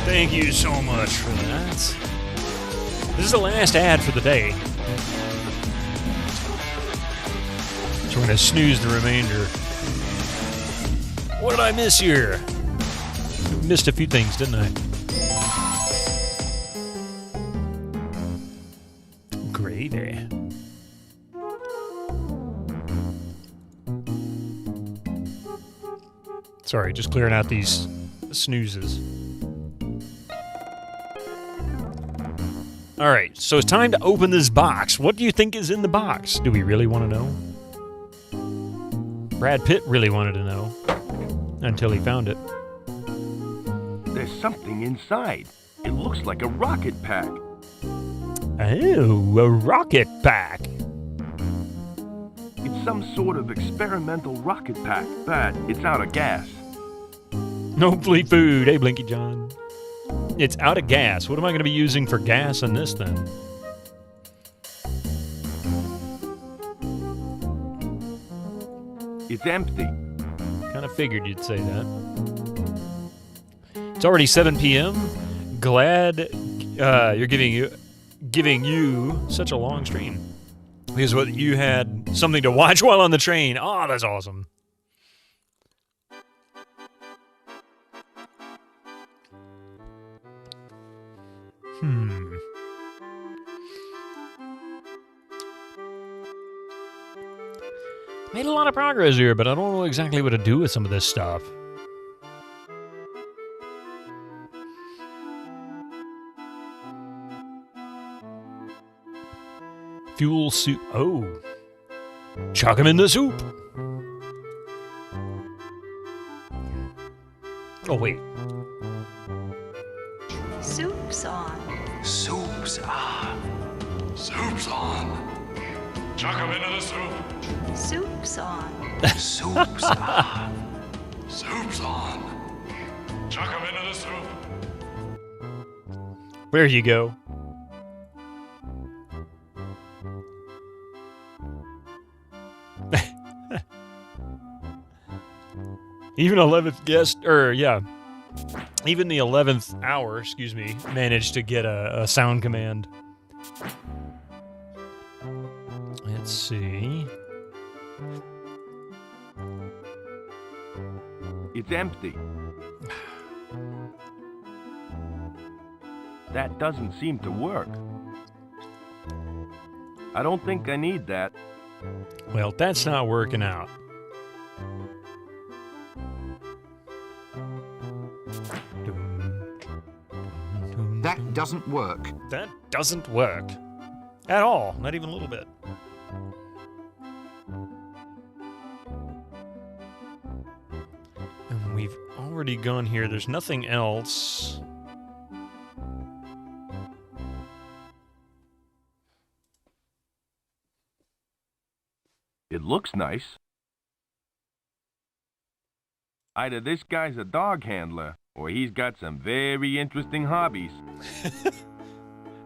Thank you so much for that. This is the last ad for the day. So we're going to snooze the remainder. What did I miss here? Missed a few things, didn't I? Gravy. Sorry, just clearing out these snoozes. Alright, so it's time to open this box. What do you think is in the box? Do we really want to know? Brad Pitt really wanted to know. Until he found it. There's something inside. It looks like a rocket pack. Oh, a rocket pack. It's some sort of experimental rocket pack, but it's out of gas. No flea food. Hey, Blinky John. It's out of gas. What am I going to be using for gas in this then? It's empty. Kind of figured you'd say that. It's already 7 p.m. Glad you're giving you such a long stream. Because what you had something to watch while on the train. Oh, that's awesome. Made a lot of progress here, but I don't know exactly what to do with some of this stuff. Fuel soup. Oh. Chuck him in the soup. Oh, wait. Soup's on. Soup's on. Soup's on. Chuck him into the soup. Soup's on. Soup's on. Soup's on. Chuck him into the soup. There you go. Even 11th guest, yeah. Even the 11th hour, excuse me, managed to get a sound command. Let's see. It's empty. That doesn't seem to work. I don't think I need that. Well, that's not working out. That doesn't work. That doesn't work. At all. Not even a little bit. And we've already gone here. There's nothing else. It looks nice. Either this guy's a dog handler, or he's got some very interesting hobbies.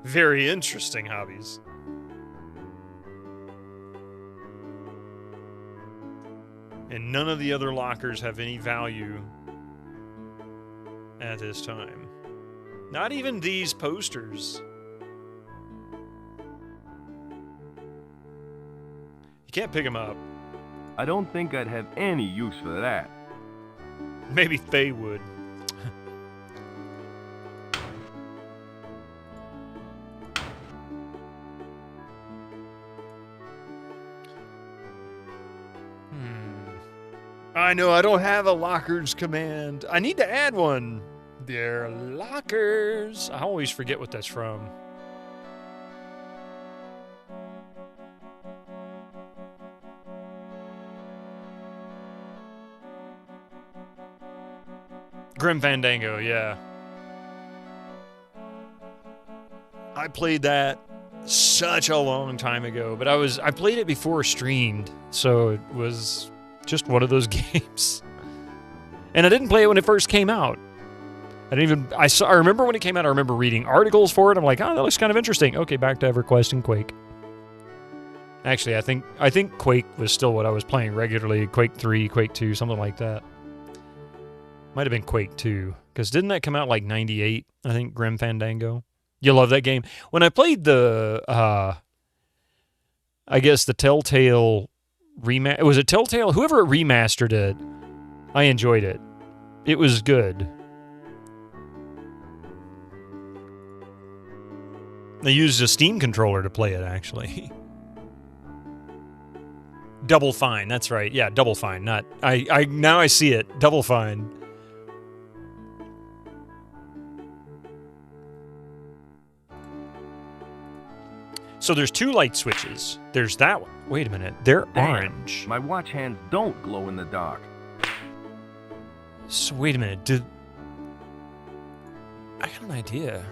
Very interesting hobbies. And none of the other lockers have any value at this time. Not even these posters. You can't pick them up. I don't think I'd have any use for that. Maybe Faye would. I know I don't have a lockers command. I need to add one. They're lockers. I always forget what that's from. Grim Fandango, yeah. I played that such a long time ago, but I played it before streamed, so it was just one of those games. And I didn't play it when it first came out. I remember when it came out, I remember reading articles for it. I'm like, oh, that looks kind of interesting. Okay, back to EverQuest and Quake. Actually, I think Quake was still what I was playing regularly. Quake 3, Quake 2, something like that. Might have been Quake 2, because didn't that come out like 98? I think Grim Fandango. You love that game. When I played the, I guess the Telltale remaster, was it Telltale? Whoever remastered it, I enjoyed it. It was good. They used a Steam controller to play it, actually. Double Fine, that's right. Yeah, Double Fine. Not now I see it. Double Fine. So there's two light switches. There's that one. Wait a minute. They're orange. My watch hands don't glow in the dark. So wait a minute. I got an idea.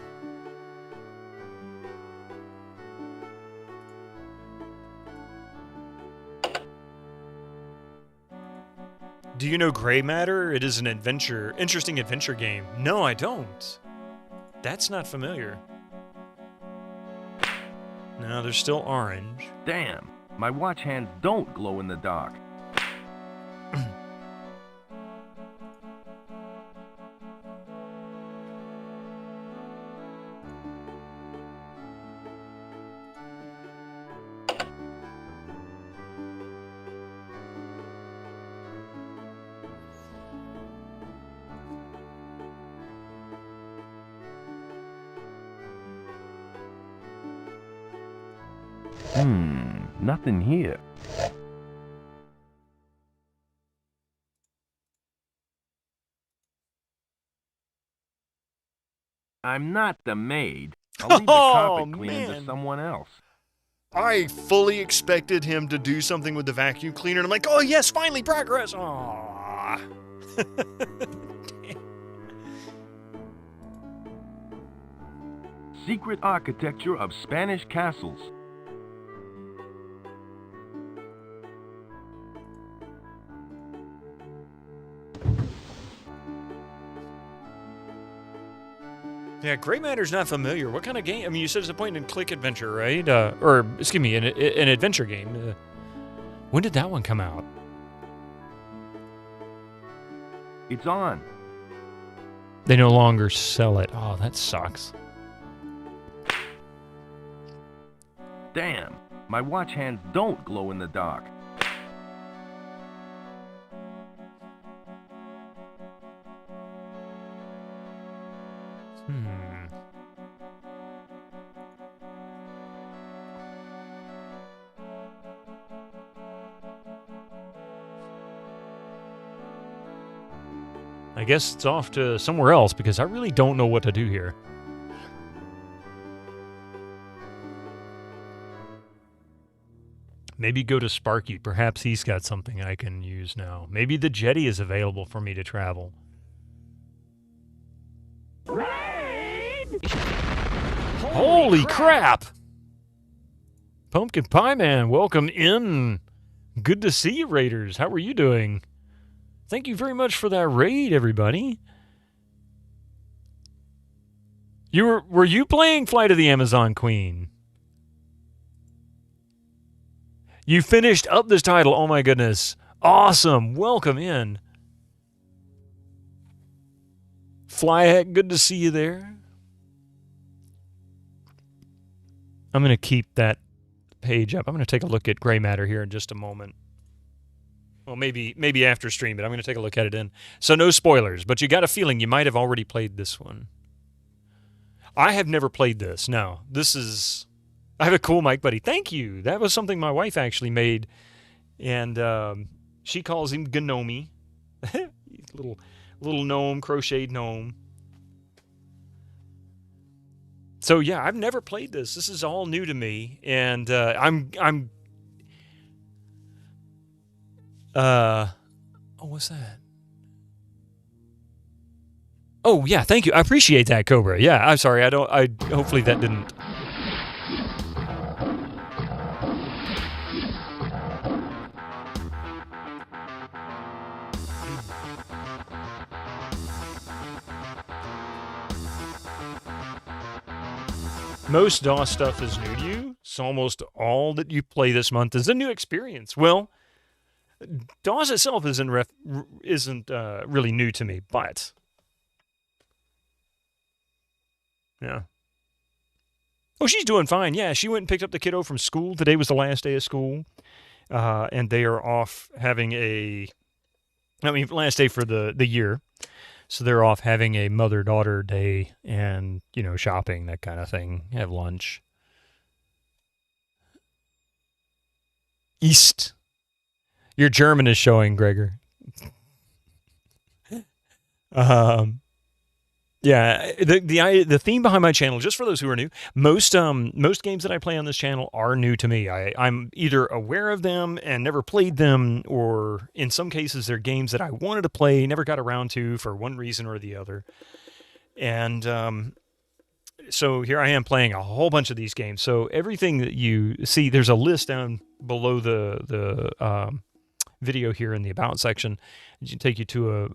Do you know Gray Matter? It is an interesting adventure game. No, I don't. That's not familiar. No, they're still orange. Damn, my watch hands don't glow in the dark. Nothing here. I'm not the maid. I'll leave the carpet cleaning to someone else. I fully expected him to do something with the vacuum cleaner, and I'm like, oh yes, finally progress. Aww. Secret architecture of Spanish castles. Yeah, Gray Matter's not familiar. What kind of game? I mean, you said it's a point-and-click adventure, right? Or, excuse me, an adventure game. When did that one come out? It's on. They no longer sell it. Oh, that sucks. Damn, my watch hands don't glow in the dark. I guess it's off to somewhere else because I really don't know what to do here. Maybe go to Sparky. Perhaps he's got something I can use now. Maybe the jetty is available for me to travel. Holy crap! Pumpkin Pie Man, welcome in. Good to see you, Raiders. How are you doing? Thank you very much for that raid, everybody. Were you playing Flight of the Amazon Queen? You finished up this title. Oh my goodness. Awesome. Welcome in. Flyhack, good to see you there. I'm going to keep that page up. I'm going to take a look at Gray Matter here in just a moment. Well, maybe after stream, but I'm going to take a look at it in. So no spoilers, but you got a feeling you might have already played this one. I have never played this. No, this is... I have a cool mic buddy. Thank you. That was something my wife actually made, and she calls him Gnomi. little gnome, crocheted gnome. So yeah, I've never played this. This is all new to me, and what's that? Oh yeah, thank you. I appreciate that, Cobra. Yeah, I'm sorry. Hopefully that didn't. Most DOS stuff is new to you, so almost all that you play this month is a new experience. Well, DOS itself isn't really new to me, but yeah. Oh, she's doing fine. Yeah, she went and picked up the kiddo from school. Today was the last day of school, and they are off having last day for the year. So they're off having a mother-daughter day and, shopping, that kind of thing. Have lunch. East. Your German is showing, Gregor. Yeah, the theme behind my channel, just for those who are new, most games that I play on this channel are new to me. I'm either aware of them and never played them, or in some cases they're games that I wanted to play, never got around to for one reason or the other. And so here I am playing a whole bunch of these games. So everything that you see, there's a list down below the video here in the About section. It can take you to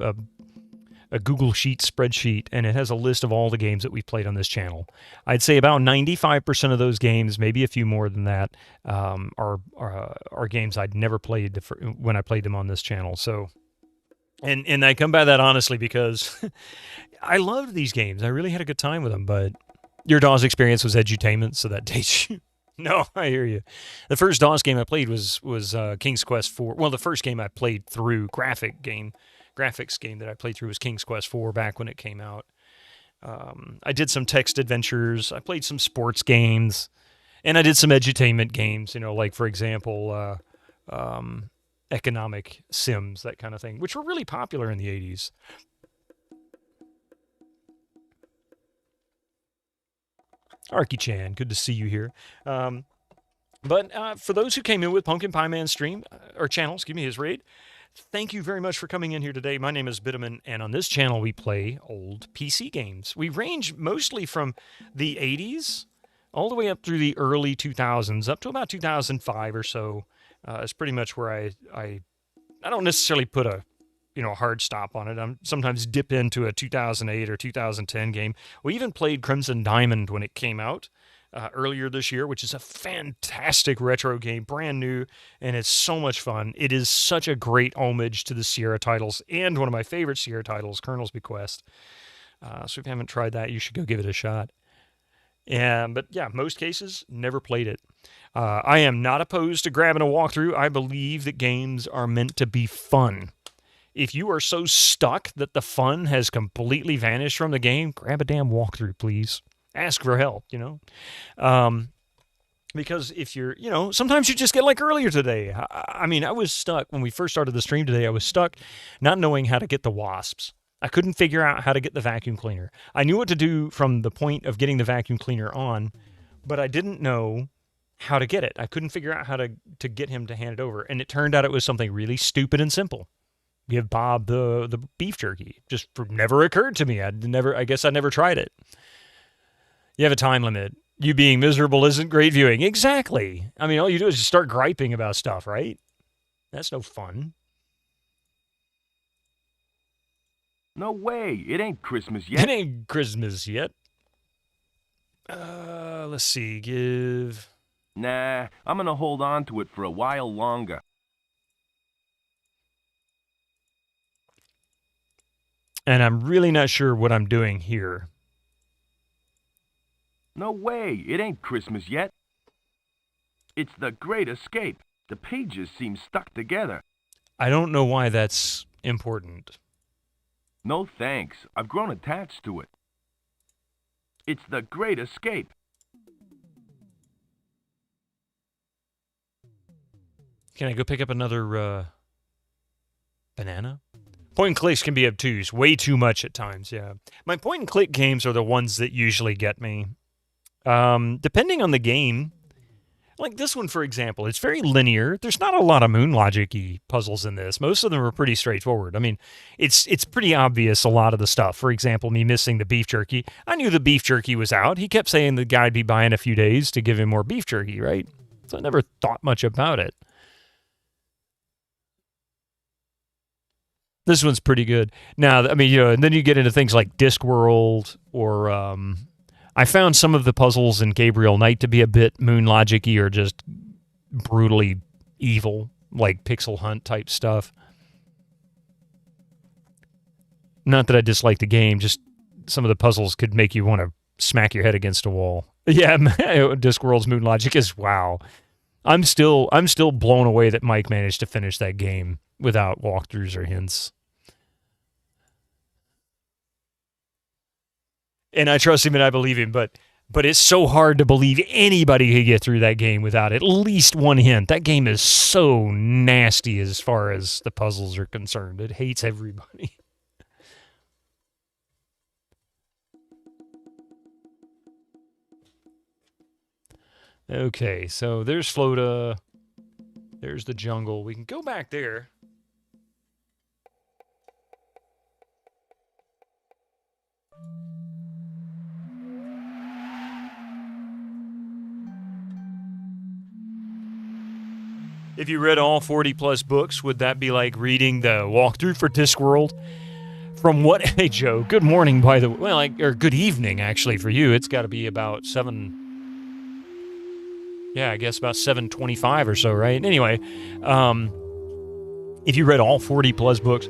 a Google Sheet spreadsheet, and it has a list of all the games that we've played on this channel. I'd say about 95% of those games, maybe a few more than that, are games I'd never played when I played them on this channel. So, and I come by that honestly because I loved these games. I really had a good time with them, but your DOS experience was edutainment, so that dates you. No, I hear you. The first DOS game I played was King's Quest IV. Well, the first game I played through graphics game that I played through was King's Quest IV back when it came out. I did some text adventures. I played some sports games, and I did some edutainment games, like, for example, economic sims, that kind of thing, which were really popular in the 80s. Arky-chan, good to see you here. But for those who came in with Pumpkin Pie Man stream, or channel, his raid, thank you very much for coming in here today. My name is Bitterman, and on this channel we play old PC games. We range mostly from the 80s all the way up through the early 2000s, up to about 2005 or so. Is pretty much where I don't necessarily put a hard stop on it. I'm sometimes dip into a 2008 or 2010 game. We even played Crimson Diamond when it came out earlier this year, which is a fantastic retro game, brand new, and it's so much fun. It is such a great homage to the Sierra titles, and one of my favorite Sierra titles, Colonel's Bequest. So if you haven't tried that, you should go give it a shot. But yeah, most cases, never played it. I am not opposed to grabbing a walkthrough. I believe that games are meant to be fun. If you are so stuck that the fun has completely vanished from the game, grab a damn walkthrough, please. Ask for help, Because if you're, sometimes you just get like earlier today. I mean, I was stuck when we first started the stream today. I was stuck not knowing how to get the wasps. I couldn't figure out how to get the vacuum cleaner. I knew what to do from the point of getting the vacuum cleaner on, but I didn't know how to get it. I couldn't figure out how to get him to hand it over. And it turned out it was something really stupid and simple. Give Bob the beef jerky. Just never occurred to me. I guess I never tried it. You have a time limit. You being miserable isn't great viewing. Exactly. I mean, all you do is just start griping about stuff, right? That's no fun. No way. It ain't Christmas yet. It ain't Christmas yet. Let's see. Give... Nah, I'm gonna hold on to it for a while longer. And I'm really not sure what I'm doing here. No way. It ain't Christmas yet. It's the Great Escape. The pages seem stuck together. I don't know why that's important. No thanks. I've grown attached to it. It's the Great Escape. Can I go pick up another banana? Point and clicks can be obtuse. Way too much at times, yeah. My point and click games are the ones that usually get me. Depending on the game, like this one, for example, it's very linear. There's not a lot of moon logic-y puzzles in this. Most of them are pretty straightforward. I mean, it's pretty obvious, a lot of the stuff. For example, me missing the beef jerky. I knew the beef jerky was out. He kept saying the guy'd be buying a few days to give him more beef jerky, right? So I never thought much about it. This one's pretty good. Now, I mean, and then you get into things like Discworld or... I found some of the puzzles in Gabriel Knight to be a bit moon logic-y or just brutally evil, like Pixel Hunt type stuff. Not that I dislike the game, just some of the puzzles could make you want to smack your head against a wall. Yeah, Discworld's moon logic is wow. I'm still blown away that Mike managed to finish that game without walkthroughs or hints. And I trust him and I believe him, but it's so hard to believe anybody could get through that game without at least one hint. That game is so nasty as far as the puzzles are concerned. It hates everybody. Okay, so there's Flota. There's the jungle. We can go back there. If you read all 40-plus books, would that be like reading the walkthrough for Discworld? From what... Hey, Joe, good morning, by the way. Well, or good evening, actually, for you. It's got to be about 7... Yeah, I guess about 7:25 or so, right? Anyway, if you read all 40-plus books...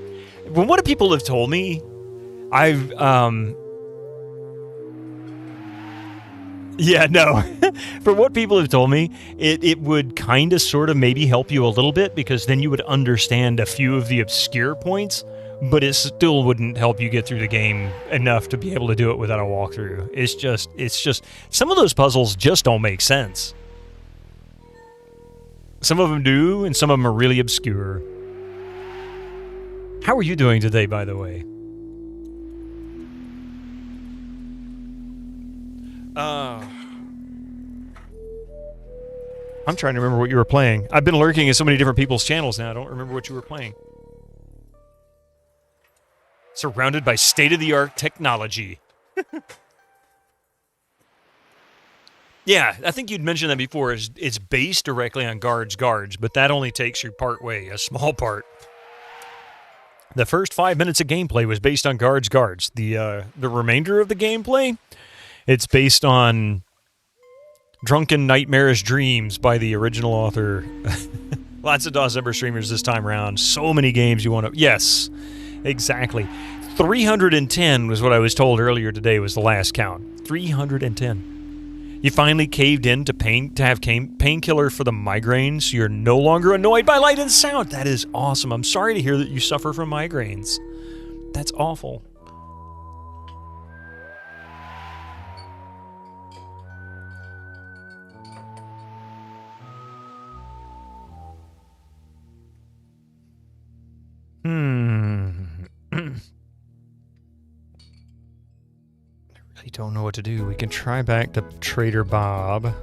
Well, what do people have told me? I've... Yeah, no. For what people have told me, it would kind of sort of maybe help you a little bit because then you would understand a few of the obscure points, but it still wouldn't help you get through the game enough to be able to do it without a walkthrough. It's just some of those puzzles just don't make sense. Some of them do, and some of them are really obscure. How are you doing today, by the way? I'm trying to remember what you were playing. I've been lurking in so many different people's channels now. I don't remember what you were playing. Surrounded by state-of-the-art technology. Yeah, I think you'd mentioned that before. It's based directly on Guards, but that only takes you part way, a small part. The first 5 minutes of gameplay was based on Guards. The remainder of the gameplay, it's based on Drunken Nightmarish Dreams by the original author. Lots of dosember streamers this time around. So many games you want to... Yes, exactly. 310 was what I was told earlier today was the last count. 310. You finally caved in to have painkiller for the migraines. So you're no longer annoyed by light and sound. That is awesome. I'm sorry to hear that you suffer from migraines. That's awful. I really don't know what to do. We can try back to Trader Bob.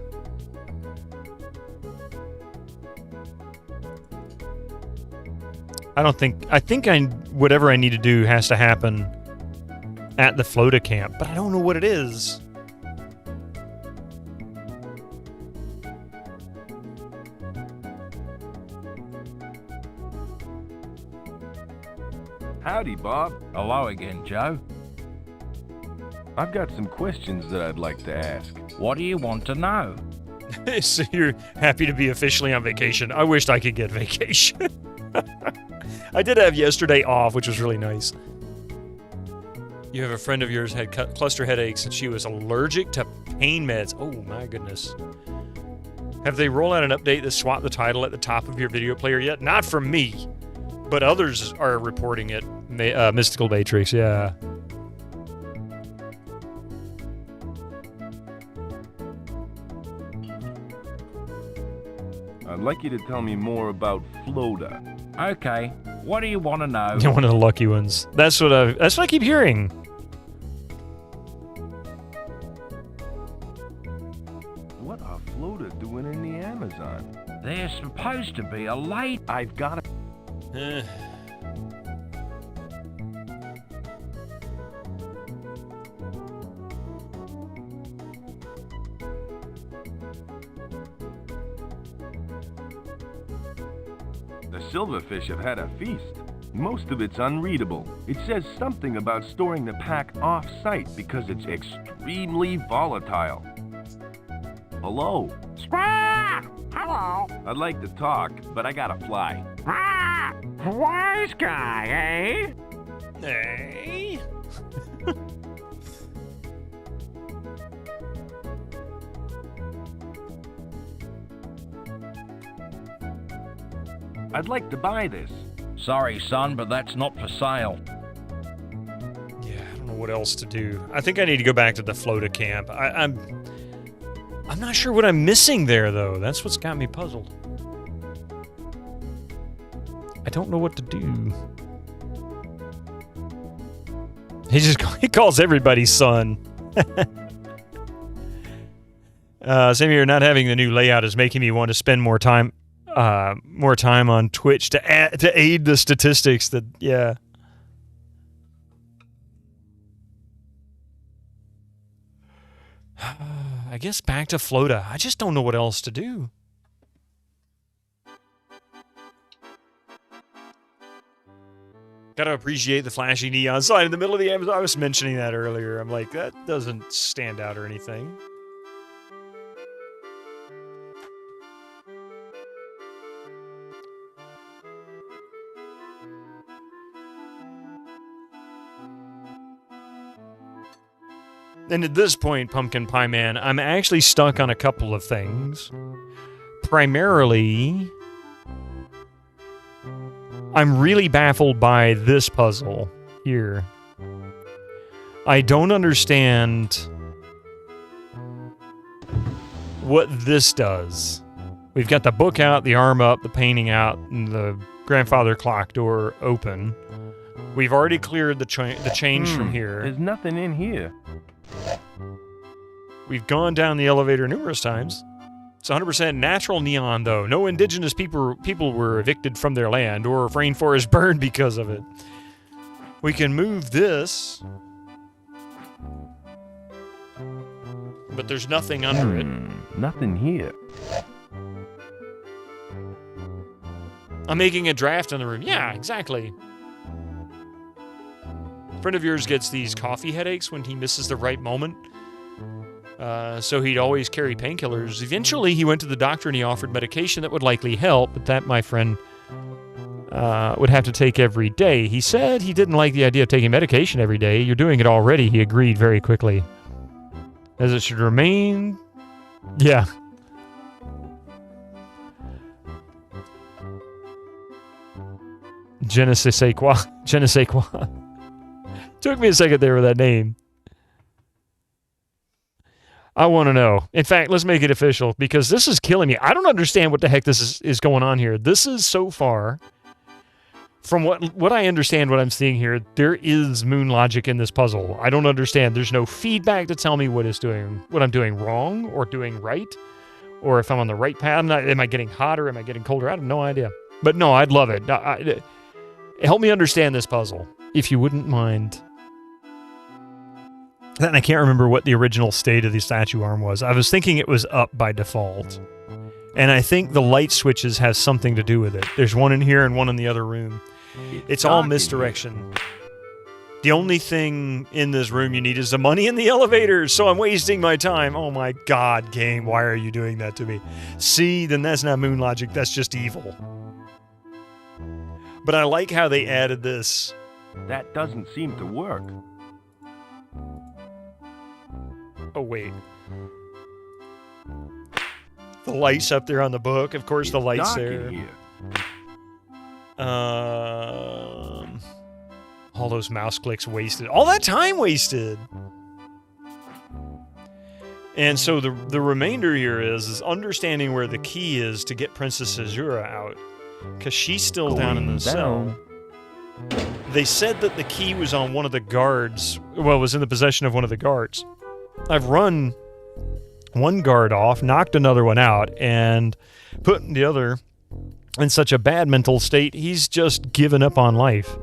I think whatever I need to do has to happen at the Flota camp, but I don't know what it is. Howdy, Bob. Hello again, Joe. I've got some questions that I'd like to ask. What do you want to know? So you're happy to be officially on vacation. I wished I could get vacation. I did have yesterday off, which was really nice. You have a friend of yours had cluster headaches and she was allergic to pain meds. Oh my goodness. Have they rolled out an update that swapped the title at the top of your video player yet? Not from me, but others are reporting it. Mystical Matrix, yeah. I'd like you to tell me more about Flota. Okay, what do you want to know? You're one of the lucky ones. That's what I keep hearing. What are Flota doing in the Amazon? There's supposed to be a late... I've got to... The silverfish have had a feast. Most of it's unreadable. It says something about storing the pack off-site because it's extremely volatile. Hello? Hello. I'd like to talk, but I gotta fly. Wise guy, eh? Hey. I'd like to buy this. Sorry, son, but that's not for sale. Yeah, I don't know what else to do. I think I need to go back to the Flota camp. I'm not sure what I'm missing there, though. That's what's got me puzzled. I don't know what to do. He calls everybody son. Same here. Not having the new layout is making me want to spend more time on Twitch to aid the statistics. That yeah. I guess back to Flota. I just don't know what else to do. Gotta appreciate the flashy neon sign in the middle of the Amazon. I was mentioning that earlier. I'm like, that doesn't stand out or anything. And at this point, Pumpkin Pie Man, I'm actually stuck on a couple of things. Primarily, I'm really baffled by this puzzle here. I don't understand what this does. We've got the book out, the arm up, the painting out, and the grandfather clock door open. We've already cleared the change from here. There's nothing in here. We've gone down the elevator numerous times. It's 100% natural neon, though. No indigenous people were evicted from their land or rainforest burned because of it. We can move this, but there's nothing under it. Nothing here. I'm making a draft in the room. Yeah, exactly. A friend of yours gets these coffee headaches when he misses the right moment. So he'd always carry painkillers. Eventually, he went to the doctor and he offered medication that would likely help, but that, my friend, would have to take every day. He said he didn't like the idea of taking medication every day. You're doing it already, he agreed very quickly. As it should remain... Yeah. Je ne sais quoi. Je ne sais quoi. Took me a second there with that name. I want to know. In fact, let's make it official, because this is killing me. I don't understand what the heck this is going on here. This is so far, from what I understand, what I'm seeing here, there is moon logic in this puzzle. I don't understand. There's no feedback to tell me what I'm doing wrong or doing right, or if I'm on the right path. Am I getting hotter? Am I getting colder? I have no idea. But no, I'd love it. Help me understand this puzzle, if you wouldn't mind. And I can't remember what the original state of the statue arm was. I was thinking it was up by default. And I think the light switches has something to do with it. There's one in here and one in the other room. It's all misdirection. The only thing in this room you need is the money in the elevators, so I'm wasting my time. Oh my god, game, why are you doing that to me? See, then that's not moon logic, that's just evil. But I like how they added this. That doesn't seem to work. Oh, wait. The light's up there on the book. Of course, the light's there. All those mouse clicks wasted. All that time wasted! And so the remainder here is understanding where the key is to get Princess Azura out. Because she's still down in the cell. They said that the key was on one of the guards. Well, was in the possession of one of the guards. I've run one guard off, knocked another one out, and put the other in such a bad mental state, he's just given up on life.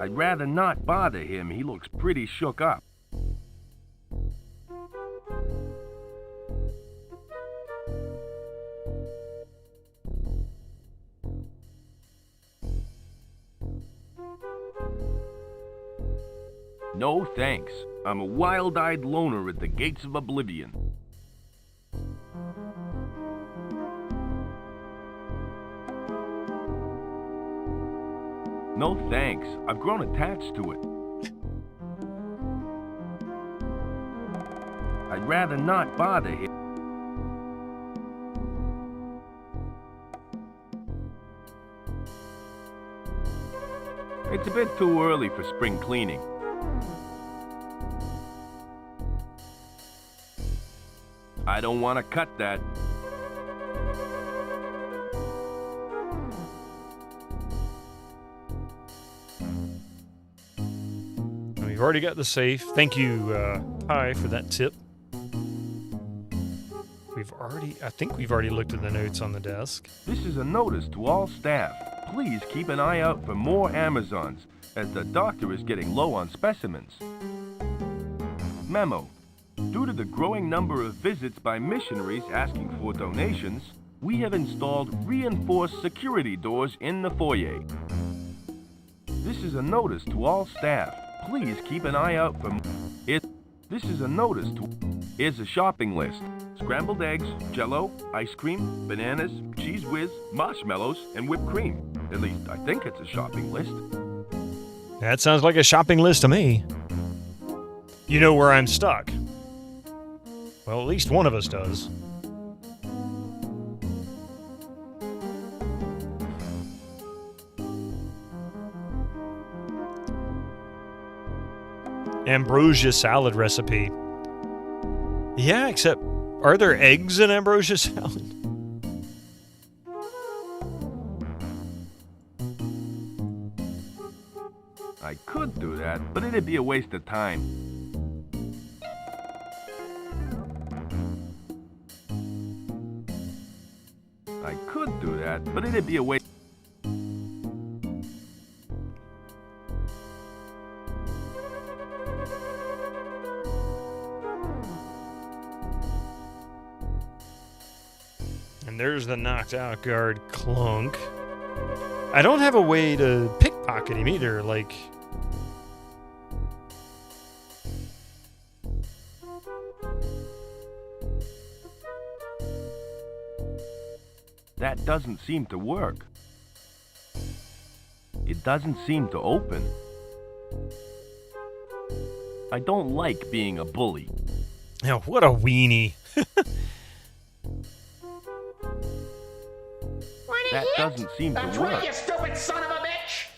I'd rather not bother him. He looks pretty shook up. No thanks. I'm a wild-eyed loner at the gates of oblivion. No thanks. I've grown attached to it. I'd rather not bother him. It's a bit too early for spring cleaning. I don't want to cut that. We've already got the safe. Thank you, Pi, for that tip. I think we've already looked at the notes on the desk. This is a notice to all staff. Please keep an eye out for more Amazons, as the doctor is getting low on specimens. Memo. Due to the growing number of visits by missionaries asking for donations, we have installed reinforced security doors in the foyer. This is a notice to all staff. Please keep an eye out for This is a notice to... Here's a shopping list. Scrambled eggs, Jell-O, ice cream, bananas, cheese whiz, marshmallows, and whipped cream. At least I think it's a shopping list. That sounds like a shopping list to me. You know where I'm stuck. Well, at least one of us does. Ambrosia salad recipe. Yeah, except, are there eggs in ambrosia salad? I could do that, but it'd be a waste of time. I could do that, but it'd be a waste. And there's the knocked out guard Clunk. I don't have a way to pickpocket him either, like... That doesn't seem to work. It doesn't seem to open. I don't like being a bully. Now, what a weenie. That doesn't seem to work. You stupid son of a bitch!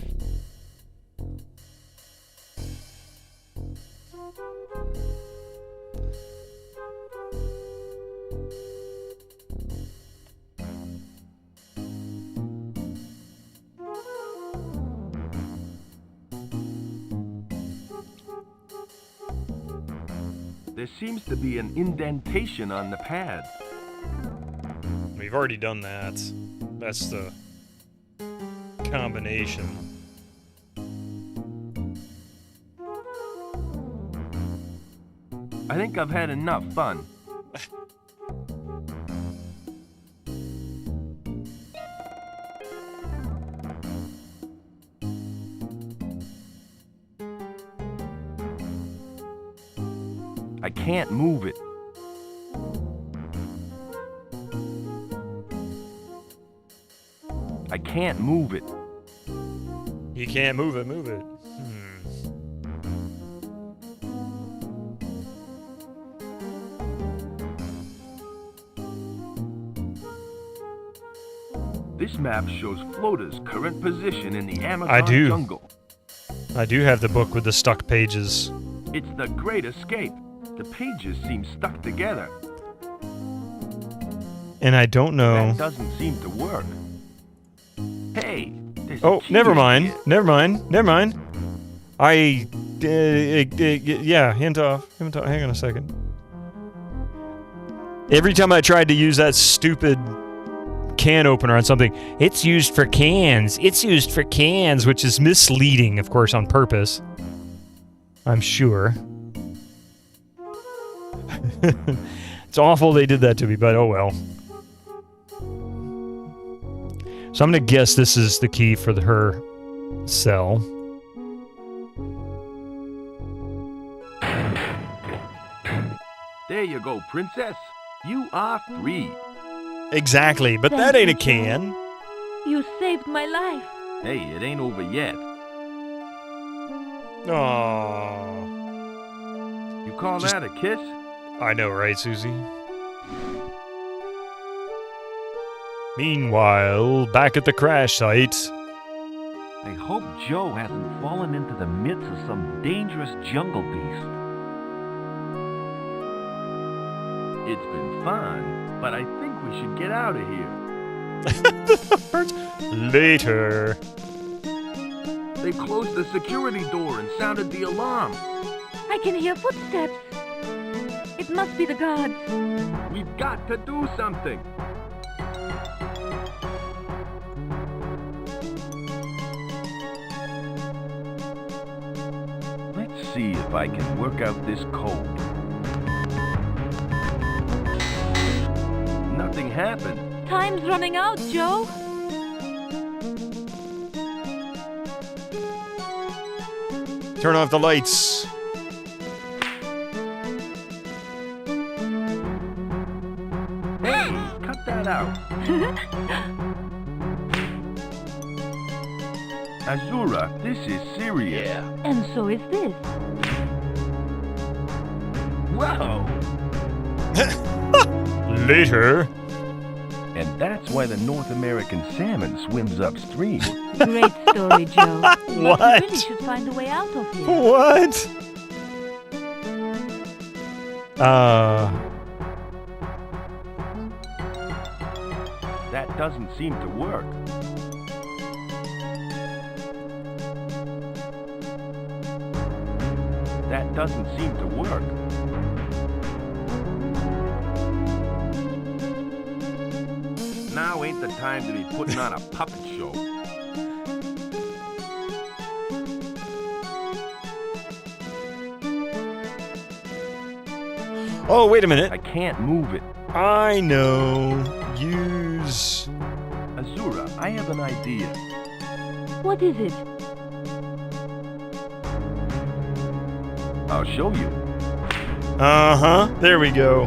There seems to be an indentation on the pad. We've already done that. That's the combination. I think I've had enough fun. I can't move it. I can't move it. You can't move it, move it. This map shows Flota's current position in the Amazon jungle. I do have the book with the stuck pages. It's the Great Escape. The pages seem stuck together. And I don't know. That doesn't seem to work. Hey, there's Oh, a key never in mind. here. Never mind. Never mind. Yeah, hint off. Hang on a second. Every time I tried to use that stupid can opener on something, it's used for cans. It's used for cans, which is misleading, of course, on purpose. I'm sure. It's awful they did that to me, but oh well. So I'm going to guess this is the key for her cell. There you go, princess. You are free. Exactly, but that ain't a can. You saved my life. Hey, it ain't over yet. Aww. You call that a kiss? I know, right, Susie? Meanwhile, back at the crash site. I hope Joe hasn't fallen into the midst of some dangerous jungle beast. It's been fun, but I think we should get out of here. Later. They closed the security door and sounded the alarm. I can hear footsteps. It must be the guards. We've got to do something. Let's see if I can work out this code. Nothing happened. Time's running out, Joe. Turn off the lights. Hey, cut that out. Azura, this is serious. And so is this. Whoa! Later. And that's why the North American salmon swims upstream. Great story, Joe. But What? we really should find a way out of here. What? That doesn't seem to work. That doesn't seem to work. Now ain't the time to be putting on a puppet show. Oh, wait a minute. I can't move it. I know. Use... Azura, I have an idea. What is it? I'll show you. Uh-huh. There we go.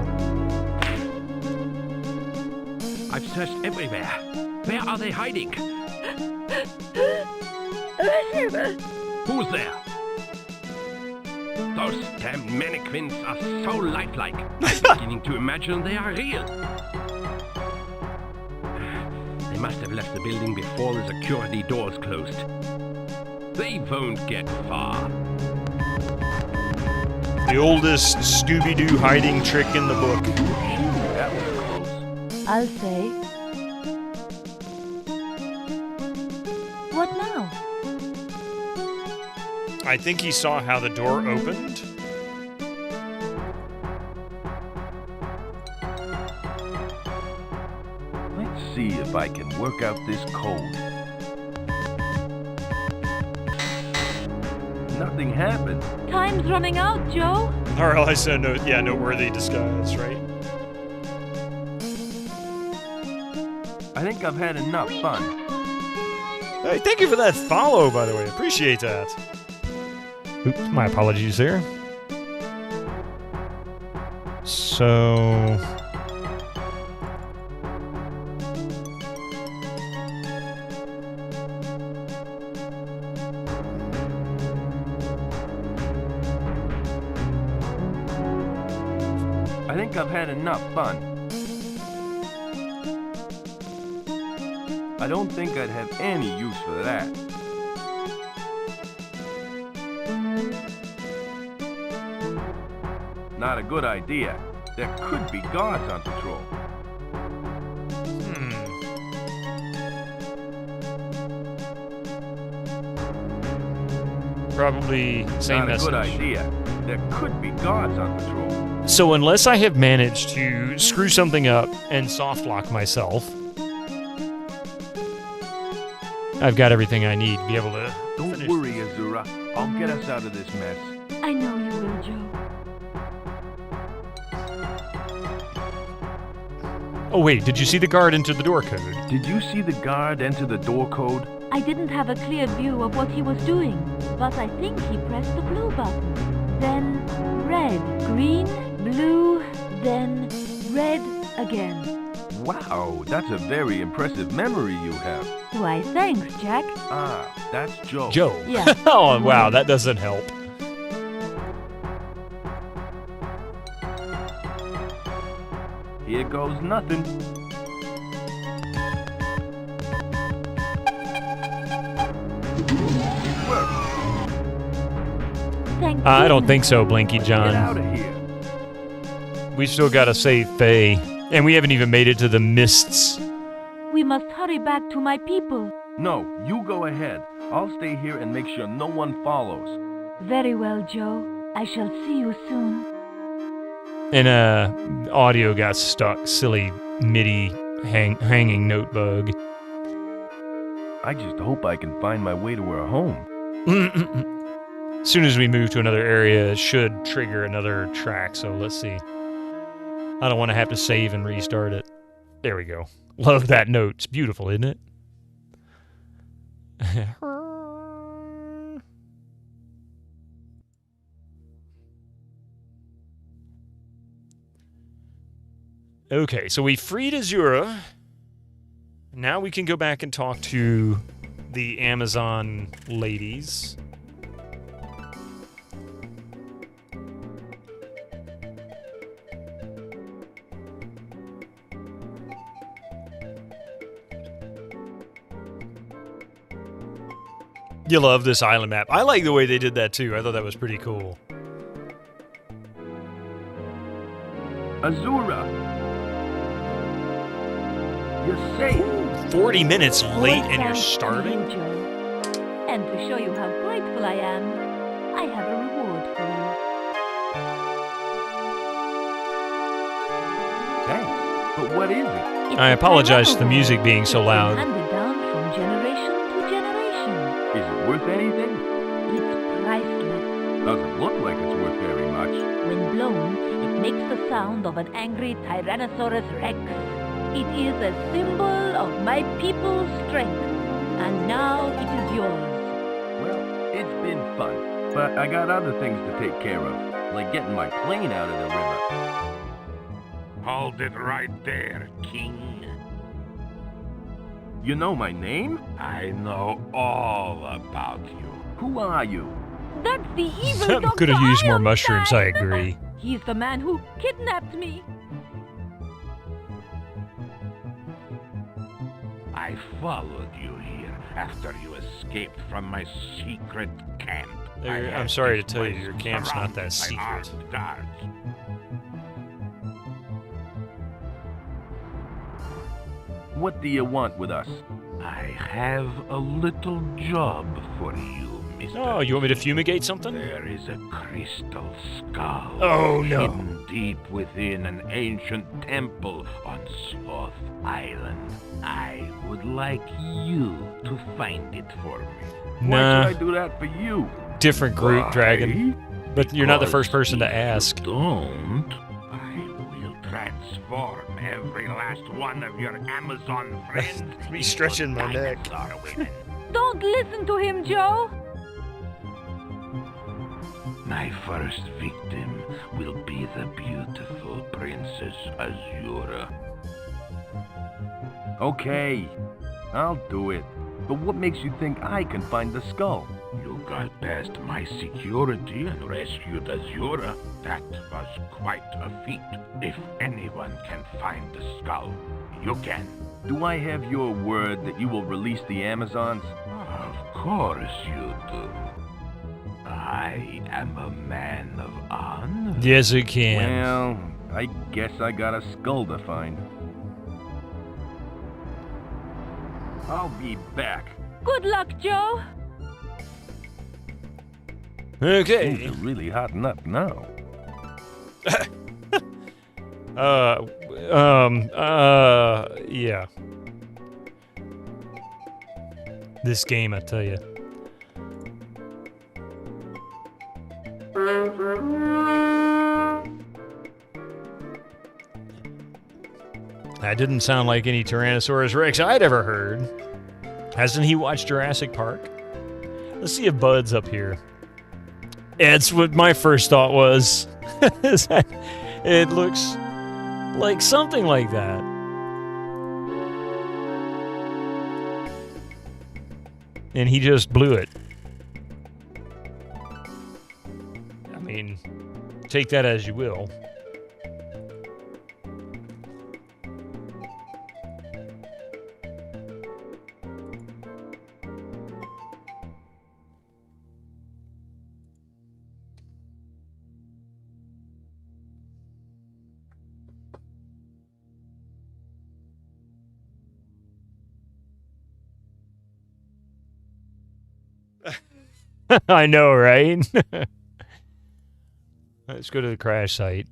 I've searched everywhere. Where are they hiding? Who's there? Those damn mannequins are so lifelike. I'm beginning to imagine they are real. They must have left the building before the security doors closed. They won't get far. The oldest Scooby-Doo hiding trick in the book. That was close. I'll say. What now? I think he saw how the door opened. Let's see if I can work out this code. Nothing happened. Time's running out, Joe. Or I said noteworthy disguise, right? I think I've had enough fun. Hey, thank you for that follow, by the way. Appreciate that. Oops, my apologies there. So... I think I've had enough fun. I don't think I'd have any use for that. Not a good idea. There could be guards on patrol. Probably same Not message. a good idea. There could be guards on patrol. So unless I have managed to screw something up and soft lock myself, I've got everything I need to be able to Don't finish. worry, Azura. I'll get us out of this mess. I know you will, Joe. Oh wait, did you see the guard enter the door code? Did you see the guard enter the door code? I didn't have a clear view of what he was doing, but I think he pressed the blue button. Then red, green, blue, then red again. Wow, that's a very impressive memory you have. Why, thanks, Jack. Ah, that's Joe. Joe. Yeah. Oh wow, that doesn't help. Here goes nothing. Thank I you. don't think so, Blinky John. Get out of here. We still gotta save Faye, and we haven't even made it to the mists. We must hurry back to my people. No, you go ahead. I'll stay here and make sure no one follows. Very well, Joe. I shall see you soon. And audio got stuck. Silly MIDI hanging note bug. I just hope I can find my way to her home. As soon as we move to another area, it should trigger another track. So let's see. I don't want to have to save and restart it. There we go. Love that note. It's beautiful, isn't it? Okay, so we freed Azura. Now we can go back and talk to the Amazon ladies. You love this island map. I like the way they did that too. I thought that was pretty cool. Azura! You're safe! 40 minutes late Well, and you're thanks to starving? you, Joe. And to show you how grateful I am, I have a reward for you. Thanks. But what is it? It's I a apologize for the tyranno music being so It's been loud. handed down from generation to generation. Is it worth anything? It's priceless. Doesn't look like it's worth very much. When blown, it makes the sound of an angry Tyrannosaurus Rex. It is a symbol of my people's strength, and now it is yours. Well, it's been fun, but I got other things to take care of, like getting my plane out of the river. Hold it right there, King. You know my name? I know all about you. Who are you? That's the evil Dr. Could have used more Einstein. mushrooms, I agree. He's the man who kidnapped me. I followed you here after you escaped from my secret camp. I'm sorry to tell you, your camp's not that secret. What do you want with us? I have a little job for you, Mr. Oh, you want me to fumigate something? There is a crystal skull Oh, no. hidden deep within an ancient temple on Sloth Island. I would like you to find it for me. Nah. Why should I do that for you? Different group, Why? Dragon. But you're not the first Because person to if you ask. Don't. I will transform every last one of your Amazon friends. Me stretching my neck. Don't listen to him, Joe. My first victim will be the beautiful Princess Azura. Okay, I'll do it. But what makes you think I can find the skull? You got past my security and rescued Azura. That was quite a feat. If anyone can find the skull, you can. Do I have your word that you will release the Amazons? Of course you do. I am a man of honor. Yes, it can. Well, I guess I got a skull to find. I'll be back. Good luck, Joe. Okay. Things are really hotting up now. Yeah. This game, I tell you. That didn't sound like any Tyrannosaurus Rex I'd ever heard. Hasn't he watched Jurassic Park? Let's see if Bud's up here. It's what my first thought was. Is that it looks like something like that. And he just blew it. I mean, take that as you will. I know, right? Let's go to the crash site.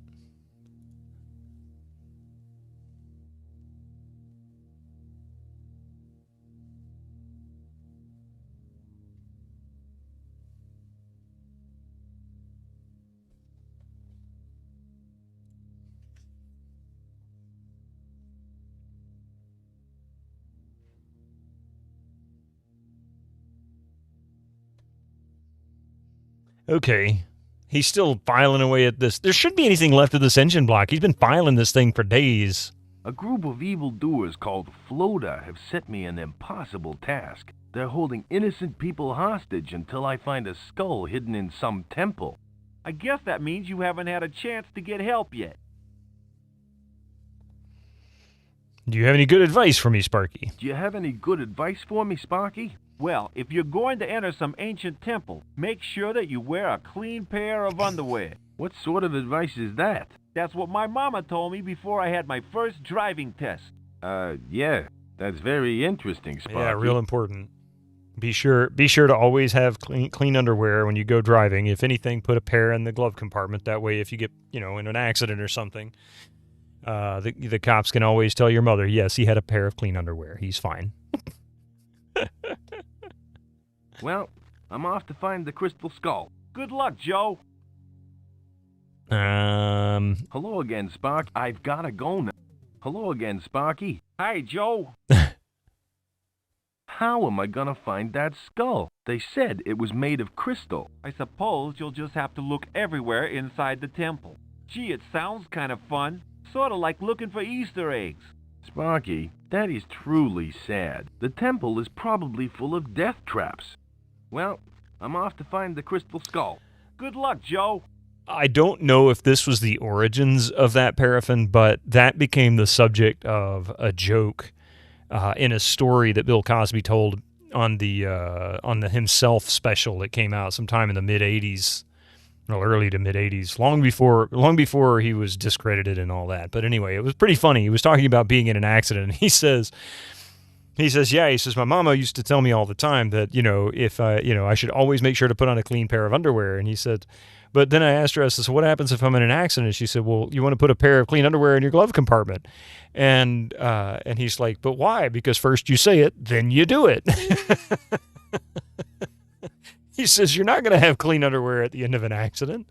Okay. He's still filing away at this. There shouldn't be anything left of this engine block. He's been filing this thing for days. A group of evildoers called Floda have set me an impossible task. They're holding innocent people hostage until I find a skull hidden in some temple. I guess that means you haven't had a chance to get help yet. Do you have any good advice for me, Sparky? Do you have any good advice for me, Sparky? Well, if you're going to enter some ancient temple, make sure that you wear a clean pair of underwear. What sort of advice is that? That's what my mama told me before I had my first driving test. Yeah, that's very interesting, Sparky. Yeah, real important. Be sure to always have clean underwear when you go driving. If anything, put a pair in the glove compartment. That way, if you get, in an accident or something, the cops can always tell your mother, yes, he had a pair of clean underwear. He's fine. Well, I'm off to find the crystal skull. Good luck, Joe. Hello again, Spark. I've gotta go now. Hello again, Sparky. Hi, Joe. How am I gonna find that skull? They said it was made of crystal. I suppose you'll just have to look everywhere inside the temple. Gee, it sounds kind of fun. Sort of like looking for Easter eggs. Sparky, that is truly sad. The temple is probably full of death traps. Well, I'm off to find the crystal skull. Good luck, Joe. I don't know if this was the origins of that paraffin, but that became the subject of a joke in a story that Bill Cosby told on the Himself special that came out sometime in the mid '80s, well, early to mid '80s, long before he was discredited and all that. But anyway, it was pretty funny. He was talking about being in an accident, and he says, my mama used to tell me all the time that, if I should always make sure to put on a clean pair of underwear. And he said, but then I asked her, I said, so what happens if I'm in an accident? And she said, well, you want to put a pair of clean underwear in your glove compartment. And he's like, but why? Because first you say it, then you do it. He says, you're not going to have clean underwear at the end of an accident.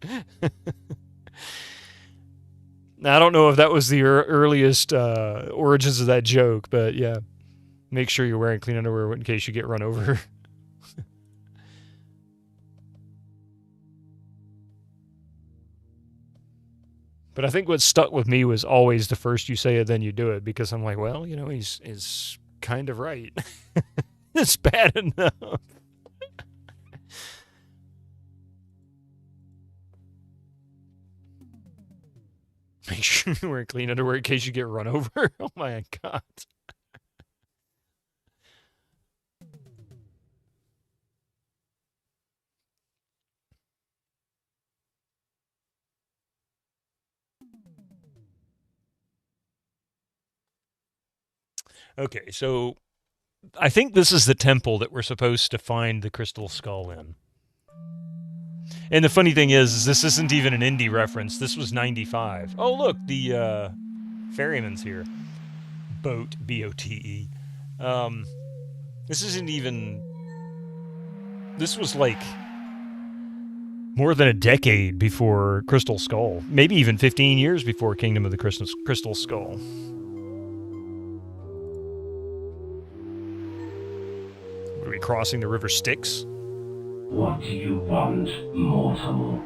Now, I don't know if that was the earliest origins of that joke, but yeah. Make sure you're wearing clean underwear in case you get run over. But I think what stuck with me was always the first you say it, then you do it. Because I'm like, well, he's kind of right. It's bad enough. Make sure you're wearing clean underwear in case you get run over. Oh my God. Okay, so I think this is the temple that we're supposed to find the crystal skull in. And the funny thing is this isn't even an indie reference. This was 95. Oh, look, the ferryman's here. Boat, B-O-T-E. This isn't even... This was like more than a decade before Crystal Skull. Maybe even 15 years before Kingdom of the Crystal Skull. What are we crossing the river Styx? What do you want, mortal?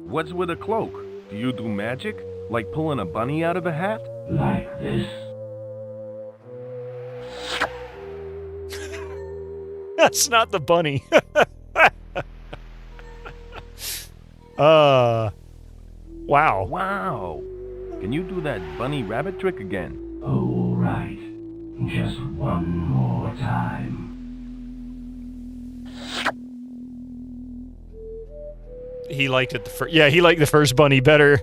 What's with a cloak? Do you do magic? Like pulling a bunny out of a hat? Like this? That's not the bunny. Wow. Wow. Can you do that bunny rabbit trick again? All right. Just one more time. He liked it he liked the first bunny better.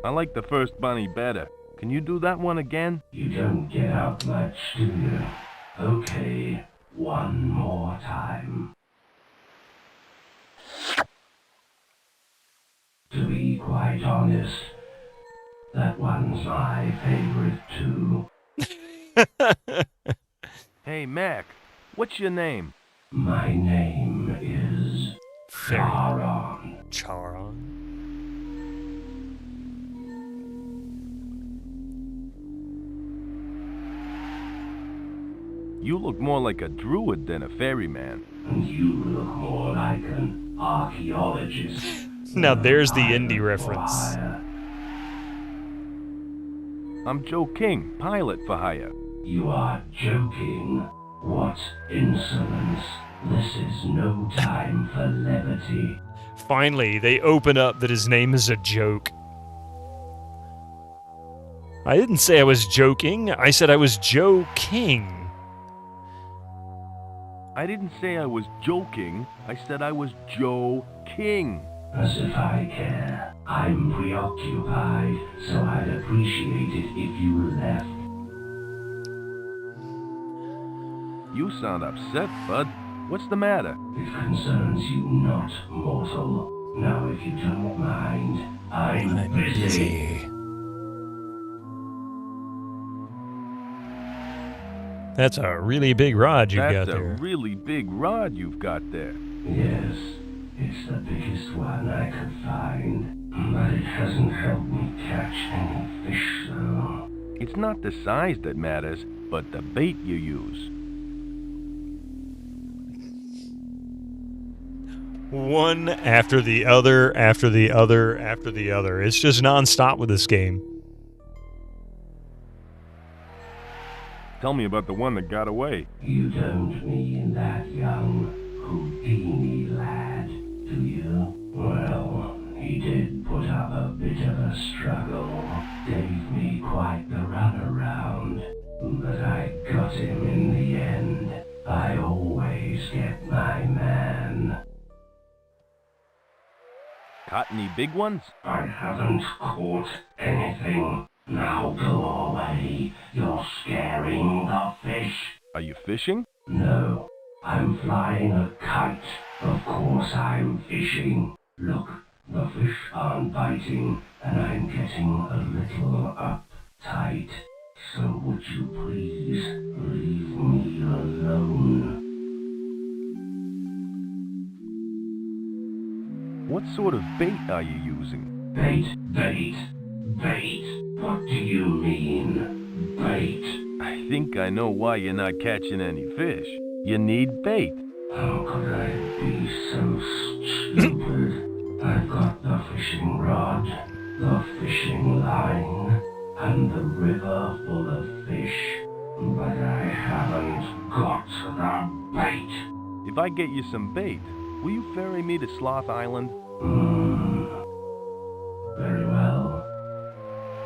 I like the first bunny better. Can you do that one again? You don't get out much, do you? Okay, one more time. To be quite honest, that one's my favorite too. Hey, Mac, what's your name? My name is Charon. Charon? You look more like a druid than a ferryman. And you look more like an archaeologist. Now there's the indie reference. I'm Joe King, pilot for hire. You are joking. What insolence. This is no time for levity. Finally, they open up that his name is a joke. I didn't say I was joking. I said I was Joe King. I didn't say I was joking. I said I was Joe King. As if I care. I'm preoccupied, so I'd appreciate it if you left. You sound upset, bud. What's the matter? It concerns you not, mortal. Now, if you don't mind, I'm busy. That's a really big rod you've got there. That's a really big rod you've got there. Yes, it's the biggest one I could find. But it hasn't helped me catch any fish, though. It's not the size that matters, but the bait you use. One after the other, after the other, after the other. It's just non-stop with this game. Tell me about the one that got away. You don't mean that young Houdini lad, do you? Well, he did put up a bit of a struggle. Gave me quite the runaround. But I got him in the end. I always get my man. Caught any big ones? I haven't caught anything. Now go away. You're scaring the fish. Are you fishing? No, I'm flying a kite. Of course I'm fishing. Look, the fish aren't biting, and I'm getting a little uptight. So would you please leave me alone? What sort of bait are you using? Bait. What do you mean, bait? I think I know why you're not catching any fish. You need bait. How could I be so stupid? I've got the fishing rod, the fishing line, and the river full of fish, but I haven't got the bait. If I get you some bait, will you ferry me to Sloth Island? Very well.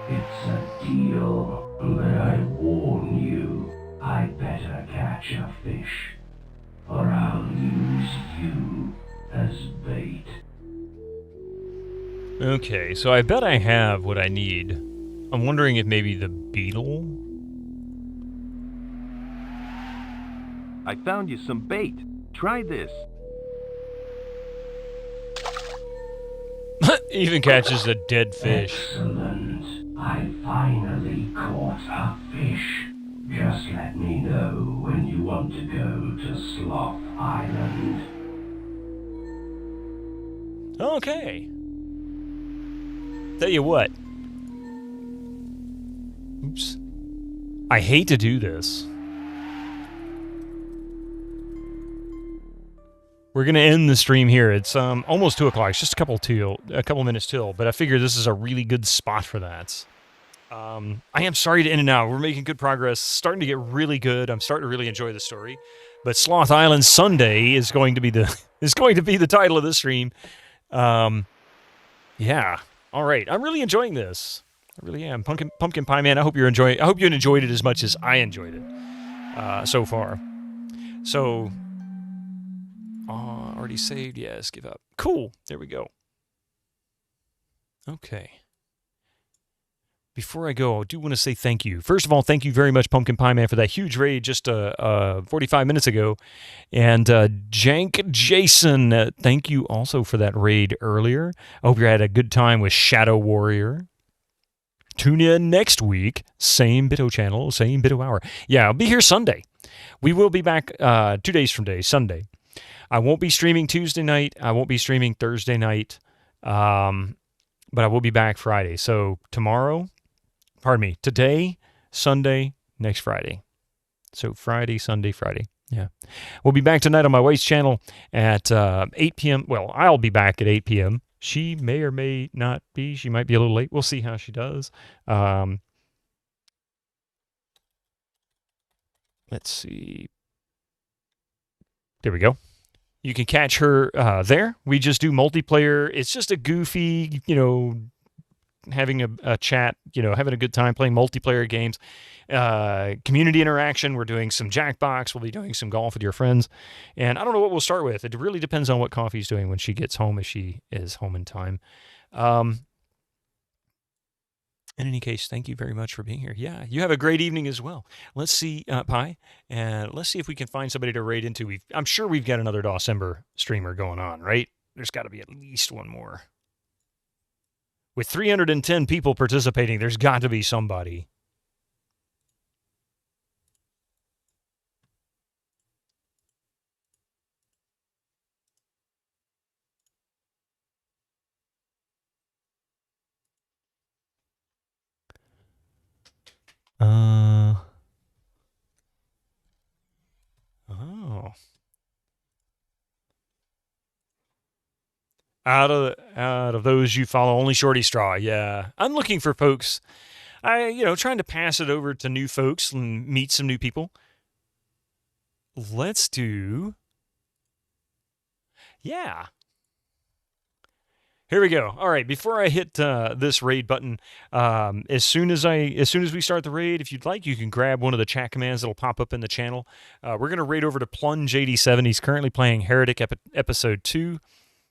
It's a deal, but I warn you, I better catch a fish, or I'll use you as bait. Okay, so I bet I have what I need. I'm wondering if maybe the beetle? I found you some bait. Try this. Even catches a dead fish. Excellent. I finally caught a fish. Just let me know when you want to go to Sloth Island. Okay. Tell you what. Oops. I hate to do this. We're gonna end the stream here. It's almost 2 o'clock. It's just a couple minutes till. But I figure this is a really good spot for that. I am sorry to end it now. We're making good progress. Starting to get really good. I'm starting to really enjoy the story. But Sloth Island Sunday is going to be the title of this stream. Yeah. All right. I'm really enjoying this. I really am. Pumpkin Pie Man. I hope you enjoyed it as much as I enjoyed it so far. So. Already saved. Yes, give up. Cool. There we go. Okay. Before I go, I do want to say thank you. First of all, thank you very much, Pumpkin Pie Man, for that huge raid just 45 minutes ago. And Jank Jason, thank you also for that raid earlier. I hope you had a good time with Shadow Warrior. Tune in next week. Same Bitto channel, same Bitto hour. Yeah, I'll be here Sunday. We will be back 2 days from today, Sunday. I won't be streaming Tuesday night. I won't be streaming Thursday night. But I will be back Friday. So today, Sunday, next Friday. So Friday, Sunday, Friday. Yeah. We'll be back tonight on my wife's channel at 8 p.m. Well, I'll be back at 8 p.m. She may or may not be. She might be a little late. We'll see how she does. Let's see. There we go. You can catch her there. We just do multiplayer. It's just a goofy, having a chat, having a good time playing multiplayer games. Community interaction. We're doing some Jackbox. We'll be doing some golf with your friends. And I don't know what we'll start with. It really depends on what Coffee's doing when she gets home, if she is home in time. In any case, thank you very much for being here. Yeah, you have a great evening as well. Let's see, Pi, and let's see if we can find somebody to raid into. I'm sure we've got another dosember streamer going on, right? There's got to be at least one more. With 310 people participating, there's got to be somebody. Oh. Out of those you follow, only Shorty Straw. Yeah, I'm looking for folks. Trying to pass it over to new folks and meet some new people. Let's do. Yeah. Here we go. All right. Before I hit this raid button, as soon as we start the raid, if you'd like, you can grab one of the chat commands that'll pop up in the channel. We're gonna raid over to Plunge 87. He's currently playing Heretic episode 2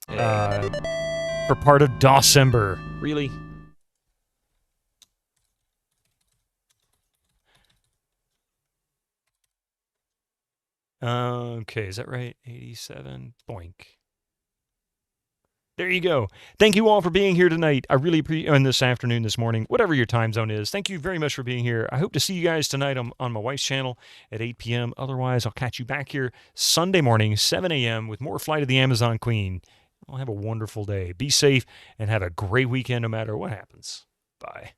for part of dosember. Really? Okay, is that right? 87. Boink. There you go. Thank you all for being here tonight. I really appreciate, and this afternoon, this morning, whatever your time zone is. Thank you very much for being here. I hope to see you guys tonight on my wife's channel at 8 p.m. Otherwise, I'll catch you back here Sunday morning, 7 a.m. with more Flight of the Amazon Queen. Well, have a wonderful day. Be safe and have a great weekend no matter what happens. Bye.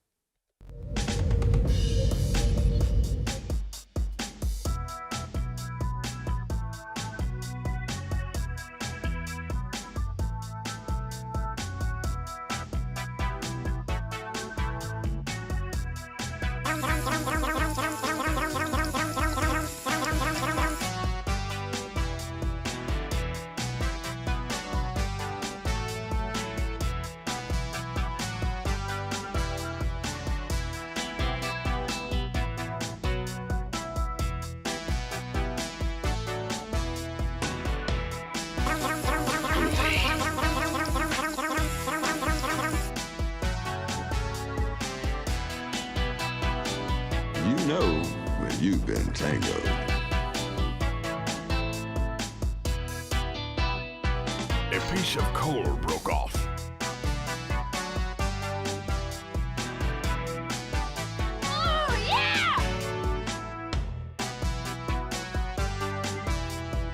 You know when you've been tangoed. A piece of coal broke off.